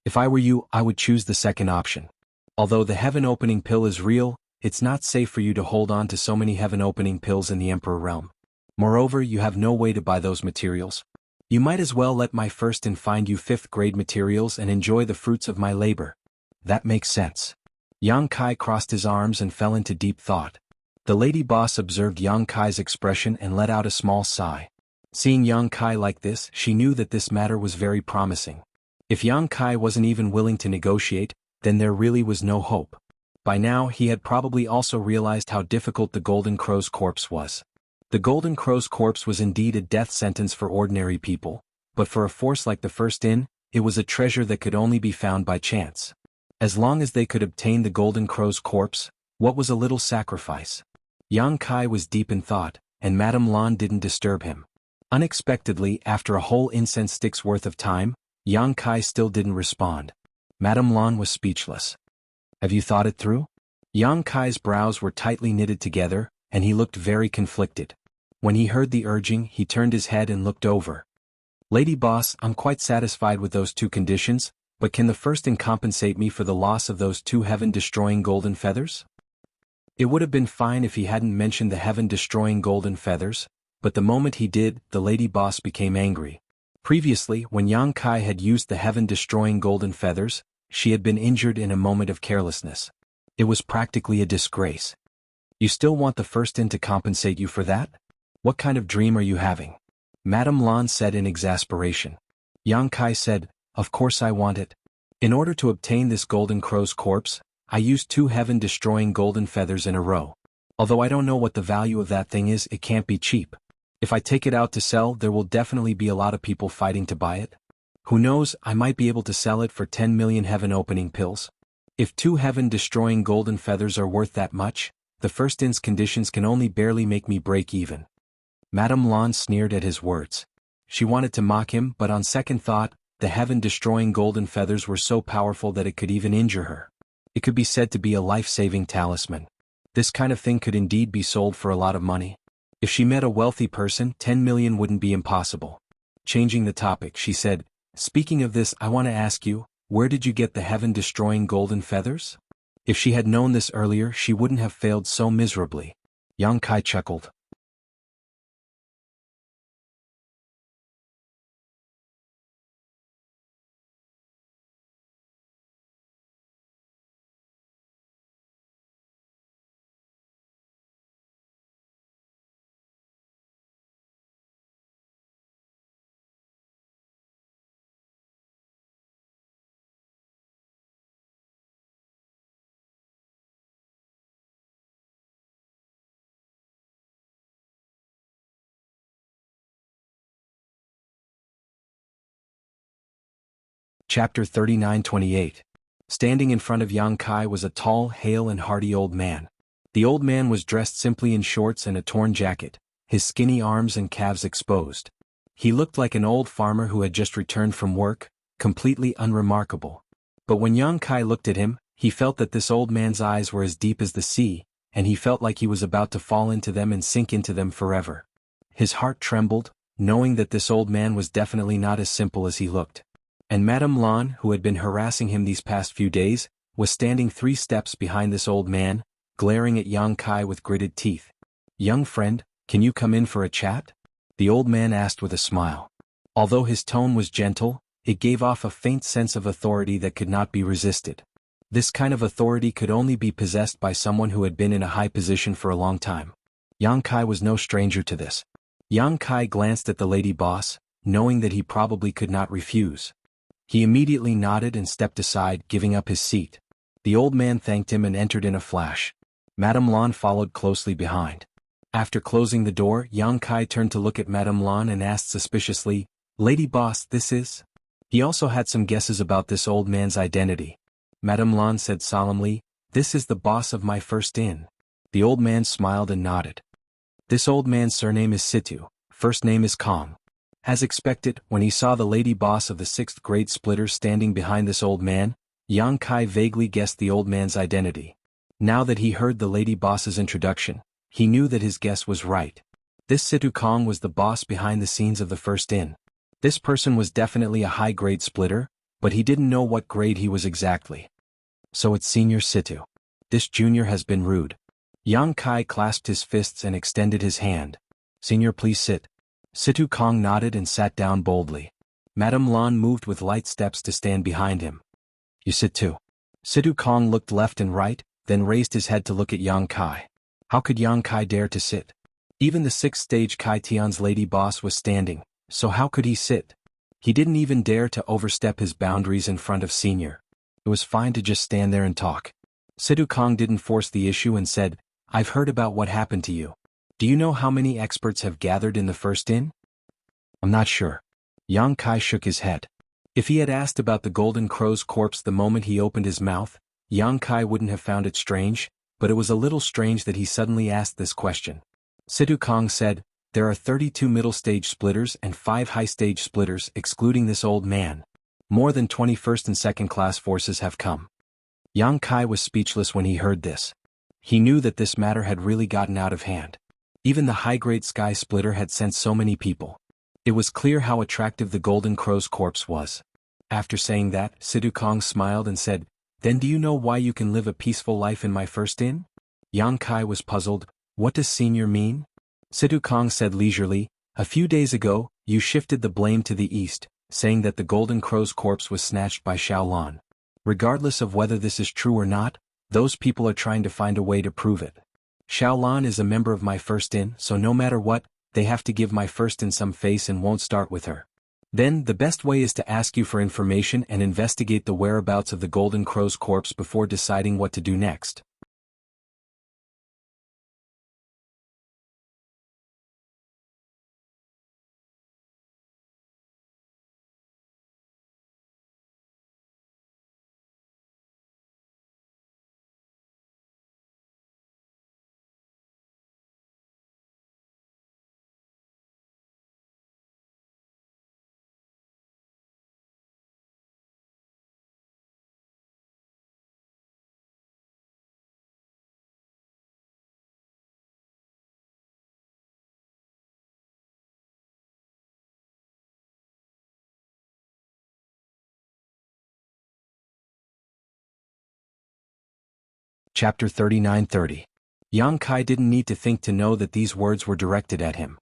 If I were you, I would choose the second option. Although the heaven-opening pill is real, it's not safe for you to hold on to so many heaven-opening pills in the Emperor realm. Moreover, you have no way to buy those materials. You might as well let my first and find you 5th-grade materials and enjoy the fruits of my labor. That makes sense. Yang Kai crossed his arms and fell into deep thought. The lady boss observed Yang Kai's expression and let out a small sigh. Seeing Yang Kai like this, she knew that this matter was very promising. If Yang Kai wasn't even willing to negotiate, then there really was no hope. By now he had probably also realized how difficult the Golden Crow's corpse was. The Golden Crow's corpse was indeed a death sentence for ordinary people, but for a force like the First Inn, it was a treasure that could only be found by chance. As long as they could obtain the Golden Crow's corpse, what was a little sacrifice? Yang Kai was deep in thought, and Madame Lan didn't disturb him. Unexpectedly, after a whole incense stick's worth of time, Yang Kai still didn't respond. Madame Lan was speechless. Have you thought it through? Yang Kai's brows were tightly knitted together, and he looked very conflicted. When he heard the urging, he turned his head and looked over. Lady Boss, I'm quite satisfied with those 2 conditions, but can the first inn compensate me for the loss of those 2 heaven-destroying golden feathers? It would have been fine if he hadn't mentioned the heaven-destroying golden feathers, but the moment he did, the lady boss became angry. Previously, when Yang Kai had used the heaven-destroying golden feathers, she had been injured in a moment of carelessness. It was practically a disgrace. You still want the first inn to compensate you for that? What kind of dream are you having? Madame Lan said in exasperation. Yang Kai said, of course I want it. In order to obtain this Golden Crow's corpse, I used 2 heaven-destroying golden feathers in a row. Although I don't know what the value of that thing is, it can't be cheap. If I take it out to sell, there will definitely be a lot of people fighting to buy it. Who knows, I might be able to sell it for 10 million heaven-opening pills. If 2 heaven-destroying golden feathers are worth that much, the first in's conditions can only barely make me break even. Madame Lan sneered at his words. She wanted to mock him, but on second thought, the heaven-destroying golden feathers were so powerful that it could even injure her. It could be said to be a life-saving talisman. This kind of thing could indeed be sold for a lot of money. If she met a wealthy person, 10 million wouldn't be impossible. Changing the topic, she said, "Speaking of this, I want to ask you, where did you get the heaven-destroying golden feathers?" If she had known this earlier, she wouldn't have failed so miserably. Yang Kai chuckled. Chapter 39-28. Standing in front of Yang Kai was a tall, hale and hearty old man. The old man was dressed simply in shorts and a torn jacket, his skinny arms and calves exposed. He looked like an old farmer who had just returned from work, completely unremarkable. But when Yang Kai looked at him, he felt that this old man's eyes were as deep as the sea, and he felt like he was about to fall into them and sink into them forever. His heart trembled, knowing that this old man was definitely not as simple as he looked. And Madame Lan, who had been harassing him these past few days, was standing 3 steps behind this old man, glaring at Yang Kai with gritted teeth. "Young friend, can you come in for a chat?" the old man asked with a smile. Although his tone was gentle, it gave off a faint sense of authority that could not be resisted. This kind of authority could only be possessed by someone who had been in a high position for a long time. Yang Kai was no stranger to this. Yang Kai glanced at the lady boss, knowing that he probably could not refuse. He immediately nodded and stepped aside, giving up his seat. The old man thanked him and entered in a flash. Madame Lan followed closely behind. After closing the door, Yang Kai turned to look at Madame Lan and asked suspiciously, "Lady boss, this is?" He also had some guesses about this old man's identity. Madame Lan said solemnly, "This is the boss of my first inn." The old man smiled and nodded. This old man's surname is Situ, first name is Kong. As expected, when he saw the lady boss of the 6th grade splitter standing behind this old man, Yang Kai vaguely guessed the old man's identity. Now that he heard the lady boss's introduction, he knew that his guess was right. This Situ Kong was the boss behind the scenes of the first inn. This person was definitely a high-grade splitter, but he didn't know what grade he was exactly. "So it's Senior Situ. This junior has been rude." Yang Kai clasped his fists and extended his hand. "Senior, please sit." Situ Kong nodded and sat down boldly. Madame Lan moved with light steps to stand behind him. "You sit too." Situ Kong looked left and right, then raised his head to look at Yang Kai. How could Yang Kai dare to sit? Even the 6th stage Kai Tian's lady boss was standing, so how could he sit? He didn't even dare to overstep his boundaries in front of Senior. It was fine to just stand there and talk. Situ Kong didn't force the issue and said, "I've heard about what happened to you. Do you know how many experts have gathered in the first inn?" "I'm not sure." Yang Kai shook his head. If he had asked about the Golden Crow's corpse the moment he opened his mouth, Yang Kai wouldn't have found it strange, but it was a little strange that he suddenly asked this question. Situ Kong said, "There are 32 middle-stage splitters and 5 high-stage splitters excluding this old man. More than 21st and 2nd class forces have come." Yang Kai was speechless when he heard this. He knew that this matter had really gotten out of hand. Even the high-grade Sky Splitter had sent so many people. It was clear how attractive the Golden Crow's corpse was. After saying that, Situ Kong smiled and said, "Then do you know why you can live a peaceful life in my first inn?" Yang Kai was puzzled. "What does Senior mean?" Situ Kong said leisurely, "A few days ago, you shifted the blame to the east, saying that the Golden Crow's corpse was snatched by Xiaolan. Regardless of whether this is true or not, those people are trying to find a way to prove it. Xiaolan is a member of my first inn, so no matter what, they have to give my first inn some face and won't start with her. Then, the best way is to ask you for information and investigate the whereabouts of the Golden Crow's corpse before deciding what to do next. Chapter 39:30. Yang Kai didn't need to think to know that these words were directed at him.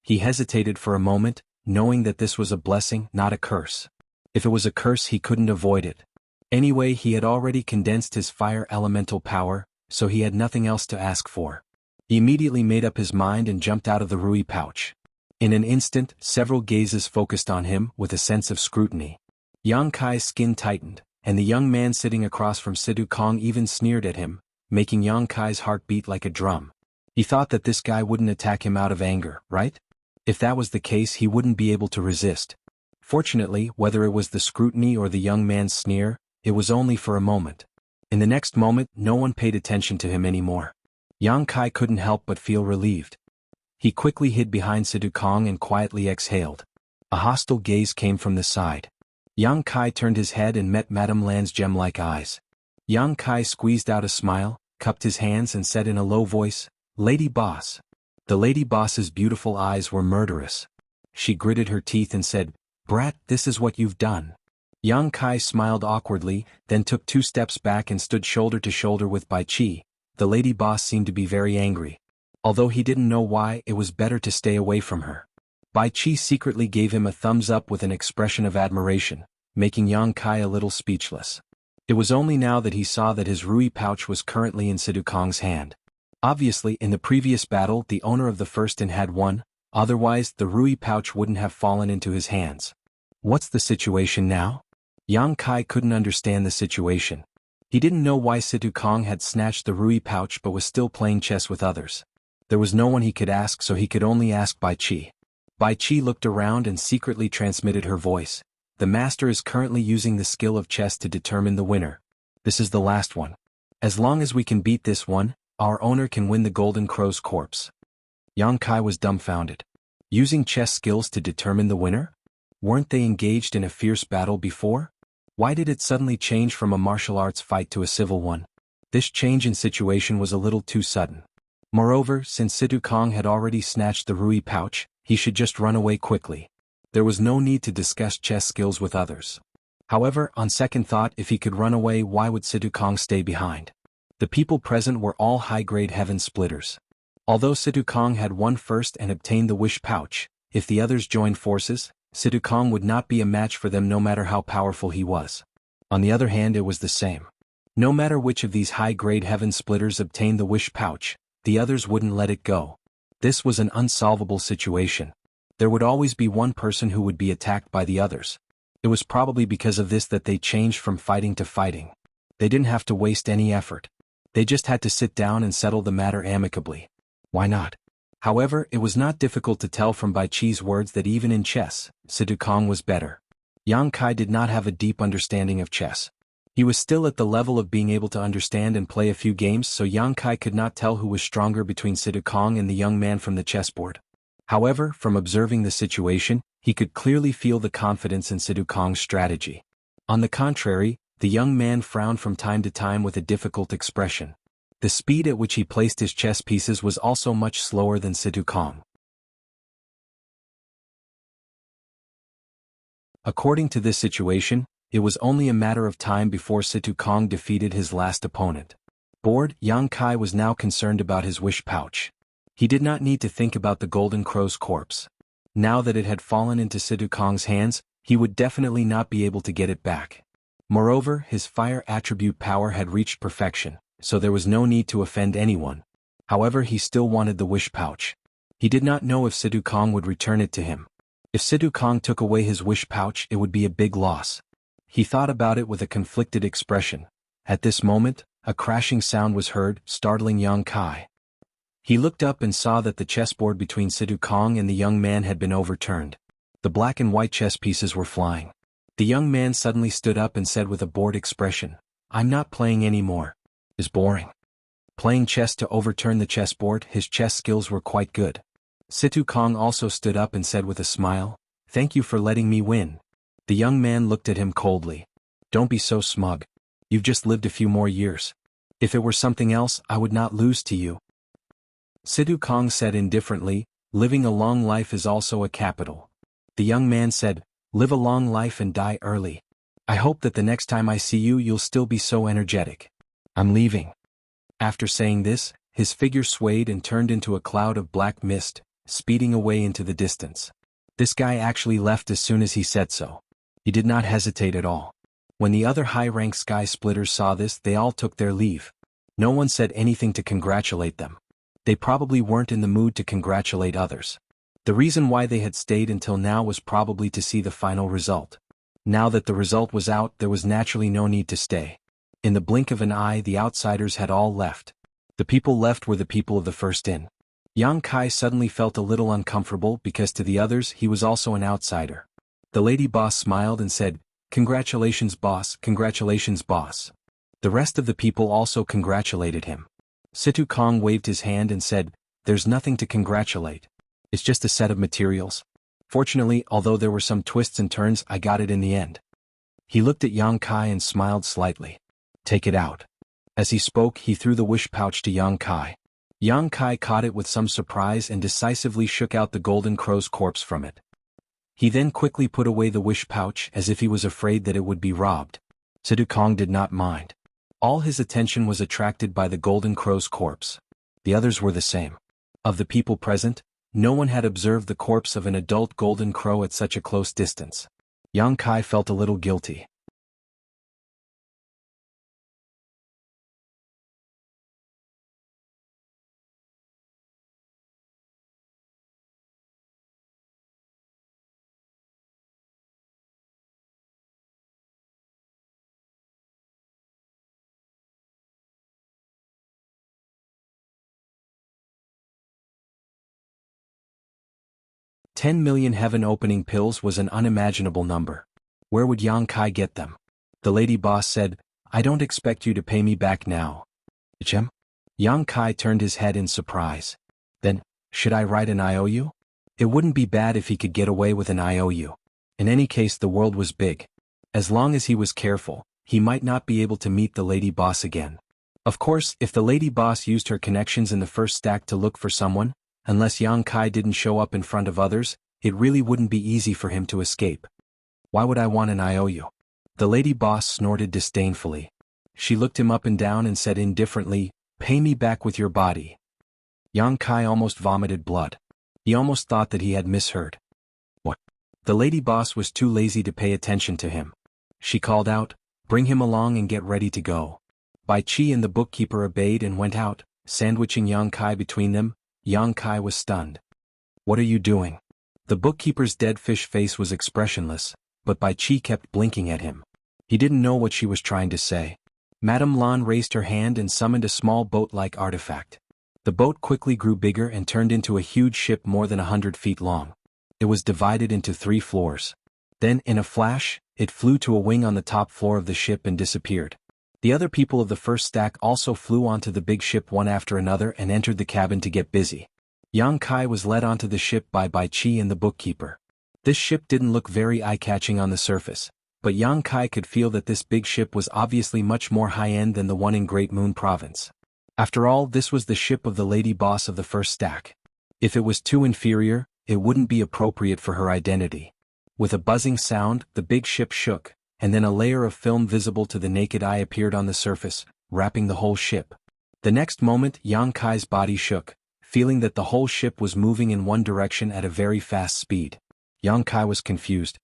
He hesitated for a moment, knowing that this was a blessing, not a curse. If it was a curse, he couldn't avoid it. Anyway, he had already condensed his fire elemental power, so he had nothing else to ask for. He immediately made up his mind and jumped out of the Rui pouch. In an instant, several gazes focused on him with a sense of scrutiny. Yang Kai's skin tightened, and the young man sitting across from Sidu Kong even sneered at him, making Yang Kai's heart beat like a drum. He thought that this guy wouldn't attack him out of anger, right? If that was the case, he wouldn't be able to resist. Fortunately, whether it was the scrutiny or the young man's sneer, it was only for a moment. In the next moment, no one paid attention to him anymore. Yang Kai couldn't help but feel relieved. He quickly hid behind Sidu Kong and quietly exhaled. A hostile gaze came from the side. Yang Kai turned his head and met Madame Lan's gem-like eyes. Yang Kai squeezed out a smile, cupped his hands and said in a low voice, "Lady Boss." The lady boss's beautiful eyes were murderous. She gritted her teeth and said, "Brat, this is what you've done." Yang Kai smiled awkwardly, then took 2 steps back and stood shoulder to shoulder with Bai Qi. The lady boss seemed to be very angry. Although he didn't know why, it was better to stay away from her. Bai Qi secretly gave him a thumbs up with an expression of admiration, making Yang Kai a little speechless. It was only now that he saw that his Rui pouch was currently in Sidu Kong's hand. Obviously, in the previous battle, the owner of the first inn had won, otherwise the Rui pouch wouldn't have fallen into his hands. What's the situation now? Yang Kai couldn't understand the situation. He didn't know why Sidu Kong had snatched the Rui pouch but was still playing chess with others. There was no one he could ask, so he could only ask Bai Qi. Bai Qi looked around and secretly transmitted her voice. The master is currently using the skill of chess to determine the winner. This is the last one. As long as we can beat this one, our owner can win the Golden Crow's corpse. Yang Kai was dumbfounded. Using chess skills to determine the winner? Weren't they engaged in a fierce battle before? Why did it suddenly change from a martial arts fight to a civil one? This change in situation was a little too sudden. Moreover, since Sidu Kong had already snatched the Rui pouch, he should just run away quickly. There was no need to discuss chess skills with others. However, on second thought, if he could run away, why would Sidu Kong stay behind? The people present were all high-grade heaven splitters. Although Sidu Kong had won first and obtained the wish pouch, if the others joined forces, Sidu Kong would not be a match for them no matter how powerful he was. On the other hand, it was the same. No matter which of these high-grade heaven splitters obtained the wish pouch, the others wouldn't let it go. This was an unsolvable situation. There would always be one person who would be attacked by the others. It was probably because of this that they changed from fighting to fighting. They didn't have to waste any effort. They just had to sit down and settle the matter amicably. Why not? However, it was not difficult to tell from Bai Qi's words that even in chess, Sidu Kong was better. Yang Kai did not have a deep understanding of chess. He was still at the level of being able to understand and play a few games, so Yang Kai could not tell who was stronger between Sidu Kong and the young man from the chessboard. However, from observing the situation, he could clearly feel the confidence in Sidu Kong's strategy. On the contrary, the young man frowned from time to time with a difficult expression. The speed at which he placed his chess pieces was also much slower than Sidu Kong. According to this situation, it was only a matter of time before Sidu Kong defeated his last opponent. Bored, Yang Kai was now concerned about his wish pouch. He did not need to think about the Golden Crow's corpse. Now that it had fallen into Sidu Kong's hands, he would definitely not be able to get it back. Moreover, his fire attribute power had reached perfection, so there was no need to offend anyone. However, he still wanted the wish pouch. He did not know if Sidu Kong would return it to him. If Sidhu Kong took away his wish pouch, it would be a big loss. He thought about it with a conflicted expression. At this moment, a crashing sound was heard, startling Yang Kai. He looked up and saw that the chessboard between Sidhu Kong and the young man had been overturned. The black and white chess pieces were flying. The young man suddenly stood up and said with a bored expression, "I'm not playing anymore. It's boring." Playing chess to overturn the chessboard, his chess skills were quite good. Sidhu Kong also stood up and said with a smile, "Thank you for letting me win." The young man looked at him coldly. "Don't be so smug. You've just lived a few more years. If it were something else, I would not lose to you." Sidhu Kong said indifferently, "Living a long life is also a capital." The young man said, "Live a long life and die early. I hope that the next time I see you, you'll still be so energetic. I'm leaving." After saying this, his figure swayed and turned into a cloud of black mist, speeding away into the distance. This guy actually left as soon as he said so. He did not hesitate at all. When the other high-rank sky splitters saw this, they all took their leave. No one said anything to congratulate them. They probably weren't in the mood to congratulate others. The reason why they had stayed until now was probably to see the final result. Now that the result was out, there was naturally no need to stay. In the blink of an eye, the outsiders had all left. The people left were the people of the first in. Yang Kai suddenly felt a little uncomfortable because to the others he was also an outsider. The lady boss smiled and said, "Congratulations boss, congratulations boss." The rest of the people also congratulated him. Sidhu Kong waved his hand and said, "There's nothing to congratulate. It's just a set of materials. Fortunately, although there were some twists and turns, I got it in the end." He looked at Yang Kai and smiled slightly. "Take it out." As he spoke, he threw the wish pouch to Yang Kai. Yang Kai caught it with some surprise and decisively shook out the golden crow's corpse from it. He then quickly put away the wish pouch as if he was afraid that it would be robbed. Sidhu Kong did not mind. All his attention was attracted by the golden crow's corpse. The others were the same. Of the people present, no one had observed the corpse of an adult golden crow at such a close distance. Yang Kai felt a little guilty. $10 million heaven-opening pills was an unimaginable number. Where would Yang Kai get them? The lady boss said, "I don't expect you to pay me back now." Chem? Yang Kai turned his head in surprise. Then, should I write an IOU? It wouldn't be bad if he could get away with an IOU. In any case, the world was big. As long as he was careful, he might not be able to meet the lady boss again. Of course, if the lady boss used her connections in the first stack to look for someone, unless Yang Kai didn't show up in front of others, it really wouldn't be easy for him to escape. Why would I want an IOU? The lady boss snorted disdainfully. She looked him up and down and said indifferently, "Pay me back with your body." Yang Kai almost vomited blood. He almost thought that he had misheard. What? The lady boss was too lazy to pay attention to him. She called out, "Bring him along and get ready to go." Bai Chi and the bookkeeper obeyed and went out, sandwiching Yang Kai between them. Yang Kai was stunned. "What are you doing?" The bookkeeper's dead fish face was expressionless, but Bai Chi kept blinking at him. He didn't know what she was trying to say. Madame Lan raised her hand and summoned a small boat-like artifact. The boat quickly grew bigger and turned into a huge ship more than 100 feet long. It was divided into 3 floors. Then, in a flash, it flew to a wing on the top floor of the ship and disappeared. The other people of the first stack also flew onto the big ship one after another and entered the cabin to get busy. Yang Kai was led onto the ship by Bai Chi and the bookkeeper. This ship didn't look very eye-catching on the surface, but Yang Kai could feel that this big ship was obviously much more high-end than the one in Great Moon Province. After all, this was the ship of the lady boss of the first stack. If it was too inferior, it wouldn't be appropriate for her identity. With a buzzing sound, the big ship shook, and then a layer of film visible to the naked eye appeared on the surface, wrapping the whole ship. The next moment, Yang Kai's body shook, feeling that the whole ship was moving in one direction at a very fast speed. Yang Kai was confused.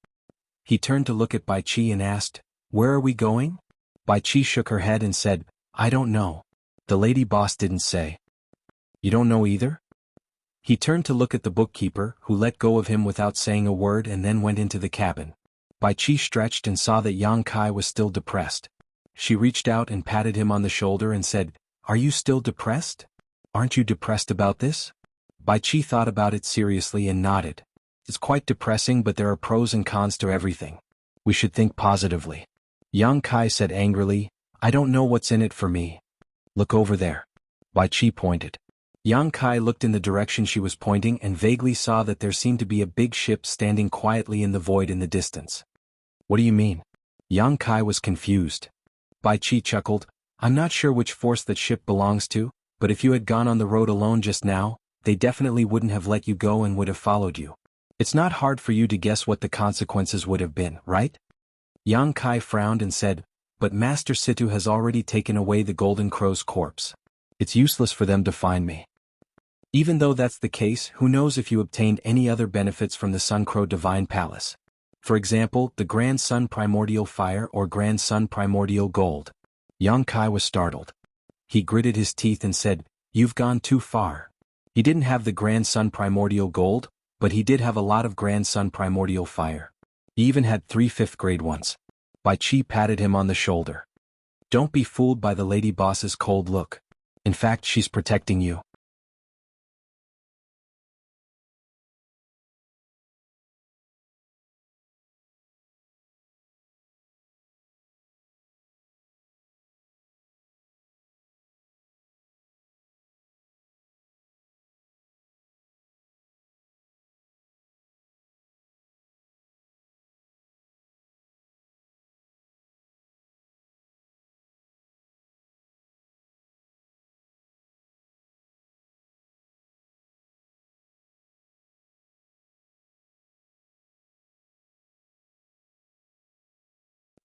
He turned to look at Bai Chi and asked, "Where are we going?" Bai Chi shook her head and said, "I don't know." The lady boss didn't say. "You don't know either?" He turned to look at the bookkeeper, who let go of him without saying a word and then went into the cabin. Bai Qi stretched and saw that Yang Kai was still depressed. She reached out and patted him on the shoulder and said, "Are you still depressed? Aren't you depressed about this?" Bai Qi thought about it seriously and nodded. "It's quite depressing, but there are pros and cons to everything. We should think positively." Yang Kai said angrily, "I don't know what's in it for me." "Look over there." Bai Qi pointed. Yang Kai looked in the direction she was pointing and vaguely saw that there seemed to be a big ship standing quietly in the void in the distance. "What do you mean?" Yang Kai was confused. Bai Qi chuckled, "I'm not sure which force that ship belongs to, but if you had gone on the road alone just now, they definitely wouldn't have let you go and would have followed you. It's not hard for you to guess what the consequences would have been, right?" Yang Kai frowned and said, "But Master Situ has already taken away the Golden Crow's corpse. It's useless for them to find me. Even though that's the case, who knows if you obtained any other benefits from the Sun Crow Divine Palace. For example, the Grand Sun Primordial Fire or Grand Sun Primordial Gold." Yang Kai was startled. He gritted his teeth and said, "You've gone too far." He didn't have the Grand Sun Primordial Gold, but he did have a lot of Grand Sun Primordial Fire. He even had 3 fifth-grade ones. Bai Qi patted him on the shoulder. "Don't be fooled by the lady boss's cold look. In fact, she's protecting you."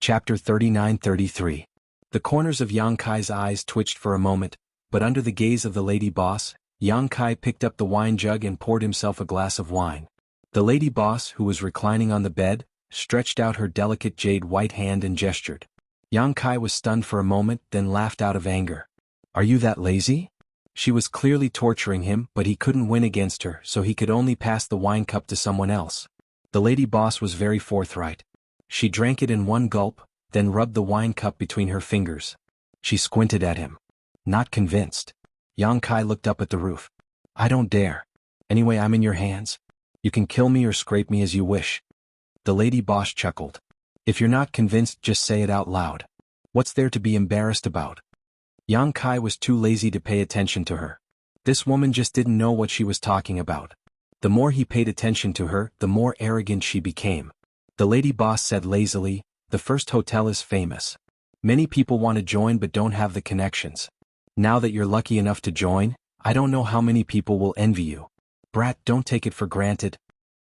Chapter 39-33. The corners of Yang Kai's eyes twitched for a moment, but under the gaze of the lady boss, Yang Kai picked up the wine jug and poured himself a glass of wine. The lady boss, who was reclining on the bed, stretched out her delicate jade white hand and gestured. Yang Kai was stunned for a moment, then laughed out of anger. "Are you that lazy?" She was clearly torturing him, but he couldn't win against her, so he could only pass the wine cup to someone else. The lady boss was very forthright. She drank it in one gulp, then rubbed the wine cup between her fingers. She squinted at him. Not convinced. Yang Kai looked up at the roof. "I don't dare. Anyway, I'm in your hands. You can kill me or scrape me as you wish." The lady boss chuckled. "If you're not convinced, just say it out loud. What's there to be embarrassed about?" Yang Kai was too lazy to pay attention to her. This woman just didn't know what she was talking about. The more he paid attention to her, the more arrogant she became. The lady boss said lazily, "The first hotel is famous. Many people want to join but don't have the connections. Now that you're lucky enough to join, I don't know how many people will envy you. Brat, don't take it for granted."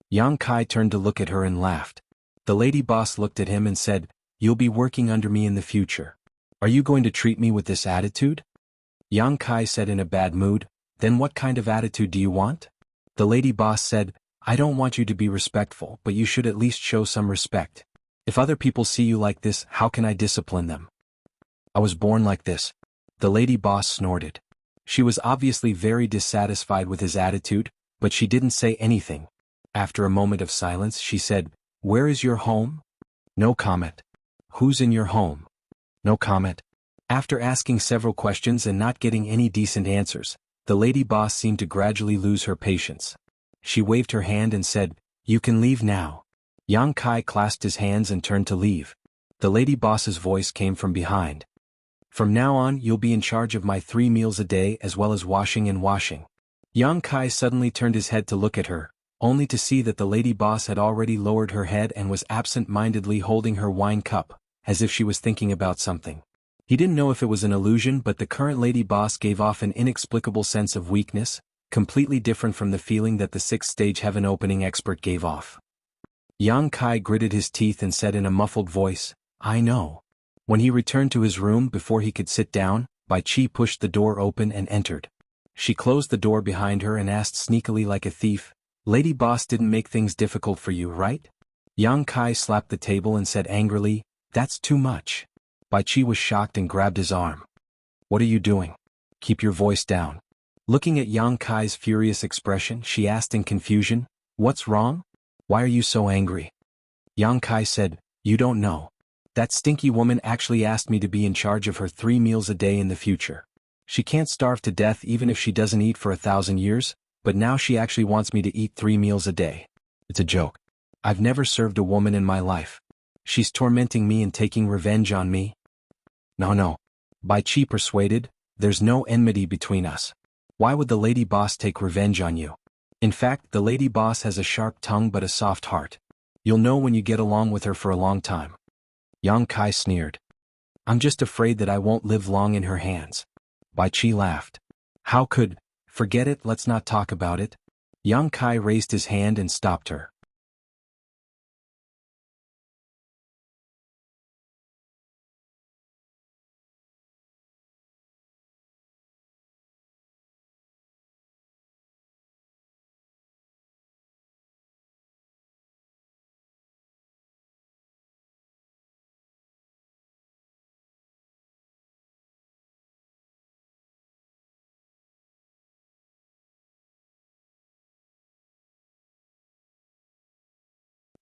Yang Kai turned to look at her and laughed. The lady boss looked at him and said, "You'll be working under me in the future. Are you going to treat me with this attitude?" Yang Kai said in a bad mood, "Then what kind of attitude do you want?" The lady boss said, "I don't want you to be respectful, but you should at least show some respect. If other people see you like this, how can I discipline them? I was born like this." The lady boss snorted. She was obviously very dissatisfied with his attitude, but she didn't say anything. After a moment of silence, she said, "Where is your home?" No comment. "Who's in your home?" No comment. After asking several questions and not getting any decent answers, the lady boss seemed to gradually lose her patience. She waved her hand and said, "You can leave now." Yang Kai clasped his hands and turned to leave. The lady boss's voice came from behind. "From now on, you'll be in charge of my 3 meals a day as well as washing and washing." Yang Kai suddenly turned his head to look at her, only to see that the lady boss had already lowered her head and was absent-mindedly holding her wine cup, as if she was thinking about something. He didn't know if it was an illusion, but the current lady boss gave off an inexplicable sense of weakness, completely different from the feeling that the 6th-stage heaven opening expert gave off. Yang Kai gritted his teeth and said in a muffled voice, "I know." When he returned to his room before he could sit down, Bai Qi pushed the door open and entered. She closed the door behind her and asked sneakily like a thief, "Lady boss didn't make things difficult for you, right?" Yang Kai slapped the table and said angrily, "That's too much." Bai Qi was shocked and grabbed his arm. "What are you doing? Keep your voice down. Looking at Yang Kai's furious expression, she asked in confusion, "What's wrong? Why are you so angry?" Yang Kai said, "You don't know. That stinky woman actually asked me to be in charge of her 3 meals a day in the future. She can't starve to death even if she doesn't eat for 1,000 years, but now she actually wants me to eat 3 meals a day. It's a joke. I've never served a woman in my life. She's tormenting me and taking revenge on me." No. Bai Qi persuaded, "There's no enmity between us. Why would the lady boss take revenge on you? In fact, the lady boss has a sharp tongue but a soft heart. You'll know when you get along with her for a long time." Yang Kai sneered. "I'm just afraid that I won't live long in her hands." Bai Qi laughed. "How could? Forget it, let's not talk about it." Yang Kai raised his hand and stopped her.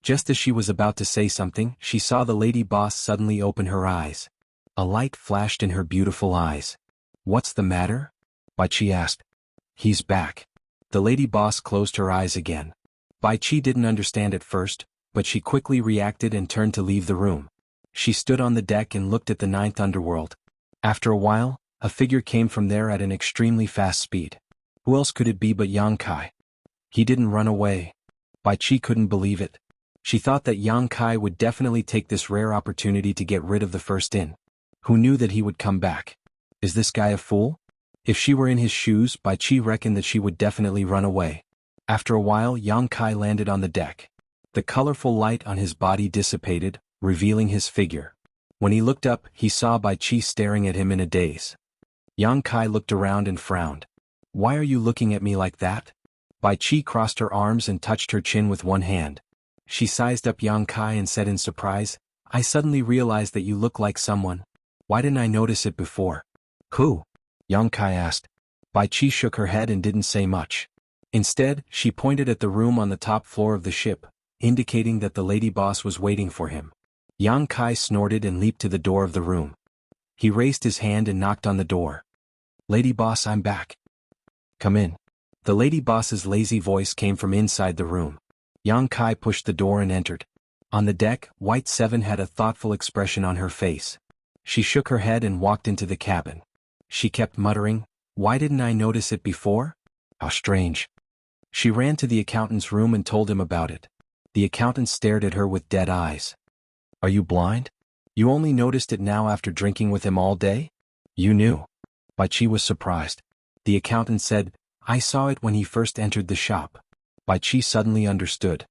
Just as she was about to say something, she saw the lady boss suddenly open her eyes. A light flashed in her beautiful eyes. "What's the matter?" Bai Qi asked. "He's back." The lady boss closed her eyes again. Bai Qi didn't understand at first, but she quickly reacted and turned to leave the room. She stood on the deck and looked at the 9th underworld. After a while, a figure came from there at an extremely fast speed. Who else could it be but Yang Kai? He didn't run away. Bai Qi couldn't believe it. She thought that Yang Kai would definitely take this rare opportunity to get rid of the first in. Who knew that he would come back? Is this guy a fool? If she were in his shoes, Bai Qi reckoned that she would definitely run away. After a while, Yang Kai landed on the deck. The colorful light on his body dissipated, revealing his figure. When he looked up, he saw Bai Qi staring at him in a daze. Yang Kai looked around and frowned. "Why are you looking at me like that?" Bai Qi crossed her arms and touched her chin with one hand. She sized up Yang Kai and said in surprise, "I suddenly realized that you look like someone. Why didn't I notice it before?" "Who?" Yang Kai asked. Bai Qi shook her head and didn't say much. Instead, she pointed at the room on the top floor of the ship, indicating that the lady boss was waiting for him. Yang Kai snorted and leaped to the door of the room. He raised his hand and knocked on the door. "Lady boss, I'm back." "Come in." The lady boss's lazy voice came from inside the room. Yang Kai pushed the door and entered. On the deck, White Seven had a thoughtful expression on her face. She shook her head and walked into the cabin. She kept muttering, "Why didn't I notice it before? How strange." She ran to the accountant's room and told him about it. The accountant stared at her with dead eyes. "Are you blind? You only noticed it now after drinking with him all day? You knew." Bai Qi was surprised. The accountant said, "I saw it when he first entered the shop." Bai Qi suddenly understood.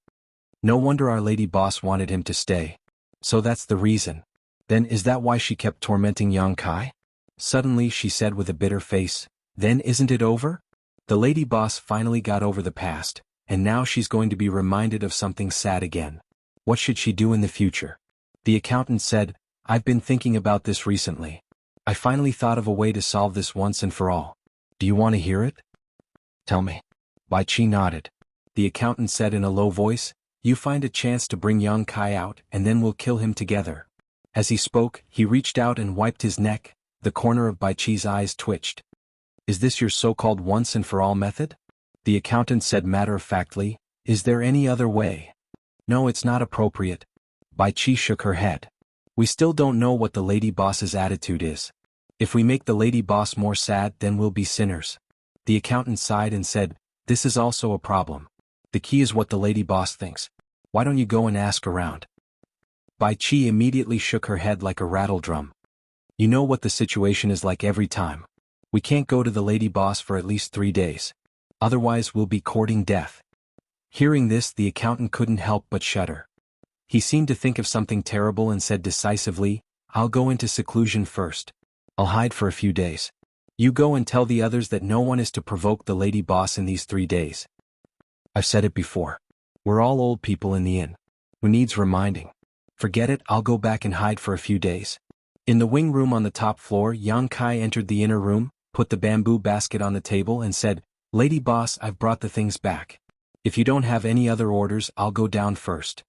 No wonder our lady boss wanted him to stay. So that's the reason. Then is that why she kept tormenting Yang Kai? Suddenly she said with a bitter face, "Then isn't it over?" The lady boss finally got over the past, and now she's going to be reminded of something sad again. What should she do in the future? The accountant said, "I've been thinking about this recently. I finally thought of a way to solve this once and for all. Do you want to hear it?" "Tell me." Bai Qi nodded. The accountant said in a low voice, "You find a chance to bring Yang Kai out and then we'll kill him together." As he spoke, he reached out and wiped his neck. The corner of Bai Qi's eyes twitched. "Is this your so-called once-and-for-all method?" The accountant said matter-of-factly, "Is there any other way?" "No, it's not appropriate." Bai Qi shook her head. "We still don't know what the lady boss's attitude is. If we make the lady boss more sad, then we'll be sinners." The accountant sighed and said, "This is also a problem. The key is what the lady boss thinks. Why don't you go and ask around?" Bai Qi immediately shook her head like a rattle drum. "You know what the situation is like every time. We can't go to the lady boss for at least 3 days. Otherwise we'll be courting death." Hearing this, the accountant couldn't help but shudder. He seemed to think of something terrible and said decisively, "I'll go into seclusion first. I'll hide for a few days. You go and tell the others that no one is to provoke the lady boss in these 3 days. I've said it before. We're all old people in the inn. Who needs reminding? Forget it, I'll go back and hide for a few days." In the wing room on the top floor, Yang Kai entered the inner room, put the bamboo basket on the table and said, "Lady boss, I've brought the things back. If you don't have any other orders, I'll go down first."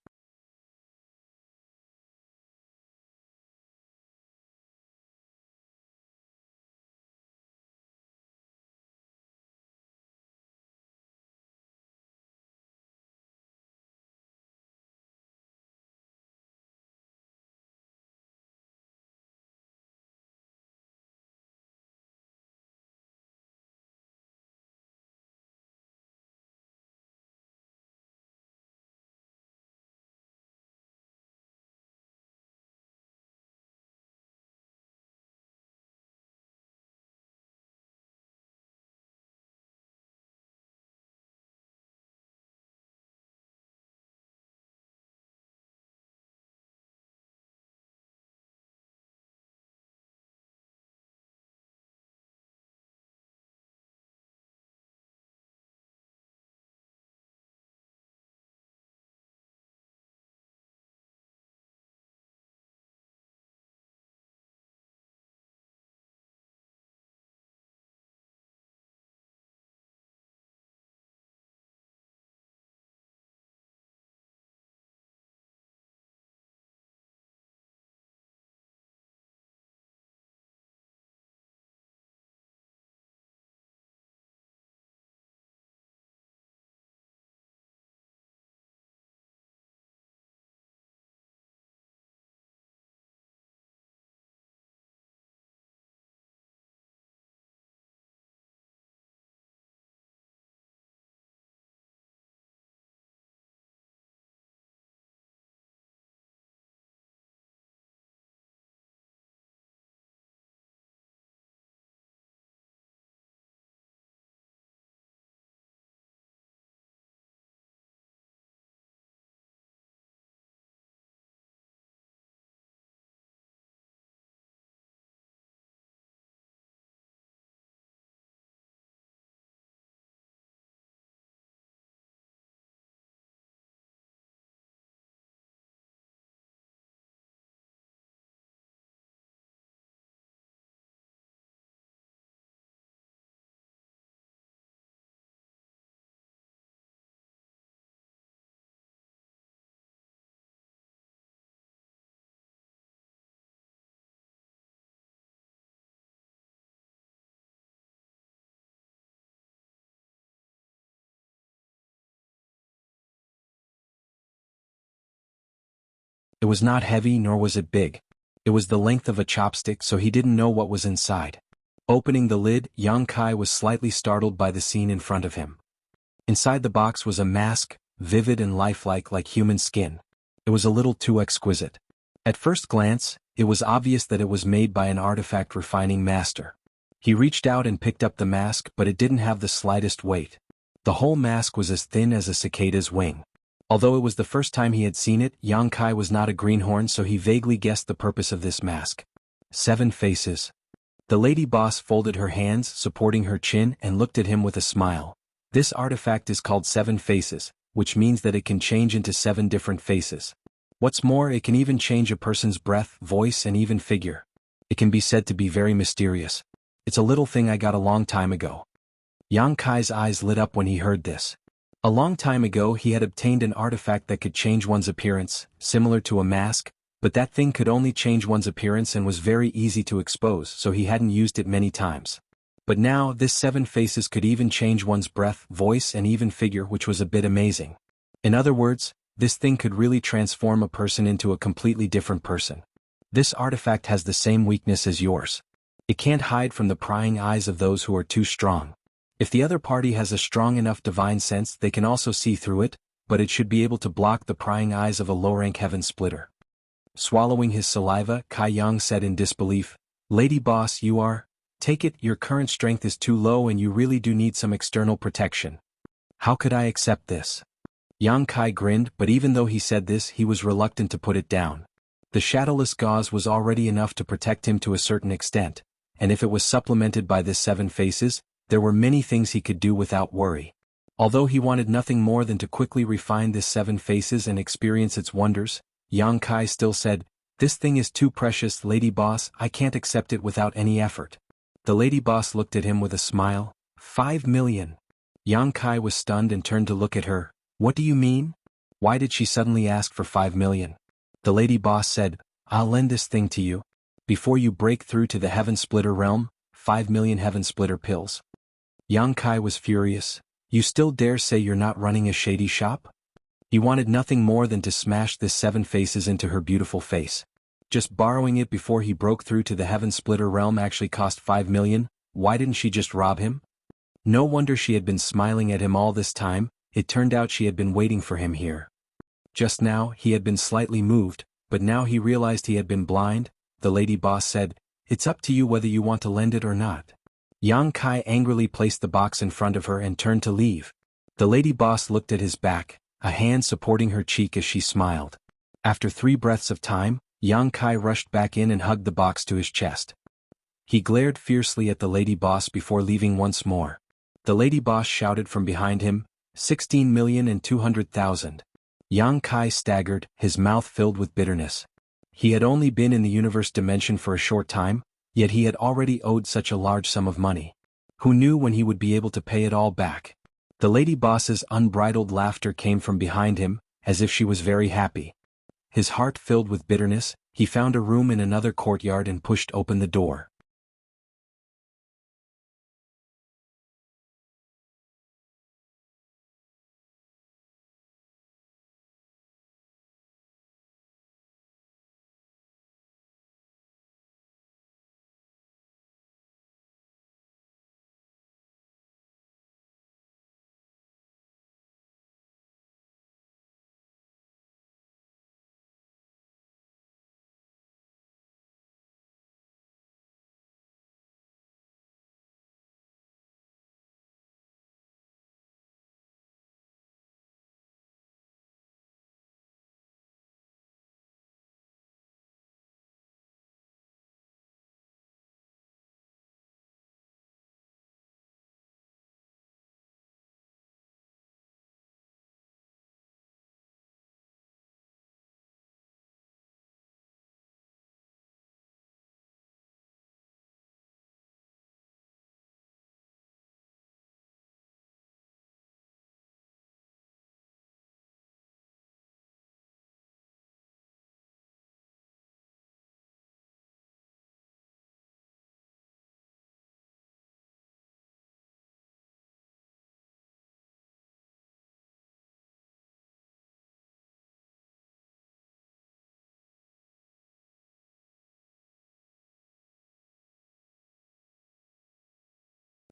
It was not heavy nor was it big. It was the length of a chopstick, so he didn't know what was inside. Opening the lid, Yang Kai was slightly startled by the scene in front of him. Inside the box was a mask, vivid and lifelike like human skin. It was a little too exquisite. At first glance, it was obvious that it was made by an artifact refining master. He reached out and picked up the mask, but it didn't have the slightest weight. The whole mask was as thin as a cicada's wing. Although it was the first time he had seen it, Yang Kai was not a greenhorn, so he vaguely guessed the purpose of this mask. 7 faces. The lady boss folded her hands, supporting her chin, and looked at him with a smile. This artifact is called 7 faces, which means that it can change into 7 different faces. What's more, it can even change a person's breath, voice, and even figure. It can be said to be very mysterious. It's a little thing I got a long time ago. Yang Kai's eyes lit up when he heard this. A long time ago he had obtained an artifact that could change one's appearance, similar to a mask, but that thing could only change one's appearance and was very easy to expose, so he hadn't used it many times. But now, this 7 faces could even change one's breath, voice, and even figure, which was a bit amazing. In other words, this thing could really transform a person into a completely different person. This artifact has the same weakness as yours. It can't hide from the prying eyes of those who are too strong. If the other party has a strong enough divine sense, they can also see through it, but it should be able to block the prying eyes of a low-rank heaven splitter. Swallowing his saliva, Kai Yang said in disbelief, "Lady boss, take it, your current strength is too low and you really do need some external protection. How could I accept this?" Yang Kai grinned, but even though he said this, he was reluctant to put it down. The shadowless gauze was already enough to protect him to a certain extent, and if it was supplemented by this 7 faces, there were many things he could do without worry. Although he wanted nothing more than to quickly refine this 7 faces and experience its wonders, Yang Kai still said, "This thing is too precious, lady boss, I can't accept it without any effort." The lady boss looked at him with a smile. 5 million. Yang Kai was stunned and turned to look at her. What do you mean? Why did she suddenly ask for 5 million? The lady boss said, I'll lend this thing to you. Before you break through to the Heaven Splitter realm, 5 million Heaven Splitter pills. Yang Kai was furious. You still dare say you're not running a shady shop? He wanted nothing more than to smash this 7 faces into her beautiful face. Just borrowing it before he broke through to the Heaven Splitter realm actually cost 5 million, why didn't she just rob him? No wonder she had been smiling at him all this time, it turned out she had been waiting for him here. Just now, he had been slightly moved, but now he realized he had been blind. The lady boss said, It's up to you whether you want to lend it or not. Yang Kai angrily placed the box in front of her and turned to leave. The lady boss looked at his back, a hand supporting her cheek as she smiled. After 3 breaths of time, Yang Kai rushed back in and hugged the box to his chest. He glared fiercely at the lady boss before leaving once more. The lady boss shouted from behind him, 16,200,000. Yang Kai staggered, his mouth filled with bitterness. He had only been in the universe dimension for a short time, yet he had already owed such a large sum of money. Who knew when he would be able to pay it all back? The lady boss's unbridled laughter came from behind him, as if she was very happy. His heart filled with bitterness, he found a room in another courtyard and pushed open the door.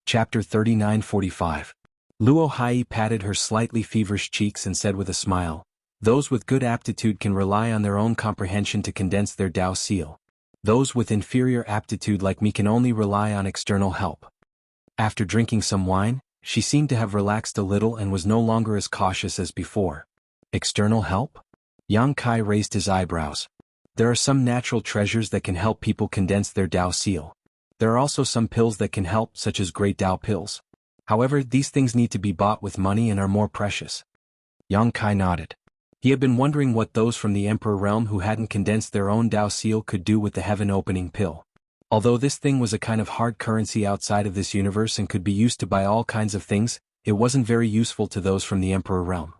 Chapter 39:45. Luo Hai patted her slightly feverish cheeks and said with a smile, Those with good aptitude can rely on their own comprehension to condense their Tao seal. Those with inferior aptitude like me can only rely on external help. After drinking some wine, she seemed to have relaxed a little and was no longer as cautious as before. External help? Yang Kai raised his eyebrows. There are some natural treasures that can help people condense their Tao seal. There are also some pills that can help, such as Great Tao pills. However, these things need to be bought with money and are more precious. Yang Kai nodded. He had been wondering what those from the Emperor realm who hadn't condensed their own Tao seal could do with the heaven-opening pill. Although this thing was a kind of hard currency outside of this universe and could be used to buy all kinds of things, it wasn't very useful to those from the Emperor realm.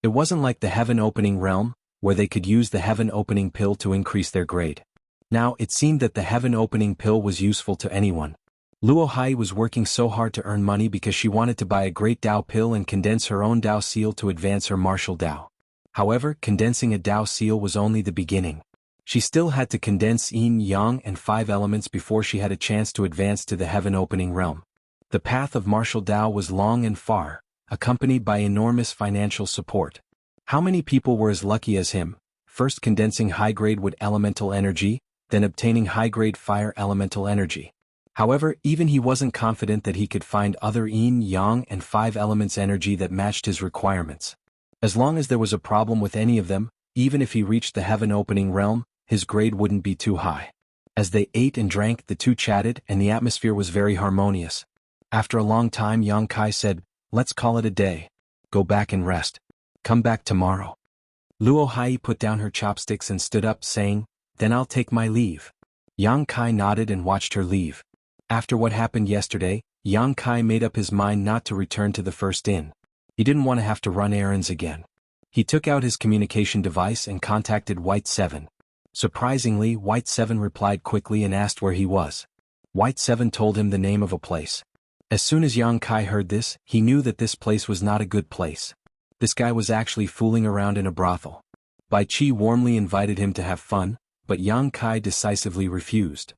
It wasn't like the heaven-opening realm, where they could use the heaven-opening pill to increase their grade. Now, it seemed that the heaven-opening pill was useful to anyone. Luo Hai was working so hard to earn money because she wanted to buy a Great Tao pill and condense her own Tao seal to advance her martial Tao. However, condensing a Tao seal was only the beginning. She still had to condense yin, yang and 5 elements before she had a chance to advance to the heaven-opening realm. The path of martial Tao was long and far, accompanied by enormous financial support. How many people were as lucky as him, first condensing high-grade wood elemental energy, then obtaining high-grade fire elemental energy? However, even he wasn't confident that he could find other yin, yang and 5 elements energy that matched his requirements. As long as there was a problem with any of them, even if he reached the heaven-opening realm, his grade wouldn't be too high. As they ate and drank, the two chatted and the atmosphere was very harmonious. After a long time, Yang Kai said, "Let's call it a day. Go back and rest. Come back tomorrow." Luo Hai put down her chopsticks and stood up, saying, "Then I'll take my leave." Yang Kai nodded and watched her leave. After what happened yesterday, Yang Kai made up his mind not to return to the first inn. He didn't want to have to run errands again. He took out his communication device and contacted White 7. Surprisingly, White 7 replied quickly and asked where he was. White 7 told him the name of a place. As soon as Yang Kai heard this, he knew that this place was not a good place. This guy was actually fooling around in a brothel. Bai Qi warmly invited him to have fun, but Yang Kai decisively refused.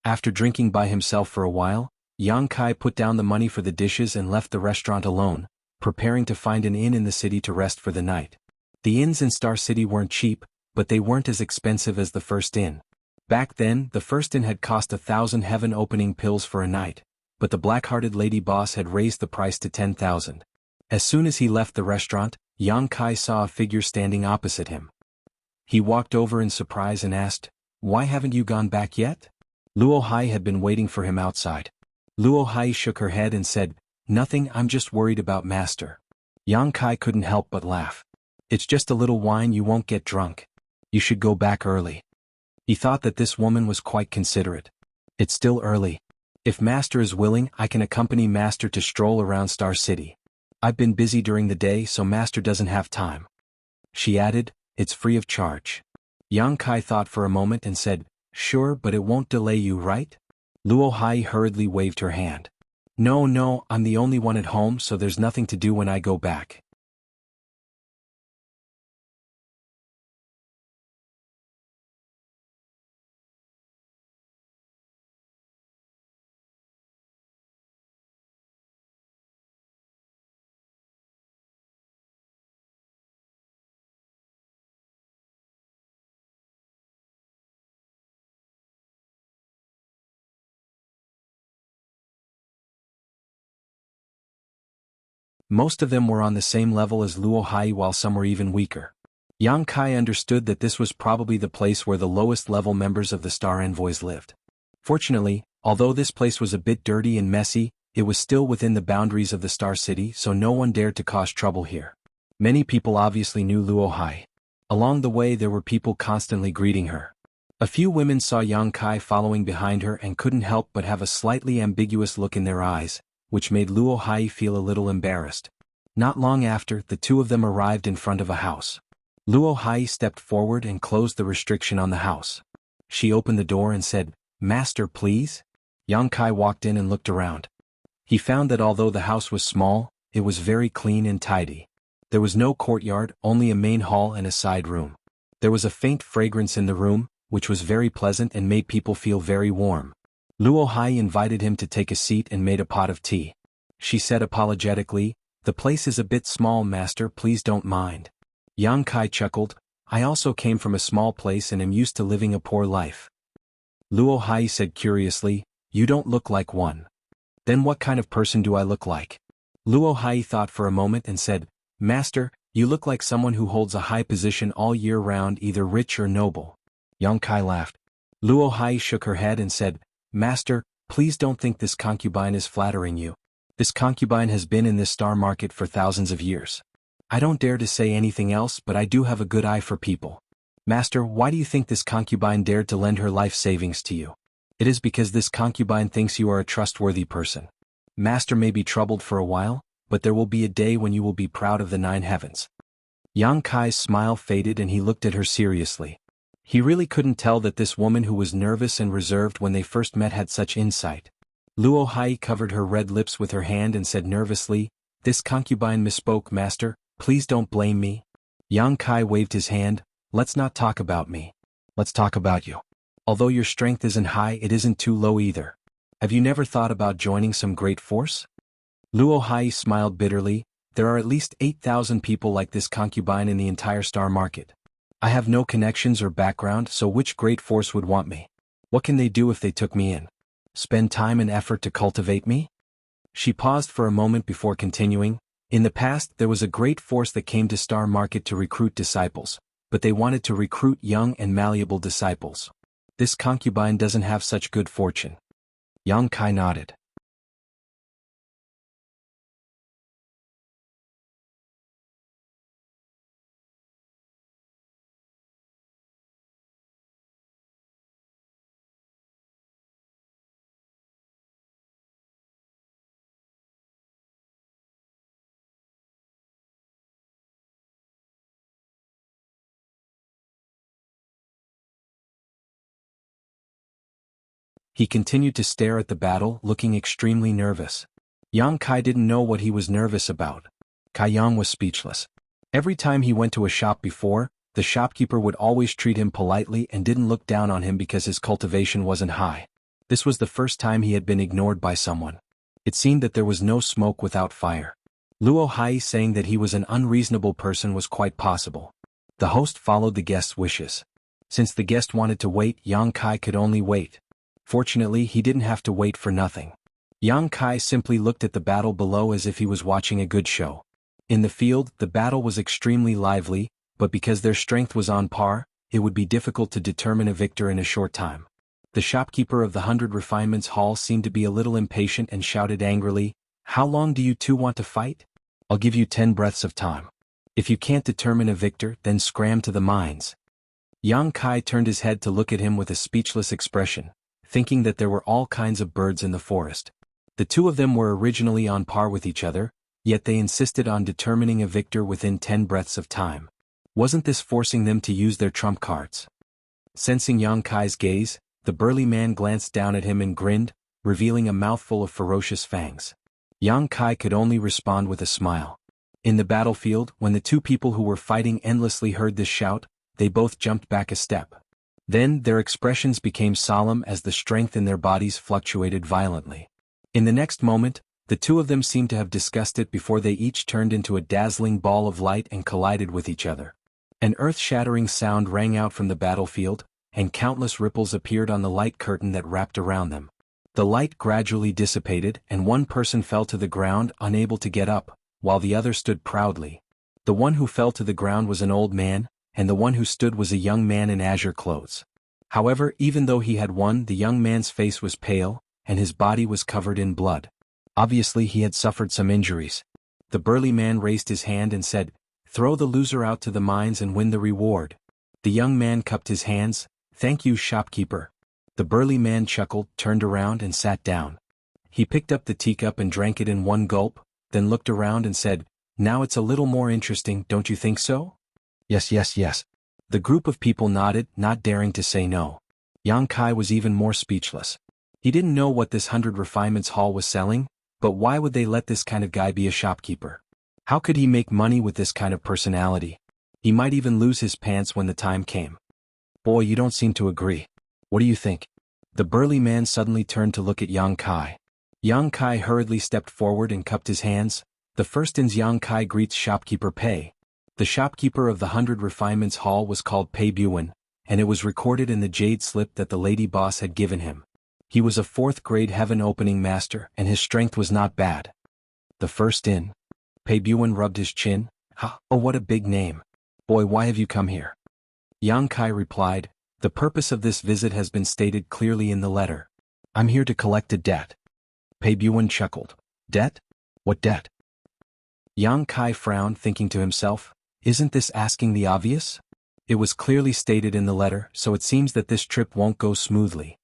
After drinking by himself for a while, Yang Kai put down the money for the dishes and left the restaurant alone, preparing to find an inn in the city to rest for the night. The inns in Star City weren't cheap, but they weren't as expensive as the first inn. Back then, the first inn had cost 1,000 heaven-opening pills for a night, but the black-hearted lady boss had raised the price to 10,000. As soon as he left the restaurant, Yang Kai saw a figure standing opposite him. He walked over in surprise and asked, "Why haven't you gone back yet?" Luo Hai had been waiting for him outside. Luo Hai shook her head and said, "Nothing, I'm just worried about Master." Yang Kai couldn't help but laugh. "It's just a little wine, you won't get drunk. You should go back early." He thought that this woman was quite considerate. "It's still early. If Master is willing, I can accompany Master to stroll around Star City. I've been busy during the day, so Master doesn't have time." She added, "It's free of charge." Yang Kai thought for a moment and said, "Sure, but it won't delay you, right?" Luo Hai hurriedly waved her hand. No, I'm the only one at home, so there's nothing to do when I go back." Most of them were on the same level as Luo Hai, while some were even weaker. Yang Kai understood that this was probably the place where the lowest level members of the Star Envoys lived. Fortunately, although this place was a bit dirty and messy, it was still within the boundaries of the Star City, so no one dared to cause trouble here. Many people obviously knew Luo Hai. Along the way there were people constantly greeting her. A few women saw Yang Kai following behind her and couldn't help but have a slightly ambiguous look in their eyes, which made Luo Hai feel a little embarrassed. Not long after, the two of them arrived in front of a house. Luo Hai stepped forward and closed the restriction on the house. She opened the door and said, "Master, please?" Yang Kai walked in and looked around. He found that although the house was small, it was very clean and tidy. There was no courtyard, only a main hall and a side room. There was a faint fragrance in the room, which was very pleasant and made people feel very warm. Luo Hai invited him to take a seat and made a pot of tea. She said apologetically, "The place is a bit small, Master, please don't mind." Yang Kai chuckled, "I also came from a small place and am used to living a poor life." Luo Hai said curiously, "You don't look like one." "Then what kind of person do I look like?" Luo Hai thought for a moment and said, "Master, you look like someone who holds a high position all year round, either rich or noble." Yang Kai laughed. Luo Hai shook her head and said, "Master, please don't think this concubine is flattering you. This concubine has been in this star market for thousands of years. I don't dare to say anything else, but I do have a good eye for people. Master, why do you think this concubine dared to lend her life savings to you? It is because this concubine thinks you are a trustworthy person. Master may be troubled for a while, but there will be a day when you will be proud of the 9 heavens." Yang Kai's smile faded and he looked at her seriously. He really couldn't tell that this woman who was nervous and reserved when they first met had such insight. Luo Hai covered her red lips with her hand and said nervously, "This concubine misspoke, Master, please don't blame me." Yang Kai waved his hand, "Let's not talk about me. Let's talk about you. Although your strength isn't high, it isn't too low either. Have you never thought about joining some great force?" Luo Hai smiled bitterly, "There are at least 8,000 people like this concubine in the entire star market. I have no connections or background, so which great force would want me? What can they do if they took me in? Spend time and effort to cultivate me?" She paused for a moment before continuing, "In the past there was a great force that came to Star Market to recruit disciples, but they wanted to recruit young and malleable disciples. This concubine doesn't have such good fortune." Yang Kai nodded. He continued to stare at the battle, looking extremely nervous. Yang Kai didn't know what he was nervous about. Kai Yang was speechless. Every time he went to a shop before, the shopkeeper would always treat him politely and didn't look down on him because his cultivation wasn't high. This was the first time he had been ignored by someone. It seemed that there was no smoke without fire. Luo Hai saying that he was an unreasonable person was quite possible. The host followed the guest's wishes. Since the guest wanted to wait, Yang Kai could only wait. Fortunately, he didn't have to wait for nothing. Yang Kai simply looked at the battle below as if he was watching a good show. In the field, the battle was extremely lively, but because their strength was on par, it would be difficult to determine a victor in a short time. The shopkeeper of the 100 Refinements Hall seemed to be a little impatient and shouted angrily, "How long do you two want to fight? I'll give you 10 breaths of time. If you can't determine a victor, then scram to the mines." Yang Kai turned his head to look at him with a speechless expression, thinking that there were all kinds of birds in the forest. The two of them were originally on par with each other, yet they insisted on determining a victor within 10 breaths of time. Wasn't this forcing them to use their trump cards? Sensing Yang Kai's gaze, the burly man glanced down at him and grinned, revealing a mouthful of ferocious fangs. Yang Kai could only respond with a smile. In the battlefield, when the two people who were fighting endlessly heard this shout, they both jumped back a step. Then their expressions became solemn as the strength in their bodies fluctuated violently. In the next moment, the two of them seemed to have discussed it before they each turned into a dazzling ball of light and collided with each other. An earth-shattering sound rang out from the battlefield, and countless ripples appeared on the light curtain that wrapped around them. The light gradually dissipated and one person fell to the ground unable to get up, while the other stood proudly. The one who fell to the ground was an old man, and the one who stood was a young man in azure clothes. However, even though he had won, the young man's face was pale, and his body was covered in blood. Obviously he had suffered some injuries. The burly man raised his hand and said, "Throw the loser out to the mines and win the reward." The young man cupped his hands, "Thank you, shopkeeper." The burly man chuckled, turned around and sat down. He picked up the teacup and drank it in one gulp, then looked around and said, "Now it's a little more interesting, don't you think so?" "Yes, yes, yes." The group of people nodded, not daring to say no. Yang Kai was even more speechless. He didn't know what this 100 Refinements Hall was selling, but why would they let this kind of guy be a shopkeeper? How could he make money with this kind of personality? He might even lose his pants when the time came. "Boy, you don't seem to agree. What do you think?" The burly man suddenly turned to look at Yang Kai. Yang Kai hurriedly stepped forward and cupped his hands. The first in Yang Kai greets shopkeeper Pei. The shopkeeper of the 100 Refinements Hall was called Pei Buan, and it was recorded in the jade slip that the lady boss had given him. He was a 4th grade heaven opening master and his strength was not bad. "The first in?" Pei Buan rubbed his chin. "Ha, oh what a big name. Boy, why have you come here?" Yang Kai replied, "The purpose of this visit has been stated clearly in the letter. I'm here to collect a debt." Pei Buan chuckled. "Debt? What debt?" Yang Kai frowned, thinking to himself, "Isn't this asking the obvious? It was clearly stated in the letter, so it seems that this trip won't go smoothly."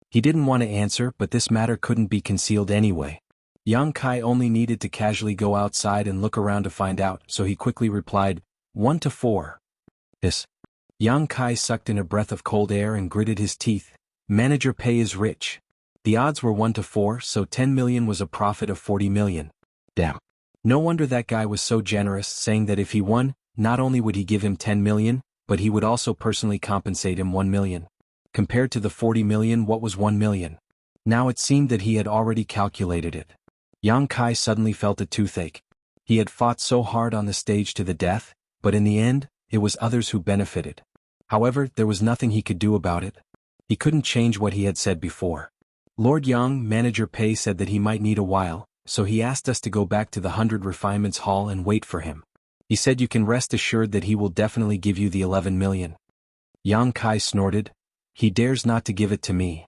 He didn't want to answer, but this matter couldn't be concealed anyway. Yang Kai only needed to casually go outside and look around to find out, so he quickly replied, 1 to 4. Yes. Yang Kai sucked in a breath of cold air and gritted his teeth. Manager pay is rich. The odds were 1 to 4, so 10 million was a profit of 40 million. Damn. No wonder that guy was so generous, saying that if he won, not only would he give him 10 million, but he would also personally compensate him 1 million. Compared to the 40 million, what was 1 million? Now it seemed that he had already calculated it. Yang Kai suddenly felt a toothache. He had fought so hard on the stage to the death, but in the end, it was others who benefited. However, there was nothing he could do about it. He couldn't change what he had said before. Lord Yang, Manager Pei, said that he might need a while, so he asked us to go back to the 100 Refinements Hall and wait for him. He said you can rest assured that he will definitely give you the 11 million. Yang Kai snorted. He dares not to give it to me.